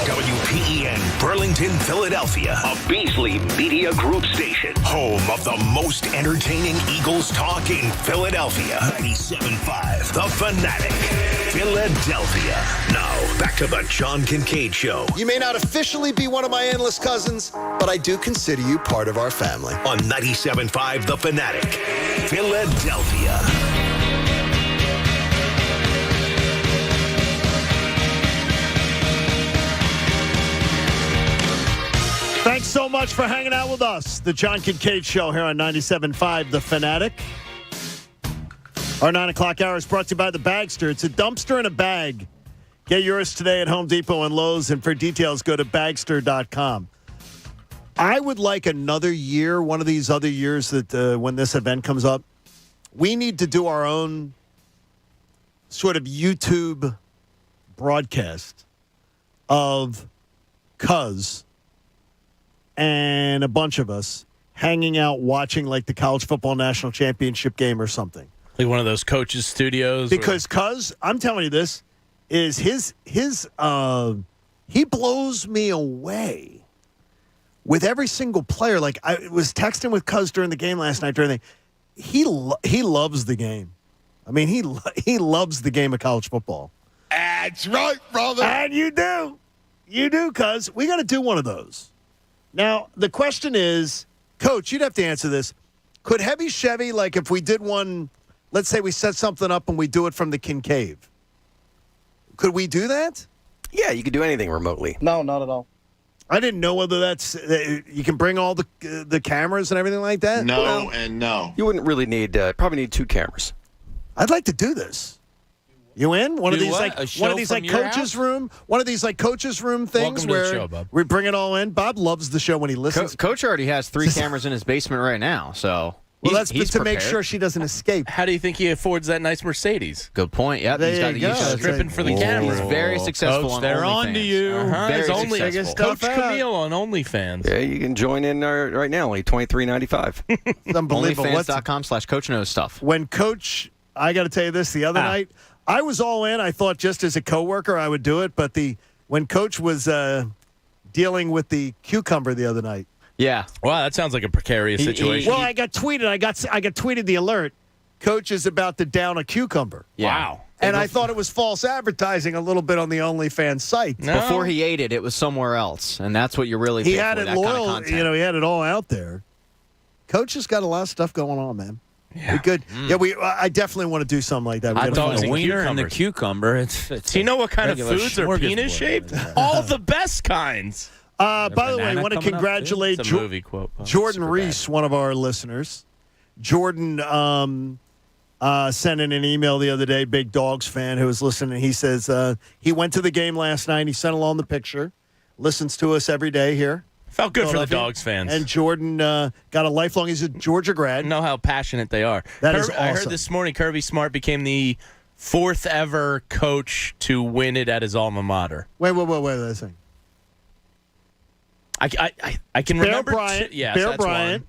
Speaker 13: WPEN Burlington, Philadelphia, a Beasley Media Group station, home of the most entertaining Eagles talk in Philadelphia. 97.5 The Fanatic, Philadelphia. Now, back to the John Kincade Show.
Speaker 5: You may not officially be one of my endless cousins, but I do consider you part of our family.
Speaker 13: On 97.5 The Fanatic, Philadelphia.
Speaker 17: Thanks so much for hanging out with us. The John Kincade Show here on 97.5 The Fanatic. Our 9 o'clock hour is brought to you by The Bagster. It's a dumpster in a bag. Get yours today at Home Depot and Lowe's, and for details, go to bagster.com. I would like another year, one of these other years that when this event comes up, we need to do our own sort of YouTube broadcast of Cuz and a bunch of us hanging out watching like the college football national championship game or something.
Speaker 18: Like one of those coaches' studios.
Speaker 17: Because Cuz, I'm telling you this, is his he blows me away with every single player. Like I was texting with Cuz during the game last night he loves the game. I mean, he loves the game of college football.
Speaker 29: That's right, brother.
Speaker 17: And you do. You do, Cuz. We got to do one of those. Now, the question is, Coach, you'd have to answer this. Could Heavy Chevy, like if we did one, let's say we set something up and we do it from the Kincade, could we do that?
Speaker 4: Yeah, you could do anything remotely.
Speaker 5: No, not at all. I didn't know whether that's you can bring all the cameras and everything like that.
Speaker 4: No, and no. You wouldn't really need probably need 2 cameras.
Speaker 5: I'd like to do this. You in? One of these coaches room things.
Speaker 18: Welcome
Speaker 5: where
Speaker 18: to the show, Bob.
Speaker 5: We bring it all in. Bob loves the show when he listens.
Speaker 20: Coach already has 3 cameras in his basement right now, so
Speaker 5: well, that's
Speaker 20: he's
Speaker 5: to
Speaker 20: prepared.
Speaker 5: make sure she doesn't escape.
Speaker 18: How do you think he affords that nice Mercedes?
Speaker 20: Good point. Yeah,
Speaker 5: there you go.
Speaker 18: Stripping for the camera.
Speaker 20: He's very successful.
Speaker 18: Coach,
Speaker 20: on
Speaker 18: they're
Speaker 20: OnlyFans.
Speaker 18: on to you.
Speaker 20: Very
Speaker 18: Coach
Speaker 20: successful.
Speaker 18: Camille on OnlyFans.
Speaker 4: Yeah, you can join in right now. Only $23.95.
Speaker 5: It's unbelievable.
Speaker 20: OnlyFans.com/Coach knows stuff.
Speaker 5: When Coach, I got to tell you this, the other night, I was all in. I thought just as a coworker I would do it, but when Coach was dealing with the cucumber the other night.
Speaker 20: Yeah.
Speaker 18: Wow, that sounds like a precarious situation.
Speaker 5: I got tweeted. I got tweeted the alert. Coach is about to down a cucumber.
Speaker 20: Yeah.
Speaker 18: Wow.
Speaker 5: And I thought it was false advertising a little bit on the OnlyFans site.
Speaker 20: No. Before he ate it, it was somewhere else, and that's what you really.
Speaker 5: He
Speaker 20: pay
Speaker 5: had
Speaker 20: for,
Speaker 5: it
Speaker 20: that
Speaker 5: loyal.
Speaker 20: Kind of content.
Speaker 5: He had it all out there. Coach has got a lot of stuff going on, man.
Speaker 18: Yeah.
Speaker 5: We good. Yeah, I definitely want to do something like that.
Speaker 18: I thought the wiener and the cucumber. Do you know what kind of foods are penis shaped? All the best kinds.
Speaker 5: By the way, I want to congratulate Jordan Reese, one of our listeners. Jordan sent in an email the other day, big Dogs fan who was listening. He says he went to the game last night. He sent along the picture. Listens to us every day here.
Speaker 18: Felt good for the Dogs fans.
Speaker 5: And Jordan got a lifelong. He's a Georgia grad.
Speaker 18: Know how passionate they are.
Speaker 5: That is
Speaker 18: I heard
Speaker 5: awesome.
Speaker 18: this morning Kirby Smart became the 4th ever coach to win it at his alma mater.
Speaker 5: Wait a second.
Speaker 18: I can
Speaker 5: Bear
Speaker 18: remember.
Speaker 5: Bryant,
Speaker 18: Yes,
Speaker 5: Bear
Speaker 18: that's
Speaker 5: Bryant,
Speaker 18: one.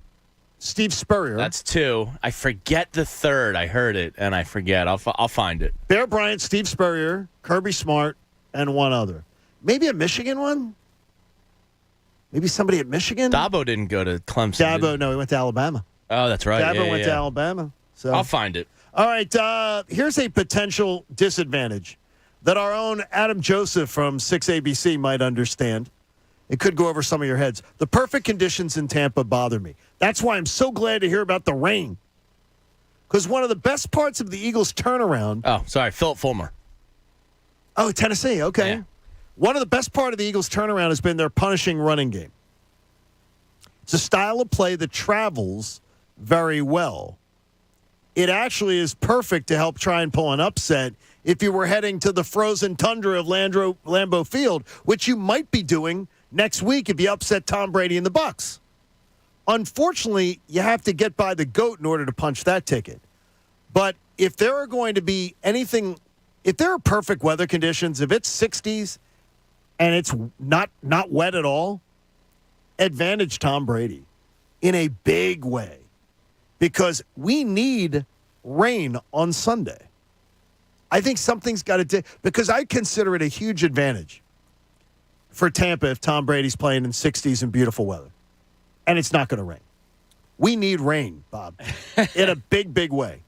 Speaker 5: Steve Spurrier.
Speaker 18: That's 2. I forget the 3rd. I heard it, and I forget. I'll find it.
Speaker 5: Bear Bryant, Steve Spurrier, Kirby Smart, and one other. Maybe a Michigan one? Maybe somebody at Michigan?
Speaker 18: Dabo didn't go to Clemson.
Speaker 5: Dabo, no, he went to Alabama.
Speaker 18: Oh, that's right.
Speaker 5: Dabo
Speaker 18: Yeah,
Speaker 5: went
Speaker 18: yeah.
Speaker 5: to Alabama. So
Speaker 18: I'll find it.
Speaker 5: All right, here's a potential disadvantage that our own Adam Joseph from 6ABC might understand. It could go over some of your heads. The perfect conditions in Tampa bother me. That's why I'm so glad to hear about the rain. Because one of the best parts of the Eagles' turnaround...
Speaker 18: Oh, sorry, Philip Fulmer.
Speaker 5: Oh, Tennessee, okay.
Speaker 18: Yeah.
Speaker 5: One of the best part of the Eagles' turnaround has been their punishing running game. It's a style of play that travels very well. It actually is perfect to help try and pull an upset if you were heading to the frozen tundra of Lambeau Field, which you might be doing next week if you upset Tom Brady and the Bucs. Unfortunately, you have to get by the GOAT in order to punch that ticket. But if there are going to be anything, if there are perfect weather conditions, if it's 60s and it's not wet at all, advantage Tom Brady in a big way. Because we need rain on Sunday. I think something's got to do, because I consider it a huge advantage for Tampa if Tom Brady's playing in 60s and beautiful weather. And it's not going to rain. We need rain, Bob, in a big, big way.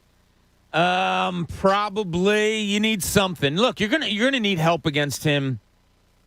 Speaker 2: Probably you need something. Look, you're gonna need help against him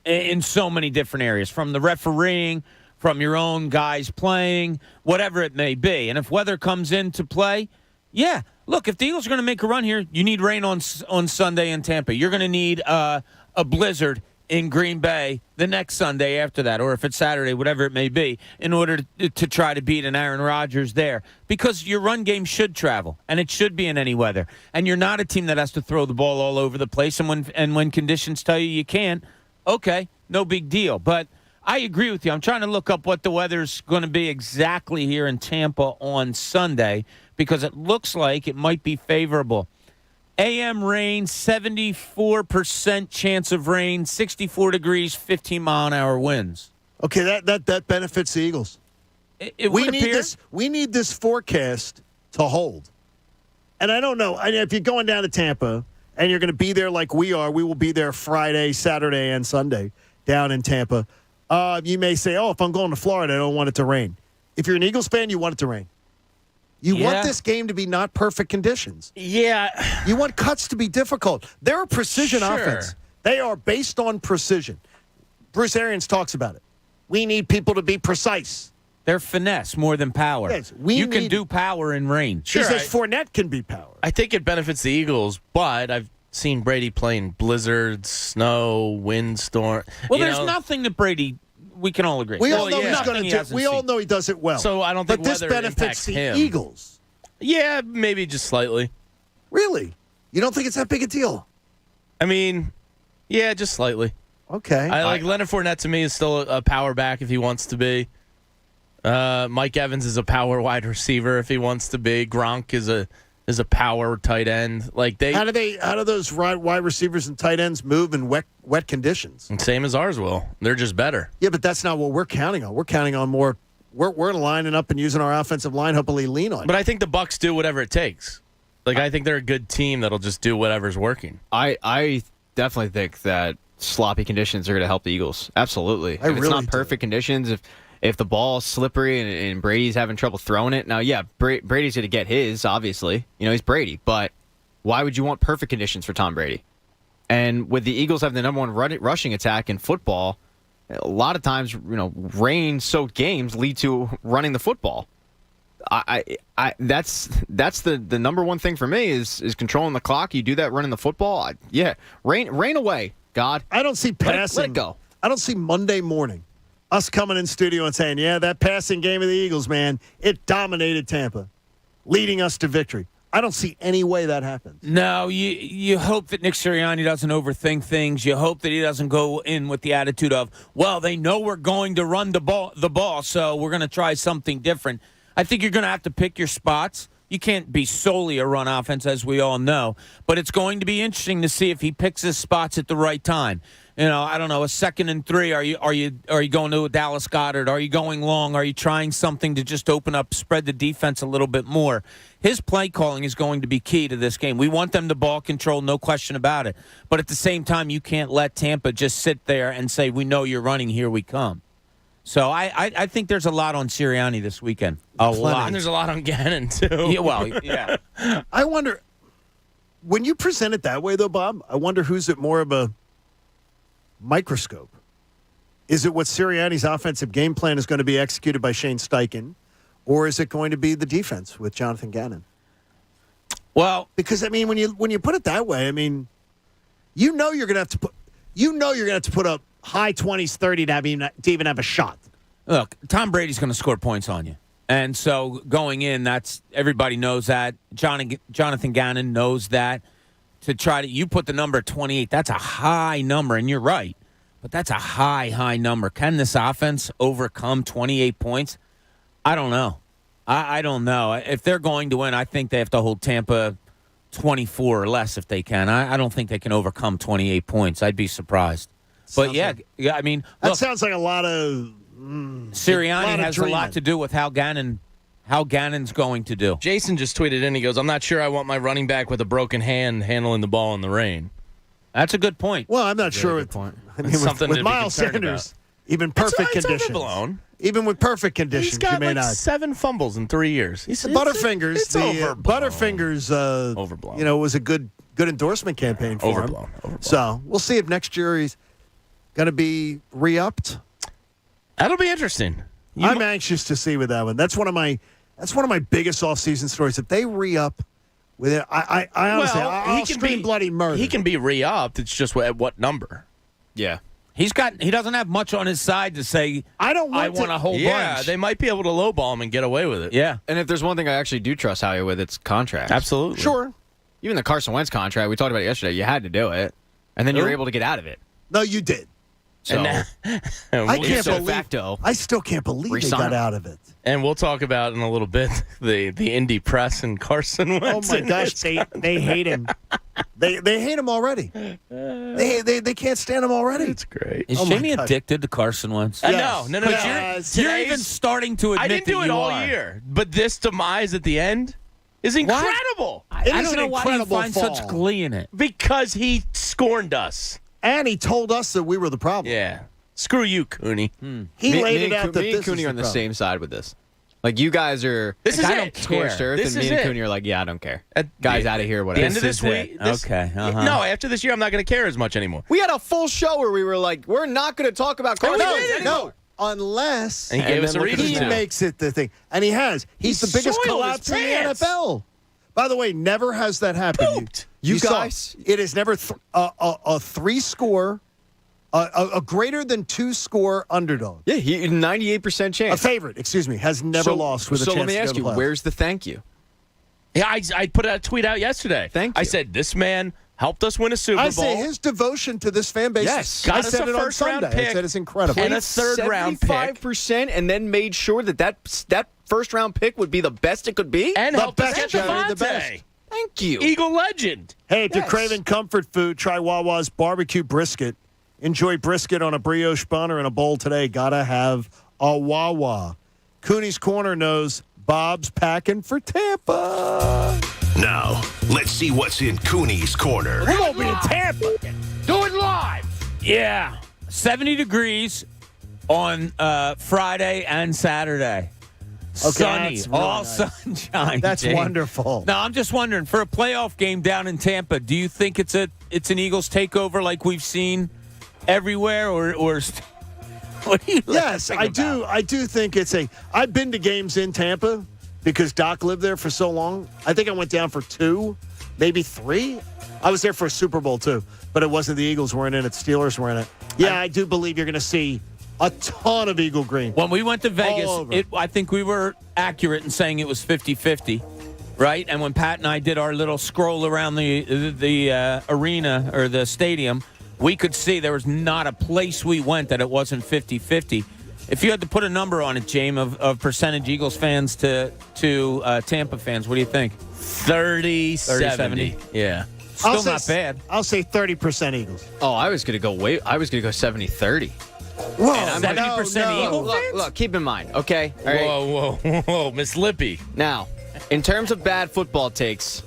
Speaker 2: in so many different areas, from the refereeing, from your own guys playing, whatever it may be. And if weather comes into play, yeah. Look, if the Eagles are going to make a run here, you need rain on Sunday in Tampa. You're going to need a blizzard in Green Bay the next Sunday after that, or if it's Saturday, whatever it may be, in order to try to beat an Aaron Rodgers there. Because your run game should travel, and it should be in any weather. And you're not a team that has to throw the ball all over the place. And when conditions tell you can't, okay, no big deal. But I agree with you. I'm trying to look up what the weather's going to be exactly here in Tampa on Sunday, because it looks like it might be favorable. AM rain, 74% chance of rain, 64 degrees, 15-mile-an-hour winds.
Speaker 5: Okay, that benefits the Eagles. We need this forecast to hold. And I don't know. If you're going down to Tampa and you're going to be there like we are, we will be there Friday, Saturday, and Sunday down in Tampa. You may say, if I'm going to Florida, I don't want it to rain. If you're an Eagles fan, you want it to rain. You want this game to be not perfect conditions.
Speaker 18: Yeah.
Speaker 5: You want cuts to be difficult. They're a precision offense. They are based on precision. Bruce Arians talks about it. We need people to be precise.
Speaker 2: They're finesse more than power.
Speaker 5: Yes,
Speaker 2: you can do power in rain.
Speaker 5: He says Fournette can be power.
Speaker 18: I think it benefits the Eagles, but I've seen Brady playing blizzards, snow, windstorm.
Speaker 2: Well, there's nothing that Brady... We can all agree.
Speaker 5: We all know he's going to do. We all know he does it well.
Speaker 18: So I don't think
Speaker 5: this benefits the
Speaker 18: him.
Speaker 5: Eagles.
Speaker 18: Yeah, maybe just slightly.
Speaker 5: Really? You don't think it's that big a deal?
Speaker 18: I mean, yeah, just slightly.
Speaker 5: Okay.
Speaker 18: I like Leonard Fournette to me is still a power back if he wants to be. Mike Evans is a power wide receiver if he wants to be. Gronk is a power tight end. Like how
Speaker 5: do those wide receivers and tight ends move in wet conditions?
Speaker 18: Same as ours will. They're just better.
Speaker 5: Yeah, but that's not what we're counting on. We're counting on more. We're lining up and using our offensive line, hopefully lean on.
Speaker 18: But I think the Bucs do whatever it takes. Like I think they're a good team that'll just do whatever's working.
Speaker 20: I definitely think that sloppy conditions are going to help the Eagles. Absolutely. If it's not perfect conditions, if the ball's slippery and Brady's having trouble throwing it, now, yeah, Brady's going to get his, obviously. He's Brady. But why would you want perfect conditions for Tom Brady? And with the Eagles having the number one rushing attack in football, a lot of times, rain-soaked games lead to running the football. That's the number one thing for me is controlling the clock. You do that running the football. Rain away, God.
Speaker 5: I don't see passing.
Speaker 20: Let it go.
Speaker 5: I don't see Monday morning us coming in studio and saying, that passing game of the Eagles, man, it dominated Tampa, leading us to victory. I don't see any way that happens.
Speaker 2: No, you hope that Nick Sirianni doesn't overthink things. You hope that he doesn't go in with the attitude of, well, they know we're going to run the ball, so we're going to try something different. I think you're going to have to pick your spots. You can't be solely a run offense, as we all know. But it's going to be interesting to see if he picks his spots at the right time. I don't know, a 2nd and 3. Are you going to a Dallas Goedert? Are you going long? Are you trying something to just open up, spread the defense a little bit more? His play calling is going to be key to this game. We want them to ball control, no question about it. But at the same time, you can't let Tampa just sit there and say, we know you're running, here we come. So I think there's a lot on Sirianni this weekend. A lot.
Speaker 18: And there's a lot on Gannon, too.
Speaker 2: Yeah, well, yeah.
Speaker 5: I wonder, when you present it that way, though, Bob, I wonder who's at more of a microscope. Is it what Sirianni's offensive game plan is going to be executed by Shane Steichen, or is it going to be the defense with Jonathan Gannon?
Speaker 2: Well,
Speaker 5: because when you put it that way, you're going to have to put up high 20s, 30 to even have a shot.
Speaker 2: Look, Tom Brady's going to score points on you. And so going in, everybody knows that. Jonathan Gannon knows that. You put the number 28, that's a high number, and you're right. But that's a high number. Can this offense overcome 28 points? I don't know. I don't know. If they're going to win, I think they have to hold Tampa 24 or less if they can. I don't think they can overcome 28 points. I'd be surprised. But
Speaker 5: that sounds like a lot of
Speaker 2: Sirianni has a lot to do with how Gannon's going to do.
Speaker 18: Jason just tweeted in. He goes, I'm not sure I want my running back with a broken hand handling the ball in the rain.
Speaker 2: That's a good point.
Speaker 5: Well, I'm not sure. With Miles Sanders, even perfect conditions.
Speaker 18: It's overblown.
Speaker 5: Even with perfect conditions,
Speaker 18: he's got
Speaker 5: you may not.
Speaker 18: 7 fumbles in 3 years.
Speaker 5: Butterfingers.
Speaker 18: It's overblown.
Speaker 5: Butterfingers.
Speaker 18: Overblown.
Speaker 5: Was a good endorsement campaign for him.
Speaker 18: Overblown.
Speaker 5: So we'll see if next year he's going to be re-upped.
Speaker 18: That'll be interesting.
Speaker 5: I'm anxious to see with that one. That's one of my biggest off-season stories. If they re-up with it, I honestly, I'll scream bloody murder.
Speaker 18: He can be re-upped. It's just at what number?
Speaker 20: Yeah.
Speaker 2: He doesn't have much on his side to say, I want a whole bunch.
Speaker 18: Yeah, they might be able to lowball him and get away with it.
Speaker 2: Yeah.
Speaker 20: And if there's one thing I actually do trust Howie with, it's contracts.
Speaker 18: Absolutely.
Speaker 5: Sure.
Speaker 20: Even the Carson Wentz contract, we talked about it yesterday. You had to do it, and then you were able to get out of it.
Speaker 5: No, you did.
Speaker 20: So,
Speaker 5: I still can't believe they got out of it.
Speaker 18: And we'll talk about in a little bit the Indy press and Carson Wentz.
Speaker 5: Oh my gosh, they hate him. They hate him already. They can't stand him already.
Speaker 18: It's great.
Speaker 2: Is Jamie addicted to Carson Wentz?
Speaker 18: No.
Speaker 2: You're even starting to admit
Speaker 18: I didn't do it all year, but this demise at the end is incredible.
Speaker 2: I don't know why you find such glee in it.
Speaker 18: Because he scorned us.
Speaker 5: And he told us that we were the problem.
Speaker 18: Yeah. Screw you, Cooney.
Speaker 5: He laid it out that
Speaker 20: me and Cooney are on the same side with this. Like, you guys are scorched earth, and me and Cooney are like, yeah, I don't care. Guys out of here, whatever.
Speaker 18: The end of this week.
Speaker 2: Okay.
Speaker 18: No, after this year, I'm not going to care as much anymore.
Speaker 20: We had a full show where we were like, we're not going to talk about Carson Wentz anymore.
Speaker 5: No, unless
Speaker 18: and he gave us a reason
Speaker 5: he makes it the thing. And he has. He's the biggest collapse in the NFL. By the way, never has that happened. You guys, it is never a 3-score. A greater than 2-score underdog.
Speaker 20: Yeah, 98% chance.
Speaker 5: A favorite, has never lost with a chance.
Speaker 20: So let me ask you, where's the thank you?
Speaker 18: Yeah, I put a tweet out yesterday.
Speaker 20: Thank you.
Speaker 18: I said, this man helped us win a Super Bowl.
Speaker 5: I say his devotion to this fan base.
Speaker 20: Yes.
Speaker 18: Got
Speaker 5: I
Speaker 18: us
Speaker 5: said
Speaker 18: a
Speaker 5: it on
Speaker 18: first-round
Speaker 5: Sunday.
Speaker 18: pick
Speaker 5: I said it's incredible.
Speaker 18: and a third-round pick.
Speaker 20: 75%, and then made sure that first-round pick would be the best it could be?
Speaker 18: And
Speaker 5: the
Speaker 18: helped us
Speaker 5: best,
Speaker 18: get
Speaker 5: Jerry, the best.
Speaker 18: Devontae.
Speaker 20: Thank you.
Speaker 18: Eagle legend.
Speaker 5: Hey, if you're craving comfort food, try Wawa's barbecue brisket. Enjoy brisket on a brioche bun or in a bowl today. Gotta have a Wawa. Cooney's Corner knows Bob's packing for Tampa.
Speaker 13: Now, let's see what's in Cooney's Corner.
Speaker 5: We're going to be in Tampa.
Speaker 2: Do it live. Yeah. 70 degrees on Friday and Saturday. Sunny, all sunshine.
Speaker 5: That's
Speaker 2: Jane.
Speaker 5: wonderful.
Speaker 2: Now, I'm just wondering, for a playoff game down in Tampa, do you think it's an Eagles takeover like we've seen everywhere, or what do you?
Speaker 5: Yes, I do. I do think it's I've been to games in Tampa because Doc lived there for so long. I think I went down for 2, maybe 3. I was there for a Super Bowl too, but it wasn't the Eagles weren't in it. Steelers were in it. Yeah, I do believe you're going to see a ton of Eagle Green.
Speaker 2: When we went to Vegas, I think we were accurate in saying it was 50-50. right? And when Pat and I did our little scroll around the arena or the stadium, we could see there was not a place we went that it wasn't 50-50. If you had to put a number on it, James, of percentage Eagles fans to Tampa fans, what do you think?
Speaker 18: 30-70. Yeah.
Speaker 2: Still not bad.
Speaker 5: I'll say 30% Eagles.
Speaker 20: Oh, I was gonna go 70-30.
Speaker 5: Whoa,
Speaker 2: 70% Eagles.
Speaker 20: Look, keep in mind, okay? All right?
Speaker 18: Whoa, Miss Lippy.
Speaker 20: Now, in terms of bad football takes,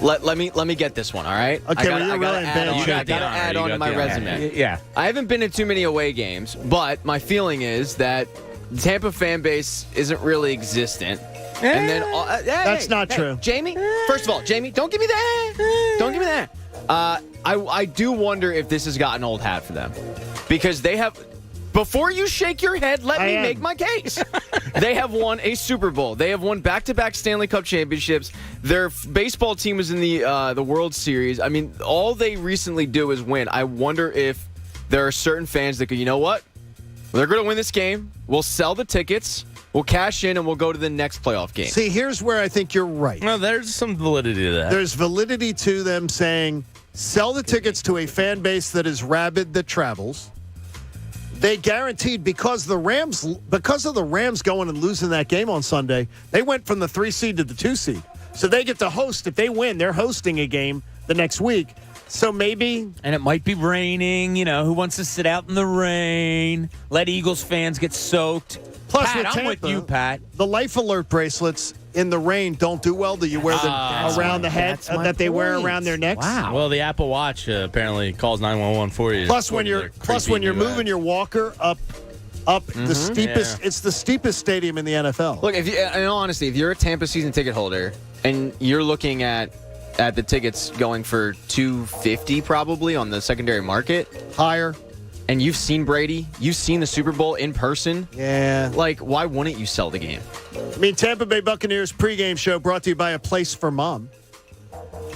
Speaker 20: let me get this one, all right?
Speaker 5: Okay,
Speaker 20: I gotta add on to my resume.
Speaker 2: Yeah.
Speaker 20: I haven't been in too many away games, but my feeling is that the Tampa fan base isn't really existent. And then
Speaker 5: that's not true.
Speaker 20: Jamie, first of all, Jamie, don't give me that. Don't give me that. I do wonder if this has gotten old hat for them, because they have. Before you shake your head, let me make my case. They have won a Super Bowl. They have won back-to-back Stanley Cup championships. Their baseball team was in the World Series. I mean, all they recently do is win. I wonder if there are certain fans that go, you know what? They're going to win this game. We'll sell the tickets. We'll cash in, and we'll go to the next playoff game.
Speaker 5: See, here's where I think you're right.
Speaker 18: No, there's some validity to that.
Speaker 5: There's validity to them saying, sell the tickets to a fan base that is rabid, that travels. They guaranteed, because of the Rams going and losing that game on Sunday, they went from the 3 seed to the 2 seed. So they get to host. If they win, they're hosting a game the next week. So maybe.
Speaker 2: And it might be raining. You know, who wants to sit out in the rain? Let Eagles fans get soaked.
Speaker 5: Plus,
Speaker 2: Pat,
Speaker 5: with Tampa,
Speaker 2: I'm with you, Pat.
Speaker 5: The Life Alert bracelets in the rain don't do well. Do you wear them around the head that they wear around their necks?
Speaker 2: Wow.
Speaker 18: Well, the Apple Watch apparently calls 911 for you.
Speaker 5: Plus, when you're moving your walker up the steepest, it's the steepest stadium in the NFL.
Speaker 20: Look, in all honesty, if you're a Tampa season ticket holder and you're looking at the tickets going for $250 probably on the secondary market,
Speaker 5: higher,
Speaker 20: and you've seen Brady, you've seen the Super Bowl in person, like, why wouldn't you sell the game?
Speaker 5: I mean, Tampa Bay Buccaneers pregame show brought to you by A Place for Mom.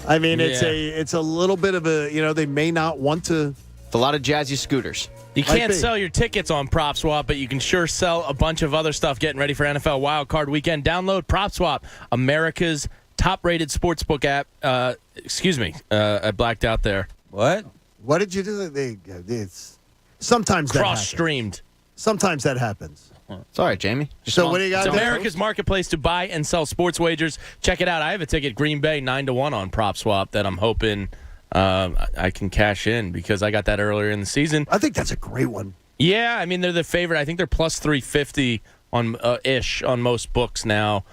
Speaker 5: I mean, it's a little bit of a, they may not want to.
Speaker 20: It's a lot of jazzy scooters.
Speaker 18: You can't sell your tickets on PropSwap, but you can sure sell a bunch of other stuff getting ready for NFL Wild Card Weekend. Download PropSwap, America's top-rated sportsbook app. I blacked out there.
Speaker 2: What?
Speaker 5: What did you do? Sometimes that
Speaker 18: cross-streamed.
Speaker 5: Sometimes that happens.
Speaker 20: It's all right, Jamie.
Speaker 5: So what do you got?
Speaker 18: It's America's marketplace to buy and sell sports wagers. Check it out. I have a ticket, Green Bay 9-1 on PropSwap that I'm hoping I can cash in because I got that earlier in the season.
Speaker 5: I think that's a great one.
Speaker 18: Yeah, I mean they're the favorite. I think they're plus 350 on ish on most books now.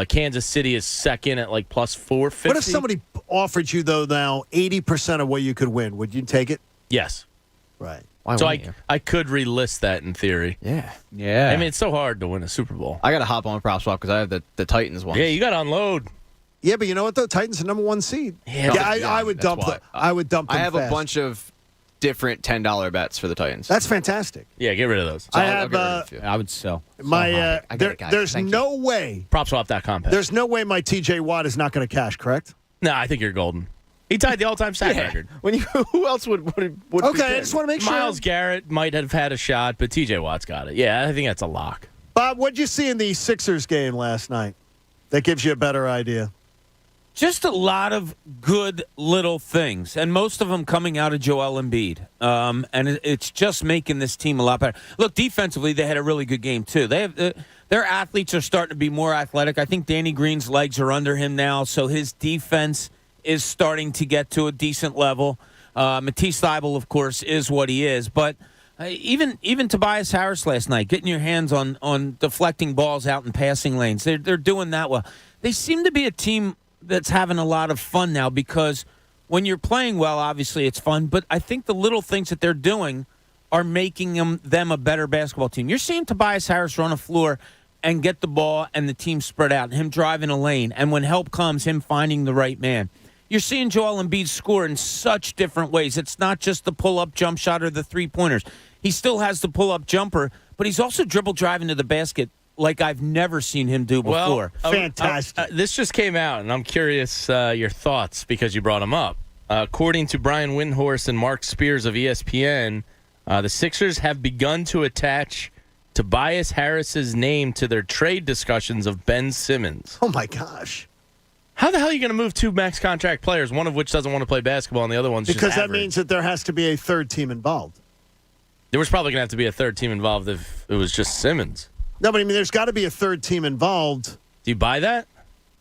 Speaker 18: Kansas City is second at like plus 450.
Speaker 5: What if somebody offered you though now 80% of what you could win? Would you take it?
Speaker 18: Yes.
Speaker 5: Right.
Speaker 18: So I could relist that in theory.
Speaker 20: Yeah.
Speaker 18: I mean, it's so hard to win a Super Bowl.
Speaker 20: I got to hop on PropSwap because I have the Titans one.
Speaker 18: Yeah, you got to unload.
Speaker 5: Yeah, but you know what, though? Titans are number 1 seed. I would dump them. I would dump them
Speaker 20: I have
Speaker 5: fast.
Speaker 20: a bunch of different $10 bets for the Titans.
Speaker 5: That's fantastic.
Speaker 18: Yeah, get rid of those.
Speaker 5: So
Speaker 2: I would sell.
Speaker 5: There's no way.
Speaker 18: PropSwap.com.
Speaker 5: There's no way my TJ Watt is not going to cash, correct?
Speaker 18: No, I think you're golden. He tied the all-time sack record.
Speaker 20: Who else would
Speaker 5: okay, I just want to make sure.
Speaker 18: Myles Garrett might have had a shot, but TJ Watt's got it. Yeah, I think that's a lock.
Speaker 5: Bob, what'd you see in the Sixers game last night that gives you a better idea?
Speaker 2: Just a lot of good little things, and most of them coming out of Joel Embiid. And it's just making this team a lot better. Look, defensively, they had a really good game, too. They have their athletes are starting to be more athletic. I think Danny Green's legs are under him now, so his defense is starting to get to a decent level. Matisse Thybulle, of course, is what he is. But even Tobias Harris last night, getting your hands on deflecting balls out in passing lanes, they're doing that well. They seem to be a team that's having a lot of fun now because when you're playing well, obviously it's fun. But I think the little things that they're doing are making them a better basketball team. You're seeing Tobias Harris run a floor and get the ball and the team spread out, and him driving a lane. And when help comes, him finding the right man. You're seeing Joel Embiid score in such different ways. It's not just the pull-up jump shot or the three-pointers. He still has the pull-up jumper, but he's also dribble driving to the basket like I've never seen him do before.
Speaker 5: Fantastic.
Speaker 18: This just came out, and I'm curious your thoughts because you brought him up. According to Brian Windhorst and Mark Spears of ESPN, the Sixers have begun to attach Tobias Harris's name to their trade discussions of Ben Simmons.
Speaker 5: Oh, my gosh.
Speaker 18: How the hell are you going to move two max contract players, one of which doesn't want to play basketball and the other one's
Speaker 5: because
Speaker 18: just
Speaker 5: that
Speaker 18: average?
Speaker 5: means that there has to be a third team involved.
Speaker 18: There was probably going to have to be a third team involved if it was just Simmons.
Speaker 5: No, but I mean, there's got to be a third team involved.
Speaker 18: Do you buy that?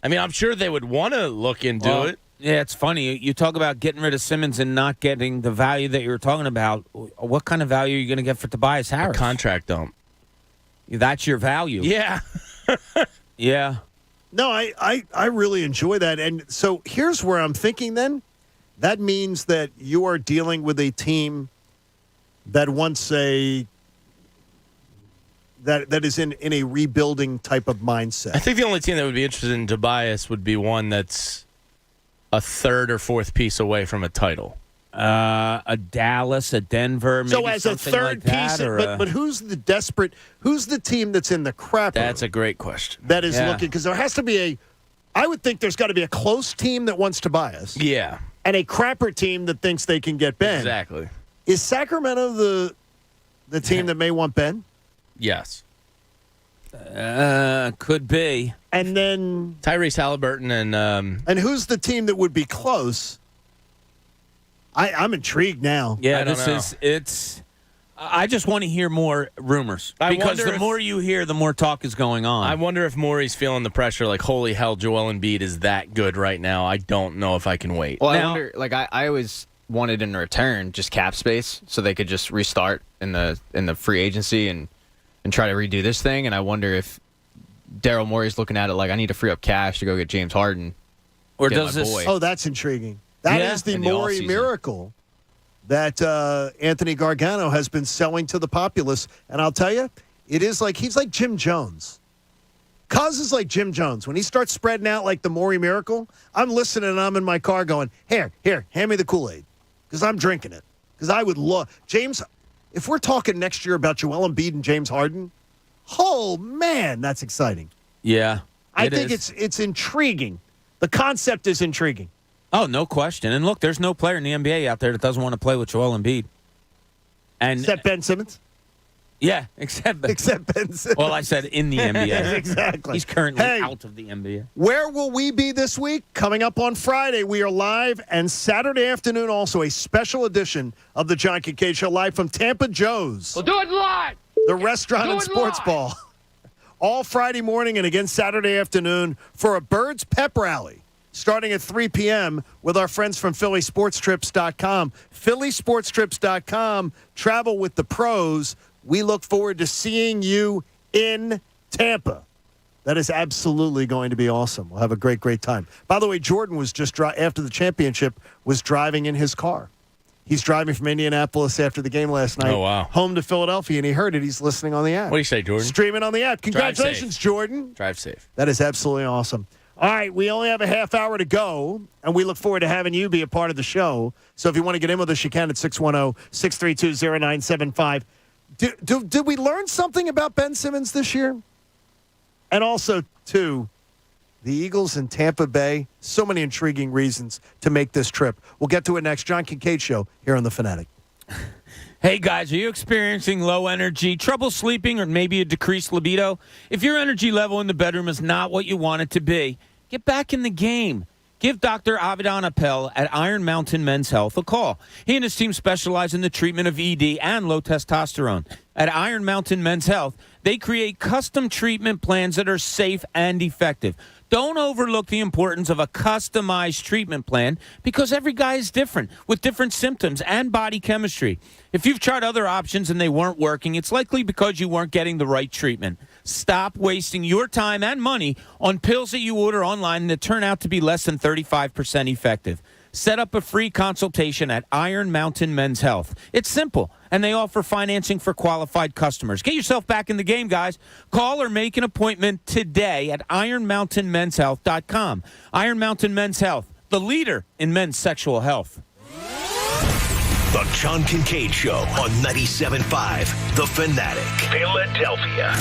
Speaker 18: I mean, I'm sure they would want to look into it.
Speaker 2: Yeah, it's funny. You talk about getting rid of Simmons and not getting the value that you were talking about. What kind of value are you going to get for Tobias Harris?
Speaker 18: A contract dump.
Speaker 2: That's your value.
Speaker 18: Yeah.
Speaker 2: Yeah.
Speaker 5: No, I really enjoy that. And so here's where I'm thinking then. That means that you are dealing with a team that wants that is in a rebuilding type of mindset.
Speaker 18: I think the only team that would be interested in Tobias would be one that's a third or fourth piece away from a title.
Speaker 2: A Dallas, a Denver, maybe
Speaker 5: so as a
Speaker 2: something
Speaker 5: third
Speaker 2: like that,
Speaker 5: piece, but who's the team that's in the crapper?
Speaker 18: That's a great question.
Speaker 5: That is looking, because there has to be I would think there's got to be a close team that wants Tobias.
Speaker 18: Yeah.
Speaker 5: And a crapper team that thinks they can get Ben.
Speaker 18: Exactly.
Speaker 5: Is Sacramento the team that may want Ben?
Speaker 18: Yes.
Speaker 2: Could be.
Speaker 5: And then
Speaker 18: Tyrese Halliburton
Speaker 5: and who's the team that would be close? I'm intrigued now.
Speaker 2: Yeah, it's. I just want to hear more rumors because the more you hear, the more talk is going on.
Speaker 18: I wonder if Morey's feeling the pressure. Like, holy hell, Joel Embiid is that good right now. I don't know if I can wait.
Speaker 20: Well, I wonder. Like, I always wanted in return just cap space so they could just restart in the free agency and try to redo this thing. And I wonder if Daryl Morey's looking at it like, I need to free up cash to go get James Harden.
Speaker 2: Or does this?
Speaker 20: Boy.
Speaker 5: Oh, that's intriguing. That is the Morey miracle that Anthony Gargano has been selling to the populace. And I'll tell you, it is like he's like Jim Jones. Cuz is like Jim Jones. When he starts spreading out like the Morey miracle, I'm listening and I'm in my car going, here, hand me the Kool-Aid. Because I'm drinking it. Because I would love James. If we're talking next year about Joel Embiid and James Harden, oh, man, that's exciting.
Speaker 2: Yeah.
Speaker 5: I think it's intriguing. The concept is intriguing.
Speaker 2: Oh, no question. And look, there's no player in the NBA out there that doesn't want to play with Joel Embiid.
Speaker 5: Except Ben Simmons?
Speaker 2: Yeah, except Ben
Speaker 5: Simmons.
Speaker 2: Well, I said in the NBA.
Speaker 5: Exactly.
Speaker 2: He's currently out of the NBA.
Speaker 5: Where will we be this week? Coming up on Friday, we are live, and Saturday afternoon also a special edition of the John Kincade Show live from Tampa Joe's.
Speaker 6: We'll do it live.
Speaker 5: The restaurant and sports ball. All Friday morning and again Saturday afternoon for a Birds Pep Rally starting at 3 p.m. with our friends from PhillySportsTrips.com. PhillySportsTrips.com. Travel with the pros. We look forward to seeing you in Tampa. That is absolutely going to be awesome. We'll have a great, great time. By the way, Jordan was just after the championship was driving in his car. He's driving from Indianapolis after the game last night.
Speaker 18: Oh, wow.
Speaker 5: Home to Philadelphia, and he heard it. He's listening on the app.
Speaker 18: What do you say, Jordan?
Speaker 5: Streaming on the app. Congratulations, Jordan.
Speaker 18: Drive safe.
Speaker 5: That is absolutely awesome. All right, we only have a half hour to go, and we look forward to having you be a part of the show. So if you want to get in with us, you can at 610-632-0975. Did we learn something about Ben Simmons this year? And also, too, the Eagles in Tampa Bay. So many intriguing reasons to make this trip. We'll get to it next. John Kincade Show here on The Fanatic.
Speaker 2: Hey, guys, are you experiencing low energy, trouble sleeping, or maybe a decreased libido? If your energy level in the bedroom is not what you want it to be, get back in the game. Give Dr. Avidan Appel at Iron Mountain Men's Health a call. He and his team specialize in the treatment of ED and low testosterone. At Iron Mountain Men's Health, they create custom treatment plans that are safe and effective. Don't overlook the importance of a customized treatment plan because every guy is different with different symptoms and body chemistry. If you've tried other options and they weren't working, it's likely because you weren't getting the right treatment. Stop wasting your time and money on pills that you order online that turn out to be less than 35% effective. Set up a free consultation at Iron Mountain Men's Health. It's simple, and they offer financing for qualified customers. Get yourself back in the game, guys. Call or make an appointment today at ironmountainmenshealth.com. Iron Mountain Men's Health, the leader in men's sexual health.
Speaker 13: The John Kincade Show on 97.5 The Fanatic, Philadelphia.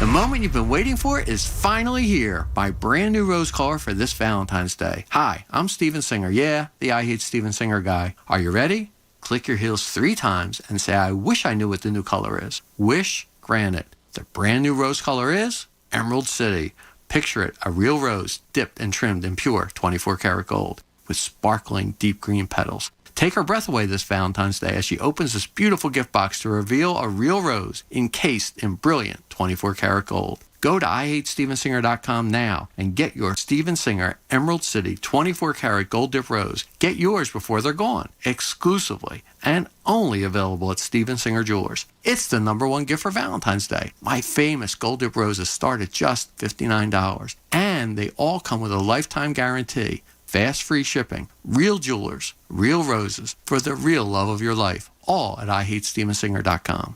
Speaker 3: The moment you've been waiting for is finally here. My brand new rose color for this Valentine's Day. Hi, I'm Steven Singer. Yeah, the I Hate Steven Singer guy. Are you ready? Click your heels 3 times and say, I wish I knew what the new color is. Wish granted. The brand new rose color is Emerald City. Picture it, a real rose dipped and trimmed in pure 24-karat gold with sparkling deep green petals. Take her breath away this Valentine's Day as she opens this beautiful gift box to reveal a real rose encased in brilliant 24-karat gold. Go to IHateStevenSinger.com now and get your Steven Singer Emerald City 24-karat gold dip rose. Get yours before they're gone, exclusively and only available at Steven Singer Jewelers. It's the #1 gift for Valentine's Day. My famous gold dip roses start at just $59, and they all come with a lifetime guarantee. Fast free shipping, real jewelers, real roses for the real love of your life. All at IHateStevenSinger.com.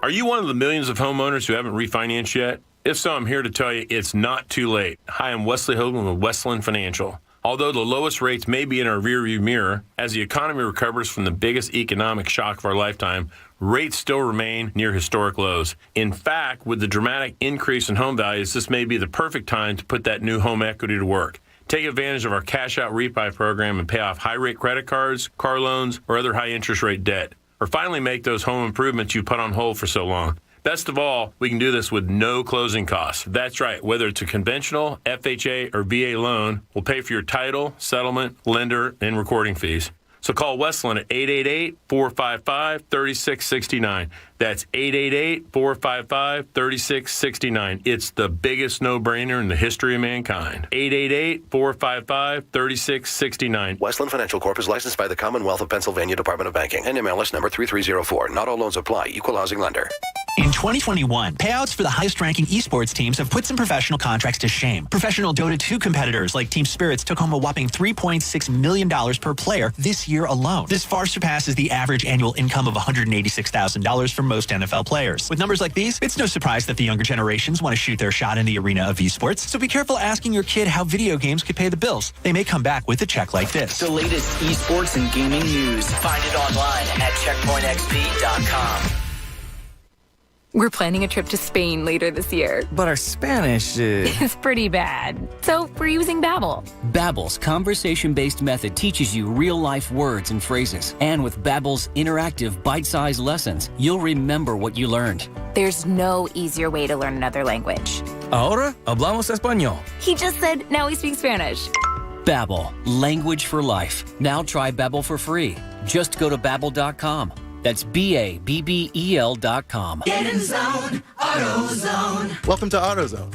Speaker 6: Are you one of the millions of homeowners who haven't refinanced yet? If so, I'm here to tell you it's not too late. Hi, I'm Wesley Hoagland with Westland Financial. Although the lowest rates may be in our rearview mirror, as the economy recovers from the biggest economic shock of our lifetime, rates still remain near historic lows. In fact, with the dramatic increase in home values, this may be the perfect time to put that new home equity to work. Take advantage of our cash-out refi program and pay off high-rate credit cards, car loans, or other high-interest rate debt. Or finally make those home improvements you put on hold for so long. Best of all, we can do this with no closing costs. That's right, whether it's a conventional, FHA, or VA loan, we'll pay for your title, settlement, lender, and recording fees. So call Westland at 888-455-3669. That's 888-455-3669. It's the biggest no-brainer in the history of mankind. 888-455-3669.
Speaker 8: Westland Financial Corp is licensed by the Commonwealth of Pennsylvania Department of Banking. NMLS number 3304. Not all loans apply. Equal housing lender.
Speaker 9: In 2021, payouts for the highest-ranking esports teams have put some professional contracts to shame. Professional Dota 2 competitors like Team Spirits took home a whopping $3.6 million per player this year alone. This far surpasses the average annual income of $186,000 for most NFL players. With numbers like these, it's no surprise that the younger generations want to shoot their shot in the arena of esports. So be careful asking your kid how video games could pay the bills. They may come back with a check like this.
Speaker 11: The latest esports and gaming news. Find it online at checkpointxp.com.
Speaker 12: We're planning a trip to Spain later this year.
Speaker 14: But our Spanish
Speaker 12: is pretty bad. So we're using Babbel.
Speaker 14: Babbel's conversation-based method teaches you real-life words and phrases. And with Babbel's interactive, bite-sized lessons, you'll remember what you learned.
Speaker 12: There's no easier way to learn another language.
Speaker 14: Ahora hablamos español.
Speaker 12: He just said now he speaks Spanish.
Speaker 14: Babbel, language for life. Now try Babbel for free. Just go to Babbel.com. That's Babbel.com.
Speaker 15: Get in zone, AutoZone.
Speaker 19: Welcome to AutoZone.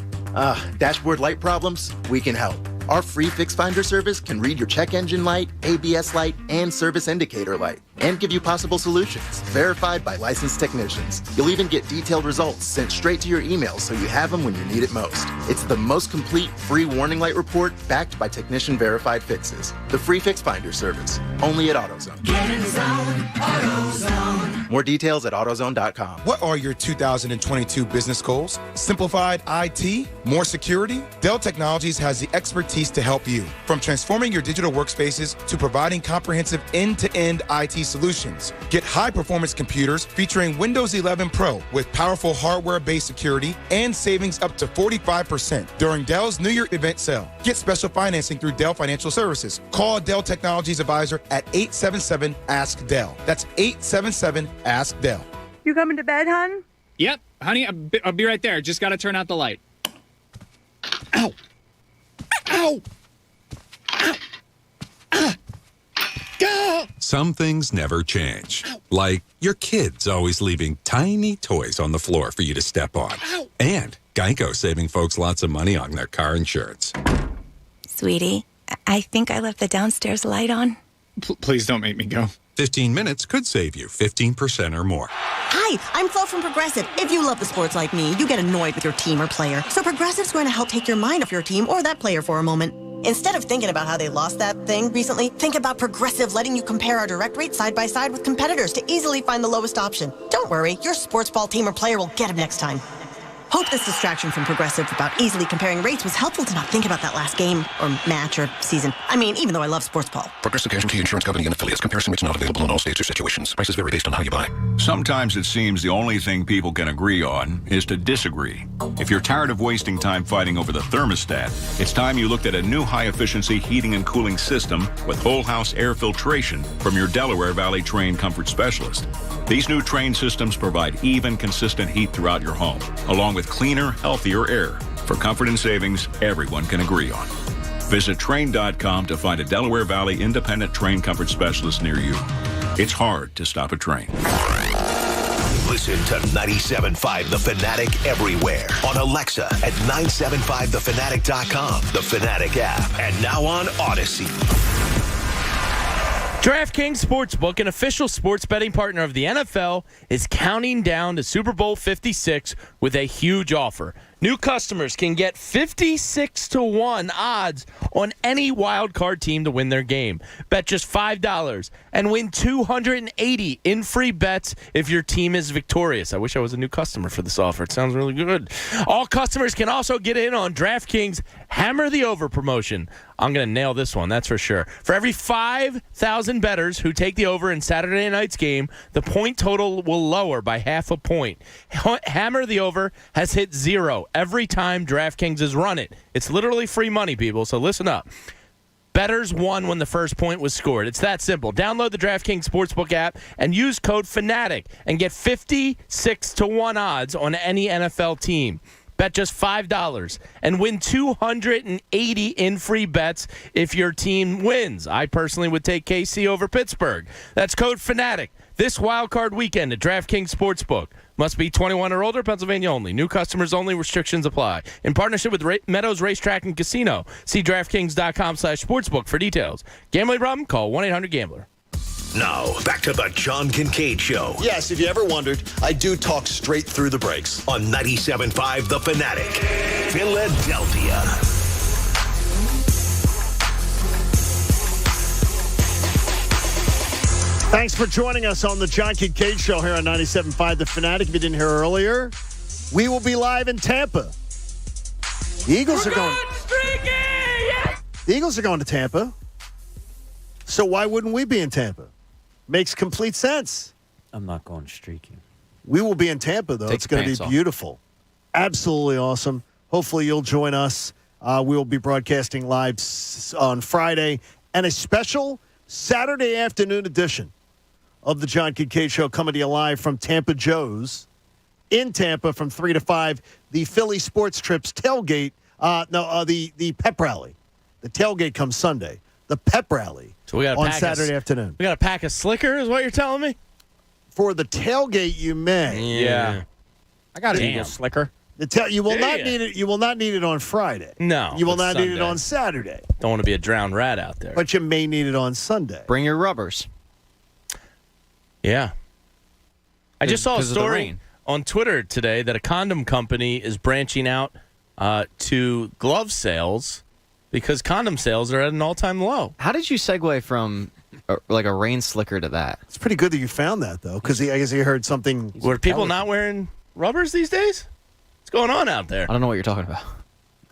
Speaker 19: Dashboard light problems? We can help. Our free Fix Finder service can read your check engine light, ABS light, and service indicator light, and give you possible solutions, verified by licensed technicians. You'll even get detailed results sent straight to your email so you have them when you need it most. It's the most complete free warning light report backed by technician-verified fixes. The free Fix Finder service, only at AutoZone.
Speaker 15: Get in zone, AutoZone.
Speaker 19: More details at AutoZone.com.
Speaker 23: What are your 2022 business goals? Simplified IT? More security? Dell Technologies has the expertise to help you. From transforming your digital workspaces to providing comprehensive end-to-end IT solutions. Get high-performance computers featuring Windows 11 Pro with powerful hardware-based security and savings up to 45% during Dell's New Year event sale. Get special financing through Dell Financial Services. Call Dell Technologies Advisor at 877-ASK-DELL. That's 877-ASK-DELL.
Speaker 26: You coming to bed, hon?
Speaker 31: Yep. Honey, I'll be right there. Just got to turn out the light. Ow! Ow! Ow!
Speaker 32: Some things never change. Like your kids always leaving tiny toys on the floor for you to step on. And Geico saving folks lots of money on their car insurance.
Speaker 12: Sweetie, I think I left the downstairs light on.
Speaker 31: Please don't make me go.
Speaker 32: 15 minutes could save you 15% or more.
Speaker 33: Hi, I'm Flo from Progressive. If you love the sports like me, you get annoyed with your team or player. So Progressive's going to help take your mind off your team or that player for a moment. Instead of thinking about how they lost that thing recently, think about Progressive letting you compare our direct rates side by side with competitors to easily find the lowest option. Don't worry, your sports ball team or player will get him next time. Hope this distraction from Progressive about easily comparing rates was helpful to not think about that last game or match or season. I mean, even though I love sports ball.
Speaker 24: Progressive Casualty Insurance Company and affiliates. Comparison rates not available in all states or situations. Prices vary based on how you buy.
Speaker 34: Sometimes it seems the only thing people can agree on is to disagree. If you're tired of wasting time fighting over the thermostat, it's time you looked at a new high-efficiency heating and cooling system with whole-house air filtration from your Delaware Valley trained comfort specialist. These new trained systems provide even, consistent heat throughout your home, along with cleaner, healthier air. For comfort and savings everyone can agree on. Visit train.com to find a Delaware Valley independent train comfort specialist near you. It's hard to stop a train.
Speaker 13: Listen to 97.5 The Fanatic everywhere. On Alexa at 975thefanatic.com, the Fanatic app, and now on Odyssey.
Speaker 18: DraftKings Sportsbook, an official sports betting partner of the NFL, is counting down to Super Bowl 56 with a huge offer. New customers can get 56-1 odds on any wild card team to win their game. Bet just $5 and win $280 in free bets if your team is victorious. I wish I was a new customer for this offer. It sounds really good. All customers can also get in on DraftKings Hammer the Over promotion. I'm going to nail this one, that's for sure. For every 5,000 bettors who take the over in Saturday night's game, the point total will lower by half a point. Hammer the Over has hit 0 every time DraftKings has run it. It's literally free money, people, so listen up. Bettors won when the first point was scored. It's that simple. Download the DraftKings Sportsbook app and use code FANATIC and get 56-1 odds on any NFL team. Bet just $5 and win $280 in free bets if your team wins. I personally would take KC over Pittsburgh. That's code FANATIC this wildcard weekend at DraftKings Sportsbook. Must be 21 or older, Pennsylvania only. New customers only. Restrictions apply. In partnership with Meadows Racetrack and Casino. See DraftKings.com/sportsbook for details. Gambling problem? Call 1-800-GAMBLER.
Speaker 13: Now, back to the John Kincade Show.
Speaker 5: Yes, if you ever wondered, I do talk straight through the breaks.
Speaker 13: On 97.5 The Fanatic, Philadelphia.
Speaker 5: Thanks for joining us on the John Kincade Show here on 97.5 The Fanatic. If you didn't hear earlier, we will be live in Tampa. The Eagles are going. The Eagles are going to Tampa. So why wouldn't we be in Tampa? Makes complete sense.
Speaker 2: I'm not going streaking.
Speaker 5: We will be in Tampa, though.
Speaker 20: Take
Speaker 5: It's going to be beautiful. Absolutely awesome. Hopefully you'll join us. We will be broadcasting live on Friday and a special Saturday afternoon edition of the John Kincade Show coming to you live from Tampa Joe's in Tampa from 3 to 5. The Philly Sports Trips tailgate. The pep rally. The tailgate comes Sunday. The pep rally
Speaker 18: so we got
Speaker 5: on Saturday afternoon.
Speaker 18: We got a pack of Slicker is what you're telling me?
Speaker 5: For the tailgate, you may.
Speaker 18: Yeah.
Speaker 2: I got an Eagle Slicker.
Speaker 5: You will not need it. You will not need it on Friday.
Speaker 18: No.
Speaker 5: You will not
Speaker 18: Sunday.
Speaker 5: need it on Saturday.
Speaker 18: Don't want to be a drowned rat out there.
Speaker 5: But you may need it on Sunday.
Speaker 20: Bring your rubbers.
Speaker 18: Yeah. I just saw a story on Twitter today that a condom company is branching out to glove sales because condom sales are at an all-time low.
Speaker 20: How did you segue from like a rain slicker to that?
Speaker 5: It's pretty good that you found that, though, because I guess you heard something.
Speaker 18: Were people not wearing rubbers these days? What's going on out there?
Speaker 20: I don't know what you're talking about.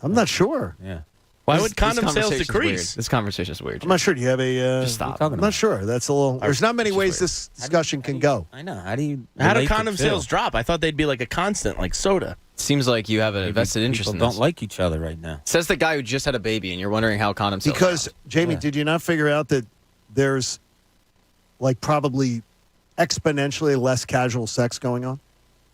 Speaker 5: I'm not sure.
Speaker 2: Yeah.
Speaker 18: Why would condom sales decrease?
Speaker 20: This conversation is weird.
Speaker 5: I'm not sure. Do you have a...
Speaker 20: Just stop.
Speaker 5: I'm not sure. That's a little... There's not many ways this discussion can go.
Speaker 2: I know. How do
Speaker 18: condom sales drop? I thought they'd be like a constant, like soda.
Speaker 20: Seems like you have a vested interest in this.
Speaker 2: People don't like each other right now.
Speaker 20: Says the guy who just had a baby, and you're wondering how condom sales
Speaker 5: Because, Jamie, did you not figure out that there's like probably exponentially less casual sex going on?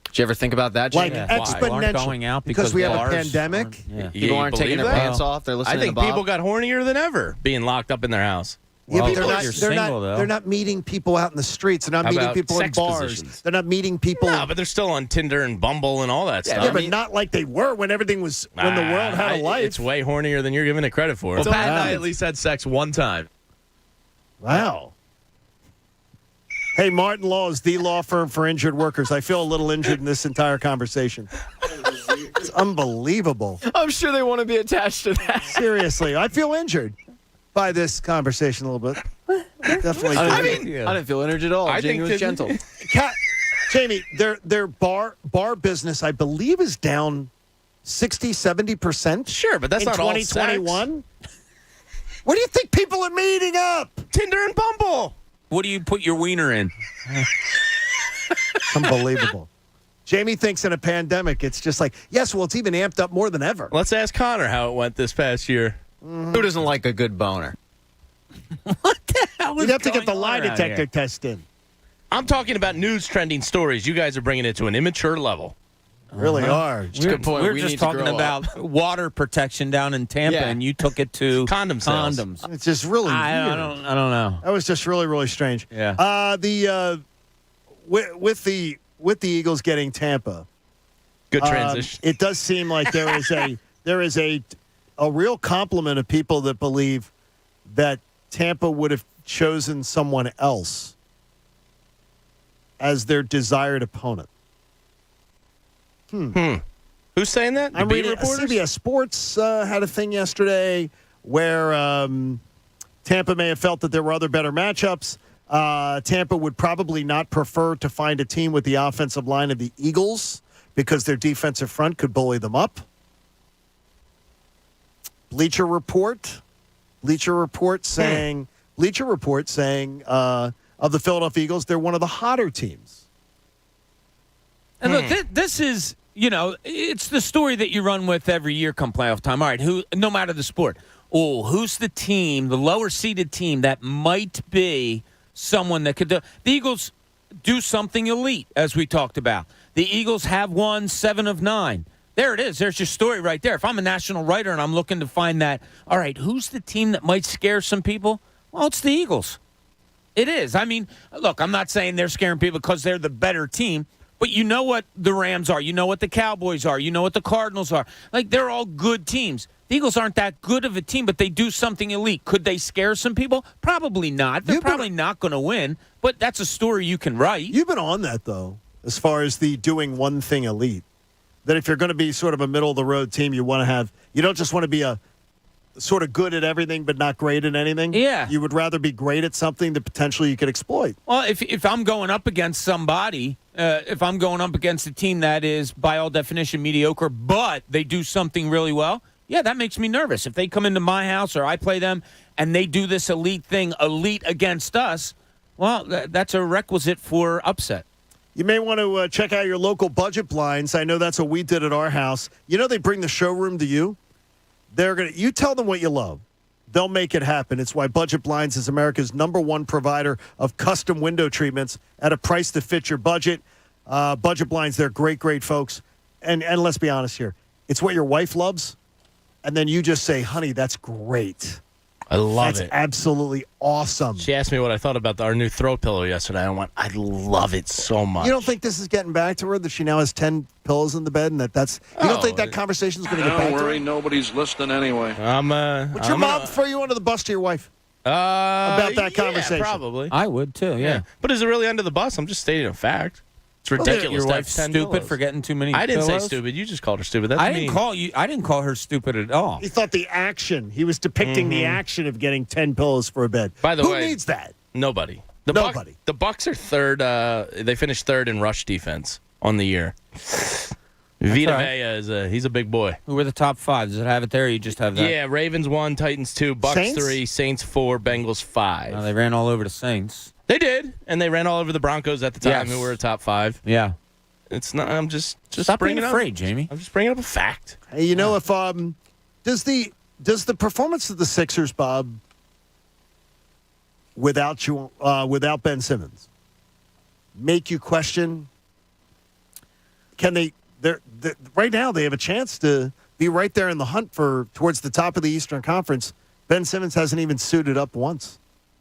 Speaker 20: Did you ever think about that, Jamie?
Speaker 5: Like exponentially.
Speaker 2: Going out
Speaker 5: because we have a pandemic.
Speaker 20: People aren't taking their pants off. They're listening to
Speaker 18: I think people got hornier than ever being locked up in their house.
Speaker 5: Yeah,
Speaker 2: Well,
Speaker 5: but they're not meeting people out in the streets. They're not meeting people in bars.
Speaker 18: Positions?
Speaker 5: They're not meeting people.
Speaker 18: No, but they're still on Tinder and Bumble and all that stuff.
Speaker 5: Yeah, but not like they were when everything was when the world had a life.
Speaker 18: It's way hornier than you're giving it credit for. Well, Pat and I at least had sex one time.
Speaker 5: Wow. Hey, Martin Law is the law firm for injured workers. I feel a little injured in this entire conversation. It's unbelievable.
Speaker 20: I'm sure they want to be attached to that.
Speaker 5: Seriously, I feel injured by this conversation a little bit. Definitely.
Speaker 20: I didn't feel injured at all. Jamie was gentle.
Speaker 5: Jamie, their bar business, I believe, is down 60-70%.
Speaker 18: Sure, but that's
Speaker 5: in
Speaker 18: not
Speaker 5: 2021. Where do you think people are meeting up?
Speaker 18: Tinder and Bumble.
Speaker 2: What do you put your wiener in?
Speaker 5: Unbelievable. Jamie thinks in a pandemic, it's just like, yes, well, it's even amped up more than ever.
Speaker 18: Let's ask Connor how it went this past year.
Speaker 20: Who doesn't like a good boner?
Speaker 2: What the hell is
Speaker 5: You'd have to get the
Speaker 2: going
Speaker 5: lie
Speaker 2: on out
Speaker 5: detector
Speaker 2: here?
Speaker 5: test in.
Speaker 18: I'm talking about news trending stories. You guys are bringing it to an immature level.
Speaker 5: Really are.
Speaker 2: We're,
Speaker 20: good point.
Speaker 2: we're
Speaker 20: We
Speaker 2: just
Speaker 20: need to
Speaker 2: talking
Speaker 20: grow
Speaker 2: about water protection down in Tampa,
Speaker 20: Yeah.
Speaker 2: and you took it to
Speaker 18: Condom sales.
Speaker 2: condoms.
Speaker 5: It's just really weird.
Speaker 2: I don't know.
Speaker 5: That was just really, really strange.
Speaker 2: Yeah.
Speaker 5: With the Eagles getting Tampa,
Speaker 18: Good transition.
Speaker 5: it does seem like there is a real complement of people that believe that Tampa would have chosen someone else as their desired opponent.
Speaker 18: Who's saying that? The
Speaker 5: I'm
Speaker 18: beat
Speaker 5: reading
Speaker 18: reporters?
Speaker 5: CBS Sports had a thing yesterday where Tampa may have felt that there were other better matchups. Tampa would probably not prefer to find a team with the offensive line of the Eagles because their defensive front could bully them up. Bleacher Report saying of the Philadelphia Eagles, they're one of the hotter teams.
Speaker 2: And look, this is, it's the story that you run with every year come playoff time. All right, no matter the sport, who's the team, the lower-seeded team that might be someone that could do. The Eagles do something elite, as we talked about. The Eagles have won 7 of 9. There it is. There's your story right there. If I'm a national writer and I'm looking to find that, all right, who's the team that might scare some people? Well, it's the Eagles. It is. I mean, look, I'm not saying they're scaring people because they're the better team, but you know what the Rams are. You know what the Cowboys are. You know what the Cardinals are. Like, they're all good teams. The Eagles aren't that good of a team, but they do something elite. Could they scare some people? Probably not. They're probably not going to win, but that's a story you can write.
Speaker 5: You've been on that, though, as far as the doing one thing elite. That if you're going to be sort of a middle-of-the-road team, you don't just want to be a sort of good at everything but not great at anything.
Speaker 2: Yeah.
Speaker 5: You would rather be great at something that potentially you could exploit.
Speaker 2: Well, if I'm going up against somebody, if I'm going up against a team that is, by all definition, mediocre, but they do something really well, yeah, that makes me nervous. If they come into my house or I play them and they do this elite thing, elite against us, well, that's a requisite for upset.
Speaker 5: You may want to check out your local budget blinds. I know that's what we did at our house. They bring the showroom to you. You tell them what you love. They'll make it happen. It's why Budget Blinds is America's #1 provider of custom window treatments at a price that fits your budget. Budget Blinds, they're great, great folks. And let's be honest here. It's what your wife loves. And then you just say, honey, that's great.
Speaker 18: I love
Speaker 5: That's
Speaker 18: it.
Speaker 5: absolutely awesome.
Speaker 18: She asked me what I thought about our new throw pillow yesterday. I went, I love it so much.
Speaker 5: You don't think this is getting back to her, that she now has 10 pillows in the bed, and you don't think that conversation is going to get back to her?
Speaker 1: Don't worry, nobody's listening anyway.
Speaker 5: Would your mom throw you under the bus to your wife? About that conversation?
Speaker 18: Yeah, probably.
Speaker 2: I would, too, yeah.
Speaker 18: But is it really under the bus? I'm just stating a fact. It's ridiculous.
Speaker 2: Your
Speaker 18: to have
Speaker 2: wife's
Speaker 18: 10
Speaker 2: stupid
Speaker 18: pillows.
Speaker 2: for getting too many
Speaker 18: I didn't
Speaker 2: pillows?
Speaker 18: say stupid. You just called her stupid. That's
Speaker 2: I
Speaker 18: mean.
Speaker 2: didn't call her stupid at all.
Speaker 5: He thought he was depicting the action of getting 10 pillows for a bed.
Speaker 18: By the
Speaker 5: Who
Speaker 18: way,
Speaker 5: needs that?
Speaker 18: Nobody.
Speaker 5: Nobody.
Speaker 18: The Bucks are third. They finished third in rush defense on the year. Vita
Speaker 2: right.
Speaker 18: Vea he's a big boy.
Speaker 2: Who were the top 5? Does it have it there? Or you just have that?
Speaker 18: Yeah, Ravens 1, Titans 2, Bucks
Speaker 5: Saints?
Speaker 18: 3, Saints 4, Bengals 5.
Speaker 2: No, they ran all over the Saints.
Speaker 18: They did, and they ran all over the Broncos at the time,
Speaker 2: Yes.
Speaker 18: who were a top 5.
Speaker 2: Yeah.
Speaker 18: It's not. I'm just
Speaker 2: Stop
Speaker 18: bringing
Speaker 2: being
Speaker 18: up.
Speaker 2: afraid, Jamie.
Speaker 18: I'm just bringing up a fact.
Speaker 5: Hey, if does the performance of the Sixers, Bob, without Ben Simmons, make you question? Can they? They're right now they have a chance to be right there in the hunt towards the top of the Eastern Conference. Ben Simmons hasn't even suited up once.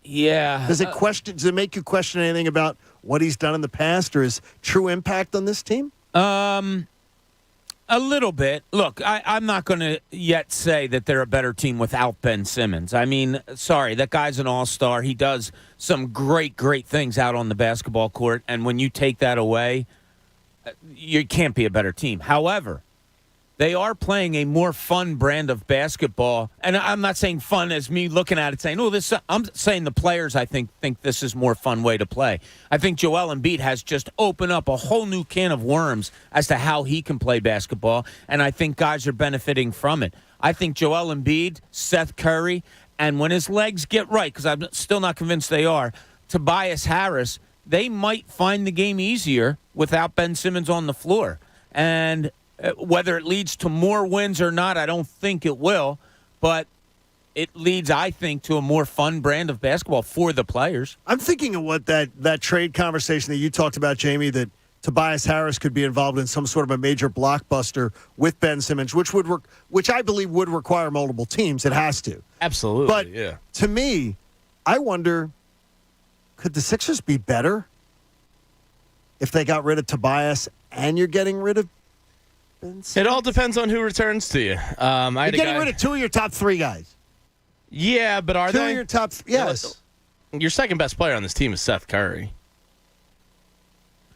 Speaker 2: Yeah.
Speaker 5: Does it make you question anything about what he's done in the past or his true impact on this team?
Speaker 2: A little bit. Look, I'm not going to yet say that they're a better team without Ben Simmons. I mean, sorry, that guy's an all-star. He does some great, great things out on the basketball court, and when you take that away, you can't be a better team. However, they are playing a more fun brand of basketball. And I'm not saying fun as me looking at it saying, I'm saying the players, I think this is more fun way to play. I think Joel Embiid has just opened up a whole new can of worms as to how he can play basketball. And I think guys are benefiting from it. I think Joel Embiid, Seth Curry, and when his legs get right, because I'm still not convinced they are, Tobias Harris, they might find the game easier without Ben Simmons on the floor. And whether it leads to more wins or not, I don't think it will. But it leads, I think, to a more fun brand of basketball for the players.
Speaker 5: I'm thinking of what that trade conversation that you talked about, Jamie, that Tobias Harris could be involved in some sort of a major blockbuster with Ben Simmons, which I believe would require multiple teams. It has to.
Speaker 18: Absolutely,
Speaker 5: but
Speaker 18: yeah.
Speaker 5: To me, I wonder, could the Sixers be better if they got rid of Tobias and you're getting rid of Ben Simmons?
Speaker 18: It all depends on who returns to you.
Speaker 5: You're getting rid of two of your top three guys.
Speaker 18: Yeah, but are
Speaker 5: two
Speaker 18: they?
Speaker 5: Of your top? Yes.
Speaker 18: Your second best player on this team is Seth Curry.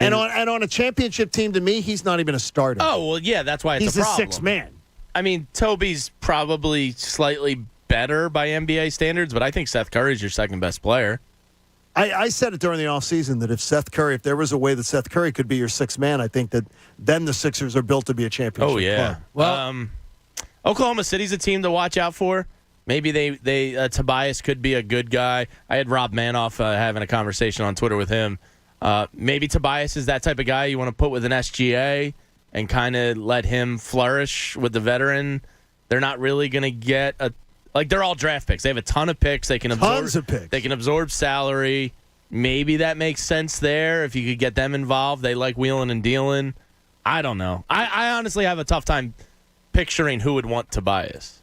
Speaker 5: And on a championship team, to me, he's not even a starter.
Speaker 18: Oh, well, yeah, that's why it's
Speaker 5: he's
Speaker 18: a problem.
Speaker 5: He's a sixth man.
Speaker 18: I mean, Toby's probably slightly better by NBA standards, but I think Seth Curry's your second best player.
Speaker 5: I said it during the offseason that if there was a way that Seth Curry could be your sixth man, I think that then the Sixers are built to be a championship
Speaker 18: club.
Speaker 5: Club.
Speaker 18: Well, Oklahoma City's a team to watch out for. Maybe Tobias could be a good guy. I had Rob Manoff having a conversation on Twitter with him. Maybe Tobias is that type of guy you want to put with an SGA and kind of let him flourish with the veteran. They're not really going to get they're all draft picks. They have a ton of picks. They can absorb salary. Maybe that makes sense there if you could get them involved. They like wheeling and dealing. I don't know. I honestly have a tough time picturing who would want Tobias.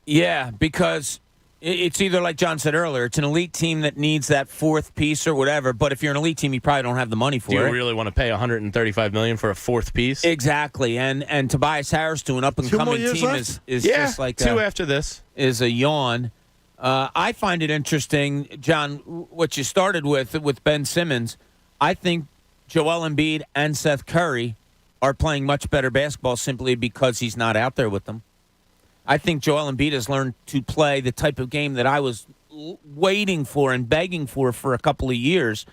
Speaker 2: Yeah, because it's either like John said earlier, it's an elite team that needs that fourth piece or whatever. But if you're an elite team, you probably don't have the money for it.
Speaker 18: Do you really want to pay $135 million for a fourth piece?
Speaker 2: Exactly, and Tobias Harris to an up and coming team is just like
Speaker 18: two after this
Speaker 2: is a yawn. I find it interesting, John, what you started with Ben Simmons. I think Joel Embiid and Seth Curry are playing much better basketball simply because he's not out there with them. I think Joel Embiid has learned to play the type of game that I was waiting for and begging for a couple of years.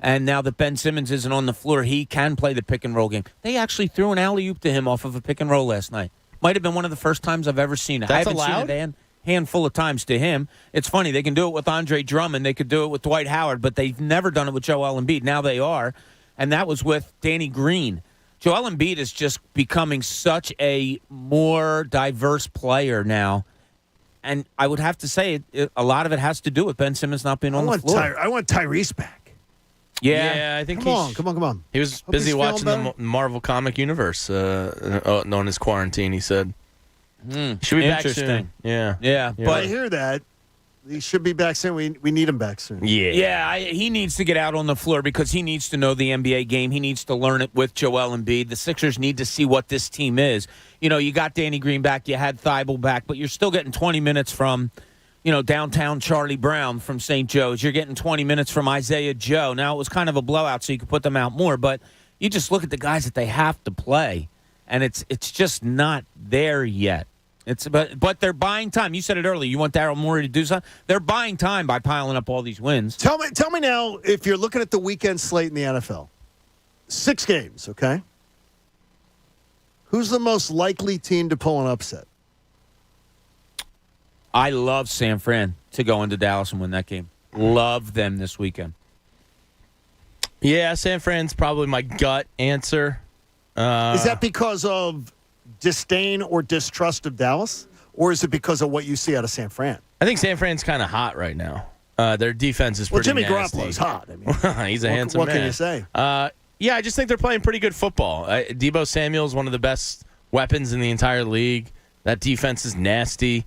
Speaker 2: And now that Ben Simmons isn't on the floor, he can play the pick-and-roll game. They actually threw an alley-oop to him off of a pick-and-roll last night. Might have been one of the first times I've ever seen it.
Speaker 18: That's
Speaker 2: I haven't
Speaker 18: allowed?
Speaker 2: seen it a handful of times to him. It's funny. They can do it with Andre Drummond. They could do it with Dwight Howard, but they've never done it with Joel Embiid. Now they are. And that was with Danny Green. Joel Embiid is just becoming such a more diverse player now. And I would have to say a lot of it has to do with Ben Simmons not being on the floor.
Speaker 5: I want Tyrese back.
Speaker 2: Yeah.
Speaker 18: I think
Speaker 5: Come on.
Speaker 18: He was busy watching the Marvel comic universe on his quarantine, he said. Should be back soon. Yeah.
Speaker 5: But I hear that. He should be back soon. We need him back soon.
Speaker 2: Yeah, he needs to get out on the floor because he needs to know the NBA game. He needs to learn it with Joel Embiid. The Sixers need to see what this team is. You got Danny Green back, you had Thibault back, but you're still getting 20 minutes from, downtown Charlie Brown from St. Joe's. You're getting 20 minutes from Isaiah Joe. Now, it was kind of a blowout, so you could put them out more, but you just look at the guys that they have to play, and it's just not there yet. But they're buying time. You said it earlier. You want Daryl Morey to do something? They're buying time by piling up all these wins.
Speaker 5: Tell me now, if you're looking at the weekend slate in the NFL, 6 games, okay? Who's the most likely team to pull an upset?
Speaker 2: I love San Fran to go into Dallas and win that game. Love them this weekend.
Speaker 18: Yeah, San Fran's probably my gut answer.
Speaker 5: Is that because of disdain or distrust of Dallas, or is it because of what you see out of San Fran?
Speaker 18: I think San Fran's kind of hot right now. Their defense is pretty
Speaker 5: Jimmy
Speaker 18: nasty.
Speaker 5: Garoppolo's hot. I mean,
Speaker 18: he's a handsome man.
Speaker 5: What can you say?
Speaker 18: Yeah, I just think they're playing pretty good football. Deebo Samuel's one of the best weapons in the entire league. That defense is nasty.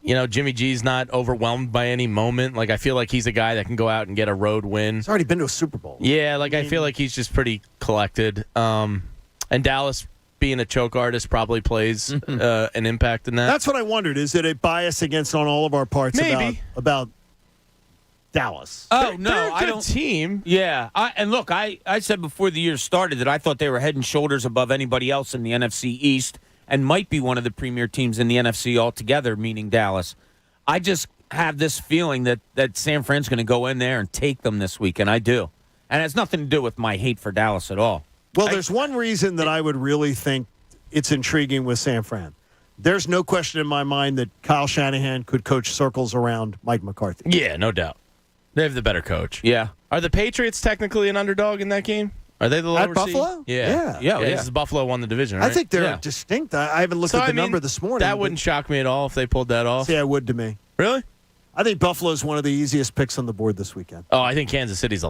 Speaker 18: Jimmy G's not overwhelmed by any moment. I feel like he's a guy that can go out and get a road win.
Speaker 5: He's already been to a Super Bowl.
Speaker 18: Yeah, I feel like he's just pretty collected. And Dallas, being a choke artist, probably plays an impact in that.
Speaker 5: That's what I wondered. Is it a bias against on all of our parts about Dallas?
Speaker 2: Oh,
Speaker 18: they're a good team.
Speaker 2: Yeah. I said before the year started that I thought they were head and shoulders above anybody else in the NFC East and might be one of the premier teams in the NFC altogether, meaning Dallas. I just have this feeling that San Fran's going to go in there and take them this week, and I do. And it has nothing to do with my hate for Dallas at all.
Speaker 5: Well, there's one reason that I would really think it's intriguing with San Fran. There's no question in my mind that Kyle Shanahan could coach circles around Mike McCarthy.
Speaker 18: Yeah, no doubt. They have the better coach.
Speaker 2: Yeah.
Speaker 18: Are the Patriots technically an underdog in that game? Are they the lower
Speaker 5: At Buffalo?
Speaker 18: seed? Yeah. Because Buffalo won the division, right?
Speaker 5: I think they're distinct. I haven't looked at the number this morning.
Speaker 18: That wouldn't shock me at all if they pulled that off.
Speaker 5: Yeah, it would to me.
Speaker 18: Really?
Speaker 5: I think Buffalo's one of the easiest picks on the board this weekend.
Speaker 18: Oh, I think Kansas City's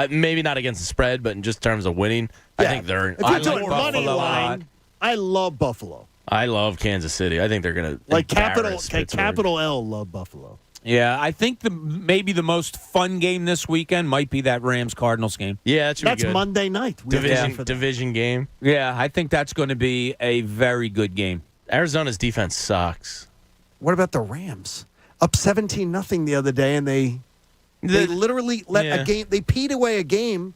Speaker 18: maybe not against the spread, but in just terms of winning, I think they're.
Speaker 5: If you're doing money line, I love Buffalo.
Speaker 18: I love Kansas City. I think they're going to
Speaker 5: capital L love Buffalo.
Speaker 2: Yeah, I think maybe the most fun game this weekend might be that Rams-Cardinals game.
Speaker 18: Yeah,
Speaker 5: that's Monday night.
Speaker 18: Division game.
Speaker 2: Yeah, I think that's going to be a very good game.
Speaker 18: Arizona's defense sucks.
Speaker 5: What about the Rams? Up 17-0 the other day, and they literally let a game. They peed away a game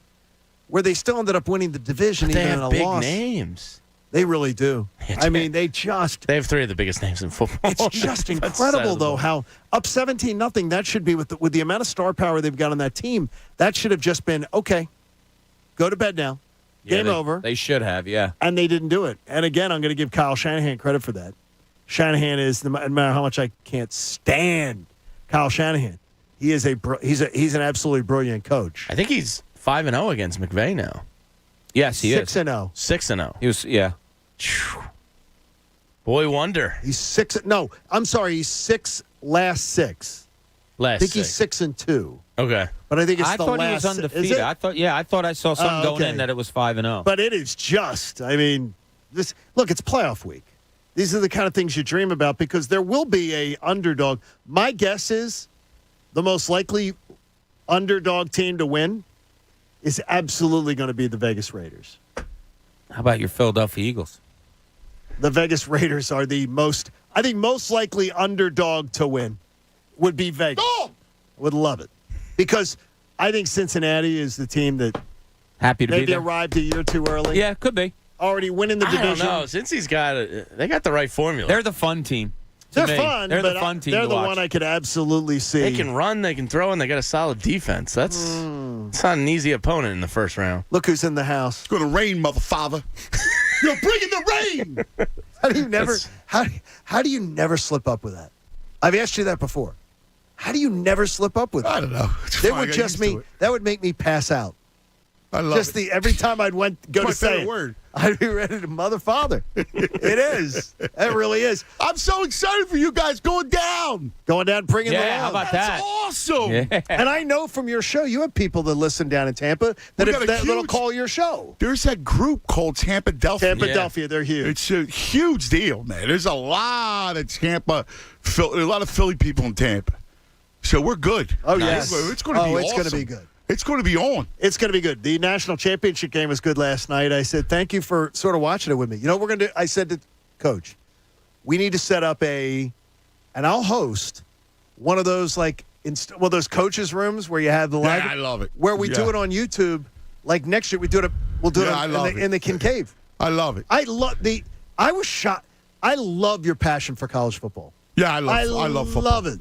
Speaker 5: where they still ended up winning the division.
Speaker 18: But they
Speaker 5: even
Speaker 18: have
Speaker 5: in a
Speaker 18: big
Speaker 5: loss.
Speaker 18: names.
Speaker 5: They really do. I mean, they have
Speaker 18: 3 of the biggest names in football.
Speaker 5: It's just incredible, though, how up 17-0. That should be with the amount of star power they've got on that team. That should have just been okay. Go to bed now. Game over.
Speaker 2: They should have, yeah.
Speaker 5: And they didn't do it. And again, I'm going to give Kyle Shanahan credit for that. Shanahan is, no matter how much I can't stand Kyle Shanahan, he's an absolutely brilliant coach.
Speaker 18: I think he's 5-0 against McVay now.
Speaker 2: Yes, he is.
Speaker 5: 6-0.
Speaker 18: 6-0.
Speaker 2: He was, yeah.
Speaker 18: Boy wonder.
Speaker 5: He's 6. No, I'm sorry. He's 6 last 6. I think he's 6-2.
Speaker 18: Okay,
Speaker 5: but I think it's
Speaker 2: I
Speaker 5: the
Speaker 2: thought
Speaker 5: last.
Speaker 2: He was undefeated. I thought I saw something going in that it was 5-0.
Speaker 5: But it is just. I mean, it's playoff week. These are the kind of things you dream about because there will be a underdog. My guess is the most likely underdog team to win is absolutely going to be the Vegas Raiders.
Speaker 2: How about your Philadelphia Eagles?
Speaker 5: The Vegas Raiders are the most likely underdog to win would be Vegas. Oh! Would love it. Because I think Cincinnati is the team that
Speaker 2: happy to
Speaker 5: maybe
Speaker 2: be there.
Speaker 5: Arrived a year too early.
Speaker 2: Yeah, could be.
Speaker 5: Already winning the division.
Speaker 18: I don't know. Since they got the right formula.
Speaker 2: They're the fun team.
Speaker 5: They're fun.
Speaker 2: They're the fun team.
Speaker 5: They're
Speaker 2: to
Speaker 5: the
Speaker 2: watch.
Speaker 5: one I could absolutely see.
Speaker 18: They can run, they can throw, and they got a solid defense. It's not an easy opponent in the first round.
Speaker 5: Look who's in the house.
Speaker 3: It's going to rain, motherfather. You're bringing the rain.
Speaker 5: How do you never slip up with that? I've asked you that before. How do you never slip up with it?
Speaker 3: I don't know.
Speaker 5: That would make me pass out.
Speaker 3: I love
Speaker 5: it. Every time I'd go to say it,
Speaker 3: word.
Speaker 5: I'd be ready to mother father. It is. It really is.
Speaker 3: I'm so excited for you guys going down.
Speaker 5: Bringing the
Speaker 2: how about
Speaker 3: That's awesome.
Speaker 2: Yeah.
Speaker 5: And I know from your show, you have people that listen down in Tampa that'll call your show.
Speaker 3: There's that group called Tampa-delphia.
Speaker 5: Tampa-delphia, they're huge.
Speaker 3: It's a huge deal, man. There's a lot of Philly people in Tampa. So we're good.
Speaker 5: Oh, yes.
Speaker 3: It's going to be awesome.
Speaker 5: It's going to be good.
Speaker 3: It's going to be on.
Speaker 5: It's going to be good. The national championship game was good last night. I said, thank you for sort of watching it with me. You know what we're going to do? I said to Coach, we need to set up and I'll host one of those those coaches' rooms where you have the live.
Speaker 3: Yeah, I love it.
Speaker 5: Where we do it on YouTube. Like next year, we'll do it in the Kincade.
Speaker 3: I love it.
Speaker 5: I was shocked. I love your passion for college football.
Speaker 3: Yeah, I love football.
Speaker 5: Love it.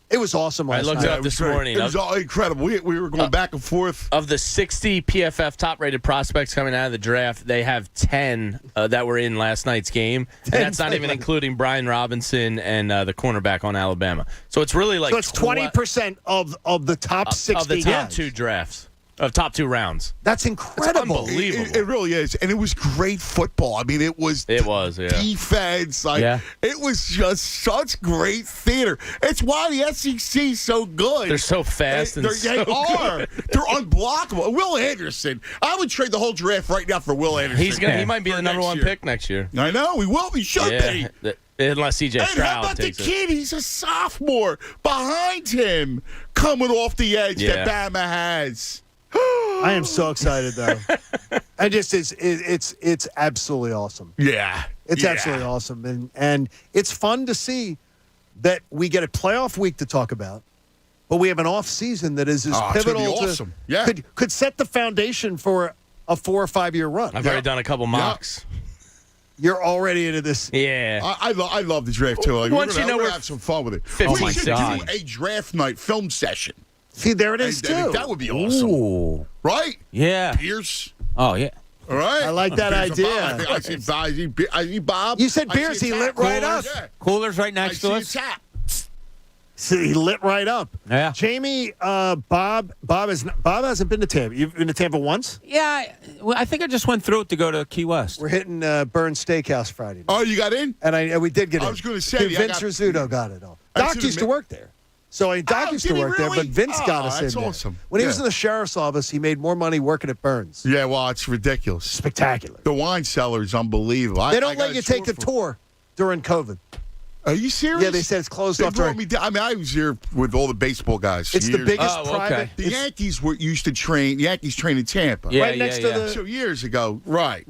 Speaker 5: It was awesome last night.
Speaker 18: I looked it up this morning.
Speaker 3: It was all incredible. We were going back and forth.
Speaker 18: Of the 60 PFF top-rated prospects coming out of the draft, they have 10 that were in last night's game. And that's not even including Brian Robinson and the cornerback on Alabama. So it's really like...
Speaker 5: So it's 20% of the top 60
Speaker 18: of the top two drafts. Of top 2 rounds.
Speaker 5: That's incredible.
Speaker 18: It's unbelievable.
Speaker 3: It really is. And it was great football. I mean, it was defense. It was just such great theater. It's why the SEC is so good.
Speaker 18: They're so fast and
Speaker 3: they are. They're unblockable. Will Anderson. I would trade the whole draft right now for Will Anderson.
Speaker 18: He might be the number 1 pick next year.
Speaker 3: I know. He will. He should be.
Speaker 18: Unless CJ Stroud takes it.
Speaker 3: And how about the kid? He's a sophomore. Behind him, coming off the edge that Bama has.
Speaker 5: I am so excited, though. And just it's absolutely awesome.
Speaker 3: Yeah.
Speaker 5: It's absolutely awesome. And it's fun to see that we get a playoff week to talk about, but we have an off season that is pivotal.
Speaker 3: It's gonna be awesome.
Speaker 5: Could set the foundation for a 4 or 5 year run.
Speaker 18: I've already done a couple mocks.
Speaker 5: You're already into this.
Speaker 18: Yeah.
Speaker 3: I love the draft, too. Like, we're going to have some fun with it.
Speaker 18: We should
Speaker 3: do a draft night film session.
Speaker 5: See, there it is, too.
Speaker 3: That would be awesome.
Speaker 2: Ooh.
Speaker 3: Right?
Speaker 2: Yeah.
Speaker 3: Pierce.
Speaker 2: Oh, yeah.
Speaker 3: All right.
Speaker 5: I like that idea.
Speaker 3: I see Bob.
Speaker 5: You said Pierce. He lit right up.
Speaker 3: Yeah.
Speaker 2: Cooler's right next to us.
Speaker 5: So he lit right up.
Speaker 2: Yeah.
Speaker 5: Jamie, Bob hasn't been to Tampa. You've been to Tampa once?
Speaker 2: Yeah. I think I just went through it to go to Key West.
Speaker 5: We're hitting Burns Steakhouse Friday night.
Speaker 3: Oh, you got in?
Speaker 5: And we did get in.
Speaker 3: I was going to say.
Speaker 5: Vince Rizzuto got it all. Doc used to work there. So Doc used to work there, but Vince got us in there.
Speaker 3: Awesome.
Speaker 5: When he was in the sheriff's office, he made more money working at Burns.
Speaker 3: Yeah, well, it's ridiculous.
Speaker 5: Spectacular.
Speaker 3: The wine cellar is unbelievable.
Speaker 5: They don't let you take the tour during COVID.
Speaker 3: Are you serious?
Speaker 5: Yeah, they said it's closed off.
Speaker 3: I was here with all the baseball guys.
Speaker 5: It's the biggest private.
Speaker 3: The Yankees used to train. The Yankees train in Tampa.
Speaker 5: Right next to the.
Speaker 3: So years ago, right.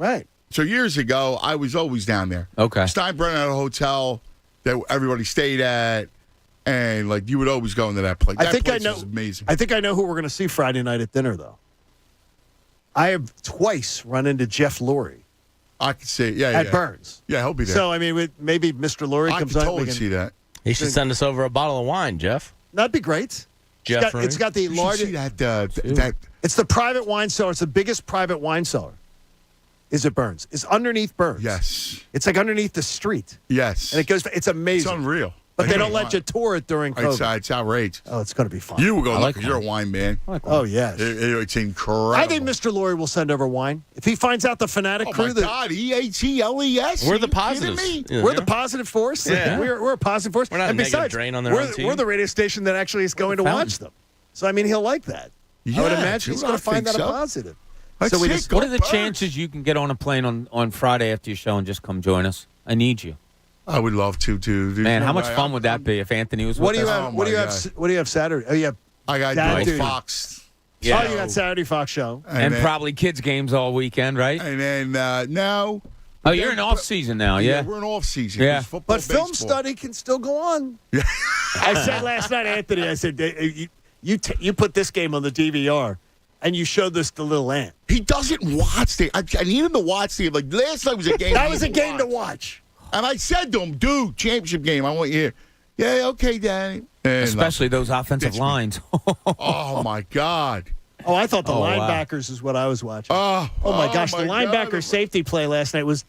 Speaker 3: So years ago, I was always down there.
Speaker 2: Okay.
Speaker 3: Steinbrenner had a hotel that everybody stayed at, and like you would always go into that place.
Speaker 5: I think I know.
Speaker 3: Was amazing.
Speaker 5: I think I know who we're going to see Friday night at dinner, though. I have twice run into Jeff Lurie.
Speaker 3: I could see it. Yeah,
Speaker 5: at Burns.
Speaker 3: Yeah, he'll be there.
Speaker 5: So I mean, maybe Mr. Lurie comes on.
Speaker 3: I could totally see that.
Speaker 18: He should send us over a bottle of wine, Jeff.
Speaker 5: That'd be great. It's got the largest. It's the private wine cellar. It's the biggest private wine cellar. Is it Burns? It's underneath Burns.
Speaker 3: Yes.
Speaker 5: It's like underneath the street.
Speaker 3: Yes.
Speaker 5: And it goes. It's amazing.
Speaker 3: It's unreal.
Speaker 5: But they don't let you tour it during COVID.
Speaker 3: It's outrageous.
Speaker 5: Oh, it's going to be fun.
Speaker 3: You will go look because you're a wine man.
Speaker 5: Oh, yes.
Speaker 3: It's incredible.
Speaker 5: I think Mr. Lurie will send over wine. If he finds out the Fanatic crew.
Speaker 3: Oh, my God. EHELES.
Speaker 18: We're the positives.
Speaker 5: We're the positive force.
Speaker 18: Yeah.
Speaker 5: We're a positive force.
Speaker 18: We're not
Speaker 5: and
Speaker 18: a
Speaker 5: besides,
Speaker 18: negative drain on their own team.
Speaker 5: We're the radio station that actually is going to watch them. So, I mean, he'll like that.
Speaker 3: Yeah,
Speaker 5: I would imagine he's going to find that a positive.
Speaker 2: So what are the chances you can get on a plane on Friday after your show and just come join us? I need you.
Speaker 3: I would love to, too.
Speaker 2: Man, how much fun would that be if Anthony was with us?
Speaker 5: What do you have Saturday? Oh, yeah.
Speaker 3: I got Fox.
Speaker 5: Yeah. Oh, you got Saturday Fox show.
Speaker 2: And probably kids games all weekend, right?
Speaker 3: And then, no.
Speaker 2: Oh, you're in off season now, yeah?
Speaker 3: We're in off season.
Speaker 2: Yeah.
Speaker 5: But film study can still go on.
Speaker 3: Yeah.
Speaker 5: I said last night, Anthony, I said, you put this game on the DVR. And you showed this to little Ant.
Speaker 3: He doesn't watch the. I need him to watch the. Like last night was a game.
Speaker 5: That was a game to watch.
Speaker 3: And I said to him, "Dude, championship game. I want you here." Yeah, okay, Danny. And
Speaker 2: especially those offensive lines.
Speaker 3: Oh my God.
Speaker 5: Oh, I thought the linebackers is what I was watching. Oh my gosh, the linebacker safety play last night was.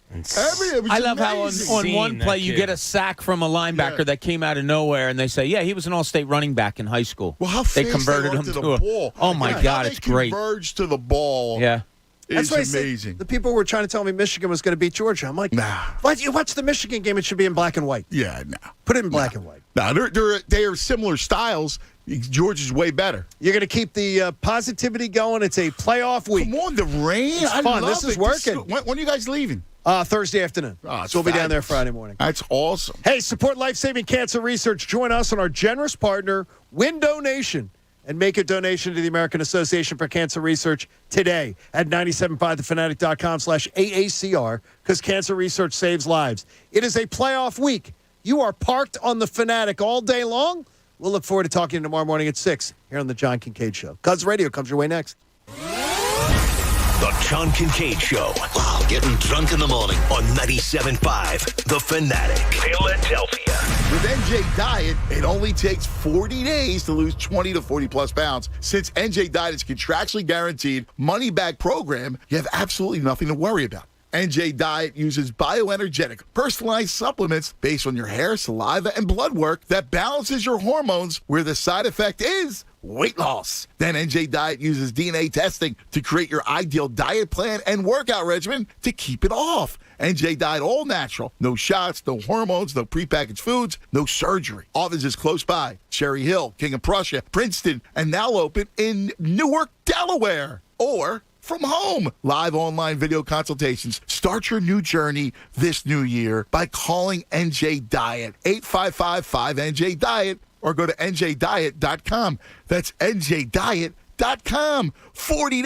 Speaker 2: I love how on one play you get a sack from a linebacker that came out of nowhere, and they say, "Yeah, he was an all-state running back in high school."
Speaker 3: Well, how
Speaker 2: they
Speaker 3: fast
Speaker 2: converted
Speaker 3: they
Speaker 2: him
Speaker 3: to
Speaker 2: to
Speaker 3: the
Speaker 2: a
Speaker 3: ball.
Speaker 2: Oh my God, it's great.
Speaker 3: Converged to the ball.
Speaker 2: Yeah.
Speaker 3: It's
Speaker 5: That's why
Speaker 3: amazing.
Speaker 5: The people were trying to tell me Michigan was going to beat Georgia. I'm like,
Speaker 3: nah.
Speaker 5: Why you watch the Michigan game? It should be in black and white.
Speaker 3: Yeah, no.
Speaker 5: Put it in black and white.
Speaker 3: No, they are similar styles. Georgia's way better.
Speaker 5: You're going to keep the positivity going. It's a playoff week.
Speaker 3: Come on, the rain.
Speaker 5: It's fun. This is working.
Speaker 3: When are you guys leaving?
Speaker 5: Thursday afternoon. So we'll be down there Friday morning.
Speaker 3: That's awesome.
Speaker 5: Hey, support life-saving cancer research. Join us and our generous partner, Win Donation, and make a donation to the American Association for Cancer Research today at 97.5thefanatic.com/AACR because cancer research saves lives. It is a playoff week. You are parked on the Fanatic all day long. We'll look forward to talking to you tomorrow morning at 6 here on the John Kincade Show. Cuz Radio comes your way next.
Speaker 13: The John Kincade Show. Wow, getting drunk in the morning on 97.5 The Fanatic. Philadelphia.
Speaker 3: With NJ Diet, it only takes 40 days to lose 20 to 40 plus pounds. Since NJ Diet is contractually guaranteed money-back program, you have absolutely nothing to worry about. NJ Diet uses bioenergetic, personalized supplements based on your hair, saliva, and blood work that balances your hormones where the side effect is weight loss. Then NJ Diet uses DNA testing to create your ideal diet plan and workout regimen to keep it off. NJ Diet all natural. No shots, no hormones, no prepackaged foods, no surgery. Offices close by. Cherry Hill, King of Prussia, Princeton, and now open in Newark, Delaware. Or from home. Live online video consultations. Start your new journey this new year by calling NJ Diet, 855-5NJ-DIET, or go to njdiet.com. That's njdiet.com. 40 days.